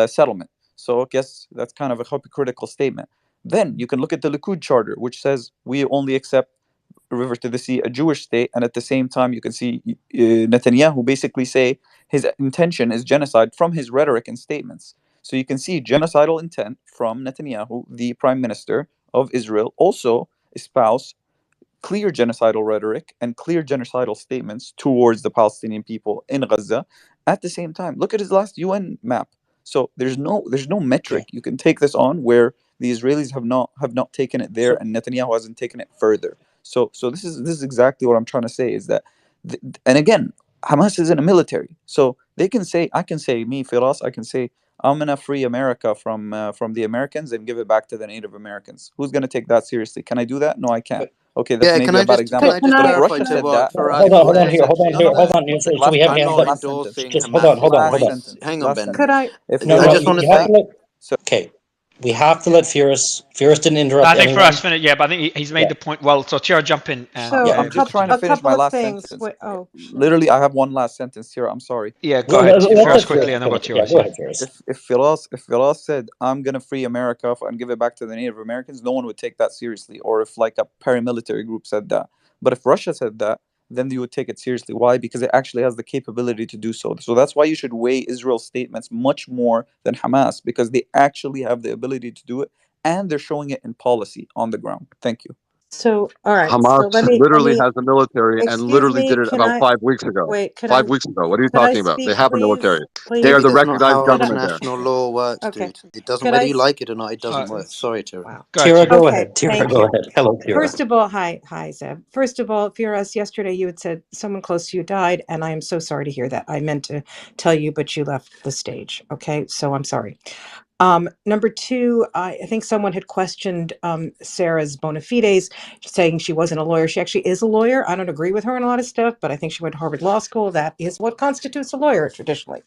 O: settlement. So I guess that's kind of a hypocritical statement. Then you can look at the Likud charter, which says we only accept river to the sea, a Jewish state, and at the same time you can see Netanyahu basically say his intention is genocide from his rhetoric and statements. So you can see genocidal intent from Netanyahu, the prime minister of Israel, also espouse clear genocidal rhetoric and clear genocidal statements towards the Palestinian people in Gaza. At the same time, look at his last UN map. So there's no metric you can take this on where the Israelis have not taken it there and Netanyahu hasn't taken it further. So this is exactly what I'm trying to say is that, and again, Hamas isn't a military, so they can say, I can say, me Firas, I can say I'm gonna free America from the Americans and give it back to the Native Americans. Who's gonna take that seriously? Can I do that? No, I can't. Okay, that's
D: Yeah, can
O: maybe
D: I
O: a bad
D: just can
O: example.
D: I just
O: But if
D: clarify
O: Russia
D: to
O: said
D: what
O: that,
D: Faraz?
C: Hold
O: if
C: on, hold on
O: Russia
C: here,
O: said,
C: hold on
O: no,
C: here,
O: no,
C: hold
O: no,
C: on.
O: one
C: So,
O: second,
C: so we
O: last
C: have
O: time,
D: I'm
C: hands
D: not
C: up.
O: last sentence,
D: endorsing
C: Just hold on,
D: Hamas.
C: hold on,
O: last
C: hold on.
D: Hang
O: sentence,
D: on,
O: last
D: Ben.
T: Could
O: sentence.
T: I?
O: If
C: No,
O: you
D: I
C: no,
D: just
O: agree
D: want
C: you
O: with
D: to
C: have to
O: that,
C: let.
O: so
C: Okay, we have to let Firas. Firas didn't interrupt
B: I think
C: anyone.
B: Firas finished. Yeah, but I think he's made the point well. So Tira, jump in and
O: yeah,
T: So
O: I'm just trying to
T: a
O: finish my
T: couple of
O: last
T: things.
O: sentence.
T: Wait, oh, sure.
O: Literally, I have one last sentence here. I'm sorry.
B: yeah, go ahead,
C: Let
B: Firas
O: If
B: quickly,
C: Firas
B: and then go
C: finish.
B: to
C: Yeah,
B: yours.
C: go
B: Yeah.
C: ahead, Firas.
O: if Firas said I'm gonna free America and give it back to the Native Americans, no one would take that seriously. Or if like a paramilitary group said that, but if Russia said that, then you would take it seriously. Why? Because it actually has the capability to do so. So that's why you should weigh Israel's statements much more than Hamas, because they actually have the ability to do it, and they're showing it in policy on the ground. Thank you.
T: So all right.
U: Hamas
T: So let
U: literally
T: me.
U: has a military and
T: Excuse
U: literally
T: me.
U: did it
T: Can
U: about
T: I
U: 5 weeks ago.
T: wait? Could I?
U: 5 weeks ago. What are you
T: Could I
U: talking about? They
T: speak,
U: have a
T: please?
U: military. They are
T: Please.
U: the
D: That's not
U: recognized
D: how
T: Could I?
U: government there.
D: international law works,
T: Okay.
D: dude. It doesn't,
T: Could
D: whether
T: I?
D: you like it or not, it doesn't work.
T: Jesus.
D: Sorry, Tara.
T: Wow.
B: Go ahead,
C: Tira,
B: Tira.
C: go
T: Okay.
C: ahead. Tira,
T: Thank
C: go
T: you.
C: ahead. Hello, Tira.
T: First of all, hi, Zeb. First of all, Firas, yesterday you had said someone close to you died, and I am so sorry to hear that. I meant to tell you, but you left the stage. Okay, so I'm sorry. Number two, I think someone had questioned Sarah's bona fides, saying she wasn't a lawyer. She actually is a lawyer. I don't agree with her on a lot of stuff, but I think she went to Harvard Law School. That is what constitutes a lawyer traditionally.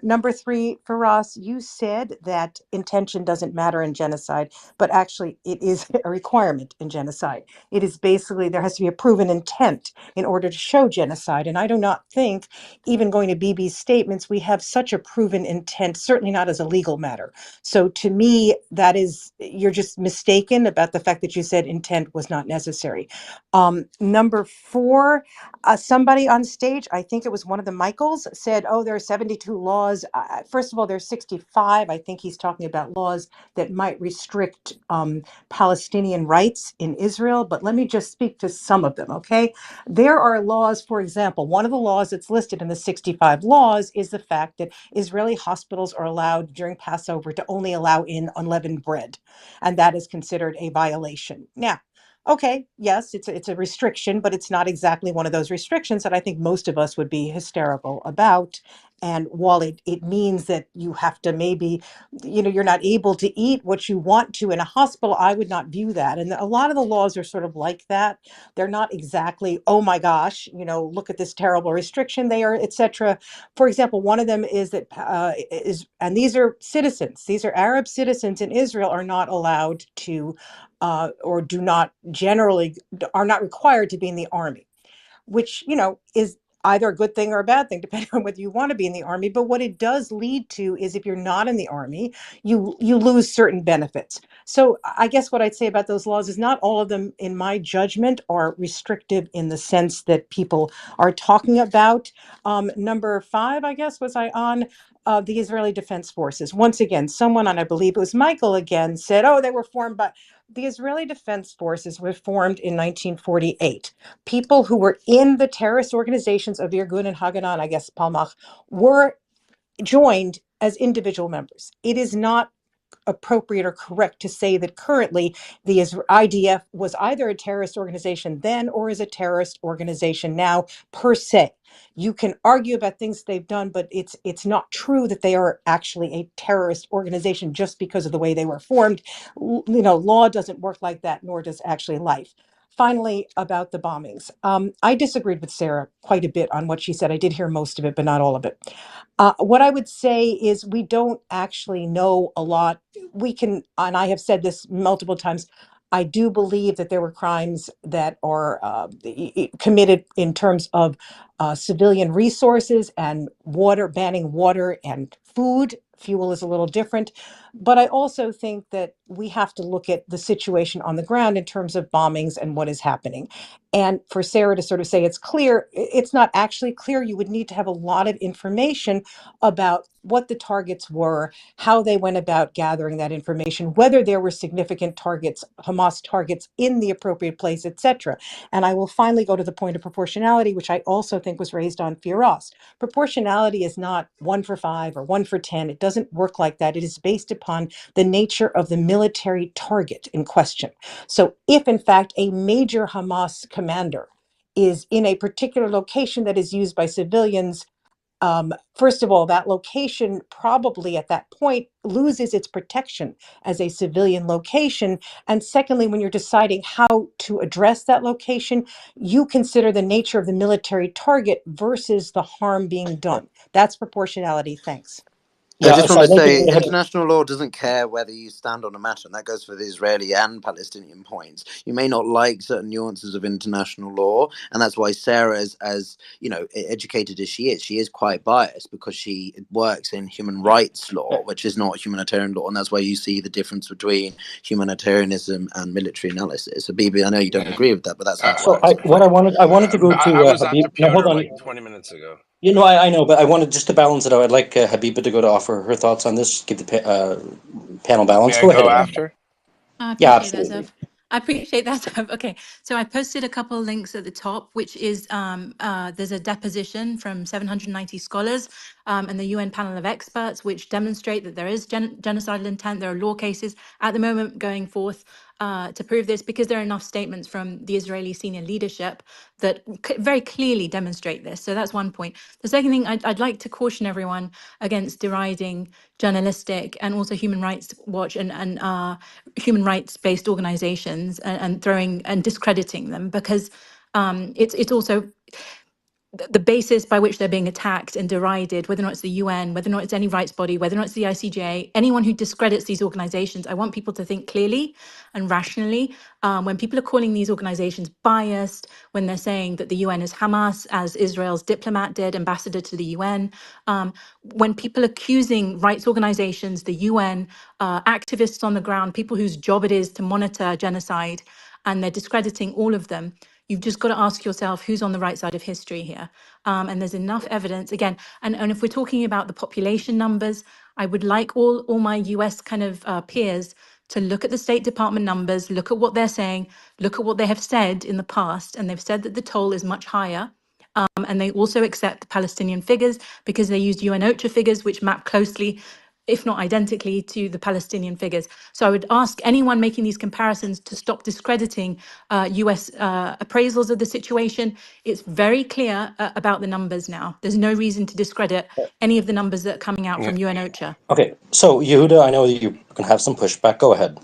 T: Number three, Faraz, you said that intention doesn't matter in genocide, but actually it is a requirement in genocide. It is basically, there has to be a proven intent in order to show genocide. And I do not think, even going to BB's statements, we have such a proven intent, certainly not as a legal matter. So to me, that is, you're just mistaken about the fact that you said intent was not necessary. Number four, somebody on stage, I think it was one of the Michaels, said, oh, there are 72 laws. First of all, there's 65. I think he's talking about laws that might restrict Palestinian rights in Israel. But let me just speak to some of them, okay? There are laws, for example, one of the laws that's listed in the 65 laws is the fact that Israeli hospitals are allowed during Passover to only allow in unleavened bread. And that is considered a violation. Now, okay, yes, it's a restriction, but it's not exactly one of those restrictions that I think most of us would be hysterical about. And while it means that you have to maybe, you're not able to eat what you want to in a hospital, I would not view that. And a lot of the laws are sort of like that. They're not exactly, oh my gosh, look at this terrible restriction. They are, etc. For example, one of them is that and these are citizens, these are Arab citizens in Israel are not allowed to or do not generally are not required to be in the army, which is either a good thing or a bad thing depending on whether you want to be in the army. But what it does lead to is if you're not in the army, you lose certain benefits. So I guess what I'd say about those laws is not all of them, in my judgment, are restrictive in the sense that people are talking about. Number five, I guess, was I on the Israeli Defense Forces. Once again, someone, and I believe it was Michael again, said, oh, they were formed by the Israeli Defense Forces were formed in 1948. People who were in the terrorist organizations of Irgun and Haganah, and I guess Palmach, were joined as individual members. It is not appropriate or correct to say that currently the IDF was either a terrorist organization then or is a terrorist organization now per se. You can argue about things they've done, but it's not true that they are actually a terrorist organization just because of the way they were formed. Law doesn't work like that, nor does actually life. Finally, about the bombings. I disagreed with Sarah quite a bit on what she said. I did hear most of it, but not all of it. What I would say is we don't actually know a lot. We can, and I have said this multiple times, I do believe that there were crimes that are committed in terms of civilian resources and water, banning water and food. Fuel is a little different. But I also think that we have to look at the situation on the ground in terms of bombings and what is happening. And for Sarah to sort of say it's clear, it's not actually clear. You would need to have a lot of information about what the targets were, how they went about gathering that information, whether there were significant targets, Hamas targets in the appropriate place, etc. And I will finally go to the point of proportionality, which I also think was raised on Firas. Proportionality is not 1 for 5 or 1
K: 1 for 10. It doesn't work like that. It is based upon the nature of the military target in question. So if in fact a major Hamas commander is in a particular location that is used by civilians, first of all, that location probably at that point loses its protection as a civilian location. And secondly, when you're deciding how to address that location, you consider the nature of the military target versus the harm being done. That's proportionality. Thanks.
D: I just want to say
C: to
D: international law doesn't care whether you stand on a matter, and that goes for the Israeli and Palestinian points. You may not like certain nuances of international law, and that's why Sarah, as you know, educated as she is quite biased because she works in human rights law, which is not humanitarian law, and that's why you see the difference between humanitarianism and military analysis. So, Bibi, I know you don't agree with that, but that's how it works.
C: I wanted to go to
S: I was
C: Habib.
S: after
C: No, hold
S: Piotr
C: on.
S: like 20 minutes ago.
C: You know, I know, but I wanted just to balance it out. I'd like Habiba to go to offer her thoughts on this, give the panel balance.
S: May I
C: Go ahead,
S: go
C: Habiba.
S: after?
R: I
C: Yeah,
R: appreciate that,
C: absolutely.
R: Zev. I appreciate that, Zev. Okay, so I posted a couple of links at the top, which is there's a deposition from 790 scholars and the UN panel of experts, which demonstrate that there is genocidal intent. There are law cases at the moment going forth to prove this because there are enough statements from the Israeli senior leadership that very clearly demonstrate this. So that's one point. The second thing, I'd like to caution everyone against deriding journalistic and also Human Rights Watch and human rights-based organizations and throwing and discrediting them because it's also the basis by which they're being attacked and derided, whether or not it's the UN, whether or not it's any rights body, whether or not it's the ICJ, anyone who discredits these organizations, I want people to think clearly and rationally. When people are calling these organizations biased, when they're saying that the UN is Hamas, as Israel's diplomat did, ambassador to the UN, when people accusing rights organizations, the UN, activists on the ground, people whose job it is to monitor genocide, and they're discrediting all of them, you've just got to ask yourself who's on the right side of history here. And there's enough evidence, again, and if we're talking about the population numbers, I would like all my US kind of peers to look at the State Department numbers, look at what they're saying, look at what they have said in the past, and they've said that the toll is much higher. And they also accept Palestinian figures because they used UN OCHA figures, which map closely, if not identically, to the Palestinian figures. So I would ask anyone making these comparisons to stop discrediting US appraisals of the situation. It's very clear about the numbers now. There's no reason to discredit any of the numbers that are coming out from UN OCHA.
C: Okay, so Yehuda, I know that you can have some pushback. Go ahead.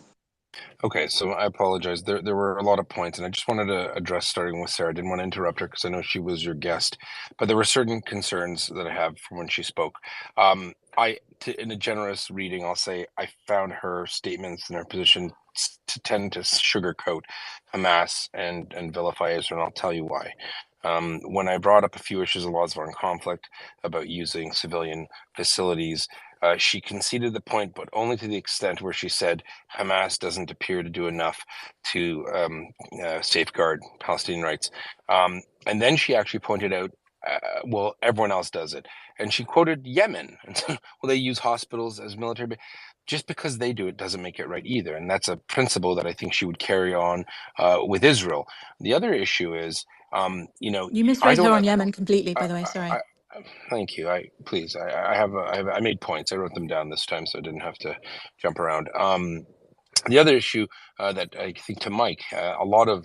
S: Okay, so I apologize. There were a lot of points, and I just wanted to address, starting with Sarah. I didn't want to interrupt her because I know she was your guest, but there were certain concerns that I have from when she spoke. In a generous reading, I'll say I found her statements and her position to tend to sugarcoat Hamas and vilify Israel, and I'll tell you why. When I brought up a few issues of laws of armed conflict about using civilian facilities, she conceded the point, but only to the extent where she said Hamas doesn't appear to do enough to safeguard Palestinian rights. And then she actually pointed out, well, everyone else does it. And she quoted Yemen. And so, well, they use hospitals as military. Just because they do it doesn't make it right either. And that's a principle that I think she would carry on with Israel. The other issue is,
R: You misread her on Yemen completely, by the way. Sorry.
S: Thank you. I made points. I wrote them down this time, so I didn't have to jump around. The other issue that I think to Mike,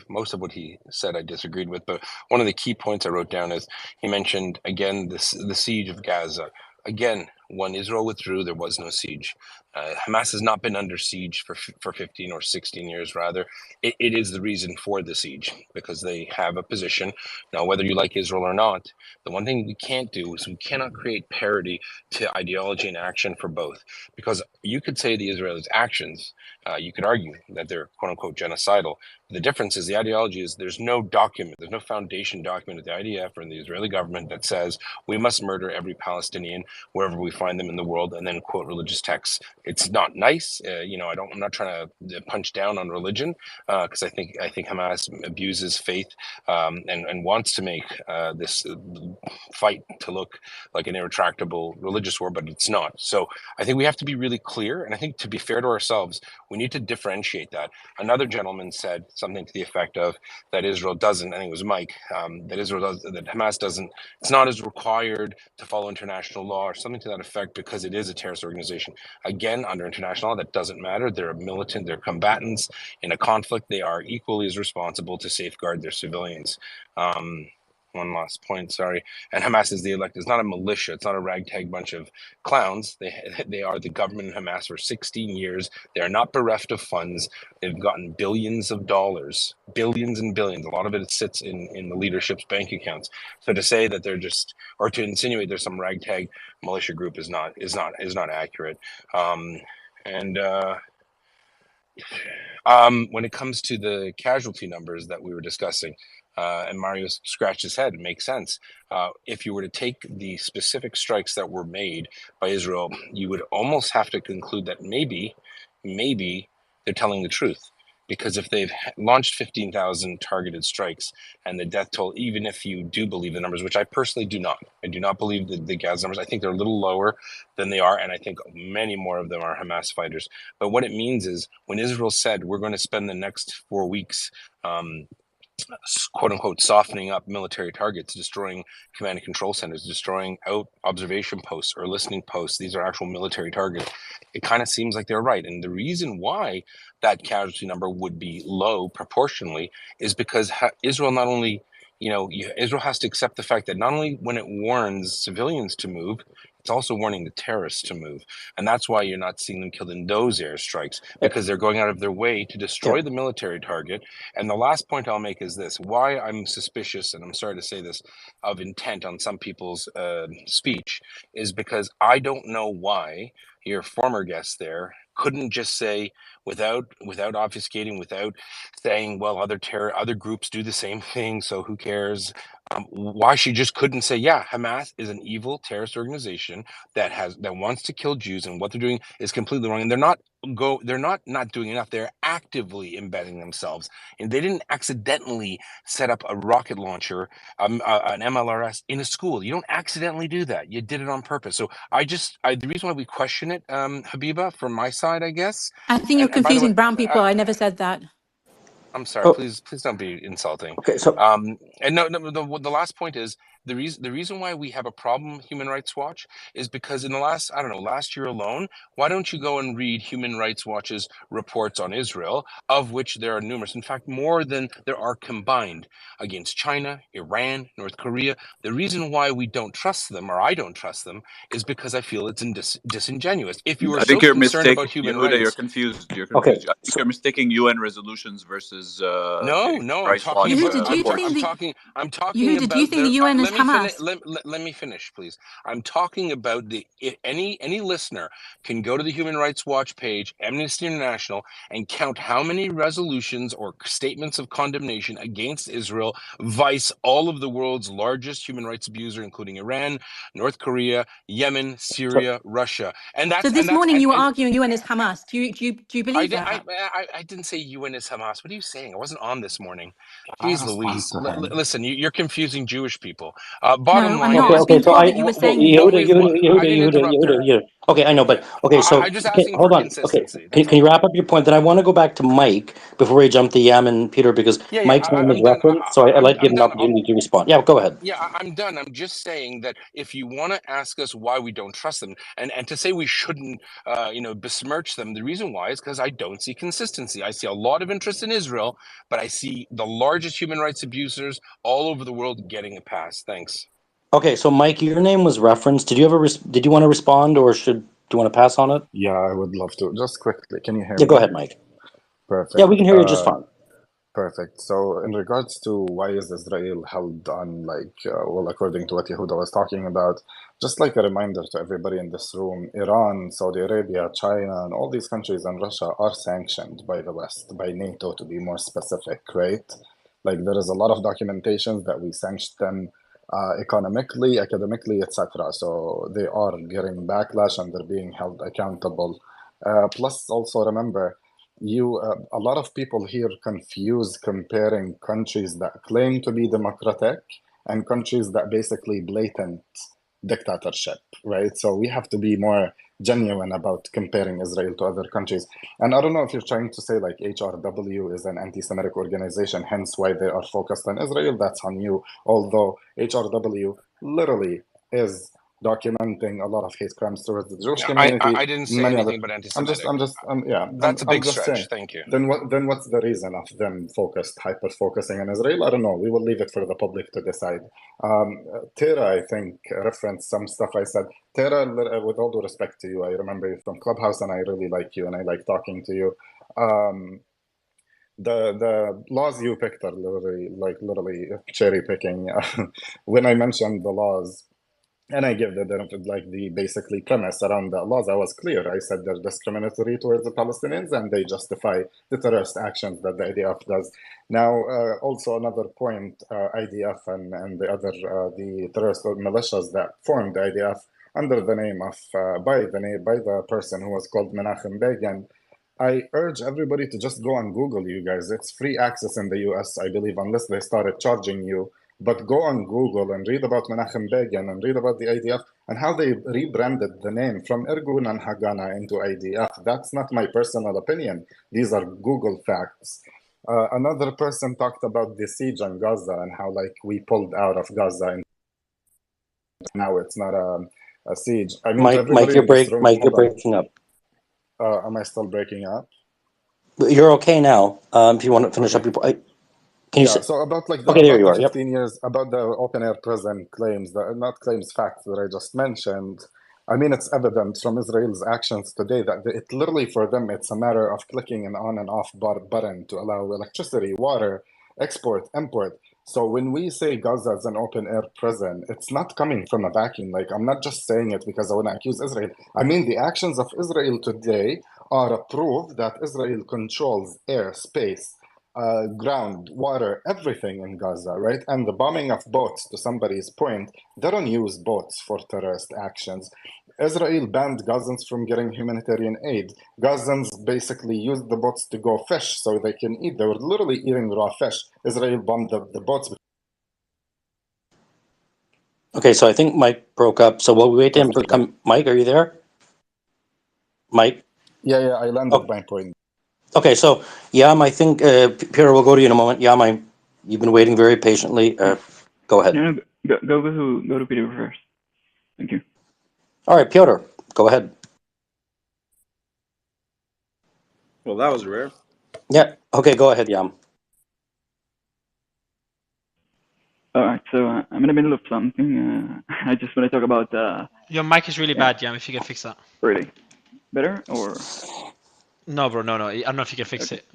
S: most of what he said I disagreed with, but one of the key points I wrote down is he mentioned again the siege of Gaza. Again, when Israel withdrew, there was no siege. Hamas has not been under siege for 15 or 16 years, rather. It is the reason for the siege, because they have a position. Now, whether you like Israel or not, the one thing we can't do is we cannot create parity to ideology and action for both. Because you could say the Israelis' actions, you could argue that they're quote-unquote genocidal. The difference is the ideology is there's no document, there's no foundation document of the IDF or in the Israeli government that says we must murder every Palestinian wherever we find them in the world and then quote religious texts. It's not nice. I'm not trying to punch down on religion because I think Hamas abuses faith and wants to make this fight to look like an irretractable religious war, but it's not. So I think we have to be really clear, and I think to be fair to ourselves, we need to differentiate that. Another gentleman said something to the effect of that Israel doesn't, I think it was Mike, that Hamas doesn't, it's not as required to follow international law or something to that effect. effect because it is a terrorist organization. Again, under international law, that doesn't matter. They're a militant, they're combatants in a conflict. They are equally as responsible to safeguard their civilians. One last point, sorry. And Hamas is the elect. It's not a militia. It's not a ragtag bunch of clowns. They are the government in Hamas for 16 years. They are not bereft of funds. They've gotten billions of dollars, billions and billions. A lot of it sits in the leadership's bank accounts. So to say that they're just, or to insinuate there's some ragtag militia group is not accurate. When it comes to the casualty numbers that we were discussing, and Mario scratched his head, it makes sense. If you were to take the specific strikes that were made by Israel, you would almost have to conclude that maybe they're telling the truth. Because if they've launched 15,000 targeted strikes and the death toll, even if you do believe the numbers, which I personally do not, I do not believe the Gaza numbers. I think they're a little lower than they are, and I think many more of them are Hamas fighters. But what it means is when Israel said we're going to spend the next 4 weeks quote unquote softening up military targets, destroying command and control centers, destroying out observation posts or listening posts, these are actual military targets, it kind of seems like they're right. And the reason why that casualty number would be low proportionally is because Israel not only, Israel has to accept the fact that not only when it warns civilians to move, it's also warning the terrorists to move. And that's why you're not seeing them killed in those airstrikes, because they're going out of their way to destroy the military target. And the last point I'll make is this: why I'm suspicious, and I'm sorry to say this, of intent on some people's speech, is because I don't know why your former guest there couldn't just say, without obfuscating, without saying, well, other groups do the same thing, so who cares? Why she just couldn't say, yeah, Hamas is an evil terrorist organization that wants to kill Jews, and what they're doing is completely wrong. And they're not doing enough. They're actively embedding themselves, and they didn't accidentally set up a rocket launcher, an MLRS in a school. You don't accidentally do that. You did it on purpose. So the reason why we question it, Habiba, from my side, I guess.
R: I think you're
S: And by the way,
R: confusing brown people. I never said that.
S: I'm sorry. Please don't be insulting.
C: Okay, so
S: and no, the last point is the reason why we have a problem, Human Rights Watch, is because in the last year alone, why don't you go and read Human Rights Watch's reports on Israel, of which there are numerous, in fact, more than there are combined, against China, Iran, North Korea. The reason why we don't trust them, or I don't trust them, is because I feel it's disingenuous. If you are
N: I think
S: so
N: you're
S: concerned
N: mistaken,
S: about human
N: Yehuda. You're
S: rights,
N: confused. You're
C: okay,
N: confused. I think you're mistaking UN resolutions versus
S: No,
N: the Human
S: I'm
N: Rights
S: talking
N: Watch
S: about.
R: Yehuda, do you
N: reports.
R: think
S: I'm talking
R: Yehuda, do you
S: about
R: think the
S: the.
R: UN is
S: Let me finish.
R: Hamas?
S: Let me finish, please. I'm talking about any listener can go to the Human Rights Watch page, Amnesty International, and count how many resolutions or statements of condemnation against Israel vice all of the world's largest human rights abuser, including Iran, North Korea, Yemen, Syria, Russia,
R: So this morning you were arguing UN is Hamas. Do you believe that?
S: I didn't say UN is Hamas. What are you saying? I wasn't on this morning.
A: I
S: Jeez
A: respond
S: Louise.
A: to him.
S: Listen, you're confusing Jewish people.
R: No,
S: Bottom
R: I'm
S: line
R: not.
S: is,
R: I've been
C: so
R: told that you were saying this.
S: I didn't interrupt her.
C: Yehuda. Okay, I know,
S: Yeah,
C: but okay, so
S: I'm just
C: okay,
S: asking for
C: hold on. Okay,
S: consistency.
C: can,
S: That's
C: can you
S: all.
C: wrap up your point? Then I want to go back to Mike before we jump to Yam and Peter because
S: Yeah.
C: Mike's name was
S: I'm done.
C: referenced, so I'd like to give
S: I'm
C: him an
S: done.
C: opportunity to respond. Yeah, go ahead.
S: Yeah, I'm done. I'm just saying that if you want to ask us why we don't trust them, and to say we shouldn't, besmirch them, the reason why is because I don't see consistency. I see a lot of interest in Israel, but I see the largest human rights abusers all over the world getting a pass. Thanks.
C: Okay, so Mike, your name was referenced. Did you ever did you want to respond, or do you want to pass on it?
A: Yeah, I would love to. Just quickly, can you hear
C: Yeah, go
A: me?
C: ahead, Mike. Yeah, we
A: Perfect.
C: can hear you just fine.
A: Perfect. So, in regards to why is Israel held on, according to what Yehuda was talking about, just like a reminder to everybody in this room, Iran, Saudi Arabia, China, and all these countries and Russia are sanctioned by the West, by NATO to be more specific, right? Like, there is a lot of documentation that we sanctioned them economically, academically, etc. So, they are getting backlash and they're being held accountable. Plus, also remember, a lot of people here confuse comparing countries that claim to be democratic and countries that basically blatant dictatorship, right? So we have to be more genuine about comparing Israel to other countries. And I don't know if you're trying to say like HRW is an anti-Semitic organization, hence why they are focused on Israel. That's on you. Although HRW literally is documenting a lot of hate crimes towards the Jewish community.
S: I didn't say
A: many
S: anything
A: other.
S: but anti-Semitic.
A: I'm
S: big
A: just
S: stretch.
A: saying.
S: Thank you.
A: Then what's the reason of them hyper focusing on Israel? I don't know. We will leave it for the public to decide. Tara, I think, referenced some stuff I said. Tara, with all due respect to you, I remember you from Clubhouse, and I really like you, and I like talking to you. The laws you picked are literally cherry picking. When I mentioned the laws, and I give the basically premise around the laws, I was clear. I said they're discriminatory towards the Palestinians, and they justify the terrorist actions that the IDF does. Now, also another point, IDF and the other the terrorist militias that formed the IDF under the name of by the person who was called Menachem Begin. I urge everybody to just go and Google, you guys. It's free access in the US, I believe, unless they started charging you. But go on Google and read about Menachem Begin and read about the IDF and how they rebranded the name from Irgun and Haganah into IDF. That's not my personal opinion. These are Google facts. Another person talked about the siege on Gaza and how we pulled out of Gaza and now it's not a siege. I mean,
C: Mike, you're breaking up.
A: Am I still breaking up?
C: You're okay now. If you want to finish up your point, can you say?
A: So about
C: there you are.
A: 15 years about the open air prison claims, not claims, facts that I just mentioned. I mean, it's evident from Israel's actions today that it literally for them it's a matter of clicking an on and off button to allow electricity, water, export, import. So when we say Gaza is an open air prison, it's not coming from a vacuum. I'm not just saying it because I want to accuse Israel. I mean, the actions of Israel today are a proof that Israel controls air, space, ground, water, everything in Gaza, right? And the bombing of boats, to somebody's point, they don't use boats for terrorist actions. Israel banned Gazans from getting humanitarian aid. Gazans basically used the boats to go fish so they can eat. They were literally eating raw fish. Israel bombed the boats.
C: Okay, so I think Mike broke up. So we'll wait for him to come. Mike, are you there? Mike?
A: Yeah, I landed my point.
C: Okay, so Yam, I think Peter will go to you in a moment. Yam, you've been waiting very patiently. Go ahead.
F: No, go to Peter first. Thank you.
C: All right, Piotr, go ahead.
L: Well, that was rare.
C: Yeah. Okay, go ahead, Yam.
F: All right, so I'm in the middle of something. I just want to talk about.
B: Your mic is really bad, Yam. If you can fix that.
F: Really? Better or?
B: No, bro. No. I don't know if you can fix it.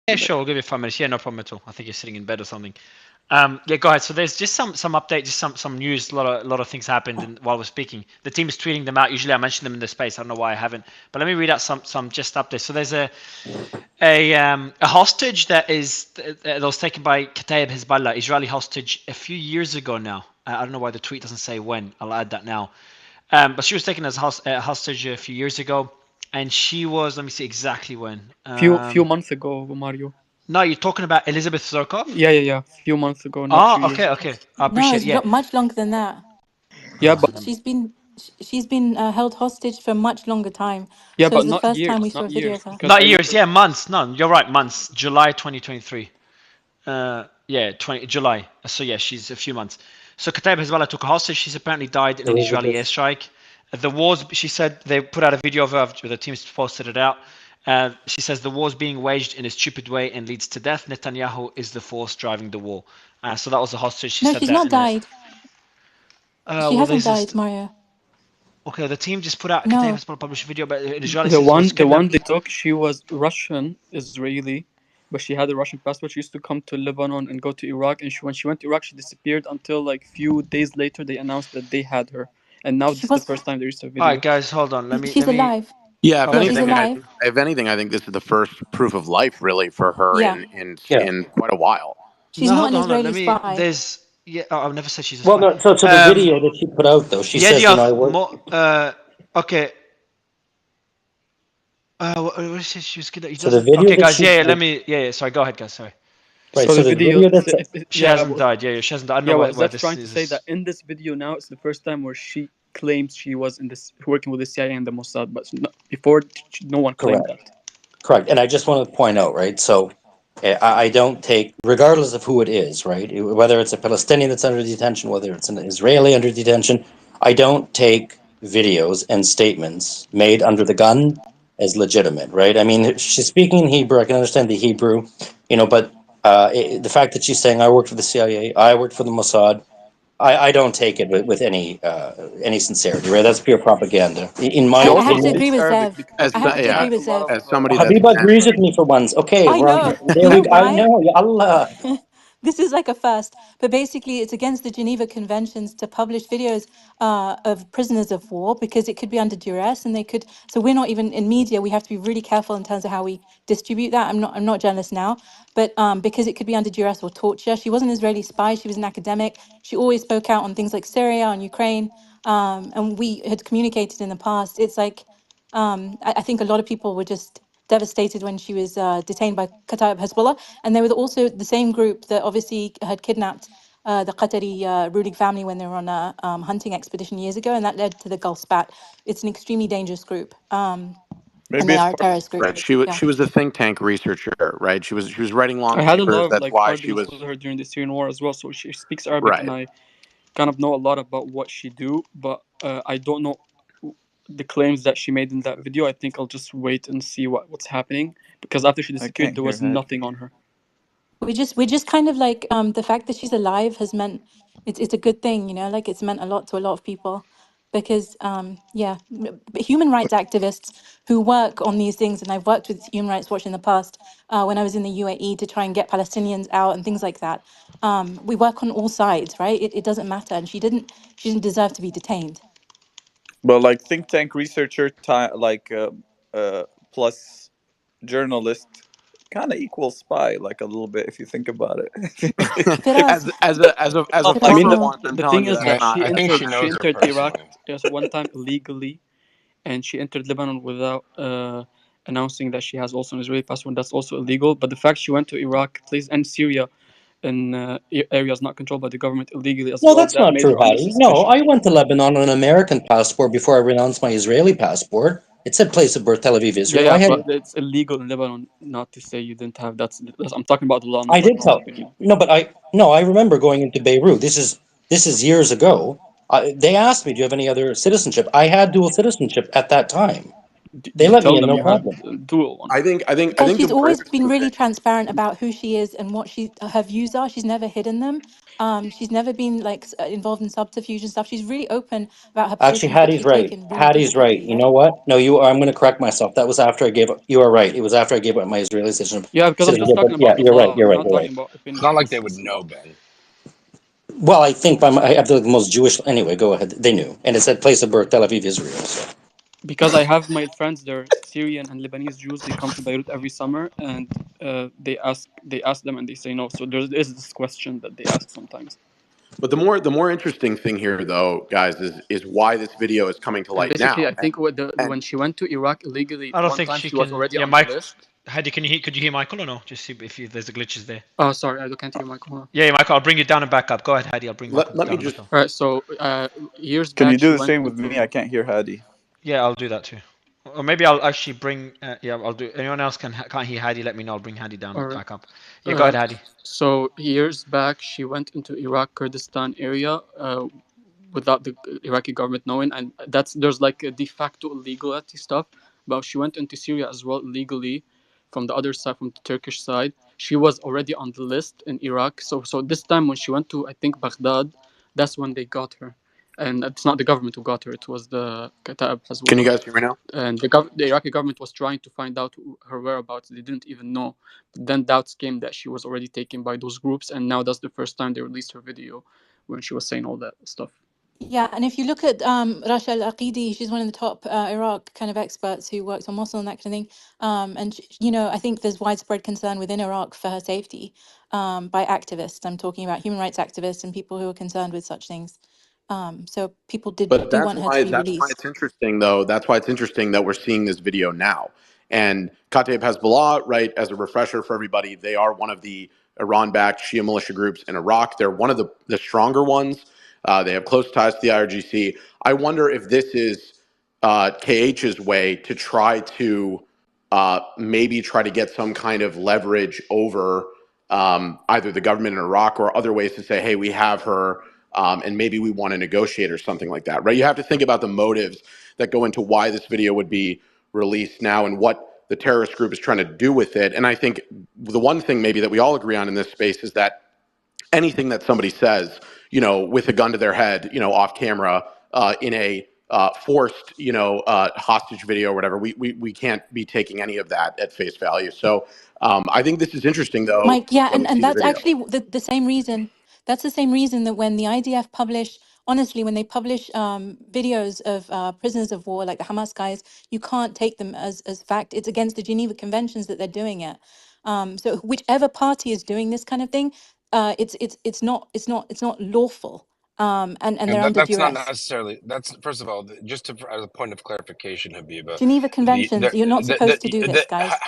B: Yeah, sure. We'll give you 5 minutes. Yeah, no problem at all. I think you're sitting in bed or something. Yeah, go ahead. So there's just some update, just some news. A lot of things happened while we're speaking. The team is tweeting them out. Usually I mention them in the space. I don't know why I haven't. But let me read out some just updates. So there's a hostage that was taken by Kataib HEZBOLLAH, Israeli hostage, a few years ago now. I don't know why the tweet doesn't say when. I'll add that now. But she was taken as hostage a few years ago, and she was. Let me see exactly when.
J: Few months ago, Mario.
B: No, you're talking about Elizabeth Zarkov?
J: Yeah. Few months ago. Not
B: okay. I appreciate.
R: No, it's much longer than that.
J: Yeah, but
R: she's been held hostage for much longer time.
J: Yeah,
R: so
J: but
R: it's the
J: not
R: first
J: years.
R: time we saw a
J: Not
R: video
J: years.
R: of her.
B: Not years. Yeah, months. No, you're right. Months. July 2023. July. So yeah, she's a few months. So Kataib HEZBOLLAH took a hostage. She's apparently died in an Israeli airstrike. The wars. She said they put out a video of her. The teams posted it out. She says the war is being waged in a stupid way and leads to death. Netanyahu is the force driving the war. So that was the hostage. She
R: No,
B: said
R: she's
B: that.
R: not died. She hasn't died, Mario.
B: Okay, the team just put out
R: No.
B: Kataib HEZBOLLAH published a video, but an Israeli
J: The one they took, she was Russian Israeli, but she had a Russian passport. She used to come to Lebanon and go to Iraq, and when she went to Iraq, she disappeared until few days later they announced that they had her, and now this is the first time there is a video.
B: All right, guys, hold on.
R: She's alive.
I: Yeah,
R: She's alive.
I: if anything, I think this is the first proof of life really for her in quite a while.
R: She's not an Israeli spy.
B: I've never said she's a
C: spy. Well, no, so the video that she put out though, she says,
B: okay. What did she say? She was good.
C: Okay,
B: guys. Sorry, go ahead, guys. Sorry.
C: Right. So the video that
B: she hasn't died. Yeah, she hasn't died. I don't know
J: that's trying to say that in this video now it's the first time where she claims she was in this working with the CIA and the Mossad, but before no one claimed that.
C: Correct. And I just want to point out, right? So I don't take, regardless of who it is, right? Whether it's a Palestinian that's under detention, whether it's an Israeli under detention, I don't take videos and statements made under the gun as legitimate, right? I mean, she's speaking in Hebrew. I can understand the Hebrew, but the fact that she's saying I worked for the CIA, I worked for the Mossad, I don't take it with any sincerity, right? That's pure propaganda, in my
I: She
R: I
I: also
R: have to
C: opinion.
R: agree
I: speaks
R: with
I: Arabic
R: Zev.
I: because
R: I have to
I: yeah,
R: agree with Zev.
I: as somebody that's
C: Habiba agrees with
I: essentially
C: me for once. Okay,
R: I
C: right.
R: know.
C: There
R: No,
C: we. I
R: right?
C: know. Ya Allah.
R: This is like a first, but basically, it's against the Geneva Conventions to publish videos of prisoners of war because it could be under duress, and they could. So we're not even in media. We have to be really careful in terms of how we distribute that. I'm not journalist now, but because it could be under duress or torture. She was an Israeli spy. She was an academic. She always spoke out on things like Syria and Ukraine, and we had communicated in the past. It's like I think a lot of people were just devastated when she was detained by Qatar Hezbollah. And they were also the same group that obviously had kidnapped the Qatari ruling family when they were on a hunting expedition years ago. And that led to the Gulf Spat. It's an extremely dangerous group. And
O: Maybe
R: they
O: it's
R: are a
O: part of the
R: terrorist group.
I: right.
O: strategy.
R: Yeah.
I: She was a think tank researcher, right? She was writing long
J: I had a lot
I: papers.
J: of
I: That's
J: like
I: why she
J: arguments
I: was
J: with her during the Syrian war as well. So she speaks Arabic, and
I: right.
J: I kind of know a lot about what she do, but I don't know the claims that she made in that video. I think I'll just wait and see what's happening because after she
O: I
J: disappeared,
O: can't
J: there
O: hear
J: was
O: Hadi.
J: nothing on her.
R: We're just kind of like the fact that she's alive has meant it's a good thing, like it's meant a lot to a lot of people because human rights activists who work on these things, and I've worked with Human Rights Watch in the past when I was in the UAE to try and get Palestinians out and things like that. We work on all sides, right? It doesn't matter, and she didn't deserve to be detained.
O: But like think tank researcher, plus journalist, kind of equals spy, like a little bit if you think about it.
R: Firas,
I: As a
J: I
R: Firas,
J: mean,
I: former
J: the,
R: no.
I: one, I'm
J: the
I: telling
J: thing
I: you
J: is
I: that's
J: that
I: not
J: she
I: that's
J: entered
S: she
I: not
J: she
S: knows
I: true.
S: her
J: entered Iraq
S: personally.
J: just one time illegally, and she entered Lebanon without announcing that she has also an Israeli passport. That's also illegal. But the fact she went to Iraq, place, and Syria in areas not controlled by the government illegally as
C: No,
J: well,
C: that's
J: that
C: not
J: made
C: true,
J: her under
C: Hadi. No,
J: suspicion.
C: I went to Lebanon on an American passport before I renounced my Israeli passport. It said place of birth, Tel Aviv,
J: Yeah,
C: Israel.
J: yeah, but it's illegal in Lebanon not to say you didn't have. That's I'm talking about the law,
C: I
J: not like
C: did
J: her
C: tell.
J: opinion.
C: No, but I remember going into Beirut. This is years ago. They asked me, "Do you have any other citizenship?" I had dual citizenship at that time. They
J: Did you
C: let me
J: tell
C: in,
J: them
C: no
J: you had
C: problem.
J: a dual one?
I: I
R: Guys,
I: think the
R: she's
I: more
R: always been
I: interesting
R: really
I: thing.
R: transparent about who she is and what her views are. She's never hidden them. She's never been like involved in subterfuge and stuff. She's really open about her
C: Actually,
R: positions that
C: Hattie's
R: she's
C: right.
R: taken really
C: Hattie's right.
R: diligently.
C: You
R: Yeah.
C: know what? No, I'm going to correct myself. That was after I gave up. You are right. It was after I gave up my Israeli citizenship.
J: Yeah, because I'm just
C: But
J: talking
C: yeah,
J: about the
C: you're right.
J: law.
C: You're
J: We're
C: right.
J: not
C: You're right.
J: talking about
S: It's not
J: opinions.
S: like they would
J: It's
S: know,
J: law.
S: Ben.
C: Well, I think I have the most Jewish. Anyway, go ahead. They knew, and it said place of birth, Tel Aviv, Israel. So.
J: Because I have my friends there, Syrian and Lebanese Jews. They come to Beirut every summer, and they ask them, and they say no. So there is this question that they ask sometimes.
I: But the more interesting thing here, though, guys, is why this video is coming to
J: And
I: light
J: basically,
I: now.
J: I think
I: And
J: when she went to Iraq illegally
B: I don't
J: one
B: think
J: time,
B: she
J: she was
B: can.
J: already
B: Yeah,
J: on the
B: Mike.
J: list.
B: Heidi, could you hear Michael or no? Just see if there's a glitches there.
J: Oh, sorry, I can't hear Michael. Hold on.
B: Yeah, Michael, I'll bring you down and back up. Go ahead, Heidi. I'll bring Michael
I: let me
B: down and
I: just
B: back up.
J: All right, so years
O: Can you
J: back,
O: do
J: she
O: the
J: went
O: same with
J: into.
O: me? I can't hear Hadi.
B: Yeah, I'll do that too. Or maybe I'll actually bring. Yeah, I'll do. Anyone else can't hear Heidi? Let me know. I'll bring Heidi down
J: All right.
B: back up. Yeah, go ahead, Heidi.
J: So years back, she went into Iraq Kurdistan area without the Iraqi government knowing, and there's like a de facto illegality stuff. But she went into Syria as well illegally, from the other side, from the Turkish side. She was already on the list in Iraq. So this time when she went to I think Baghdad, that's when they got her. And it's not the government who got her; it was the Kataib
I: can you
J: Hezbollah.
I: guys hear me now?
J: And the Iraqi government was trying to find out her whereabouts. They didn't even know. But then doubts came that she was already taken by those groups, and now that's the first time they released her video when she was saying all that stuff.
R: Yeah, and if you look at Rasha Al-Aqidi, she's one of the top Iraq kind of experts who works on Mosul and that kind of thing. And I think there's widespread concern within Iraq for her safety by activists. I'm talking about human rights activists and people who are concerned with such things. So people
I: But
R: do want her to be
I: that's why
R: released.
I: it's interesting, though. That's why it's interesting that we're seeing this video now. And Kataib Hezbollah, right? As a refresher for everybody, they are one of the Iran-backed Shia militia groups in Iraq. They're one of the stronger ones. They have close ties to the IRGC. I wonder if this is KH's way to try to maybe try to get some kind of leverage over either the government in Iraq or other ways to say, hey, we have her, and maybe we want to negotiate or something like that, right? You have to think about the motives that go into why this video would be released now and what the terrorist group is trying to do with it. And I think the one thing maybe that we all agree on in this space is that anything that somebody says, with a gun to their head, off camera, in a forced, hostage video or whatever, we can't be taking any of that at face value. So I think this is interesting, though,
R: Mike, yeah,
I: when we
R: and
I: see the
R: that's
I: video.
R: actually the same reason. That's the same reason that when the IDF publish, honestly, when they publish videos of prisoners of war, like the Hamas guys, you can't take them as fact. It's against the Geneva Conventions that they're doing it. So whichever party is doing this kind of thing, it's not lawful. And
S: And
R: they're under
S: that's not
R: duress.
S: necessarily. That's first of all, just as a point of clarification, Habiba,
R: Geneva
S: the
R: Conventions,
S: the
R: you're not
S: the,
R: supposed to do
S: the,
R: this,
S: the
R: guys.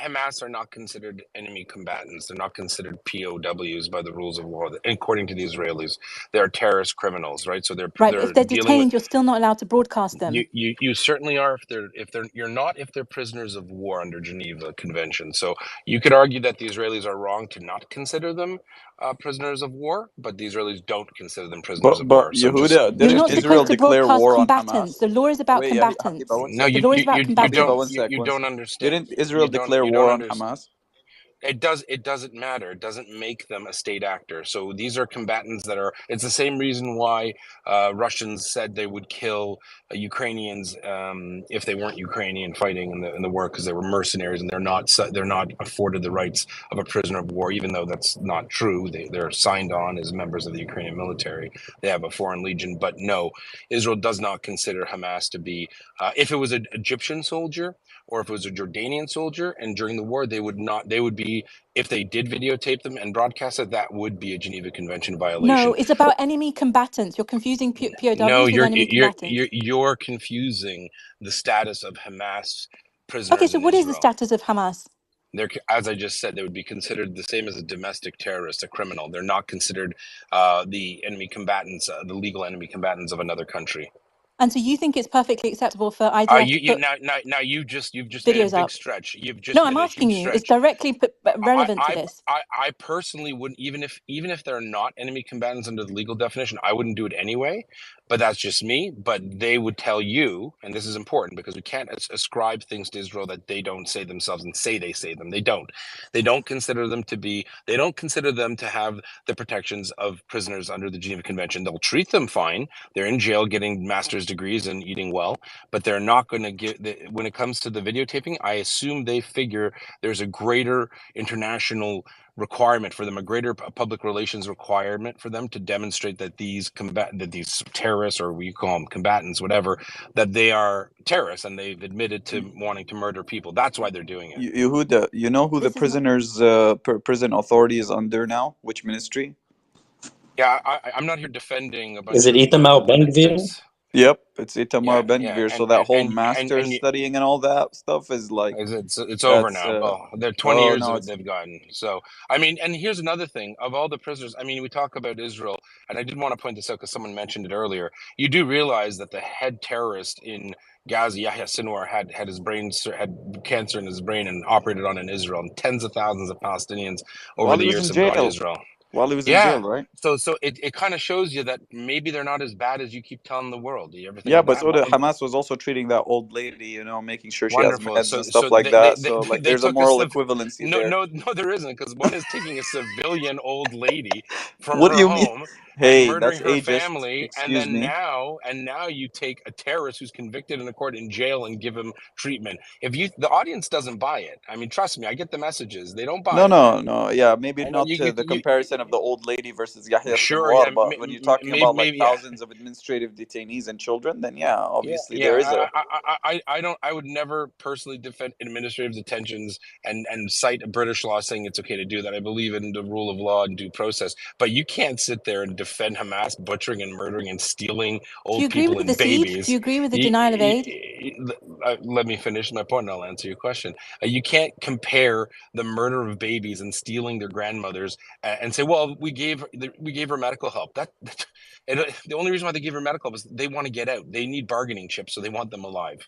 S: Hamas are not considered enemy combatants. They're not considered POWs by the rules of war. According to the Israelis, they are terrorist criminals, right? So
R: Right, but
S: they're
R: if they're
S: dealing with.
R: detained, you're still not allowed to broadcast them.
S: You certainly are if they're you're not if they're prisoners of war under Geneva Convention. So you could argue that the Israelis are wrong to not consider them prisoners of war, but the Israelis don't consider them prisoners of
O: But
S: war. So just
O: Yehuda,
R: You're
O: didn't
R: not
S: just
O: Israel
R: supposed to
O: declare
R: broadcast
O: war on
R: combatants.
O: Hamas?
R: The law is about
O: Wait, Habiba,
R: combatants.
O: one
S: no,
R: The
O: second.
R: law is about
O: Habiba,
R: combatants.
O: one sec,
S: you
O: one
S: don't
O: sec.
S: understand.
O: Didn't Israel declare
S: You don't
O: war on
S: understand.
O: Hamas?
S: It doesn't matter. It doesn't make them a state actor. So these are combatants that are. It's the same reason why Russians said they would kill Ukrainians if they weren't Ukrainian fighting in the war, because they were mercenaries and they're not afforded the rights of a prisoner of war, even though that's not true. They're signed on as members of the Ukrainian military. They have a foreign legion, but no, Israel does not consider Hamas to be. If it was an Egyptian soldier or if it was a Jordanian soldier, and during the war they would not. They would be, if they did videotape them and broadcast it, that would be a Geneva Convention
R: No,
S: violation.
R: it's about enemy combatants. You're confusing
S: No,
R: POWs with enemy combatants.
S: you're confusing the status of Hamas
R: Okay,
S: prisoners
R: so
S: in
R: what is the
S: Israel.
R: status of Hamas?
S: They're, as I just said, they would be considered the same as a domestic terrorist, a criminal. They're not considered the enemy combatants, the legal enemy combatants of another country.
R: And so you think it's perfectly acceptable for IDF to put
S: Now you've just made a
R: videos
S: big
R: up?
S: stretch. You've
R: No,
S: just
R: I'm
S: made a
R: asking
S: huge
R: you. It's
S: stretch.
R: directly relevant to this.
S: I personally wouldn't, even if they're not enemy combatants under the legal definition, I wouldn't do it anyway. But that's just me. But they would tell you, and this is important because we can't ascribe things to Israel that they don't say themselves and say they say them. They don't. They don't consider them to be. They don't consider them to have the protections of prisoners under the Geneva Convention. They'll treat them fine. They're in jail getting master's degrees and eating well, but they're not going to get. When it comes to the videotaping, I assume they figure there's a greater international requirement for them, a greater public relations requirement for them to demonstrate that these terrorists, or we call them combatants, whatever, that they are terrorists and they've admitted to wanting to murder people. That's why they're doing it.
O: Yehuda, you know who the
R: This is not.
O: prisoners prison authority is under now? Which ministry?
S: Yeah, I'm not here defending a
C: Is
S: bunch
C: it
S: of
C: Itamar Ben Gvir?
S: lunatics.
O: Yep, it's Itamar Ben
S: Yeah,
O: Gvir. So that whole
S: and
O: master's studying and all that stuff is like
S: it's over
O: that's
S: now. Well, they're 20
O: oh
S: years
O: no,
S: of
O: it's
S: they've gotten. So I mean, and here's another thing: of all the prisoners, I mean, we talk about Israel, and I did want to point this out because someone mentioned it earlier. You do realize that the head terrorist in Gaza, Yahya Sinwar, had cancer in his brain and operated on in Israel, and tens of thousands of Palestinians over
O: while
S: the
O: he was
S: years
O: in
S: have gone to
O: jail.
S: Israel.
O: While he was in
S: Yeah.
O: jail, right?
S: So it kind of shows you that maybe they're not as bad as you keep telling the world. Do you ever think
O: Yeah,
S: of
O: but
S: that?
O: so the Hamas was also treating that old lady, you know, making sure she has
S: Wonderful.
O: meds and
S: So
O: stuff like that.
S: they
O: So like
S: they
O: there's a
S: took
O: moral equivalency
S: no
O: there.
S: there isn't, because one is taking a civilian old lady from
O: What do
S: her
O: you mean?
S: home and
O: Hey,
S: murdering
O: that's
S: her
O: ageist.
S: family, and
O: Excuse
S: then
O: me.
S: now you take a terrorist who's convicted in a court in jail and give him treatment. If the audience doesn't buy it, I mean, trust me, I get the messages. They don't buy
O: No,
S: it,
O: no,
S: man.
O: no. Yeah, maybe
S: And then
O: not the comparison of the old lady versus Yahya
S: sure, yeah,
O: Sinwar, but when you're talking about like
S: maybe, yeah.
O: thousands of administrative detainees and children, then yeah, obviously
S: Yeah.
O: there is a.
S: I don't. I would never personally defend administrative detentions and cite a British law saying it's okay to do that. I believe in the rule of law and due process. But you can't sit there and defend Hamas butchering and murdering and stealing
R: Do you
S: old
R: agree
S: people
R: with the
S: and
R: siege? Do
S: babies.
R: you agree with the denial of aid?
S: Let me finish my point, and I'll answer your question. You can't compare the murder of babies and stealing their grandmothers and say, "Well, we gave her medical help." The only reason why they gave her medical help is they want to get out. They need bargaining chips, so they want them alive.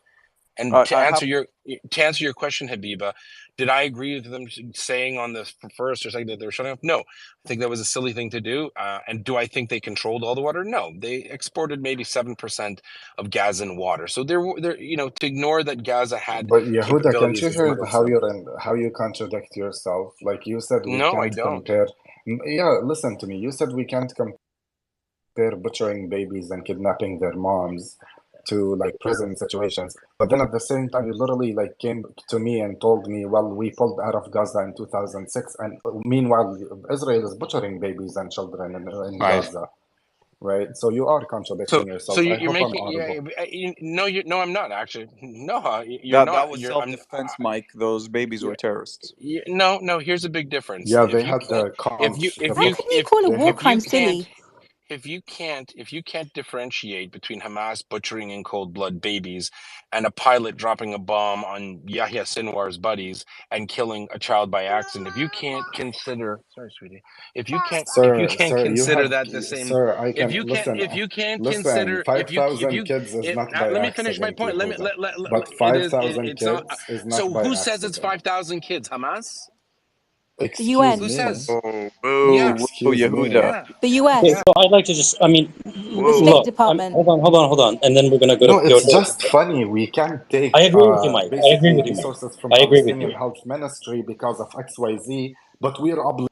S: And to answer your question, Habiba, did I agree with them saying on the first or second that they were shutting off? No, I think that was a silly thing to do. And do I think they controlled all the water? No, they exported maybe 7% of Gazan water. So they're to ignore that Gaza had
A: But Yehuda, can't
S: capabilities
A: you
S: is
A: hear
S: another
A: how
S: thing.
A: you contradict yourself? Like you said, we
S: No, I
A: can't
S: don't.
A: compare. Yeah, listen to me. You said we can't compare butchering babies and kidnapping their moms to like prison situations. But then at the same time, you literally like came to me and told me, well, we pulled out of Gaza in 2006, and meanwhile, Israel is butchering babies and children in
S: Right.
A: Gaza. Right, so you are contradicting yourself. I
S: You're
A: hope I'm
S: making
A: audible.
S: no, I'm not actually. No, you're not.
O: That was self-defense, Mike. Those babies were terrorists.
S: No. Here's a big difference.
A: Yeah,
S: If
A: they
S: you
A: had
S: can't,
A: the comms.
R: How can you call a war crime silly?
S: if you can't differentiate between Hamas butchering in cold blood babies and a pilot dropping a bomb on Yahya Sinwar's buddies and killing a child by accident, if you can't consider, sorry, sweetie, if you can't
A: You
S: consider
A: have,
S: that the same,
A: sir. I
S: if
A: can
S: you can't
A: listen.
S: if you can't
A: Listen,
S: consider if
A: 5,000 kids is not by
S: let me finish my
A: accident,
S: point. Let me
A: Yehuda.
S: let,
A: But
S: it's not.
A: 5,000 kids is not
S: So
A: by
S: who says it's
A: accident.
S: 5,000 kids? Hamas?
R: The
A: Excuse
R: UN.
S: Who
A: me.
S: says?
O: Whoa,
A: Excuse me.
O: Yehuda.
S: Yeah.
R: The
C: Okay,
R: US.
C: so I'd like to just, I mean,
R: The State
C: look,
R: Department.
C: hold on, and then we're gonna go to
A: No, it's just funny. We can't take
C: I agree with you, Mike. I agree
A: basically
C: with you, Mike.
A: resources from
C: I agree with
A: Palestinian
C: you.
A: Health Ministry because of XYZ, but we're obligated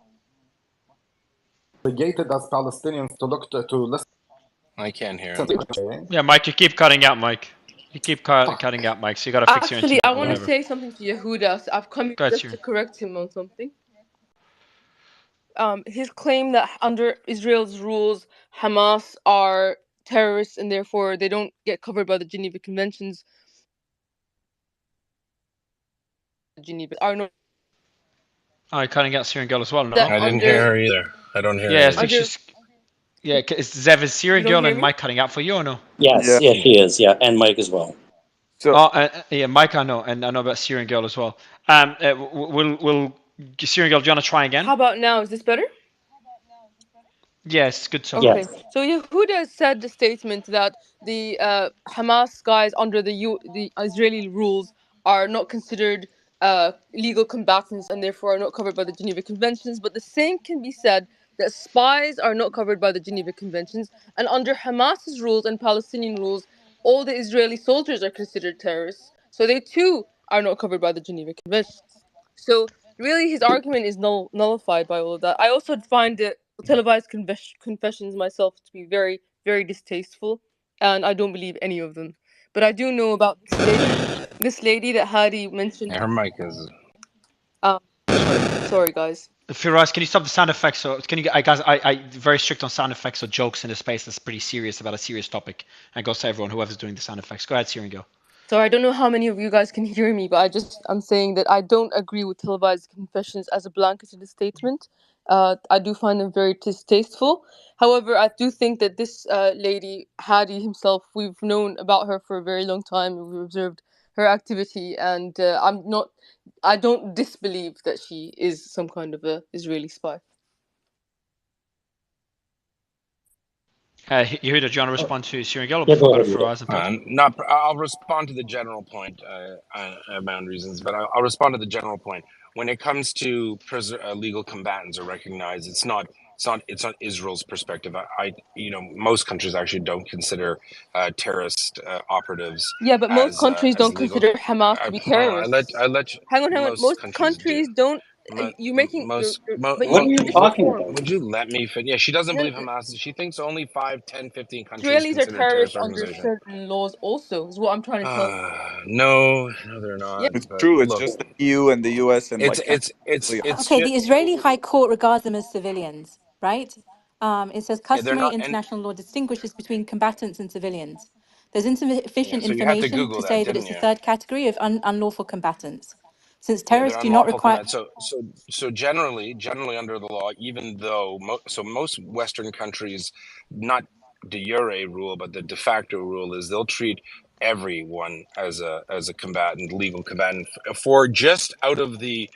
A: as Palestinians to look to listen.
S: I can't hear
A: to
S: him.
A: what they're saying.
B: Yeah, Mike, you keep cutting out, Mike. You keep cutting out, Mike. So you got to fix your
M: Actually,
B: internet
M: I
B: or
M: want to
B: whatever.
M: say something to Yehuda. So I've come
B: Go ahead,
M: just
B: Siri.
M: to correct him on something. His claim that under Israel's rules, Hamas are terrorists and therefore they don't get covered by the Geneva Conventions. Geneva are not.
B: Oh, you're cutting out Syrian girl as well, no?
M: That
S: I didn't hear her either. I don't hear her
B: Yeah, I
S: either.
B: think she's. Yeah, is Zev is Syrian
M: You don't
B: girl
M: hear
B: and
M: me?
B: Mike cutting out for you or no?
C: Yes, yeah, she is. Yeah, and Mike as well.
O: So
B: yeah, Mike, I know, and I know about Syrian girl as well. Will Syrian girl, do you want to try again?
M: How about now? Is this better?
B: Yes, good so.
M: Okay, so Yehuda said the statement that the Hamas guys under the Israeli rules are not considered legal combatants and therefore are not covered by the Geneva Conventions. But the same can be said that spies are not covered by the Geneva Conventions, and under Hamas's rules and Palestinian rules, all the Israeli soldiers are considered terrorists. So they too are not covered by the Geneva Conventions. So really, his argument is nullified by all of that. I also find the televised confessions myself to be very, very distasteful, and I don't believe any of them. But I do know about this lady that Hadi mentioned.
S: Her mic is.
M: Sorry, guys.
B: Firas, can you stop the sound effects? So can you, guys, I very strict on sound effects or jokes in a space that's pretty serious about a serious topic. And goes to everyone, whoever's doing the sound effects. Go ahead, Syrian, go.
M: So I don't know how many of you guys can hear me, but I'm saying that I don't agree with televised confessions as a blanketed statement. I do find them very distasteful. However, I do think that this lady, Hadi himself, we've known about her for a very long time. We've observed her activity, and I don't disbelieve that she is some kind of a Israeli spy.
B: Yehuda, do you want to respond to Syrian girl before we go to Firas and Pat?
S: I'll respond to the general point. I have my own reasons, but I'll respond to the general point. When it comes to legal combatants are recognized, it's not Israel's perspective. Most countries actually don't consider terrorist operatives.
M: Yeah, but most countries don't
S: legal.
M: consider Hamas to be terrorists.
S: I let you.
M: Hang on. Most countries don't. You're making. But you're misinformed.
S: Would you let me finish? Yeah, she doesn't believe Hamas. She thinks only 5, 10, 15 countries
M: Israelis are
S: consider terrorist
M: terrorists under
S: organization.
M: certain laws also, is what I'm trying to tell you.
S: No, they're not.
M: Yeah.
O: it's
S: but
O: true. It's
S: look,
O: just the EU and the US and like
R: Okay, the Israeli High Court regards them as civilians, right? It says
S: yeah, they're
R: customary
S: not. And
R: international law distinguishes between combatants and civilians. There's
S: yeah,
R: insufficient
S: so you have to
R: information
S: Google
R: to
S: that,
R: say that
S: didn't
R: it's a
S: you?
R: third category of unlawful combatants. Since
S: Yeah, they're
R: terrorists do not
S: unlawful
R: require...
S: combat. So generally under the law, even though most Western countries, not de jure rule, but the de facto rule is they'll treat everyone as a combatant, legal combatant, for just out of the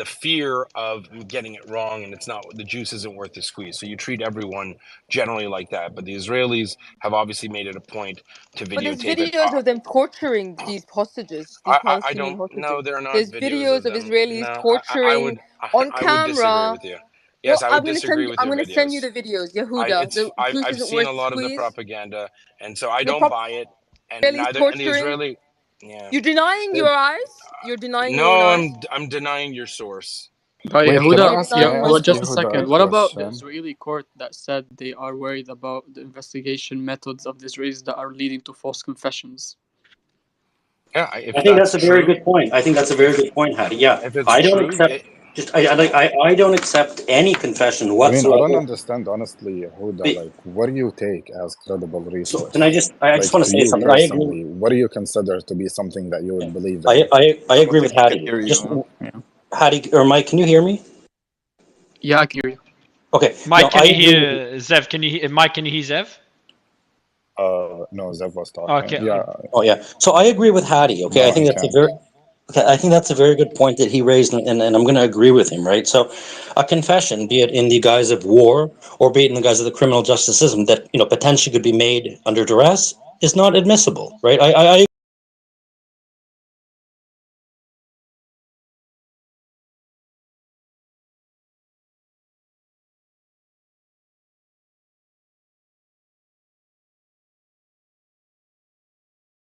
S: fear of getting it wrong, and it's not, the juice isn't worth the squeeze. So you treat everyone generally like that. But the Israelis have obviously made it a point to
M: But there's
S: videotape it.
M: videos of them torturing these hostages, these
S: I
M: Palestinian
S: don't know.
M: hostages.
S: There are not
M: There's
S: videos
M: videos
S: of
M: of
S: them.
M: Israelis
S: No,
M: torturing on
S: I would disagree
M: camera.
S: with you.
M: Well,
S: Yes, I would disagree with
M: I'm
S: your
M: gonna send you
S: videos.
M: the videos, Yehuda. The juice
S: I've
M: isn't
S: seen
M: worth
S: a
M: the
S: lot of the
M: squeeze.
S: propaganda, and so I
M: The
S: don't buy it. And
M: Israelis
S: neither, and the
M: torturing.
S: Israeli, yeah.
M: You're denying
S: The,
M: your eyes. You're denying your own
S: no,
M: eyes.
S: I'm denying your source.
J: But
A: Wait, can I
M: You're
J: Yehuda,
A: ask can
J: yeah,
A: I
M: denying my
J: well,
A: ask
J: just a
M: source.
A: Yehuda a
J: second. What about the
A: question?
J: Israeli court that said they are worried about the investigation methods of the Israelis that are leading to false confessions?
S: Yeah,
C: I
S: if
C: think
S: that's
C: that's a very
S: true,
C: good point. I think that's a very
S: if
C: good point, Hadi. Yeah,
S: if it's
C: I don't
S: true,
C: accept. Just I don't accept any confession
A: I mean, I don't
C: whatsoever.
A: understand, honestly, Yehuda,
C: Be-
A: like, what do you take as credible
C: So can
A: resource?
C: I just
A: Like,
C: want to
A: to
C: say
A: you
C: something. I agree.
A: personally, what do you consider to be something that you would believe in?
C: I
O: I don't
C: agree with
O: think we can
C: Hadi.
O: hear you.
C: Just
O: Yeah.
C: Hadi or Mike, can you hear me?
J: Yeah, I can hear you.
C: Okay.
B: Mike,
C: No,
B: can
C: I
B: you
C: agree with you.
B: hear Zev? Can you hear Mike? Can you hear Zev?
A: No, Zev was talking.
B: Okay.
A: Yeah,
C: Oh yeah. So I agree with Hadi. Okay,
A: no,
C: I think
A: I
C: that's a
A: can't.
C: very okay. I think that's a very good point that he raised, and I'm going to agree with him. Right. So, a confession, be it in the guise of war or be it in the guise of the criminal justice system, that potentially could be made under duress, is not admissible. Right. I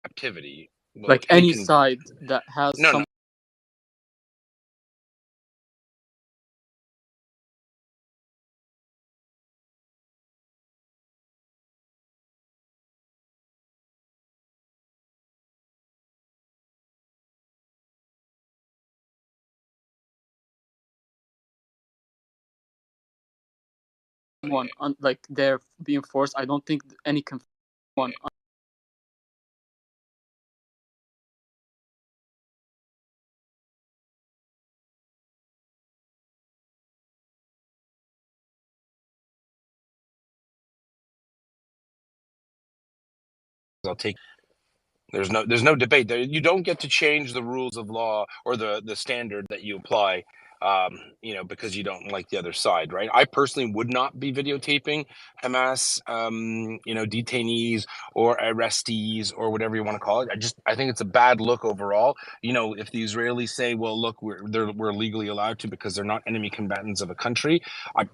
S: captivity. Well,
J: Like
S: we
J: any
S: can.
J: side that has
S: No,
J: some.
S: no.
J: Someone like they're being forced. I don't think any one.
S: I'll take. There's no debate there. You don't get to change the rules of law or the standard that you apply, because you don't like the other side, right? I personally would not be videotaping Hamas, detainees or arrestees or whatever you want to call it. I think it's a bad look overall. If the Israelis say, well, look, we're legally allowed to because they're not enemy combatants of a country.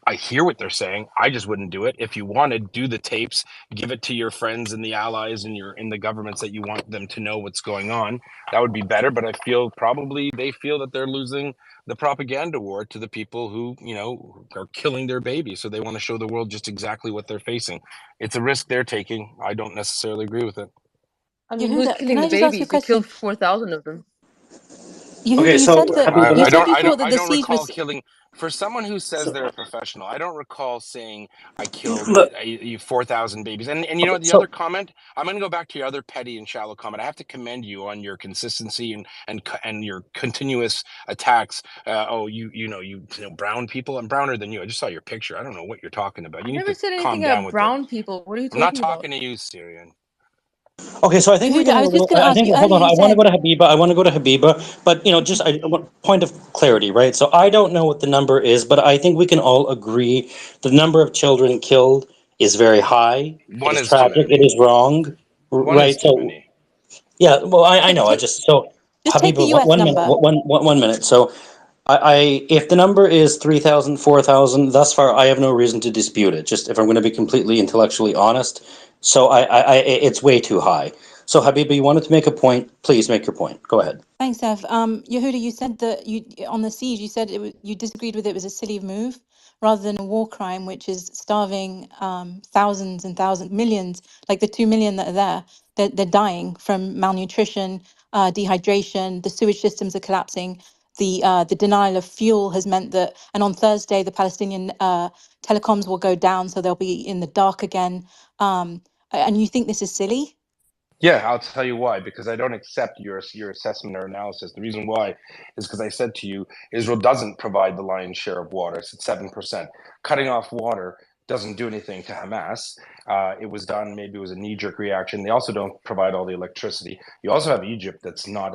S: I hear what they're saying. I just wouldn't do it. If you want to do the tapes, give it to your friends and the allies and in the governments that you want them to know what's going on. That would be better. But I feel probably they feel that they're losing the propaganda war to the people who are killing their babies. So they want to show the world just exactly what they're facing. It's a risk they're taking. I don't necessarily agree with it.
M: I mean, who's
R: Yehuda, can
M: killing the
R: I just ask you a
M: babies? They killed
R: question?
M: 4,000 of them.
C: Okay.
R: Yehuda, you
C: So
R: said that
C: Habiba,
R: you
S: I
R: said
S: don't
R: before that
S: I
R: the
S: don't
R: siege
S: recall
R: was.
S: killing. For someone who says
C: so,
S: they're a professional, I don't recall saying I killed
C: look.
S: 4,000 babies. And you know
C: Okay.
S: what? The other
C: So
S: comment, I'm going to go back to your other petty and shallow comment. I have to commend you on your consistency and your continuous attacks. Brown people. I'm browner than you. I just saw your picture. I don't know what you're talking about.
M: I've
S: You need
M: never
S: to
M: said
S: calm
M: anything
S: down
M: about
S: with the.
M: brown people. What are you
S: I'm not
M: talking about?
S: talking to you, Syrian.
C: Okay, so I think we're
R: Yehuda, I
C: getting a
R: was just
C: little.
R: going to
C: I
R: ask
C: think
R: you
C: hold
R: earlier.
C: on.
R: You
C: I want to
R: said
C: go to Habiba. But just a point of clarity, right? So I don't know what the number is, but I think we can all agree the number of children killed is very high. It
S: One
C: is
S: is too
C: tragic. It
S: many.
C: is wrong,
S: One is
C: right?
S: too
C: So
S: many.
C: yeah. Well, I know. I
R: take
C: just so
R: just take the
C: Habiba,
R: US
C: one minute.
R: number.
C: One minute. So if the number is 3,000, 4,000, thus far, I have no reason to dispute it. Just if I'm going to be completely intellectually honest, so it's way too high. So Habiba, you wanted to make a point. Please make your point. Go ahead.
R: Thanks, Ev. Yehuda, you said that you on the siege. You said you disagreed with it was a silly move rather than a war crime, which is starving thousands and thousands, millions, like the 2 million that are there. They're dying from malnutrition, dehydration. The sewage systems are collapsing. The denial of fuel has meant that, and on Thursday the Palestinian telecoms will go down, so they'll be in the dark again. And you think this is silly?
S: Yeah, I'll tell you why. Because I don't accept your assessment or analysis. The reason why is because I said to you, Israel doesn't provide the lion's share of water. It's at 7%. Cutting off water doesn't do anything to Hamas. It was done, maybe it was a knee-jerk reaction. They also don't provide all the electricity. You also have Egypt that's not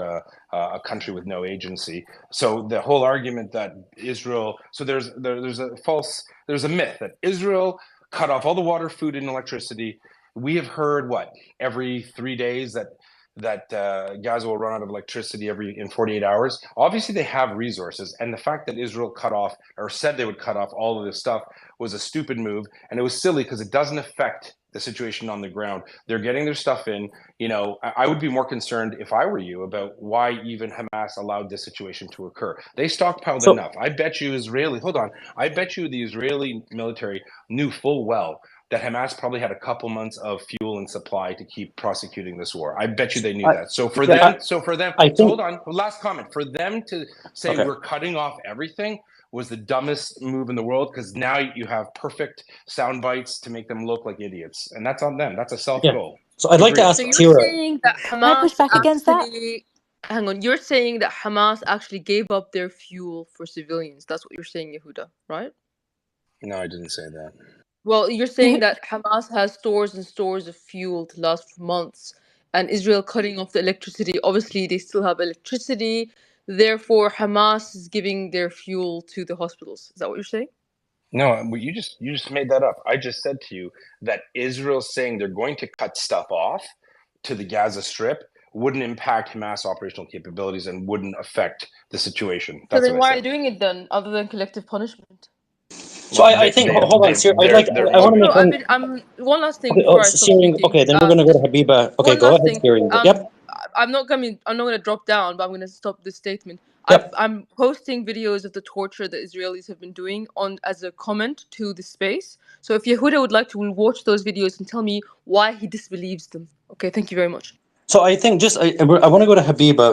S: a country with no agency. So the whole argument that Israel, so there's a myth that Israel cut off all the water, food, and electricity. We have heard every 3 days that Gaza will run out of electricity in 48 hours. Obviously, they have resources, and the fact that Israel cut off or said they would cut off all of this stuff was a stupid move, and it was silly because it doesn't affect the situation on the ground. They're getting their stuff in. I would be more concerned if I were you about why even Hamas allowed this situation to occur. They stockpiled enough. I bet you I bet you the Israeli military knew full well that Hamas probably had a couple months of fuel and supply to keep prosecuting this war. I bet you they knew that. So for them, hold on, last comment. For them to say we're cutting off everything was the dumbest move in the world, because now you have perfect sound bites to make them look like idiots, and that's on them. That's a self-goal.
C: So I'd like to ask
M: So you're
C: Tira.
M: saying that
R: Can I push back against that?
M: hang on, you're saying that Hamas actually gave up their fuel for civilians. That's what you're saying, Yehuda, right?
S: No, I didn't say that.
M: Well, you're saying that Hamas has stores and stores of fuel to last for months, and Israel cutting off the electricity. Obviously, they still have electricity. Therefore, Hamas is giving their fuel to the hospitals. Is that what you're saying?
S: No, you just made that up. I just said to you that Israel's saying they're going to cut stuff off to the Gaza Strip wouldn't impact Hamas operational capabilities and wouldn't affect the situation.
M: So
S: That's
M: then
S: what
M: why
S: I
M: are
S: said.
M: they doing it then, other than collective punishment?
C: So I think, hold on, Sir. I want to make
M: one last thing
C: Okay,
M: before I stop
C: Syrian,
M: speaking.
C: okay, then we're going to go to Habiba. Okay,
M: One
C: go
M: last
C: ahead,
M: thing.
C: Syrian. Yep.
M: I'm not gonna drop down, but I'm gonna stop this statement.
C: Yep.
M: I'm posting videos of the torture that Israelis have been doing as a comment to the space. So if Yehuda would like to, we'll watch those videos and tell me why he disbelieves them. Okay, thank you very much.
C: So I think I want to go to Habiba.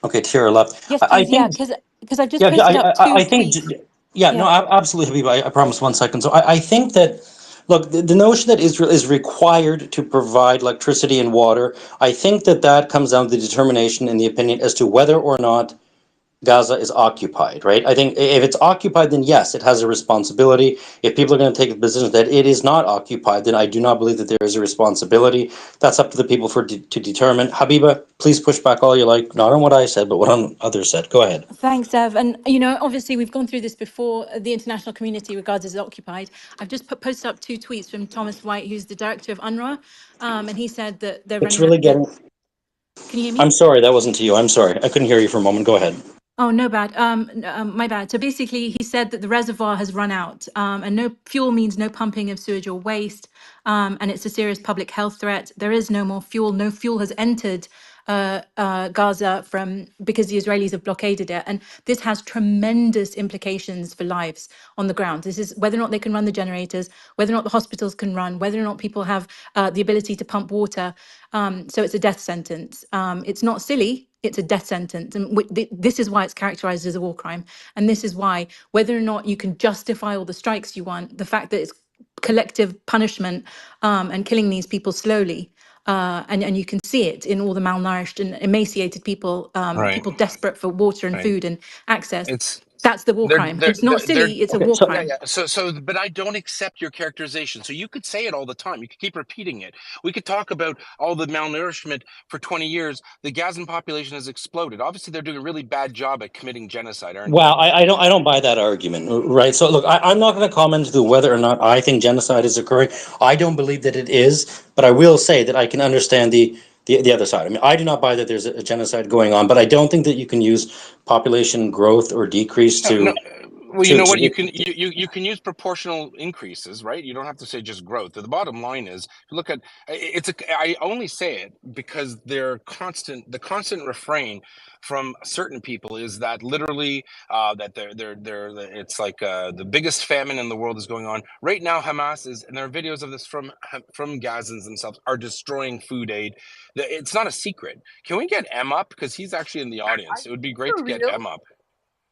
C: Okay, Tira left.
R: Yes,
C: I
R: please.
C: think,
R: Because I've just posted up two tweets.
C: No, absolutely, Habiba. I promise 1 second. So I think that, look, the notion that Israel is required to provide electricity and water, I think that comes down to the determination and the opinion as to whether or not Gaza is occupied, right? I think if it's occupied, then yes, it has a responsibility. If people are going to take the position that it is not occupied, then I do not believe that there is a responsibility. That's up to the people to determine. Habiba, please push back all you like, not on what I said, but what others said. Go ahead.
R: Thanks, Ev. And, obviously we've gone through this before. The international community regards it as occupied. I've just posted up two tweets from Thomas White, who's the director of UNRWA. And he said that they're
C: It's
R: running
C: really
R: out.
C: getting...
R: Can you hear me?
C: I'm sorry, that wasn't to you. I'm sorry. I couldn't hear you for a moment. Go ahead.
R: Oh, no bad. My bad. So basically, he said that the reservoir has run out, and no fuel means no pumping of sewage or waste, and it's a serious public health threat. There is no more fuel. No fuel has entered Gaza because the Israelis have blockaded it, and this has tremendous implications for lives on the ground. This is whether or not they can run the generators, whether or not the hospitals can run, whether or not people have the ability to pump water. So it's a death sentence. It's not silly. It's a death sentence. And this is why it's characterized as a war crime. And this is why, whether or not you can justify all the strikes you want, the fact that it's collective punishment and killing these people slowly, and you can see it in all the malnourished and emaciated people, people desperate for water and food and access. That's the war crime. It's not silly, it's a war crime.
S: But I don't accept your characterization. So you could say it all the time. You could keep repeating it. We could talk about all the malnourishment for 20 years. The Gazan population has exploded. Obviously, they're doing a really bad job at committing genocide, aren't they?
C: Well, I don't buy that argument, right? So look, I'm not going to comment to whether or not I think genocide is occurring. I don't believe that it is, but I will say that I can understand the other side. I mean, I do not buy that there's a genocide going on, but I don't think that you can use population growth or decrease to...
S: Well, you know what? You can use proportional increases, right? You don't have to say just growth. The bottom line is, look at I only say it because the constant refrain from certain people is that literally that it's like the biggest famine in the world is going on right now. Hamas is, and there are videos of this from Gazans themselves, are destroying food aid. It's not a secret. Can we get M up, because he's actually in the audience? It would be great to get M up.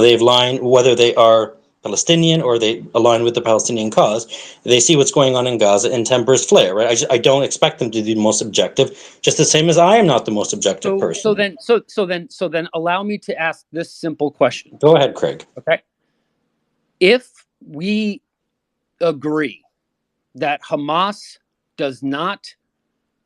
C: they've lined, whether they are Palestinian or they align with the Palestinian cause, they see what's going on in Gaza and tempers flare, right? I don't expect them to be the most objective, just the same as I am not the most objective person.
E: So then allow me to ask this simple question.
C: Go ahead, Craig.
E: Okay. If we agree that Hamas does not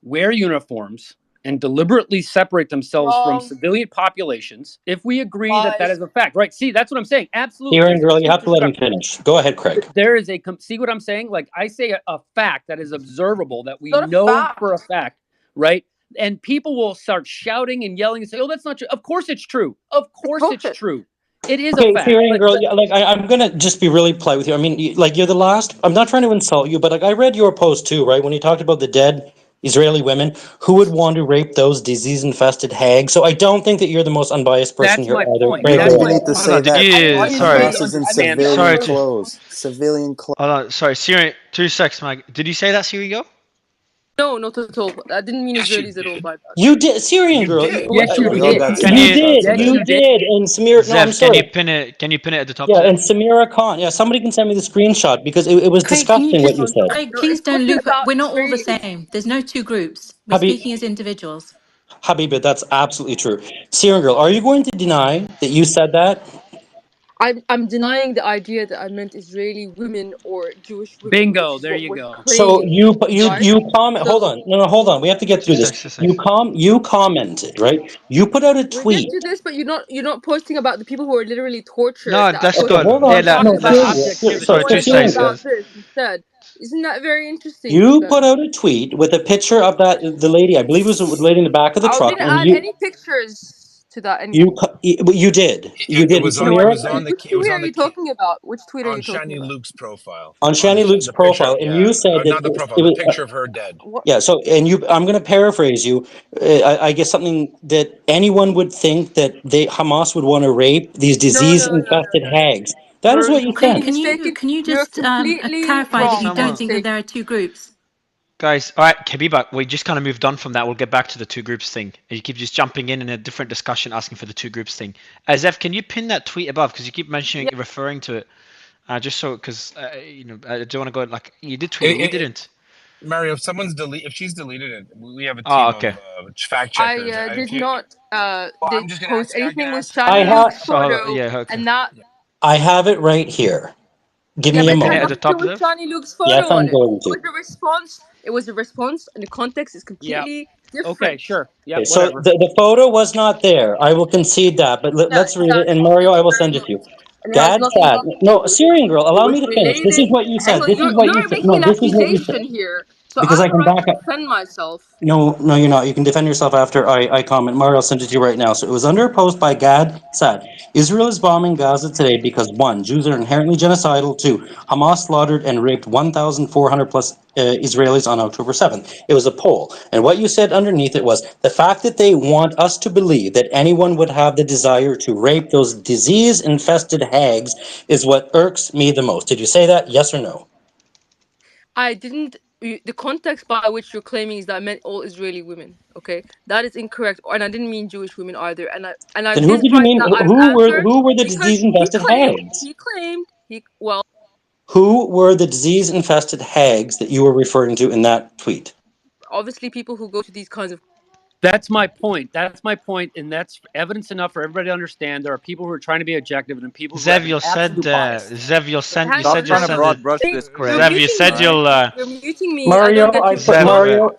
E: wear uniforms and deliberately separate themselves from civilian populations, if we agree that that is a fact, right? See, that's what I'm saying. Absolutely.
C: Syrian girl, you have to let me finish. Go ahead, Craig.
E: There is see what I'm saying? Like I say a fact that is observable that we
M: Not a
E: know
M: fact.
E: for a fact, right? And people will start shouting and yelling and say, "Oh, that's not true." Of course it's true. Of course it's true. It is a fact.
C: Syrian girl, I'm gonna just be really polite with you. I mean, you're the last. I'm not trying to insult you, but like I read your post too, right? When you talked about the dead Israeli women, who would want to rape those disease-infested hags? So I don't think that you're the most unbiased person
E: That's
C: here
E: my
C: either.
E: point.
P: You
C: Craig,
P: don't
C: go
P: even
C: ahead.
P: need to say that.
B: Sorry.
P: Hamas is in civilian clothes. Civilian clothes.
B: Hold on. Sorry, Syrian. 2 seconds, Mike. Did you say that, Syrian girl?
M: No, not at all. I didn't mean Israelis at all by that.
C: You did, Syrian girl.
E: Yes, you
P: We all
E: did.
P: got
C: You
P: snapshots of
C: did.
P: it.
C: And Samir. No, I'm
B: Zev, can
C: sorry.
B: you pin it at the top?
C: Yeah,
B: Zev?
C: and Samira Khan. Yeah, somebody can send me the screenshot because it was
R: Craig, can you
C: disgusting what
R: just
C: you said.
R: Craig,
M: No,
R: please
M: it's
R: don't
M: not
R: loop it.
M: about
R: We're not all the
M: Israelis.
R: same. There's no two groups. We're
C: Habib,
R: speaking as individuals.
C: Habiba, that's absolutely true. Syrian girl, are you going to deny that you said that?
M: I'm denying the idea that I meant Israeli women or Jewish women, which
E: Bingo.
M: is
E: There
M: what
E: you
M: was
E: go.
C: So
M: claimed,
C: you
M: right?
C: comment. Hold
M: So
C: on, no, hold on. We have to get through this. You commented, right? You put out a
M: we get
C: tweet.
M: to this, but you're not posting about the people who are literally tortured
B: No,
M: that I
B: that's
C: Okay,
M: posted.
B: good.
C: hold
M: You're
C: on.
B: Yeah,
C: No,
M: talking about
E: objectivity.
C: sorry,
B: Sorry,
M: going
B: 2
M: on
C: Syrian
B: seconds,
C: girl.
M: about
B: guys.
M: this instead. Isn't that very interesting,
C: You
M: then?
C: put out a tweet with a picture of the lady. I believe it was the lady in the back of the
M: I
C: truck,
M: didn't
C: and
M: add any pictures to that
C: you
M: anyway.
C: you did. You
S: It
C: did. And
S: was on.
M: No,
S: It
M: I
C: Samira,
S: was
M: didn't.
S: on the.
M: Which
S: It was
M: tweet are
S: on the
M: you talking about? Which tweet are
S: on
M: you talking
S: Shani
M: about?
S: Luke's profile.
C: on Shani Luke's
S: The picture.
C: profile, and
S: Yeah,
C: you said that
S: not the profile.
C: it
S: The
C: was.
S: picture of her dead.
M: What?
C: Yeah, so and you, I'm going to paraphrase you. I guess something that anyone would think that Hamas would want to rape these
M: No, no, no, no,
C: disease-infested
M: no, no.
C: hags. That is
M: You're
C: what you
R: Craig,
M: completely
C: said.
M: mistaken.
R: can you
M: You're
R: just
M: completely
R: clarify that
M: wrong
R: you
M: and
R: don't
B: Someone,
R: think that there
M: mistaken.
R: are two groups?
B: guys. All right, Habiba, we just kind of moved on from that. We'll get back to the two groups thing. You keep just jumping in a different discussion, asking for the two groups thing. Zev, can you pin that tweet above because you keep mentioning,
M: Yeah.
B: referring to it, just so because I don't want to go like you did tweet it, we didn't.
S: Mario, if she's deleted it, we have a
B: Oh,
S: team
B: okay.
S: of fact checkers.
M: I
S: If
M: did
S: you,
M: not
S: well, I'm
M: did
S: just gonna
M: post
S: ask. I'm gonna
M: anything with
S: ask.
C: I
M: Shani
C: have
M: Luke's
B: So
M: photo,
B: yeah, okay.
M: and that.
C: I have it right here. Give
M: Yeah,
C: me
M: but
C: a
M: it
B: Pin
M: had
B: it at
C: moment.
B: the
M: nothing to
B: top,
M: do with
B: Zev.
M: Shani Luke's
C: Yes,
M: photo on
C: I'm
M: it.
C: going
M: It
C: to.
M: was a response. It was a response, and the context is
E: Yeah.
M: completely
E: Okay,
M: different.
E: sure. Yeah,
C: Okay, so
E: whatever.
C: the photo was not there. I will concede that, but
M: Yeah,
C: let's read it. And
M: exactly.
C: Mario,
M: Thank
C: I
M: you
C: will
M: very
C: send it to
M: much.
C: you.
M: And it has
C: Gad
M: nothing
C: said,
M: to do
C: no,
M: with it.
C: Syrian girl,
M: It
C: allow me
M: was
C: to finish. This is
M: related.
C: what you
M: Hang
C: said.
M: on,
C: This is
M: you're
C: what you
M: you're
C: said.
M: making
C: No,
M: an
C: this is what you said.
M: accusation here, so I
C: Because I
M: have a
C: can
M: right
C: back
M: to
C: up.
M: defend myself.
C: No, no, you're not. You can defend yourself after I comment. Mario, I'll send it to you right now. So it was under a post by Gad Saad. Israel is bombing Gaza today because 1. Jews are inherently genocidal. 2. Hamas slaughtered and raped 1,400 plus Israelis on October 7th. It was a poll. And what you said underneath it was the fact that they want us to believe that anyone would have the desire to rape those disease-infested hags is what irks me the most. Did you say that? Yes or no?
M: I didn't. The context by which you're claiming is that I meant all Israeli women. Okay, that is incorrect, and I didn't mean Jewish women either. And I
C: Then who
M: did
C: did you
M: write
C: mean?
M: that out of answer
C: Who were the
M: because he
C: disease-infested
M: claimed
C: hags?
M: well,
C: Who were the disease-infested hags that you were referring to in that tweet?
M: obviously people who go to these kinds of.
E: That's my point. That's my point, and that's evidence enough for everybody to understand. There are people who are trying to be objective, and people who have
B: Zev,
E: an absolute bias.
B: Zev, you
M: Hang
B: said
O: Stop
B: you'll
O: trying to
B: send it.
O: broad brush this,
M: You're
O: Craig.
B: Zev, you
M: muting
B: said
O: All
M: me.
O: right.
B: you'll.
M: You're muting me. I don't
C: Mario,
M: get
C: I
M: to
C: put
B: Zev,
M: respond.
C: Mario.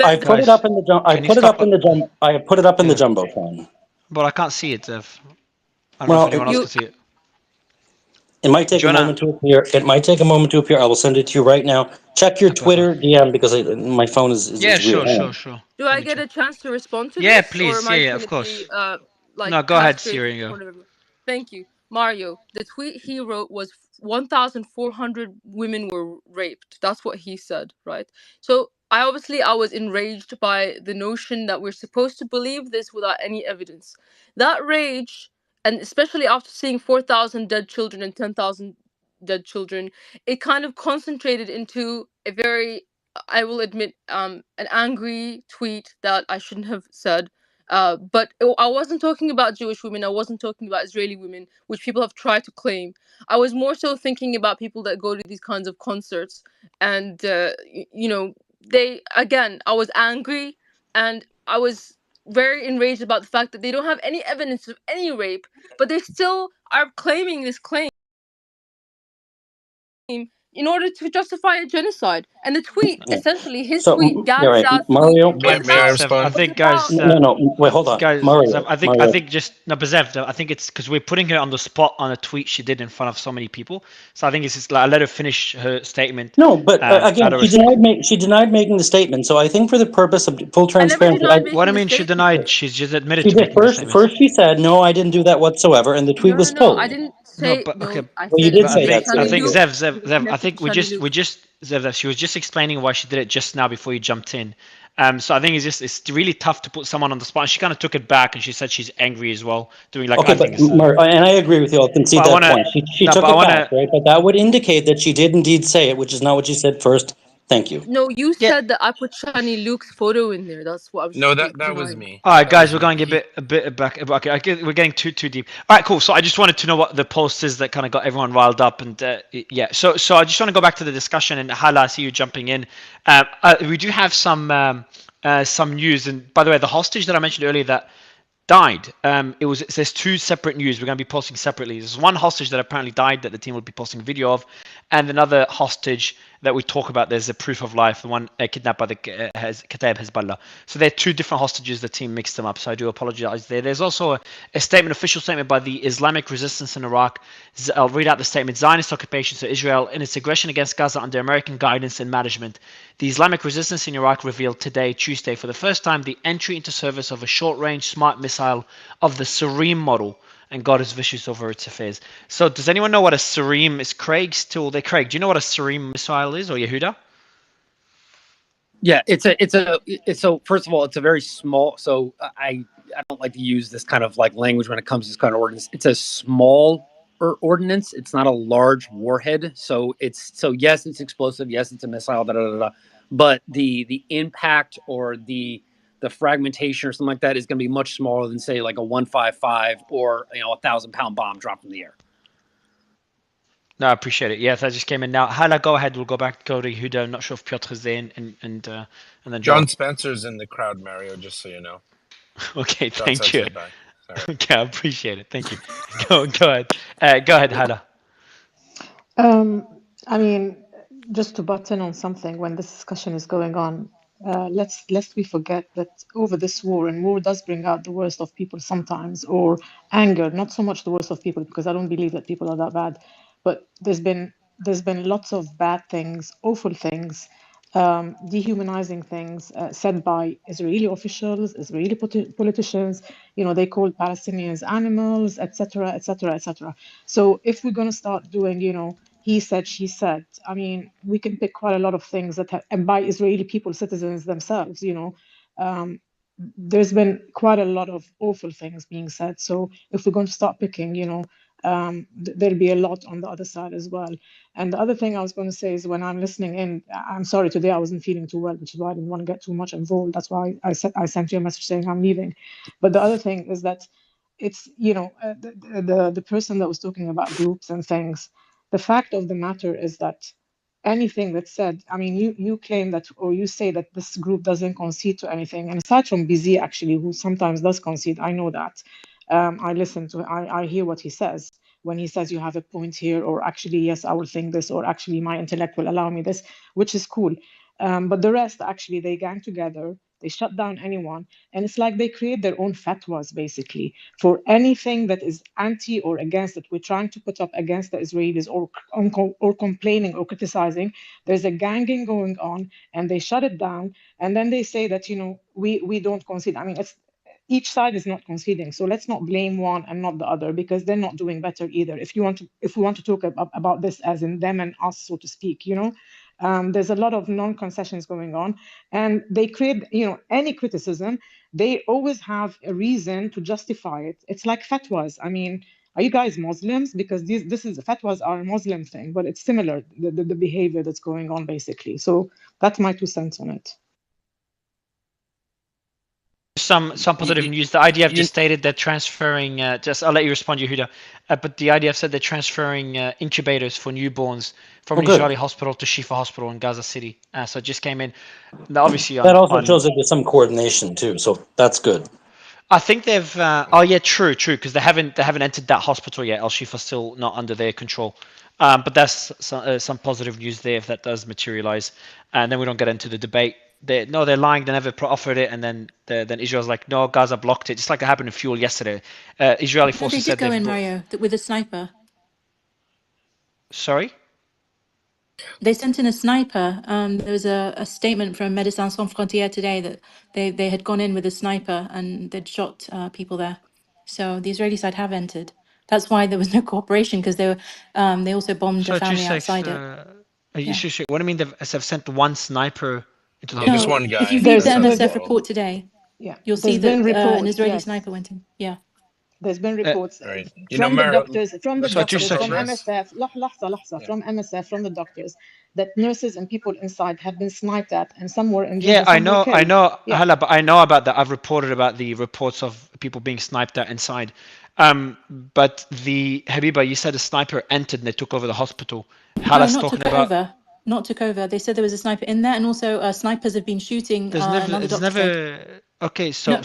C: I
M: Then
C: put it
B: guys,
C: up in the I
B: can you
C: put it up
B: stop?
C: in the I put it up in the
B: Yeah,
C: jumbotron.
B: but I can't see it, Zev. I don't know if
C: Well,
B: anyone else
M: you
B: can see it.
C: it might take a
B: Jonah.
C: moment to appear. It might take a moment to appear. I will send it to you right now. Check your
B: Okay, okay.
C: Twitter DM because my phone
B: Yeah,
C: is weird.
B: sure,
C: Hang
B: sure,
C: on.
B: sure.
M: do
B: Let
M: I
B: me
M: get
B: check.
M: a chance to respond to
B: Yeah,
M: this, or
B: please.
M: am
B: Yeah,
M: I just
B: yeah,
M: going
B: of
M: to be
B: course.
M: like
B: No, go ahead,
M: castrated in
B: Syria.
M: front of everyone? Thank you, Mario. The tweet he wrote was 1,400 women were raped. That's what he said, right? So I was enraged by the notion that we're supposed to believe this without any evidence. That rage, and especially after seeing 4,000 dead children and 10,000 dead children, it kind of concentrated into a very, I will admit, an angry tweet that I shouldn't have said. But I wasn't talking about Jewish women. I wasn't talking about Israeli women, which people have tried to claim. I was more so thinking about people that go to these kinds of concerts, and they, again, I was angry, and I was very enraged about the fact that they don't have any evidence of any rape, but they still are claiming this claim in order to justify a genocide. And the tweet,
C: Yeah.
M: essentially, his
C: So,
M: tweet,
C: yeah,
M: Gad
C: right,
M: Shah's tweet,
C: Mario.
M: was
B: May I
M: about
B: Zev, I
S: respond?
B: think, guys.
C: No, no, wait, hold on,
B: Guys,
C: Mario.
B: Zev, I
C: Mario.
B: think just no, but Zev, I think it's because we're putting her on the spot on a tweet she did in front of so many people. So I think it's just like I let her finish her statement.
C: No, but again,
B: Out of
C: she
B: respect.
C: she denied making the statement. So I think for the purpose of full
M: I never
C: transparency,
M: denied
B: What do
M: making
B: you
M: the
B: mean she
M: statement.
B: denied? She's just admitted
C: she
B: to
C: did
B: making the statement.
C: first. She said, "No, I didn't do that whatsoever," and the tweet was
M: No, I
C: pulled.
M: didn't
B: No,
M: say
B: but
M: no.
B: okay,
M: I
C: Well, you
M: said
C: did
B: but
C: say that.
B: I
M: Shani
B: think
M: Luke.
B: Zev, I
M: Connected
B: think
M: to Shani Luke.
B: Zev, she was just explaining why she did it just now before you jumped in. So I think it's really tough to put someone on the spot. And she kind of took it back and she said she's angry as well, doing like
C: Okay,
B: I
C: but
B: think it's.
C: and I agree with you. I'll concede
B: But I
C: that
B: wanna,
C: point. She
B: no,
C: took
B: but I
C: it back,
B: wanna.
C: right? But that would indicate that she did indeed say it, which is not what she said first. Thank you.
M: No, you
B: Yeah.
M: said that I put Shani Luke's photo in there. That's what I was
S: No,
M: just
S: that was
M: denying.
S: me.
B: All right,
S: That was
B: guys, we're
S: me.
B: going a bit back. Okay, we're getting too deep. All right, cool. So I just wanted to know what the post is that kind of got everyone riled up, and yeah. So I just want to go back to the discussion, and Hala, I see you jumping in. We do have some news, and by the way, the hostage that I mentioned earlier that died. It says two separate news. We're going to be posting separately. There's one hostage that apparently died that the team will be posting a video of, and another hostage that we talk about. There's a proof of life, the one kidnapped by the Kataib HEZBOLLAH. So they're two different hostages. The team mixed them up, so I do apologize there. There's also a statement, official statement by the Islamic Resistance in Iraq. I'll read out the statement. Zionist occupation, so Israel, in its aggression against Gaza under American guidance and management. The Islamic Resistance in Iraq revealed today, Tuesday, for the first time, the entry into service of a short-range smart missile of the Sareem model, and God is vicious over its affairs. So does anyone know what a Sareem is? Craig still there. Craig, do you know what a Sareem missile is, or Yehuda?
E: Yeah, it's so first of all, it's a very small. So I don't like to use this kind of like language when it comes to this kind of ordinance. It's a small ordinance. It's not a large warhead. So yes, it's explosive. Yes, it's a missile. Da, da, da, da. But the impact or the fragmentation or something like that is going to be much smaller than say like a 155 or 1,000-pound bomb dropped from the air.
B: No, I appreciate it. Yes, I just came in now. Hala, go ahead. We'll go to Yehuda. I'm not sure if Piotr is there, and then
S: John
B: Joel.
S: Spencer's in the crowd, Mario. Just so you know.
B: Okay,
S: John
B: thank you.
S: said bye. Sorry.
B: Okay, I appreciate it. Thank you. Go ahead. Go ahead, Hala.
H: I mean, just to butt in on something when this discussion is going on, lest we forget that over this war, and war does bring out the worst of people sometimes, or anger, not so much the worst of people, because I don't believe that people are that bad, but there's been lots of bad things, awful things, dehumanizing things said by Israeli officials, Israeli politicians. They call Palestinians animals, etc., etc., etc. So if we're going to start doing, he said, she said, I mean, we can pick quite a lot of things that have, and by Israeli people, citizens themselves, there's been quite a lot of awful things being said. So if we're going to start picking, there'll be a lot on the other side as well. And the other thing I was going to say is when I'm listening in, I'm sorry, today I wasn't feeling too well, which is why I didn't want to get too much involved. That's why I sent you a message saying I'm leaving. But the other thing is that it's, the person that was talking about groups and things, the fact of the matter is that anything that's said, I mean, you claim that, or you say that this group doesn't concede to anything. And aside from BZ, actually, who sometimes does concede, I know that. I listen to, I hear what he says when he says you have a point here, or actually, yes, I will think this, or actually my intellect will allow me this, which is cool. But the rest, actually, they gang together, they shut down anyone, and it's like they create their own fatwas, basically, for anything that is anti or against that we're trying to put up against the Israelis, or complaining or criticizing. There's a ganging going on, and they shut it down, and then they say that, we don't concede. I mean, it's each side is not conceding, so let's not blame one and not the other, because they're not doing better either. If we want to talk about this as in them and us, so to speak, there's a lot of non-concessions going on, and they create, any criticism, they always have a reason to justify it. It's like fatwas. I mean, are you guys Muslims? Because this is fatwas are a Muslim thing, but it's similar, the behavior that's going on, basically. So that's my 2 cents on it.
B: some positive news. The IDF just stated they're transferring. I'll let you respond, Yehuda. But the IDF said they're transferring incubators for newborns from an Israeli hospital to Shifa Hospital in Gaza City. So it just came in. Now, obviously,
C: that also shows that there's some coordination too. So that's good.
B: I think they've. Oh yeah, true, because they haven't entered that hospital yet. Al Shifa's still not under their control. But that's some positive news there if that does materialize, and then we don't get into the debate. They're lying. They never offered it, and then Israel's like, no, Gaza blocked it, just like it happened in Fuel yesterday. Israeli forces
R: they did
B: said
R: go in, Mario, with a sniper.
B: Sorry.
R: They sent in a sniper. There was a statement from Médecins Sans Frontières today that they had gone in with a sniper and they'd shot people there. So the Israeli side have entered. That's why there was no cooperation, because they also bombed a family outside it.
B: Yeah. What do you mean they've sent one sniper into the
S: just one guy.
R: If you read the MSF report today, you'll see that an Israeli sniper went in. Yeah.
H: There's been reports
S: right.
H: from the doctors, from
S: MSF,
H: from MSF, from the doctors, that nurses and people inside have been sniped at, and some were injured.
B: Yeah, I know.
H: Yeah.
B: Hala, but I know about that. I've reported about the reports of people being sniped at inside. But the Habiba, you said a sniper entered and they took over the hospital. Hala's talking about.
R: Not took over. They said there was a sniper in there, and also snipers have been shooting.
B: There's never. Okay, so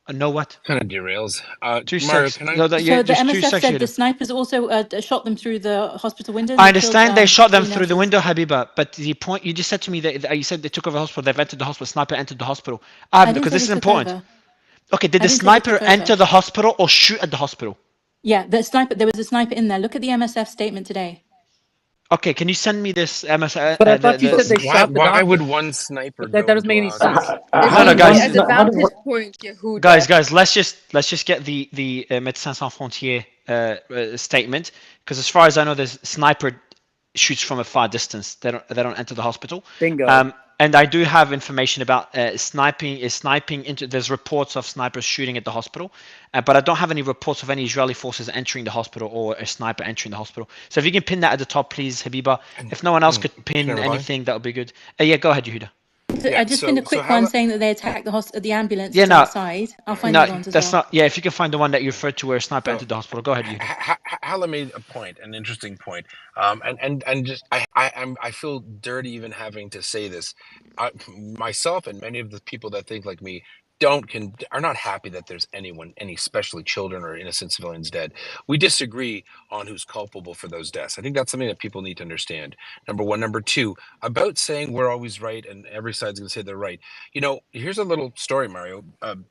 B: know what?
S: Kind of derails.
B: Mario,
S: can I?
R: So the MSF said the snipers also shot them through the hospital windows.
B: I understand they shot them through the window, Habiba. But the point you just said to me that you said they took over the hospital. They've entered the hospital. Sniper entered the hospital. Because this is important. Okay, did the sniper enter the hospital or shoot at the hospital?
R: Yeah, the sniper. There was a sniper in there. Look at the MSF statement today.
B: Okay, can you send me this MSF?
E: But I thought you said they shot the doctor.
S: Why would one sniper?
E: That doesn't make any sense.
B: No, guys.
M: As a vantage point, Yehuda.
B: Guys, let's just get the Médecins Sans Frontières statement, because as far as I know, there's sniper shoots from a far distance. They don't enter the hospital.
E: Bingo.
B: And I do have information about sniping into. There's reports of snipers shooting at the hospital, but I don't have any reports of any Israeli forces entering the hospital or a sniper entering the hospital. So if you can pin that at the top, please, Habiba. If no one else could pin anything, that would be good. Yeah, go ahead, Yehuda.
R: I just pinned a quick one saying that they attacked the ambulance outside. I'll find the ones as well.
B: Not. Yeah, if you can find the one that you referred to where a sniper entered the hospital, go ahead, Yehuda.
S: Hala made a point, an interesting point, and just I feel dirty even having to say this. Myself and many of the people that think like me are not happy that there's any especially children or innocent civilians dead. We disagree on who's culpable for those deaths. I think that's something that people need to understand. Number one. Number two, about saying we're always right and every side's going to say they're right. Here's a little story, Mario.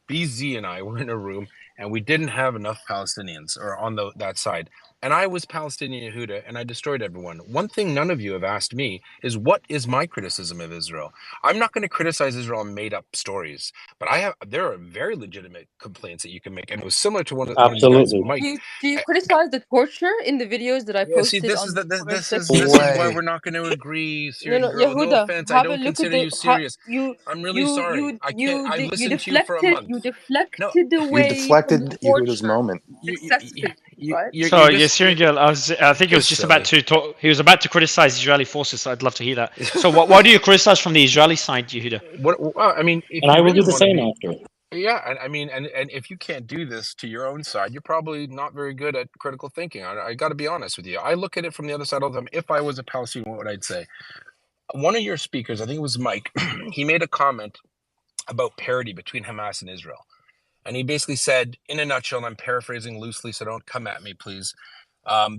S: BZ and I were in a room and we didn't have enough Palestinians or on that side. And I was Palestinian Yehuda, and I destroyed everyone. One thing none of you have asked me is, what is my criticism of Israel? I'm not going to criticize Israel on made-up stories, but there are very legitimate complaints that you can make, and it was similar to one of the guys, Mike.
M: Do you criticize the torture in the videos that I posted?
S: This is why we're not going to agree.
M: Yehuda,
S: no offense, I don't consider you serious. I'm really sorry. I listened to you for a month.
M: You deflected away.
P: You deflected Yehuda's moment.
M: Successfully.
B: Sorry, yes, hearing girl. I think he was just about to talk. He was about to criticize Israeli forces. So I'd love to hear that. So, what do you criticize from the Israeli side, Yehuda?
S: I mean,
C: and I will do the same after.
S: Yeah, and I mean, and if you can't do this to your own side, you're probably not very good at critical thinking. I got to be honest with you. I look at it from the other side all the time. If I was a Palestinian, what would I say? One of your speakers, I think it was Mike, he made a comment about parity between Hamas and Israel. And he basically said, in a nutshell, and I'm paraphrasing loosely, so don't come at me, please.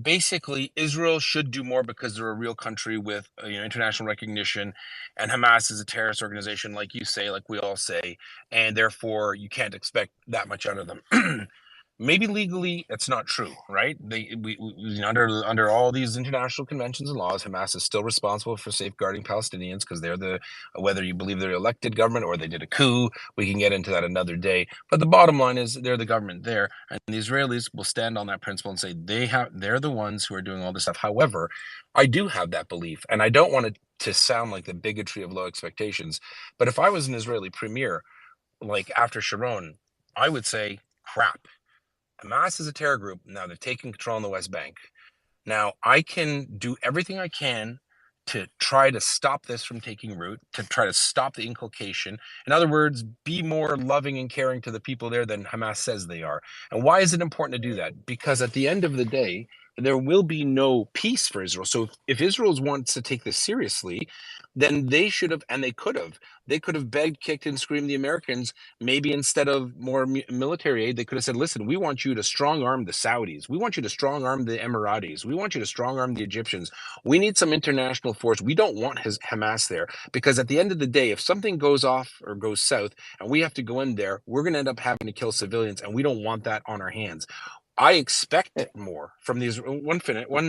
S: Basically, Israel should do more because they're a real country with international recognition, and Hamas is a terrorist organization, like you say, like we all say, and therefore you can't expect that much out of them. Maybe legally it's not true, right? Under all these international conventions and laws, Hamas is still responsible for safeguarding Palestinians because they're whether you believe they're elected government or they did a coup, we can get into that another day. But the bottom line is they're the government there, and the Israelis will stand on that principle and say they're the ones who are doing all this stuff. However, I do have that belief, and I don't want it to sound like the bigotry of low expectations. But if I was an Israeli premier, like after Sharon, I would say, crap. Hamas is a terror group. Now they've taken control in the West Bank. Now I can do everything I can to try to stop this from taking root, to try to stop the inculcation. In other words, be more loving and caring to the people there than Hamas says they are. And why is it important to do that? Because at the end of the day, there will be no peace for Israel. So if Israel wants to take this seriously, then they should have, and they could have begged, kicked, and screamed the Americans. Maybe instead of more military aid, they could have said, listen, we want you to strong arm the Saudis. We want you to strong arm the Emiratis. We want you to strong arm the Egyptians. We need some international force. We don't want Hamas there, because at the end of the day, if something goes off or goes south and we have to go in there, we're going to end up having to kill civilians, and we don't want that on our hands. I expect more from these. 1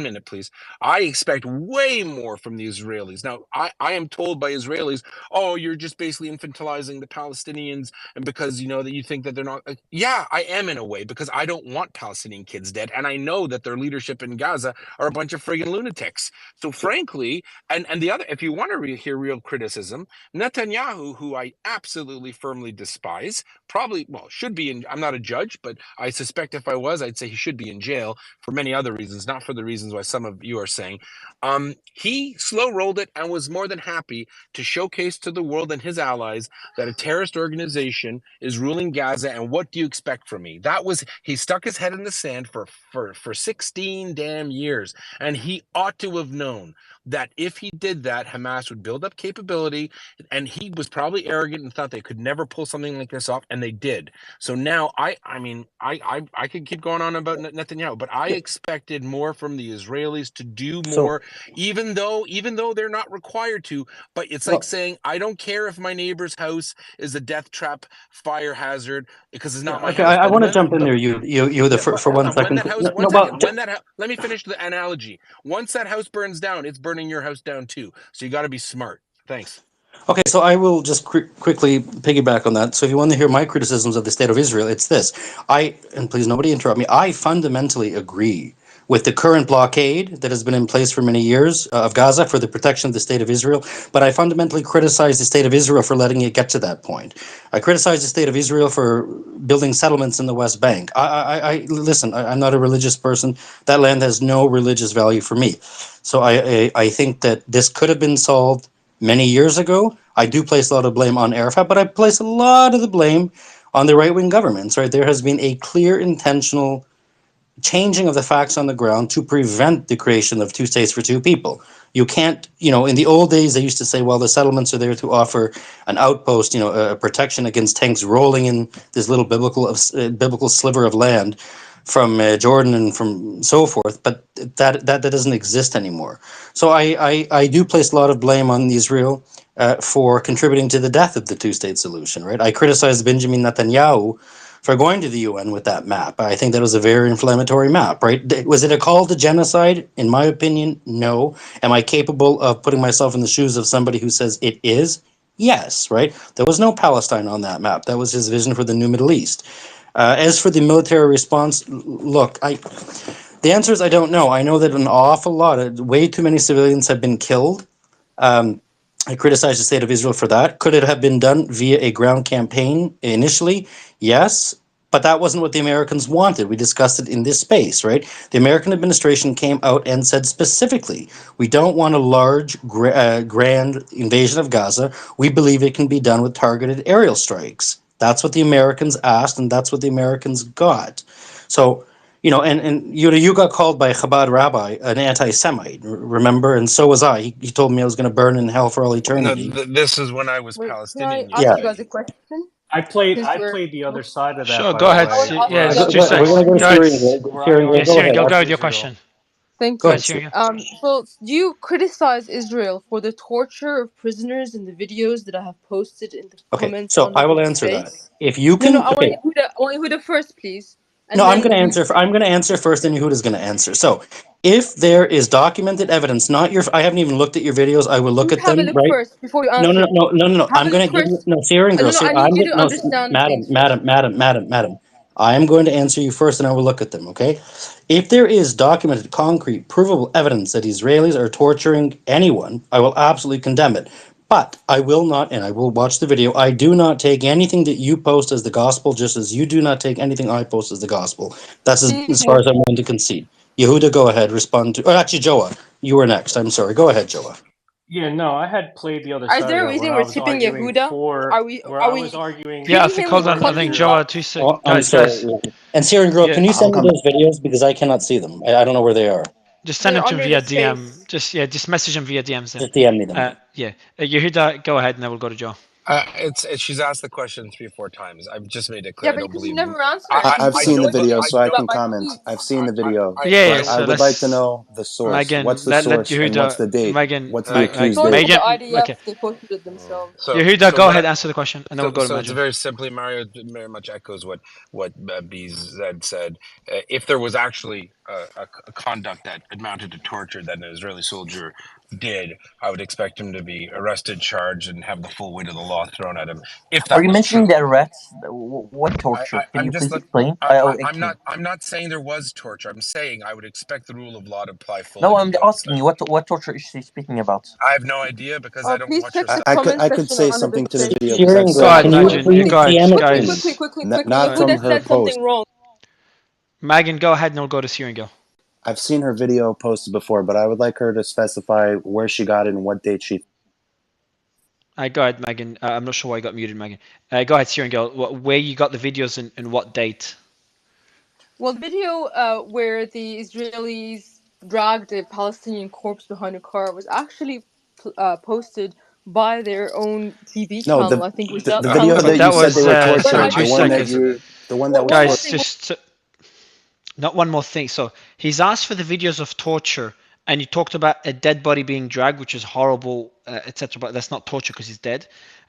S: minute, please. I expect way more from the Israelis. Now, I am told by Israelis, oh, you're just basically infantilizing the Palestinians, and because you know that you think that they're not. Yeah, I am in a way, because I don't want Palestinian kids dead, and I know that their leadership in Gaza are a bunch of friggin' lunatics. So frankly, and the other, if you want to hear real criticism, Netanyahu, who I absolutely firmly despise, probably, well, should be in. I'm not a judge, but I suspect if I was, I'd say he should be in jail for many other reasons, not for the reasons why some of you are saying. He slow rolled it and was more than happy to showcase to the world and his allies that a terrorist organization is ruling Gaza. And what do you expect from me? He stuck his head in the sand for 16 damn years. And he ought to have known that if he did that, Hamas would build up capability, and he was probably arrogant and thought they could never pull something like this off, and they did. So now I could keep going on about Netanyahu, but I expected more from the Israelis to do more, even though they're not required to. But it's like saying, I don't care if my neighbor's house is a death trap, fire hazard, because it's not my
C: Okay,
S: house.
C: I want to jump in there. For
S: Hold
C: 1
S: on.
C: second.
S: Let me finish the analogy. Once that house burns down, it's burning your house down too. So you got to be smart. Thanks.
C: Okay, so I will just quickly piggyback on that. So if you want to hear my criticisms of the state of Israel, it's this. And please nobody interrupt me, I fundamentally agree with the current blockade that has been in place for many years of Gaza for the protection of the state of Israel, but I fundamentally criticize the state of Israel for letting it get to that point. I criticize the state of Israel for building settlements in the West Bank. Listen, I'm not a religious person. That land has no religious value for me. So I think that this could have been solved many years ago. I do place a lot of blame on Arafat, but I place a lot of the blame on the right-wing governments, right? There has been a clear intentional changing of the facts on the ground to prevent the creation of two states for two people. You can't, in the old days, they used to say, well, the settlements are there to offer an outpost, a protection against tanks rolling in this little biblical sliver of land from Jordan and from so forth, but that doesn't exist anymore. So I do place a lot of blame on Israel for contributing to the death of the two-state solution, right? I criticize Benjamin Netanyahu for going to the UN with that map. I think that was a very inflammatory map, right? Was it a call to genocide? In my opinion, no. Am I capable of putting myself in the shoes of somebody who says it is? Yes, right? There was no Palestine on that map. That was his vision for the new Middle East. As for the military response, look, the answer is I don't know. I know that an awful lot, way too many civilians have been killed. I criticize the state of Israel for that. Could it have been done via a ground campaign initially? Yes, but that wasn't what the Americans wanted. We discussed it in this space, right? The American administration came out and said specifically, we don't want a large, grand invasion of Gaza. We believe it can be done with targeted aerial strikes. That's what the Americans asked, and that's what the Americans got. So, and you got called by a Chabad rabbi an anti-Semite, remember? And so was I. He told me I was going to burn in hell for all
S: No,
C: eternity.
S: this is when I was
M: Wait, can I
S: Palestinian. You
M: ask
C: Yeah.
M: you guys a question?
Q: I played
M: Since we're
Q: the other side of that,
B: Sure,
Q: by
B: go
Q: the
B: ahead.
Q: way.
B: Yeah,
M: you
B: it's
M: guys
B: two
M: are
C: We're
B: seconds.
C: going to go to
B: Go ahead.
C: Syrian.
Q: Where I
C: Syrian,
B: Yeah,
C: go
B: Syrian,
C: ahead.
B: go
Q: align
B: with
Q: with
B: your
Q: Israel.
B: question.
M: Thank
C: Go
B: Go
M: you.
B: ahead,
C: ahead.
B: Syrian.
M: So, do you criticize Israel for the torture of prisoners in the videos that I have posted in the
C: Okay,
M: comments
C: so I
M: under
C: will
M: the
C: answer that.
M: space?
C: If you
M: No, no,
C: can, okay.
M: I want Yehuda first, please,
C: No,
M: and
C: I'm
M: then
C: going to
M: we.
C: answer. I'm going to answer first, and Yehuda's going to answer. So, if there is documented evidence, not your, I haven't even looked at your videos. I will look
M: Please
C: at
M: have a
C: them,
M: look
C: right?
M: first before you
C: No, no,
M: answer.
C: no, no, no, no.
M: Have
C: I'm
M: a
C: going
M: look
C: to give you
M: first.
C: no, Syrian girl.
M: No, no, I
C: I'm
M: need you
C: going
M: to
C: no,
M: understand
C: madam,
M: things first.
C: madam. I am going to answer you first, and I will look at them. Okay. If there is documented, concrete, provable evidence that Israelis are torturing anyone, I will absolutely condemn it. But I will not, and I will watch the video. I do not take anything that you post as the gospel, just as you do not take anything I post as the gospel. That's as far as I'm willing to concede. Yehuda, go ahead, respond to. Or actually, Joah, you were next. I'm sorry. Go ahead, Joah.
Q: Yeah, no, I had played the other
M: Is
Q: side of
M: there a
Q: that
M: reason
Q: where I
M: we're
Q: was
M: tipping
Q: arguing
M: Yehuda?
Q: for,
M: Are we
Q: where
M: are
Q: I was
M: we
Q: arguing
B: Yeah, I
M: treating
B: think
M: him
B: hold
M: with
Q: for
B: on. I
M: country
B: think
Q: Yehuda.
B: Joa,
M: respect?
B: 2 sec,
C: Oh, I'm
B: guys,
C: sorry.
B: guys.
C: And Syrian Girl,
B: Yeah,
C: can you
P: I'll
C: send me
P: come.
C: those videos because I cannot see them? I don't know where they are.
B: just send
M: They're
B: them to him
M: under the
B: via DM.
M: space.
B: Just message him via DMs then.
C: Just DM me them.
B: Yeah, Yehuda, go ahead, and then we'll go to Joe.
S: She's asked the question 3 or 4 times. I've just made it clear.
M: Yeah,
S: I
M: but
S: don't
M: because you
S: believe.
M: never answer it.
S: I
M: You've
P: I've
M: been
S: I
P: seen the
S: don't.
M: avoiding
P: video,
S: I
P: so I
M: me
S: don't.
P: can
M: about my
P: comment. I've
M: tweets.
P: seen the video,
B: Yeah,
S: I
P: but
B: yeah.
P: I
B: So
S: don't.
P: would like to
B: let's
P: know the source.
B: Megan,
P: What's the
B: let
P: source and what's
B: Yehuda,
P: the date?
B: Megan,
P: What's the
S: I,
M: The
P: accused
M: source
P: date?
M: of the
B: Megan.
M: IDF,
B: Okay,
M: they posted it themselves.
B: Yehuda,
S: so
B: go
S: what?
B: ahead, answer the question, and then we'll go to
S: So it's
B: Majid.
S: very simply, Mario very much echoes what BZ said. If there was actually a conduct that amounted to torture that an Israeli soldier did, I would expect him to be arrested, charged, and have the full weight of the law thrown at him. If
V: Are
S: that
V: you
S: was
V: mentioning
S: true,
V: the arrests? What torture? Can
S: I'm
V: you
S: just
V: please
S: look.
V: explain? Oh, okay.
S: I'm not saying there was torture. I'm saying I would expect the rule of law to apply fully
V: No,
S: to
V: I'm
S: those
V: asking you
S: things.
V: what torture is she speaking about?
S: I have no idea because I don't
M: Please
S: watch her
M: check the
S: stuff.
M: comment
P: I could
M: section
P: say
M: or under the
P: something to the
M: space.
P: video because I've
C: Syrian
B: Go
C: Girl,
P: seen
B: ahead,
P: the
C: can you
P: video.
B: Majid. You
C: please
B: go ahead,
C: DM it to
M: Quickly,
C: me?
B: guys.
M: quickly, quickly, quickly.
P: Not
B: Uh,
P: from
M: Yehuda
P: her
M: said
P: post.
M: something wrong.
B: Megan, go ahead, and we'll go to Syrian Girl.
P: I've seen her video posted before, but I would like her to specify where she got it and what date she.
B: Go ahead, Megan. I'm not sure why you got muted, Megan. Go ahead, Syrian Girl. Where you got the videos and what date?
M: Well, the video where the Israelis dragged a Palestinian corpse behind a car was actually posted by their own TV
P: No,
M: channel. I think it was
P: the
M: Channel
P: video
B: But
P: that
M: 2.
P: you
B: that
P: said they
B: was
P: were
M: But
B: sorry,
P: tortured,
M: I
B: 2
P: the one that
B: seconds.
P: you, the one that was
M: one more
B: Guys,
M: thing.
B: just not one more thing. So he's asked for the videos of torture, and you talked about a dead body being dragged, which is horrible, etc. But that's not torture because he's dead.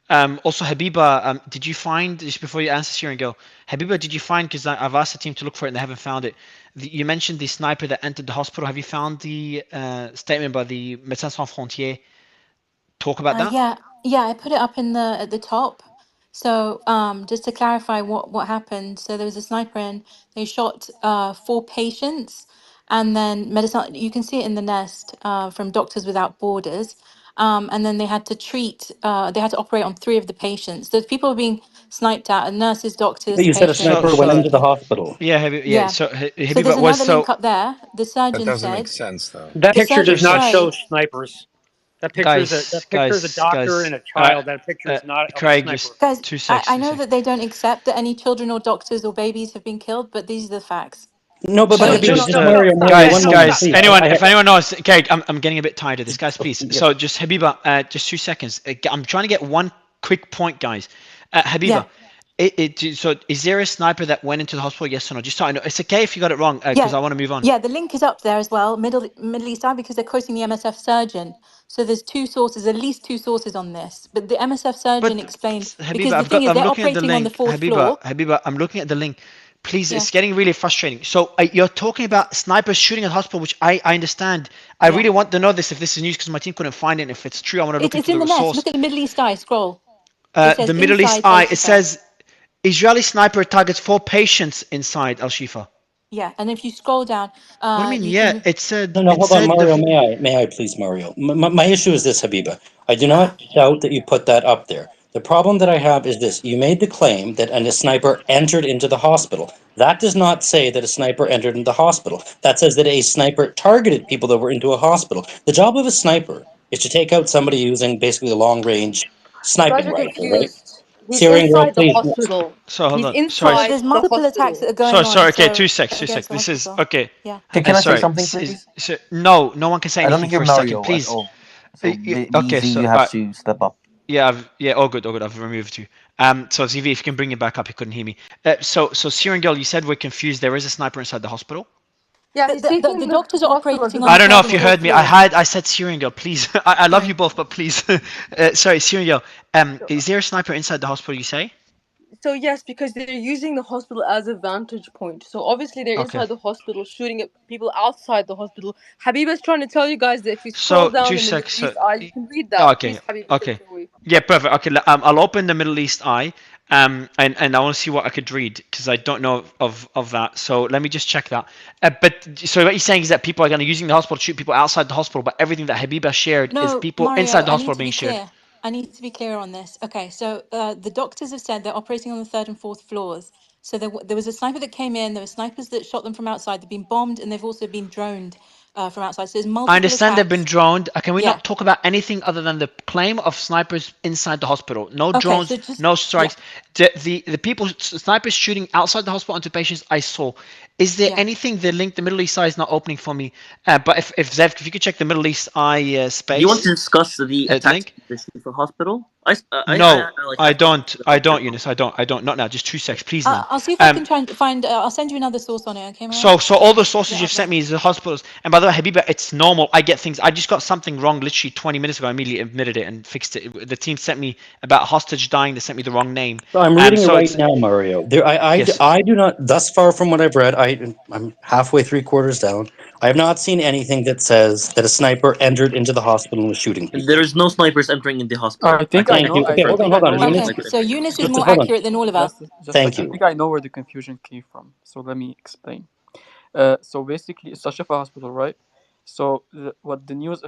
B: Also, Habiba, did you find just before you answer here and go, Habiba, did you find? Because I've asked the team to look for it and they haven't found it. You mentioned the sniper that entered the hospital. Have you found the statement by the Médecins Sans Frontières? Talk about that.
R: Yeah, yeah, I put it up in the at the top. So just to clarify what happened. So there was a sniper and they shot 4 patients, and then medicine. You can see it in the nest from Doctors Without Borders. And then they had to treat. They had to operate on 3 of the patients. Those people were being sniped at, and nurses, doctors,
C: You said a
R: patients.
C: sniper went into the hospital.
B: Yeah.
R: Yeah.
B: So
R: So there's
B: Habiba was
R: another link
B: so
R: up there. The
S: That
R: surgeon
S: doesn't make
R: said.
S: sense, though.
E: That
R: The
E: picture
B: two
E: does
R: surgeon
E: not
B: six.
E: show
R: said.
E: snipers. That picture is
B: Guys,
E: a doctor
B: guys.
E: and a child. That picture is not of a
B: Craig,
E: sniper.
B: just
R: Guys,
B: two
R: I,
B: secs.
R: I
B: Two
R: know
B: secs.
R: that they don't accept that any children or doctors or babies have been killed, but these are the facts.
C: No, but
B: So
C: Habiba,
E: No,
C: just
B: just
E: no.
C: Mario,
E: Stop,
C: one
B: guys,
E: stop,
C: moment,
E: stop.
B: guys.
C: please.
B: Anyone, if anyone knows, okay, I'm getting a bit tired of this, guys. Please.
C: Yeah.
B: So just Habiba, just 2 seconds. I'm trying to get one quick point, guys.
R: Yeah,
B: Habiba, so is there a sniper that went into the hospital? Yes or no? Just so I know. It's okay if you got it wrong, because
R: yeah,
B: I want to move on.
R: yeah. The link is up there as well, Middle East Eye, because they're quoting the MSF surgeon. So there's 2 sources, at least 2 sources on this. But the MSF surgeon
B: But
R: explained
B: Habiba,
R: because the thing is
B: I'm
R: they're
B: looking at the
R: operating on the
B: link.
R: fourth floor.
B: Habiba, I'm looking at the link. Please,
R: Yeah,
B: it's getting really frustrating. So you're talking about snipers shooting at the hospital, which I understand. I
R: yeah.
B: really want to know this if this is news because my team couldn't find it. And if it's true, I want to look
R: It's
B: into
R: in
B: the
R: the nest.
B: source.
R: Look at the Middle East Eye. Scroll. It says
B: The Middle East
R: inside Al
B: Eye. It
R: Shifa.
B: says Israeli sniper targets 4 patients inside Al Shifa.
R: Yeah, and if you scroll down,
B: What do you mean?
R: you
B: Yeah,
R: can.
B: it said
C: No,
B: it
C: hold on,
B: said
C: Mario.
B: the.
C: May I please, Mario? My issue is this, Habiba. I do not doubt that you put that up there. The problem that I have is this. You made the claim that a sniper entered into the hospital. That does not say that a sniper entered into the hospital. That says that a sniper targeted people that were into a hospital. The job of a sniper is to take out somebody using basically a long-range
M: You guys
C: sniping
M: are
C: rifle, right?
M: confused. He's
C: Syrian girl,
M: inside the
C: please.
M: hospital.
B: So hold
M: He's
B: on. Sorry.
R: So
M: inside
R: there's
M: the
R: multiple attacks that
M: hospital.
R: are going on.
B: Sorry. Okay,
R: So
B: 2 secs.
R: against the
B: This is
R: hospital.
B: okay.
R: Yeah.
V: Can I say
B: Sorry.
V: something, please?
B: No one can say
V: I don't
B: anything
V: hear
B: for a second,
V: Mario at
B: please.
V: all. So
B: Okay,
V: BZ,
B: so
V: you have to step up.
B: yeah, all good, all good. I've removed you. So ZV, if you can bring it back up, you couldn't hear me. So Syrian girl, you said we're confused. There is a sniper inside the hospital.
M: Yeah, he's
R: The
M: taking the
R: doctors are
M: hospital as a
R: operating on
B: I
R: the
B: don't know
R: third
B: if
R: and
B: you
R: fourth
B: heard me.
R: floor.
B: I said Syrian girl, please. I love you
R: Sorry.
B: both, but please. Sorry, Syrian girl. Is there a sniper inside the hospital? You say?
M: So yes, because they're using the hospital as a vantage point. So obviously they're
B: Okay.
M: inside the hospital shooting at people outside the hospital. Habiba's trying to tell you guys that if you scroll
B: So
M: down
B: two
M: in the Middle
B: secs.
M: East eye, you can read that.
B: Okay,
M: Please, Habiba, take
B: okay.
M: it away.
B: Yeah, perfect. Okay, I'll open the Middle East Eye, and I want to see what I could read because I don't know of that. So let me just check that. But so what you're saying is that people are going to using the hospital to shoot people outside the hospital, but everything that Habiba shared is
R: No,
B: people
R: Mario,
B: inside the
R: I need
B: hospital
R: to
B: being
R: be
B: shared.
R: clear. I need to be clear on this. Okay, so the doctors have said they're operating on the third and fourth floors. So there was a sniper that came in. There were snipers that shot them from outside. They've been bombed and they've also been droned from outside. So there's
B: I
R: multiple
B: understand they've been
R: attacks.
B: droned. Can we
R: Yeah.
B: not talk about anything other than the claim of snipers inside the hospital? No
R: Okay,
B: drones,
R: so just
B: no strikes. The people, snipers shooting outside the hospital onto patients, I saw. Is there anything the link? The Middle East eye is not opening for me. But if Zev, if you could check the Middle East eye
G: Do you want
B: space
G: to discuss the attacks
B: link.
G: at the Shifa hospital?
B: No,
G: like
B: I
G: have
B: don't.
G: questions
B: I
G: about
B: don't,
G: that.
B: Eunice. I don't. Not now. Just 2 secs, please, man.
R: I'll see if I can try and find. I'll send you another source on it. Okay, Mara?
B: So all the sources
R: Yeah,
B: you've sent me is the hospitals. And by the way, Habiba, it's normal. I get things. I just got something wrong literally 20 minutes ago. I immediately admitted it and fixed it. The team sent me about a hostage dying. They sent me the wrong name.
C: So I'm reading it
B: So
C: right
B: it's
C: now, Mario.
B: yes.
C: I do not, thus far from what I've read, I'm halfway, 3/4 down. I have not seen anything that says that a sniper entered into the hospital and was shooting people.
G: There is no snipers entering in the hospital.
J: I think I
C: Thank
J: know.
C: you.
J: I,
C: Okay,
J: I
C: hold on,
J: think I
C: hold on.
J: know where the
C: Eunice,
R: Okay,
J: sniper.
R: so Eunice is
J: Just
R: more
J: a second.
R: accurate than all of us.
J: Just a
C: Thank
J: second. I
C: you.
J: think I know where the confusion came from. So let me explain. So basically, it's Ashifa Hospital, right? So what the news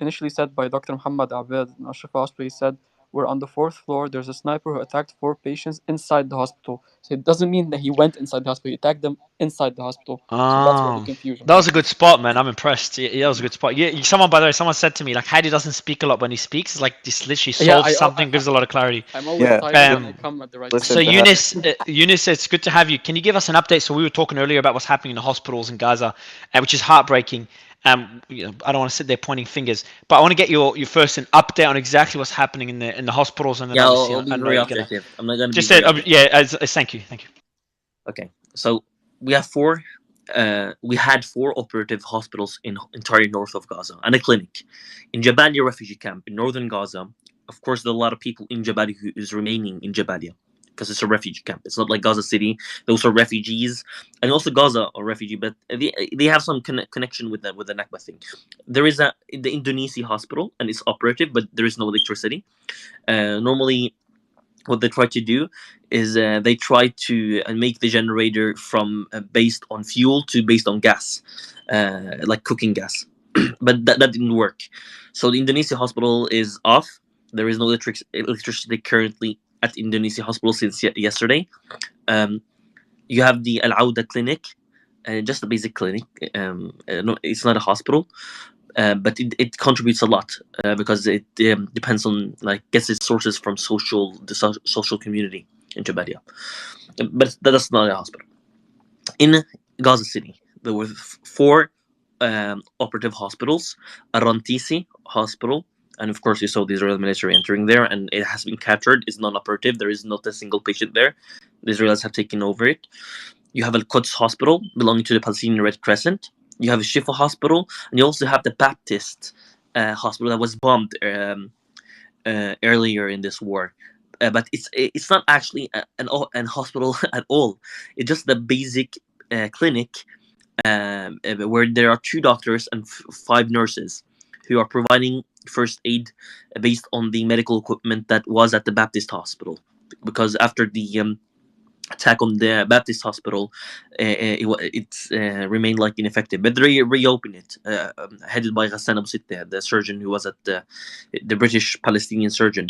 J: initially said by Dr. Muhammad Abed in Ashifa Hospital, he said, we're on the 4th floor. There's a sniper who attacked 4 patients inside the hospital. So it doesn't mean that he went inside the hospital. He attacked them inside the hospital. So that's where the
B: Oh,
J: confusion
B: that was
J: comes
B: a
J: from.
B: good spot, man. I'm impressed. Yeah, that was a good spot. Yeah, someone, by the way, someone said to me, like, Heidi doesn't speak a lot when he speaks. It's like, just literally
J: Yeah,
B: solves something, gives a lot of clarity.
J: I'm always
O: Yeah.
J: silent when I come at the right
B: So
O: Listen to
J: time.
O: her.
B: Eunice, it's good to have you. Can you give us an update? So we were talking earlier about what's happening in the hospitals in Gaza, which is heartbreaking. I don't want to sit there pointing fingers, but I want to get your first an update on exactly what's happening in the hospitals, and then
G: Yeah,
B: obviously
G: I'll be
B: I know
G: very
B: you're gonna
G: objective. I'm not gonna be
B: just
G: very
B: say
G: objective.
B: yeah. Thank you.
G: Okay, so we have four. We had 4 operative hospitals in entire north of Gaza and a clinic in Jabalia refugee camp in northern Gaza. Of course, there are a lot of people in Jabalia who is remaining in Jabalia because it's a refugee camp. It's not like Gaza City; those are refugees, and also Gaza are refugee, but they have some connection with the Nakba thing. There is the Indonesia hospital and it's operative, but there is no electricity. Normally, what they try to do is they try to make the generator from based on fuel to based on gas, like cooking gas, but that didn't work. So the Indonesia hospital is off. There is no electricity currently at Indonesia hospital since yesterday. um, you have the Al Auda clinic, just a basic clinic. No, it's not a hospital, but it contributes a lot because it depends on, like, gets its sources from the social community in Jabalia, but that's not a hospital. In Gaza City, there were 4 operative hospitals: Arantisi Hospital, and of course you saw the Israeli military entering there, and it has been captured. It's non-operative. There is not a single patient there. The Israelis have taken over it. You have Al Quds Hospital, belonging to the Palestinian Red Crescent. You have a Shifa Hospital, and you also have the Baptist hospital that was bombed earlier in this war. But it's not actually an hospital at all. It's just the basic clinic where there are 2 doctors and 5 nurses who are providing first aid based on the medical equipment that was at the Baptist hospital. Because after the attack on the Baptist hospital, it remained like ineffective. But they reopened it, headed by Ghassan Abu Sittah, the surgeon who was at the British Palestinian surgeon.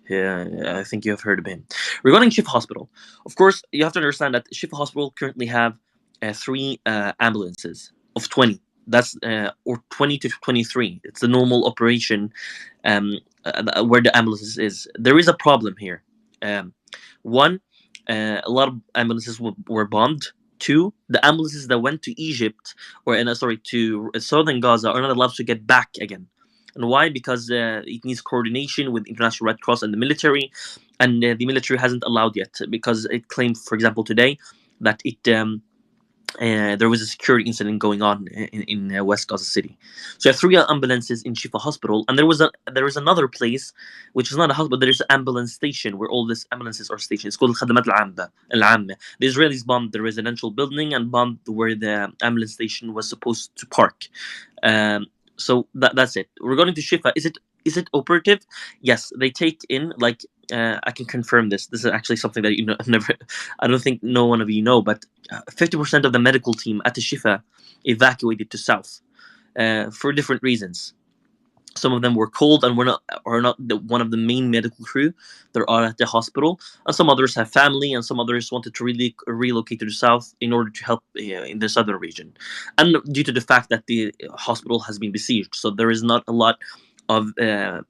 G: I think you have heard of him. Regarding Shifa Hospital, of course, you have to understand that Shifa Hospital currently have 3 ambulances of 20. That's or 20 to 23. It's the normal operation where the ambulances is. There is a problem here. One, a lot of ambulances were bombed. 2, the ambulances that went to Egypt to southern Gaza are not allowed to get back again. And why? Because it needs coordination with International Red Cross and the military, and the military hasn't allowed yet because it claimed, for example, today that there was a security incident going on in West Gaza City. So you have 3 ambulances in Shifa Hospital, and there is another place which is not a hospital. There is an ambulance station where all these ambulances are stationed. It's called Khadamat Al-Amma. The Israelis bombed the residential building and bombed where the ambulance station was supposed to park. So that's it. Regarding to Shifa, is it operative? Yes, they take in, like, I can confirm this. This is actually something that never. I don't think no one of you know, but 50% of the medical team at the Shifa evacuated to south for different reasons. Some of them were cold and are not one of the main medical crew that are at the hospital. And some others have family, and some others wanted to really relocate to the south in order to help in the southern region. And due to the fact that the hospital has been besieged, so there is not a lot of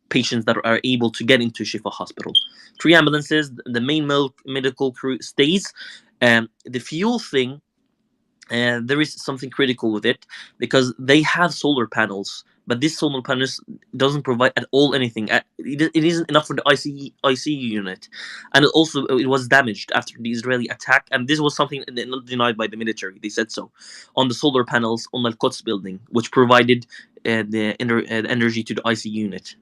G: patients that are able to get into Shifa Hospital. 3 ambulances, the main medical crew stays. The fuel thing, there is something critical with it, because they have solar panels, but this solar panels doesn't provide at all anything. It isn't enough for the ICU unit, and it was damaged after the Israeli attack. And this was something not denied by the military. They said so on the solar panels on the Quds building, which provided the energy to the ICU unit.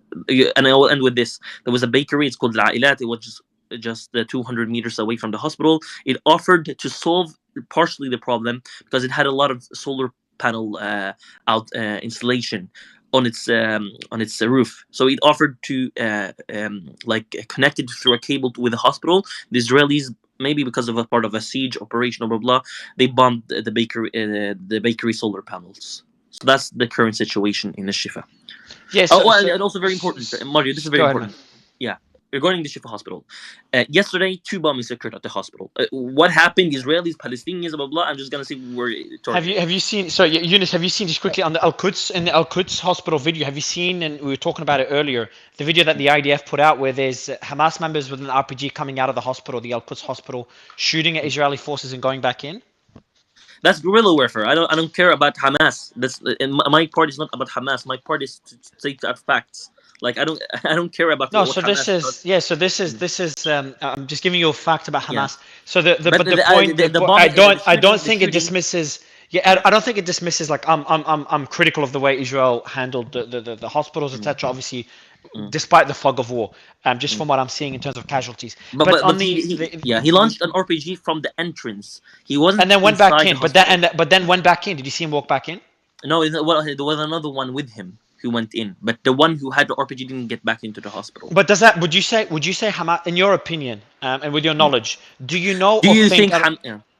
G: And I will end with this. There was a bakery. It's called La'ilat. It was just 200 meters away from the hospital. It offered to solve partially the problem because it had a lot of solar panel installation on its roof. So it offered to connect it through a cable with the hospital. The Israelis, maybe because of a part of a siege operation, blah blah, they bombed the bakery solar panels. So that's the current situation in the Shifa.
B: Yes.
G: And also very important, Mario. This is very important.
B: Ahead,
G: yeah. Regarding the Shifa hospital, yesterday 2 bombings occurred at the hospital. What happened? Israelis, Palestinians, blah blah. I'm just gonna say we were targeted.
B: Have you seen? So Yunus, have you seen just quickly on the Al Quds hospital video? Have you seen? And we were talking about it earlier. The video that the IDF put out, where there's Hamas members with an RPG coming out of the hospital, the Al Quds hospital, shooting at Israeli forces and going back in.
G: That's guerrilla warfare. I don't care about Hamas. That's my part is not about Hamas. My part is to state facts. Like I don't care about.
B: No, so this is this is. I'm just giving you a fact about Hamas. Yeah. So I don't think it dismisses. Yeah, I don't think it dismisses. Like I'm critical of the way Israel handled the hospitals, etc. Obviously, despite the fog of war, just from what I'm seeing in terms of casualties.
G: But he launched an RPG from the entrance. He wasn't.
B: And then went back in. But then went back in. Did you see him walk back in?
G: No, well, there was another one with him who went in, but the one who had the RPG didn't get back into the hospital.
B: But would you say Hamas, in your opinion, and with your knowledge, do you know?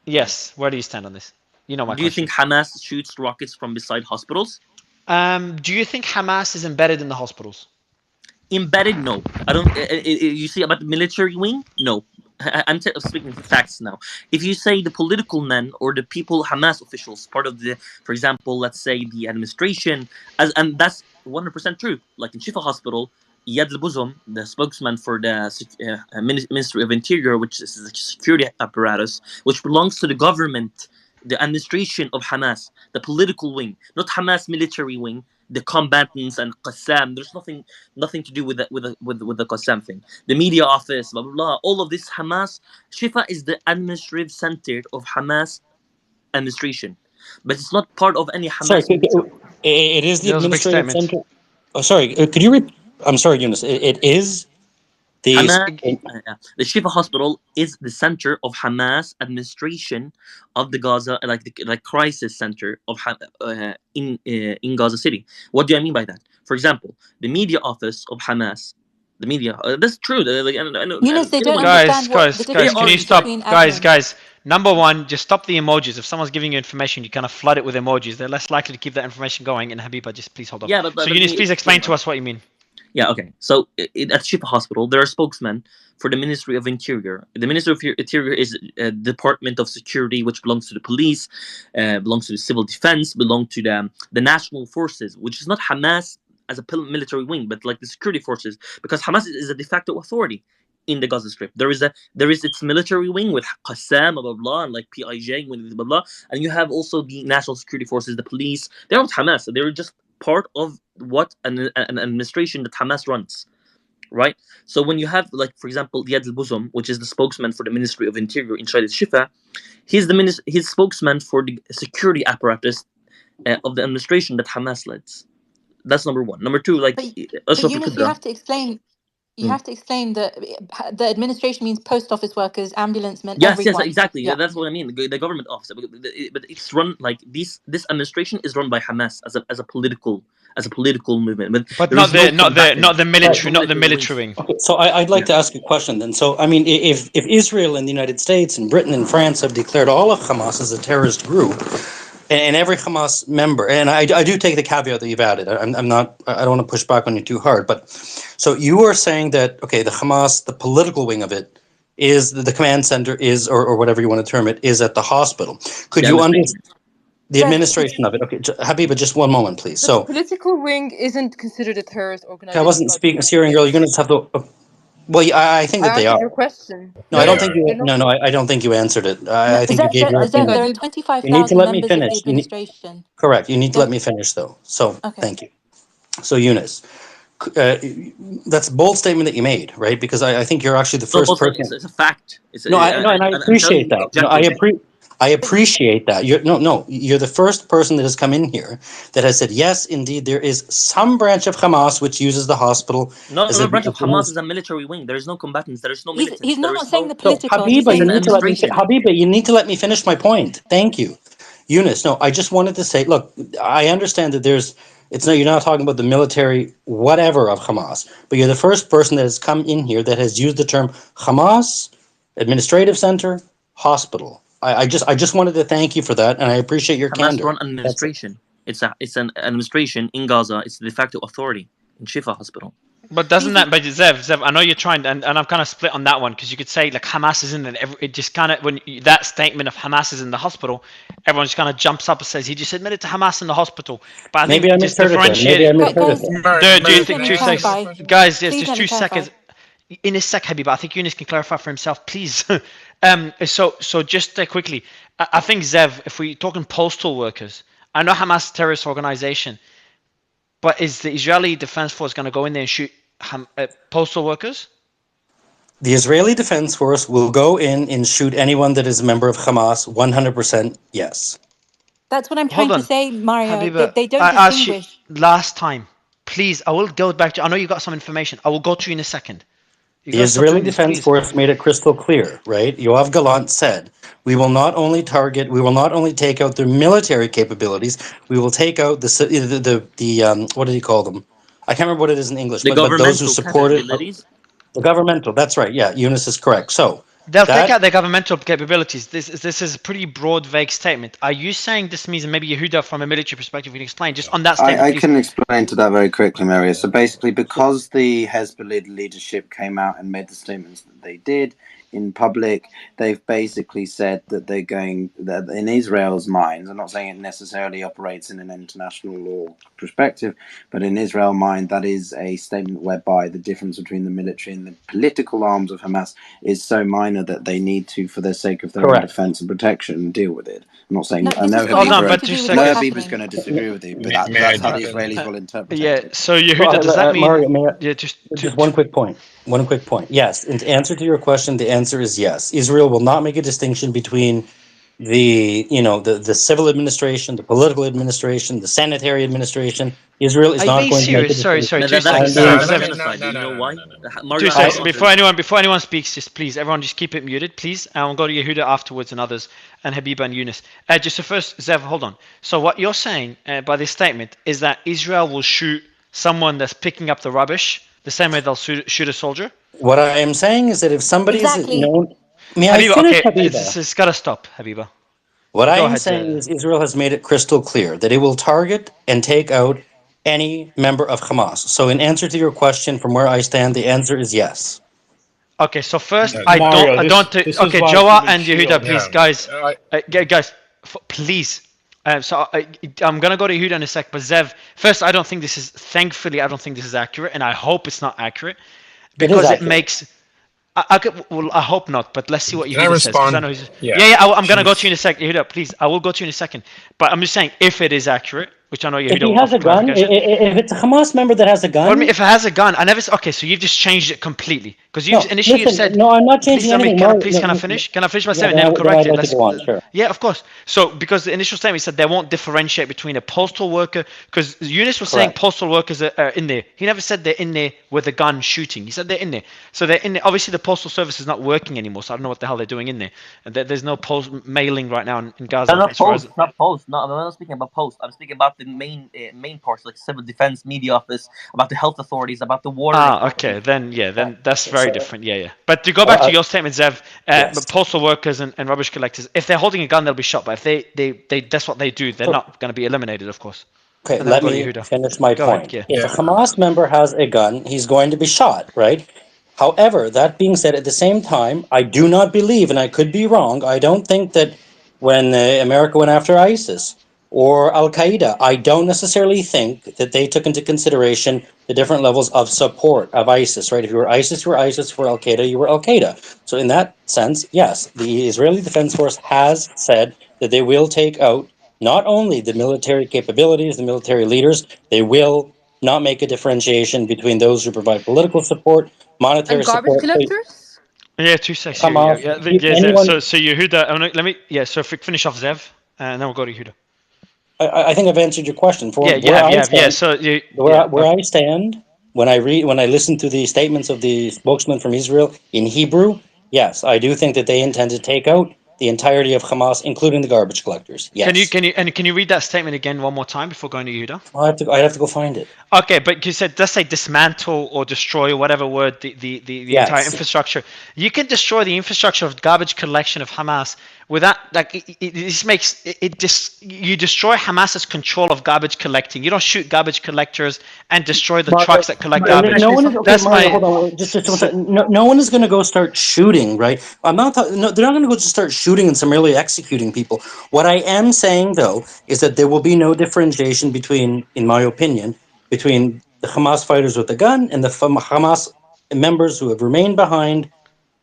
B: Yes. Where do you stand on this? You know my question.
G: Do you think Hamas shoots rockets from beside hospitals?
B: Do you think Hamas is embedded in the hospitals?
G: Embedded? No. I don't. You see about the military wing? No. I'm speaking facts now. If you say the political men or the people, Hamas officials, part of the, for example, let's say the administration, and that's 100% true. Like in Shifa Hospital, Iyad al-Buzum, the spokesman for the Ministry of Interior, which is a security apparatus, which belongs to the government, the administration of Hamas, the political wing, not Hamas military wing, the combatants and Qassam. There's nothing to do with the Qassam thing. The media office, blah blah blah. All of this Hamas. Shifa is the administrative center of Hamas administration, but it's not part of any Hamas.
C: Sorry, it is the administrative center. Oh, sorry. Could you? I'm sorry, Yunus. It is. The
G: Shifa Hospital is the center of Hamas administration of the Gaza, like crisis center of in Gaza City. What do I mean by that? For example, the media office of Hamas, the media. That's true.
R: Yunus, they don't understand
B: guys, can you stop? Guys. Number one, just stop the emojis. If someone's giving you information, you kind of flood it with emojis. They're less likely to keep that information going. And Habiba, just please hold on.
G: Yeah,
B: so Yunus, please explain to us what you mean.
G: Yeah, okay. So at Shifa Hospital, there are spokesmen for the Ministry of Interior. The Ministry of Interior is a department of security which belongs to the police, belongs to the civil defense, belongs to the national forces, which is not Hamas as a military wing, but like the security forces, because Hamas is a de facto authority in the Gaza Strip. There is its military wing with Qassam, blah blah, and like PIJ, blah blah, and you have also the national security forces, the police. They're not Hamas. They're just part of what an administration that Hamas runs, right? So when you have, like, for example, Iyad al-Buzum, which is the spokesman for the Ministry of Interior inside Shifa, he's spokesman for the security apparatus of the administration that Hamas leads. That's number one. Number two, like,
R: but Yunus, you have to explain. You have to explain that the administration means post office workers, ambulance men, everyone.
G: Yes, exactly. Yeah. That's what I mean. The government office, but it's run like this administration is run by Hamas as a political movement.
B: But not the military wing.
C: Okay, so I'd like to ask a question then. So I mean, if Israel and the United States and Britain and France have declared all of Hamas as a terrorist group, And every Hamas member, and I do take the caveat that you've added. I'm not. I don't want to push back on you too hard, but so you are saying that okay, the Hamas, the political wing of it, is the command center is or whatever you want to term it is at the hospital. Could
G: The
C: you understand
G: administration.
C: the
M: Zev,
C: administration of it? Okay, Habiba, just one moment, please.
M: the
C: So
M: political wing isn't considered a terrorist
C: I
M: organization
C: wasn't
M: by the
C: speaking,
M: United
C: Syrian girl. You're going
M: States.
C: to have to. Well, yeah, I think
M: I
C: that they
M: answered
C: are.
M: your question.
C: No, I
M: They're
C: don't
M: not.
C: think you.
M: They're not.
C: No, I don't think you answered it.
R: No,
C: I think you gave your
M: I think
R: Zev,
M: I
C: opinion.
R: there are
M: did.
C: You need to
R: 25,000
C: let me
R: members of the
C: finish.
R: administration.
C: Correct. You need to
R: There,
C: let me finish, though. So
R: okay.
C: thank you. So Eunice, uh, that's a bold statement that you made, right? Because I think you're actually the
G: It's not
C: first
G: also
C: person.
G: it's a fact. It's
C: No, I no, and I
G: I'm telling
C: appreciate
G: you
C: that. No,
G: objectively.
C: I appreciate that. You're the first person that has come in here that has said yes, indeed, there is some branch of Hamas which uses the hospital
G: No,
C: as
G: no
C: a.
G: branch of Hamas is a military wing. There is no combatants. There is no
R: He's
G: militants. There
R: not
G: is
R: saying
G: no.
R: the
C: So
R: political, he's
C: Habiba,
G: It's
C: you
R: saying
G: an
C: need to let me.
G: administration.
C: Habiba, you need to let me finish my point. Thank you, Eunice. No, I just wanted to say, look, I understand that there's. It's no, you're not talking about the military whatever of Hamas, but you're the first person that has come in here that has used the term Hamas, administrative center, hospital. I just wanted to thank you for that, and I appreciate your
G: Hamas
C: candor.
G: run
C: That's it.
G: administration. It's an administration in Gaza. It's the de facto authority in Shifa Hospital.
B: But doesn't that, but Zev, I know you're trying, and I'm kind of split on that one because you could say like Hamas is in it. It just kind of that statement of Hamas is in the hospital, everyone just kind of jumps up and says he just admitted to Hamas in the hospital. But I
C: Maybe
B: think
C: I
B: just
C: misheard it then.
B: differentiate
C: Maybe I
B: it.
C: misheard it
R: Guys,
C: then.
B: Do you
R: please let
B: think
R: me
B: 2 seconds,
R: clarify.
B: guys? Yes,
R: Please
B: just
R: let me
B: two
R: clarify.
B: seconds. In a sec, Habib, I think Eunice can clarify for himself, please. So just quickly, I think Zev, if we're talking postal workers, I know Hamas is a terrorist organization, but is the Israeli Defense Force going to go in there and shoot postal workers?
C: The Israeli Defense Force will go in and shoot anyone that is a member of Hamas. 100%, yes.
R: That's what I'm
B: Hold
R: trying to
B: on,
R: say, Mario.
B: Habiba.
R: They don't
B: I asked you
R: distinguish.
B: last time. Please, I will go back to. I know you got some information. I will go to you in a second. You
C: The
B: gotta stop
C: Israeli
B: doing this,
C: Defense
B: please.
C: Force made it crystal clear, right? Yoav Gallant said, we will not only take out their military capabilities, we will take out what did he call them? I can't remember what it is in English,
G: The
C: but those who
G: governmental
C: support it,
G: capabilities.
C: the governmental, that's right. Yeah, Eunice is correct. So
B: They'll take
C: that
B: out their governmental capabilities. This is a pretty broad, vague statement. Are you saying this means, and maybe Yehuda, from a military perspective, you can explain just on that statement,
D: I
B: please?
D: can explain to that very quickly, Maria. So basically, because the Hezbollah leadership came out and made the statements that they did in public, they've basically said that they're going that in Israel's minds. I'm not saying it necessarily operates in an international law perspective, but in Israel's mind, that is a statement whereby the difference between the military and the political arms of Hamas is so minor that they need to, for the sake of their own
C: correct.
D: defense and protection, deal with it. I'm not saying
R: No,
D: I
R: this
D: know
R: has got
B: Hold on,
R: nothing
B: but
R: to
B: two
R: do with what's
B: seconds.
D: Habib is going
R: happening.
D: to disagree with you, but
S: May I
D: that's how the
S: jump in?
D: Israelis will interpret
B: Yeah.
D: it.
B: So Yehuda, does that mean?
C: Mario, may I,
B: Yeah. Just
C: one quick point. One quick point. Yes, in answer to your question, the answer is yes. Israel will not make a distinction between the civil administration, the political administration, the sanitary administration. Israel is
B: Are you
C: not
B: being
C: going to make a
B: serious? Sorry.
C: distinction.
G: But
B: Two
G: that's
C: I am
B: seconds.
C: being.
S: No,
G: that's
B: Zev,
G: genocide. You know why?
B: Two
G: Mario has
B: seconds.
G: to answer
B: Before
G: this.
B: anyone speaks, just please, everyone, just keep it muted, please. And we'll go to Yehuda afterwards and others, and Habiba and Eunice. Just so first, Zev, hold on. So what you're saying by this statement is that Israel will shoot someone that's picking up the rubbish the same way they'll shoot a soldier?
C: What I am saying is that if somebody is
R: Exactly.
C: known, may I
B: Habiba,
C: finish,
B: okay,
C: Habiba?
B: it's got to stop, Habiba.
C: What I
B: Go
C: am
B: ahead.
C: saying is Israel has made it crystal clear that it will target and take out any member of Hamas. So, in answer to your question, from where I stand, the answer is yes.
B: Okay, so first,
Q: Mario,
B: I
Q: this
B: don't.
Q: this is
B: Okay,
Q: why it's
B: Joa
Q: even
B: and Yehuda,
Q: chill.
B: please, guys, guys, please. I'm gonna go to Yehuda in a sec, but Zev, first, I don't think this is. Thankfully, I don't think this is accurate, and I hope it's not accurate
C: It is
B: because it
C: accurate.
B: makes. Well, I hope not, but let's see what
S: Can I
B: Yehuda says because I
S: respond?
B: know he's.
S: Yeah.
B: Yeah, I'm gonna go to you
S: Jeez.
B: in a sec, Yehuda. Please, I will go to you in a second, but I'm just saying if it is accurate, which I know
C: If
B: Yehuda
C: he
B: will
C: has
B: offer
C: a gun,
B: clarification.
C: if it's a Hamas member that has a
B: Pardon me,
C: gun,
B: if it has a gun, I never. Okay, so you've just changed it completely because
C: no,
B: you've
C: listen,
B: said.
C: no, I'm not
B: Please
C: changing
B: tell me.
C: anything. Mario,
B: Can I finish? Can I finish my
C: yeah,
B: statement? Then correct
C: I'd
B: it.
C: like to
B: Let's.
C: go on. Sure.
B: Yeah, of course. So because the initial statement said they won't differentiate between a postal worker because Eunice was saying
C: Correct.
B: postal workers are in there. He never said they're in there with a gun shooting. He said they're in there. So they're in there. Obviously, the postal service is not working anymore. So I don't know what the hell they're doing in there. And there's no post mailing right now in Gaza
G: No, not
B: as far as.
G: post, not post. No, I'm not speaking about post. I'm speaking about about the main parts, like civil defense, media office, about the health authorities, about the water.
B: Okay, then that's very different. Yeah. But to go back to your statement, Zev,
C: Yes.
B: postal workers and rubbish collectors, if they're holding a gun, they'll be shot. But if they that's what they do, they're not going to be eliminated, of course.
C: Okay,
B: And then we'll
C: let
B: go to
C: me
B: Yehuda.
C: finish my
B: Go ahead.
C: point.
B: Yeah.
C: If a Hamas member has a gun, he's going to be shot, right? However, that being said, at the same time, I do not believe, and I could be wrong, I don't think that when America went after ISIS or Al Qaeda, I don't necessarily think that they took into consideration the different levels of support of ISIS, right? If you were ISIS, you were ISIS. If you were Al Qaeda, you were Al Qaeda. So, in that sense, yes, the Israeli Defense Force has said that they will take out not only the military capabilities, the military leaders, they will not make a differentiation between those who provide political support, monetary
M: And garbage
C: support.
M: collectors?
B: Yeah, 2 seconds here.
C: Hamas, anyone.
B: So Yehuda, let me. Yeah. So finish off Zev, and then we'll go to Yehuda.
C: I think I've answered your question. For
B: Yeah, you
C: where
B: have.
C: I
B: You have. Yeah.
C: stand,
B: So
C: where I stand, when I listen to the statements of the spokesman from Israel in Hebrew, yes, I do think that they intend to take out the entirety of Hamas, including the garbage collectors. Yes.
B: Can you read that statement again one more time before going to Yehuda?
C: I have to go find it.
B: Okay, but you said let's say dismantle or destroy, or whatever word, the entire
C: Yes.
B: infrastructure. You can destroy the infrastructure of garbage collection of Hamas without you destroy Hamas's control of garbage collecting. You don't shoot garbage collectors and destroy the
C: Mario,
B: trucks that collect
C: no,
B: garbage.
C: no one is okay.
B: That's
C: Mario,
B: my.
C: hold on. Just one second. No one is going to go start shooting, right? I'm not. No, they're not going to go just start shooting and summarily executing people. What I am saying, though, is that there will be no differentiation between, in my opinion, between the Hamas fighters with the gun and the Hamas members who have remained behind,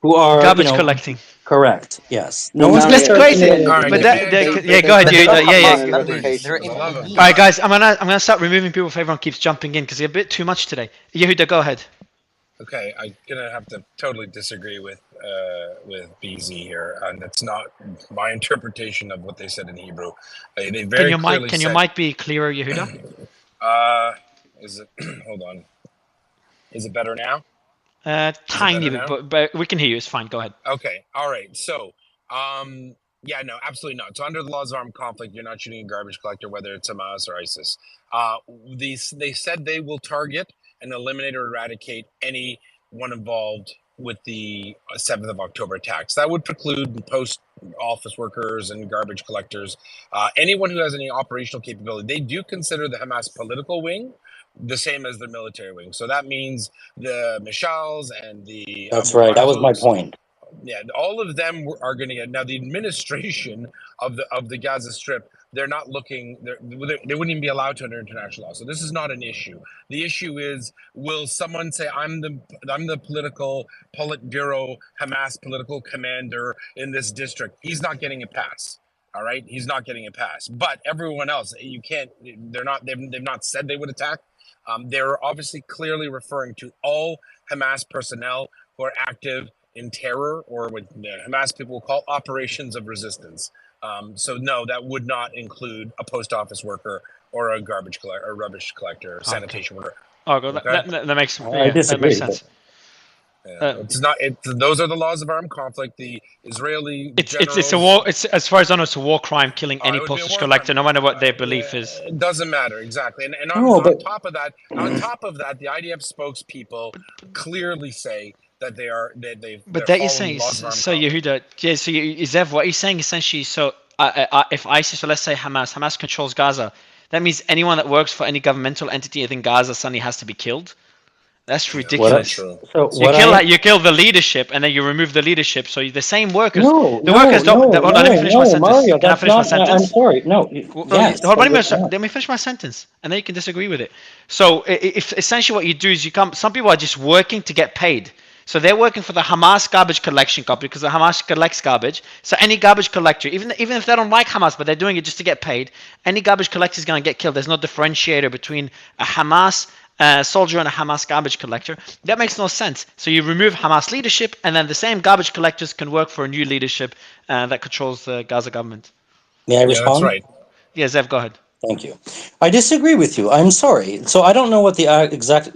C: who are,
B: Garbage collecting.
C: correct. Yes.
P: Hey,
C: No one's going to
B: That's
P: Mario,
C: start
B: crazy.
C: assimilating
S: All right,
B: But
C: people.
B: yeah, go ahead,
G: They're not
B: Yehuda. Yeah,
G: Hamas
B: yeah.
G: members. They're
S: because I love him.
B: All right, guys, I'm gonna start removing people if everyone keeps jumping in because you're a bit too much today. Yehuda, go ahead.
S: Okay, I'm gonna have to totally disagree with BZ here, and that's not my interpretation of what they said in Hebrew. They very clearly
B: Can your
S: said.
B: mic be clearer, Yehuda?
S: Is it? Hold on. Is it better now?
B: Tiny
S: better
B: bit,
S: now?
B: but we can hear you. It's fine. Go ahead.
S: Okay. All right. So, yeah, no, absolutely not. So, under the laws of armed conflict, you're not shooting a garbage collector, whether it's Hamas or ISIS. They said they will target and eliminate or eradicate anyone involved with the 7th of October attacks. That would preclude post office workers and garbage collectors, anyone who has any operational capability. They do consider the Hamas political wing the same as the military wing. So that means the Mishals and the
C: That's
S: Abu
C: right. That was my
S: Mazus,
C: point.
S: yeah, all of them are going to get. Now the administration of the Gaza Strip, they're not looking. They wouldn't even be allowed to under international law. So this is not an issue. The issue is, will someone say I'm the political Politburo Hamas political commander in this district? He's not getting a pass. All right, he's not getting a pass. But everyone else, you can't. They're not. They've not said they would attack. They're obviously clearly referring to all Hamas personnel who are active in terror, or what Hamas people will call operations of resistance. So no, that would not include a post office worker or a garbage collector or rubbish collector or sanitation worker.
B: Oh,
S: Okay?
B: that makes
C: I
B: that
C: disagree.
B: makes sense.
S: It's not. Those are the laws of armed conflict. The Israeli
B: It's
S: generals.
B: a war. It's, as far as I know, it's a war crime, killing any
S: It would be a
B: postage
S: war
B: collector,
S: crime.
B: no matter what their belief is.
S: It doesn't matter exactly. And
C: No,
S: on
C: but
S: top of that, the IDF spokespeople clearly say that they're
B: But that you're
S: following
B: saying,
S: the laws of armed
B: so
S: conflict.
B: Yehuda, yeah, so is that what you're saying essentially? So if ISIS, or let's say Hamas controls Gaza, that means anyone that works for any governmental entity within Gaza suddenly has to be killed. That's ridiculous. You kill the leadership, and then you remove the leadership. So the same workers,
C: no,
B: the workers don't.
C: no,
B: Hold on, let me finish my sentence.
C: Mario,
B: Can I
C: that's
B: finish my
C: not. I'm
B: sentence?
C: sorry. No, yes.
B: Hold on,
C: but
B: let me finish my sentence, and then you can disagree with it. So, if essentially what you do is some people are just working to get paid. So they're working for the Hamas garbage collection company because the Hamas collects garbage. So any garbage collector, even if they don't like Hamas, but they're doing it just to get paid, any garbage collector is going to get killed. There's no differentiator between a Hamas soldier and a Hamas garbage collector. That makes no sense. So you remove Hamas leadership, and then the same garbage collectors can work for a new leadership that controls the Gaza government.
C: May I respond?
S: That's right.
B: Yeah, Zev, go ahead.
C: Thank you. I disagree with you. I'm sorry. So I don't know what the exact,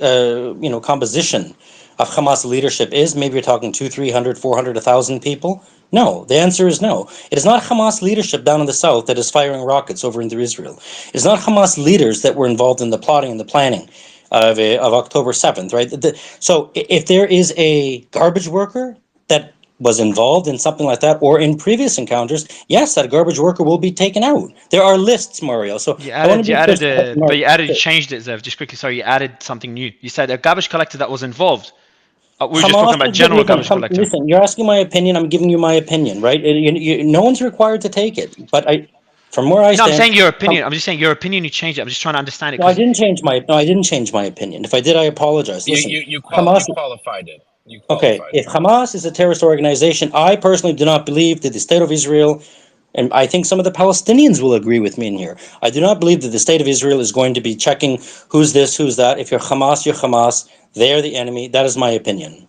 C: composition of Hamas leadership is? Maybe you're talking 200, 300, 400, 1,000 people. No, the answer is no. It is not Hamas leadership down in the south that is firing rockets over into Israel. It's not Hamas leaders that were involved in the plotting and the planning of October 7th, right? So if there is a garbage worker that was involved in something like that or in previous encounters, yes, that garbage worker will be taken out. There are lists, Mario. So I want to be
B: but you changed it, Zev. Just quickly, sorry, you added something new. You said a garbage collector that was involved. We were just talking about general garbage collector.
C: Listen, you're asking my opinion. I'm giving you my opinion, right? No one's required to take it, but from where I stand.
B: No, I'm saying your opinion. I'm just saying your opinion. You changed it. I'm just trying to understand it.
C: No, I didn't change my opinion. If I did, I apologize. Listen,
S: you qualified it.
C: Okay, if Hamas is a terrorist organization, I personally do not believe that the state of Israel, and I think some of the Palestinians will agree with me in here, I do not believe that the state of Israel is going to be checking who's this, who's that. If you're Hamas, you're Hamas. They're the enemy. That is my opinion.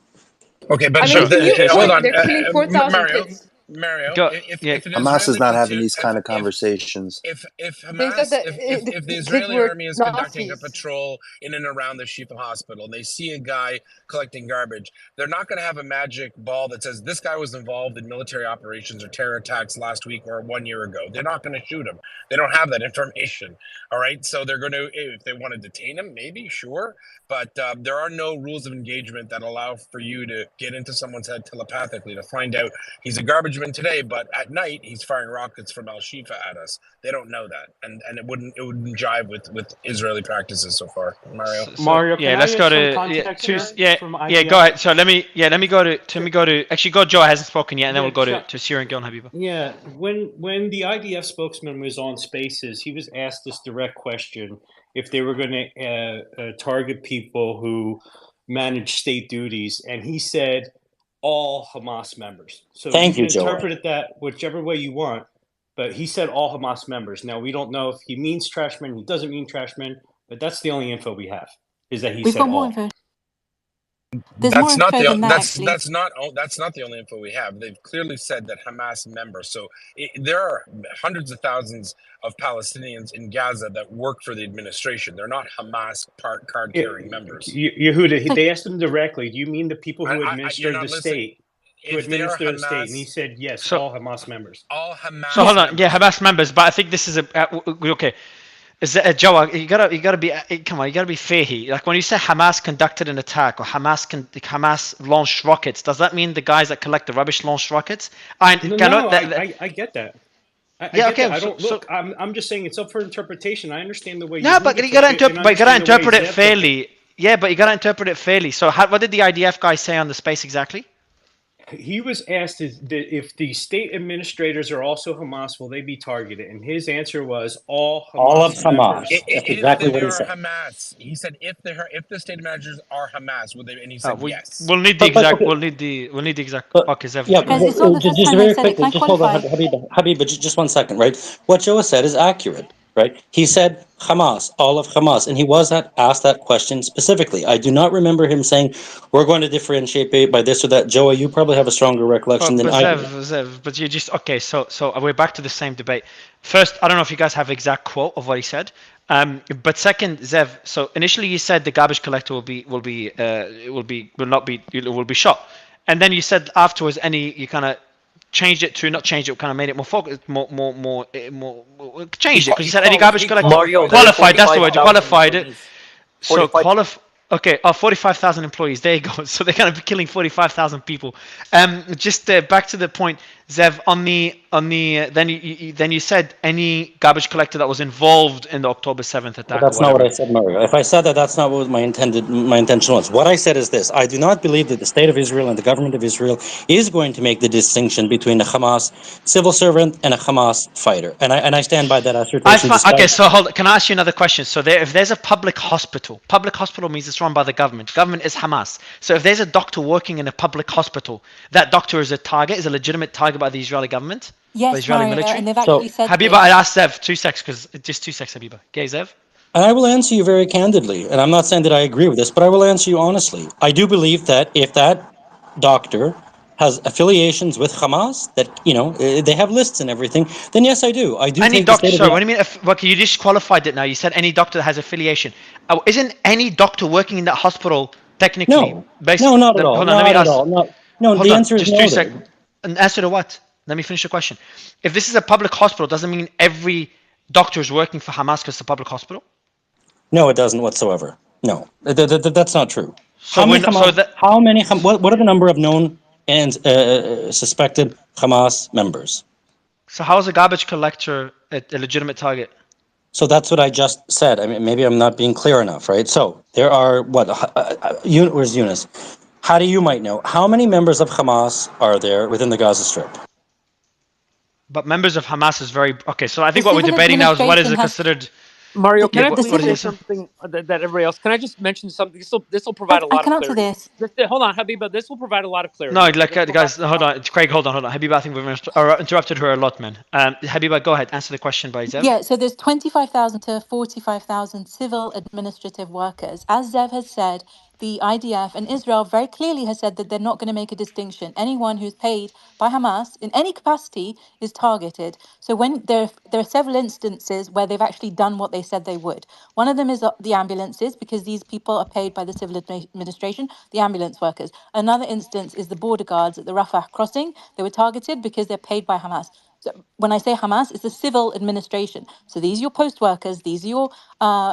S: Okay, but
M: to your
S: hold
M: point,
S: on,
M: they're killing 4,000 kids.
S: Mario, if an
P: Hamas is
S: Israeli
P: not having these kind of conversations.
S: if
M: They said
S: Hamas,
M: that
S: if the
M: the kids
S: Israeli
M: were
S: army is conducting a
M: Nazis.
S: patrol in and around the Shifa hospital, and they see a guy collecting garbage, they're not going to have a magic ball that says this guy was involved in military operations or terror attacks last week or 1 year ago. They're not going to shoot him. They don't have that information. All right, so they're going to, if they want to detain him, maybe, sure, but there are no rules of engagement that allow for you to get into someone's head telepathically to find out he's a garbageman today, but at night he's firing rockets from Al Shifa at us. They don't know that, and it wouldn't jive with Israeli practices so far. Mario,
B: Let's go to go ahead. So let me go to actually go. Joe hasn't spoken yet, and then we'll go to Syria and Gil and Habiba.
Q: Yeah, when the IDF spokesman was on Spaces, he was asked this direct question: if they were going to target people who manage state duties, and he said all Hamas members. So you can interpret it that whichever way you want, but he said all Hamas members. Now, we don't know if he means trashmen, he doesn't mean trashmen, but that's the only info we have, is that he said all.
R: Info. There's more info than that, actually.
S: That's not the only info we have. They've clearly said that Hamas members. So there are hundreds of thousands of Palestinians in Gaza that work for the administration. They're not Hamas card-carrying members.
Q: Yehuda, they asked him directly, do you mean the people who administer the state? Who administer the state? And he said, yes, all Hamas members.
S: All Hamas
B: So hold on, Hamas members, but I think this is okay. Is that Joe? You gotta be come on. You gotta be fair here. Like when you say Hamas conducted an attack or Hamas launched rockets, does that mean the guys that collect the rubbish launched rockets?
Q: I get that. I'm just saying it's up for interpretation. I understand the way.
B: No, but you gotta interpret it fairly. Yeah, but you gotta interpret it fairly. So what did the IDF guy say on the space exactly?
Q: He was asked if the state administrators are also Hamas, will they be targeted? And his answer was all Hamas.
C: All of Hamas. That's exactly what he said.
S: Hamas. He said if the state managers are Hamas, would they? And he said yes.
B: We'll need the exact. We'll need the exact. Okay,
C: just very quickly. Just hold on, Habiba. Just 1 second, right? What Joe said is accurate. Right? He said Hamas, all of Hamas, and he was asked that question specifically. I do not remember him saying we're going to differentiate by this or that. Joe, you probably have a stronger recollection than I do.
B: Zev, but you just okay. So we're back to the same debate. First, I don't know if you guys have exact quote of what he said. But second, Zev. So initially you said the garbage collector will be shot, and then you said afterwards you kind of changed it to not changed it, kind of made it more focused, more changed it because you said any garbage collector qualified. That's the word. You qualified it. So Okay, 45,000 employees. There you go. So they're going to be killing 45,000 people. Just back to the point, Zev. Then you said any garbage collector that was involved in the October 7th attack.
C: That's not what I said, Mario. If I said that, that's not what my intention was. What I said is this: I do not believe that the state of Israel and the government of Israel is going to make the distinction between a Hamas civil servant and a Hamas fighter, and I stand by that assertion.
B: Okay, so can I ask you another question? So if there's a public hospital means it's run by the government. Government is Hamas. So if there's a doctor working in a public hospital, that doctor is a legitimate target by the Israeli government?
R: Yes,
B: the Israeli military?
R: And they've actually said
B: Habiba, I asked Zev 2 seconds, just 2 seconds, Habiba. Okay, Zev?
C: And I will answer you very candidly, and I'm not saying that I agree with this, but I will answer you honestly. I do believe that if that doctor has affiliations with Hamas, that, they have lists and everything, then yes, I do.
B: Any doctor, sorry, what do you mean? Okay, you just qualified it now. You said any doctor that has affiliation. Isn't any doctor working in that hospital Technically, based.
C: No, not at all.
B: Hold on, let me
C: Not at
B: ask.
C: all. No,
B: Hold
C: the
B: on,
C: answer is
B: just
C: no
B: 2
C: there.
B: seconds. An answer to what? Let me finish the question. If this is a public hospital, doesn't mean every doctor is working for Hamas because it's a public hospital.
C: No, it doesn't whatsoever. No, that's not true.
B: So
C: What are the number of known and suspected Hamas members?
B: So how is a garbage collector a legitimate target?
C: So that's what I just said. I mean, maybe I'm not being clear enough, right? So there are where's Eunice? How do you might know? How many members of Hamas are there within the Gaza Strip?
B: But members of Hamas is very okay. So I think what we're debating now is what is it considered.
E: Mario, can I
B: what
E: please
B: is
E: say
B: it?
E: something that everybody else? Can I just mention something? This will provide a lot of clarity. Hold on, Habiba. This will provide a lot of clarity.
B: No, like guys, hold on. Craig, hold on. Habiba, I think we've interrupted her a lot, man. Habiba, go ahead. Answer the question by Zev.
R: Yeah, so there's 25,000 to 45,000 civil administrative workers. As Zev has said, the IDF and Israel very clearly has said that they're not going to make a distinction. Anyone who's paid by Hamas in any capacity is targeted. So when there are several instances where they've actually done what they said they would. One of them is the ambulances, because these people are paid by the civil administration, the ambulance workers. Another instance is the border guards at the Rafah crossing. They were targeted because they're paid by Hamas. So when I say Hamas, it's the civil administration. So these are your post workers, these are your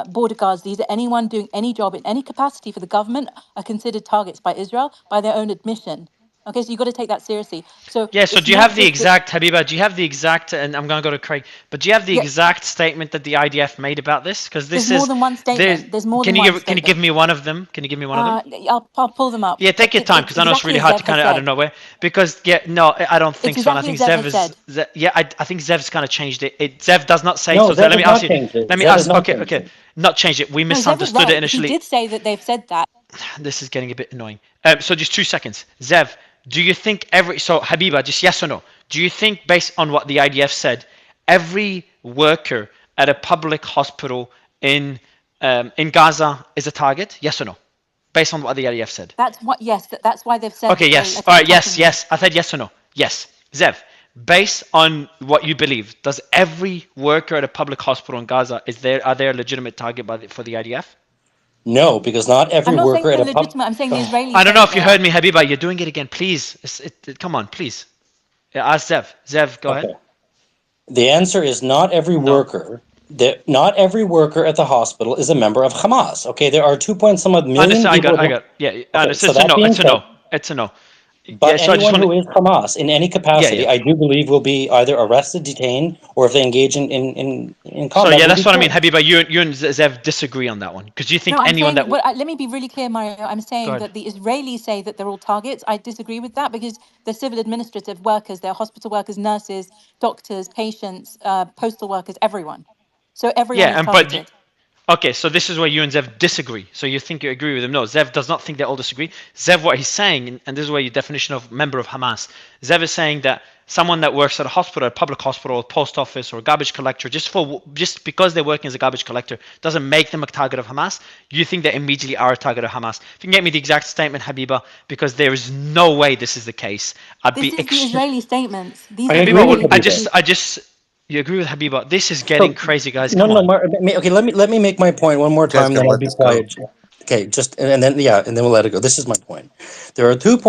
R: border guards, these are anyone doing any job in any capacity for the government are considered targets by Israel by their own admission. Okay, so you've got to take that seriously. So
B: yeah, so do you have the exact, Habiba, do you have the exact, and I'm going to go to Craig, but do you have the exact statement that the IDF made about this? Because this
R: there's more than one statement. There's more than one statement.
B: Can you give me one of them? Can you give me one of them?
R: I'll pull them up.
B: Yeah, take your time, because I know it's really hard to kind of, I don't know where, because, no, I don't think so. And I think Zev is, I think Zev's kind of changed it. Zev does not say,
C: no,
B: so let me ask you, okay, not changed it. We misunderstood it initially.
R: He did say that they've said that.
B: This is getting a bit annoying. So just 2 seconds. Zev, do you think so Habiba, just yes or no, do you think based on what the IDF said, every worker at a public hospital in Gaza is a target? Yes or no? Based on what the IDF said.
R: That's why they've said.
B: Okay, yes. All right, yes. I said yes or no. Yes. Zev, based on what you believe, does every worker at a public hospital in Gaza, are they a legitimate target for the IDF?
C: No, because not every worker at a
R: legitimate. I'm saying the Israelis.
B: I don't know if you heard me, Habiba. You're doing it again. Please, come on, please. Ask Zev. Zev, go ahead.
C: The answer is not every worker. Not every worker at the hospital is a member of Hamas. Okay, there are 2 million people.
B: I got. Yeah, it's a no. It's a no.
C: But anyone who is Hamas in any capacity, I do believe, will be either arrested, detained, or if they engage in combat.
B: So yeah, that's what I mean, Habiba. You and Zev disagree on that one, because you think anyone that.
R: Let me be really clear, Mario. I'm saying that the Israelis say that they're all targets. I disagree with that, because they're civil administrative workers, they're hospital workers, nurses, doctors, patients, postal workers, everyone. So everyone is targeted.
B: Okay, so this is where you and Zev disagree. So you think you agree with him. No, Zev does not think they all disagree. Zev, what he's saying, and this is where your definition of member of Hamas, Zev is saying that someone that works at a hospital, a public hospital, a post office, or a garbage collector, just because they're working as a garbage collector, doesn't make them a target of Hamas. You think they immediately are a target of Hamas. If you can get me the exact statement, Habiba, because there is no way this is the case.
R: This is the Israeli statements.
B: I just. You agree with Habiba? This is getting crazy, guys. Come on.
C: Okay, let me make my point one more time, then I'll be quiet. Okay, and then we'll let it go. This is my point. There are 2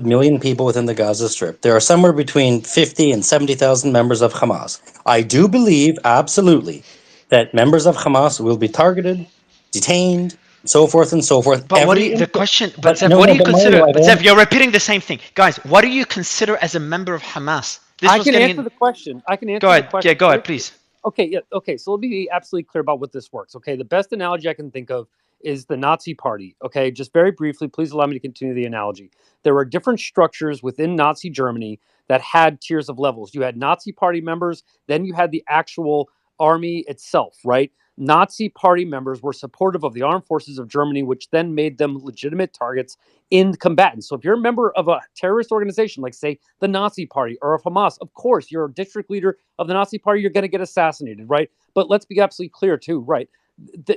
C: million people within the Gaza Strip. There are somewhere between 50 and 70,000 members of Hamas. I do believe absolutely that members of Hamas will be targeted, detained, so forth and so forth.
B: But what do you, the question? But Zev, what do you consider? But Zev, you're repeating the same thing, guys. What do you consider as a member of Hamas?
E: I can answer the question.
B: Go ahead. Yeah, go ahead, please.
E: Okay. Yeah. Okay. So let me be absolutely clear about what this works. Okay. The best analogy I can think of is the Nazi Party. Okay. Just very briefly, please allow me to continue the analogy. There were different structures within Nazi Germany that had tiers of levels. You had Nazi Party members, then you had the actual army itself, right? Nazi Party members were supportive of the armed forces of Germany, which then made them legitimate targets in combatants. So if you're a member of a terrorist organization, like say the Nazi Party or of Hamas, of course, you're a district leader of the Nazi Party, you're going to get assassinated, right? But let's be absolutely clear too, right?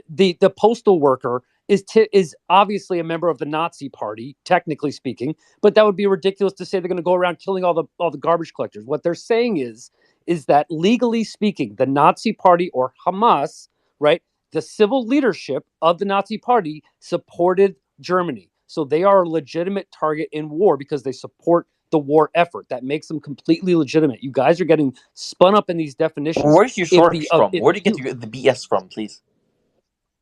E: The postal worker is obviously a member of the Nazi Party, technically speaking, but that would be ridiculous to say they're going to go around killing all the garbage collectors. What they're saying is that legally speaking, the Nazi Party or Hamas, right, the civil leadership of the Nazi Party supported Germany. So they are a legitimate target in war because they support the war effort. That makes them completely legitimate. You guys are getting spun up in these definitions.
V: Where's your source from? Where do you get the BS from, please?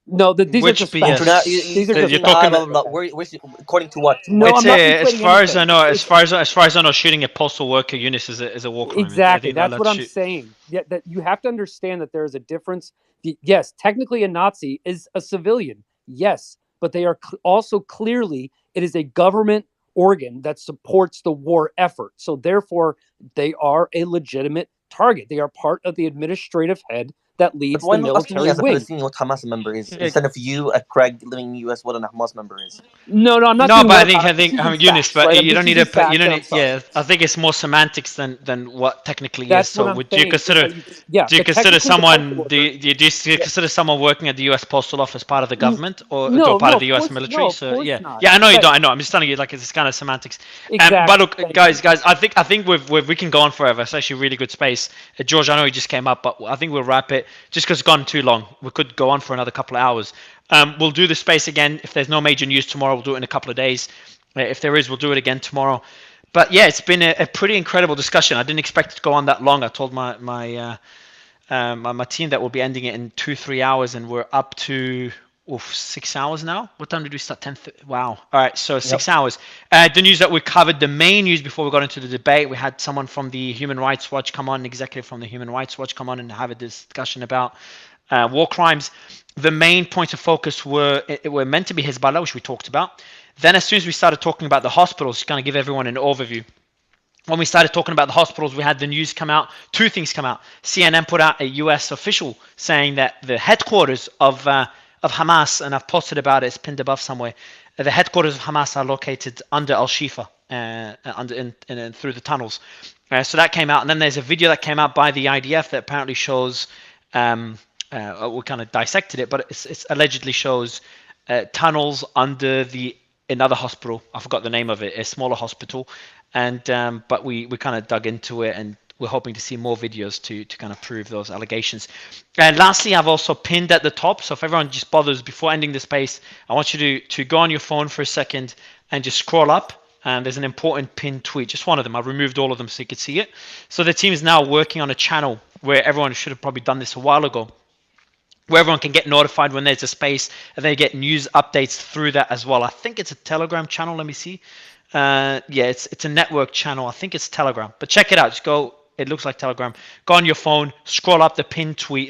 E: No, these are just facts. These are just
V: you're talking about where's according to what?
E: No, I'm not
B: as
E: conflating
B: far as I
E: anything.
B: know, as far as I know, shooting a postal worker unit is a war crime.
E: Exactly. That's what I'm saying. Yeah, that you have to understand that there is a difference. Yes, technically a Nazi is a civilian. Yes, but they are also clearly it is a government organ that supports the war effort. So therefore, they are a legitimate target. They are part of the administrative head that leads
V: why
E: the
V: not ask me
E: military
V: as a
E: wing.
V: Palestinian what Hamas member is instead of you, a Craig living in the US, what a Hamas member is?
E: No, I'm not.
B: No,
E: doing
B: but
E: what
B: I think Eunice, but you don't need to. You don't need. Yeah, I think it's more semantics than what technically
E: That's
B: is. So
E: what I'm
B: would
E: saying.
B: you consider? Do you consider someone? Do you consider someone working at the U.S. Postal Office part of the government or part of the U.S. military?
E: No,
B: so yeah,
E: not.
B: yeah, I know you don't. I know. I'm just telling you, like it's kind of semantics.
E: Exactly.
B: But look, guys, I think we can go on forever. It's actually a really good space. George, I know you just came up, but I think we'll wrap it just because it's gone too long. We could go on for another couple of hours. We'll do the space again. If there's no major news tomorrow, we'll do it in a couple of days. If there is, we'll do it again tomorrow. But yeah, it's been a pretty incredible discussion. I didn't expect it to go on that long. I told my team that we'll be ending it in 2-3 hours, and we're up to 6 hours now. What time did we start? 10. Wow. All right, so 6 hours. The news that we covered, the main news before we got into the debate, we had someone from the Human Rights Watch come on, an executive from the Human Rights Watch come on and have a discussion about war crimes. The main point of focus were meant to be HEZBOLLAH, which we talked about. Then as soon as we started talking about the hospitals, to kind of give everyone an overview, when we started talking about the hospitals, we had the news come out. Two things come out. CNN put out a U.S. official saying that the headquarters of Hamas, and I've posted about it, it's pinned above somewhere, the headquarters of Hamas are located under Al-Shifa, through the tunnels. So that came out. And then there's a video that came out by the IDF that apparently shows, we kind of dissected it, but it allegedly shows tunnels under another hospital. I forgot the name of it, a smaller hospital. And but we kind of dug into it, and we're hoping to see more videos to kind of prove those allegations. And lastly, I've also pinned at the top. So if everyone just bothers before ending the space, I want you to go on your phone for a second and just scroll up. And there's an important pinned tweet, just one of them. I removed all of them so you could see it. So the team is now working on a channel where everyone should have probably done this a while ago, where everyone can get notified when there's a space, and they get news updates through that as well. I think it's a Telegram channel. Let me see. Yeah, it's a network channel. I think it's Telegram, but check it out. Just go. It looks like Telegram. Go on your phone, scroll up the pinned tweet.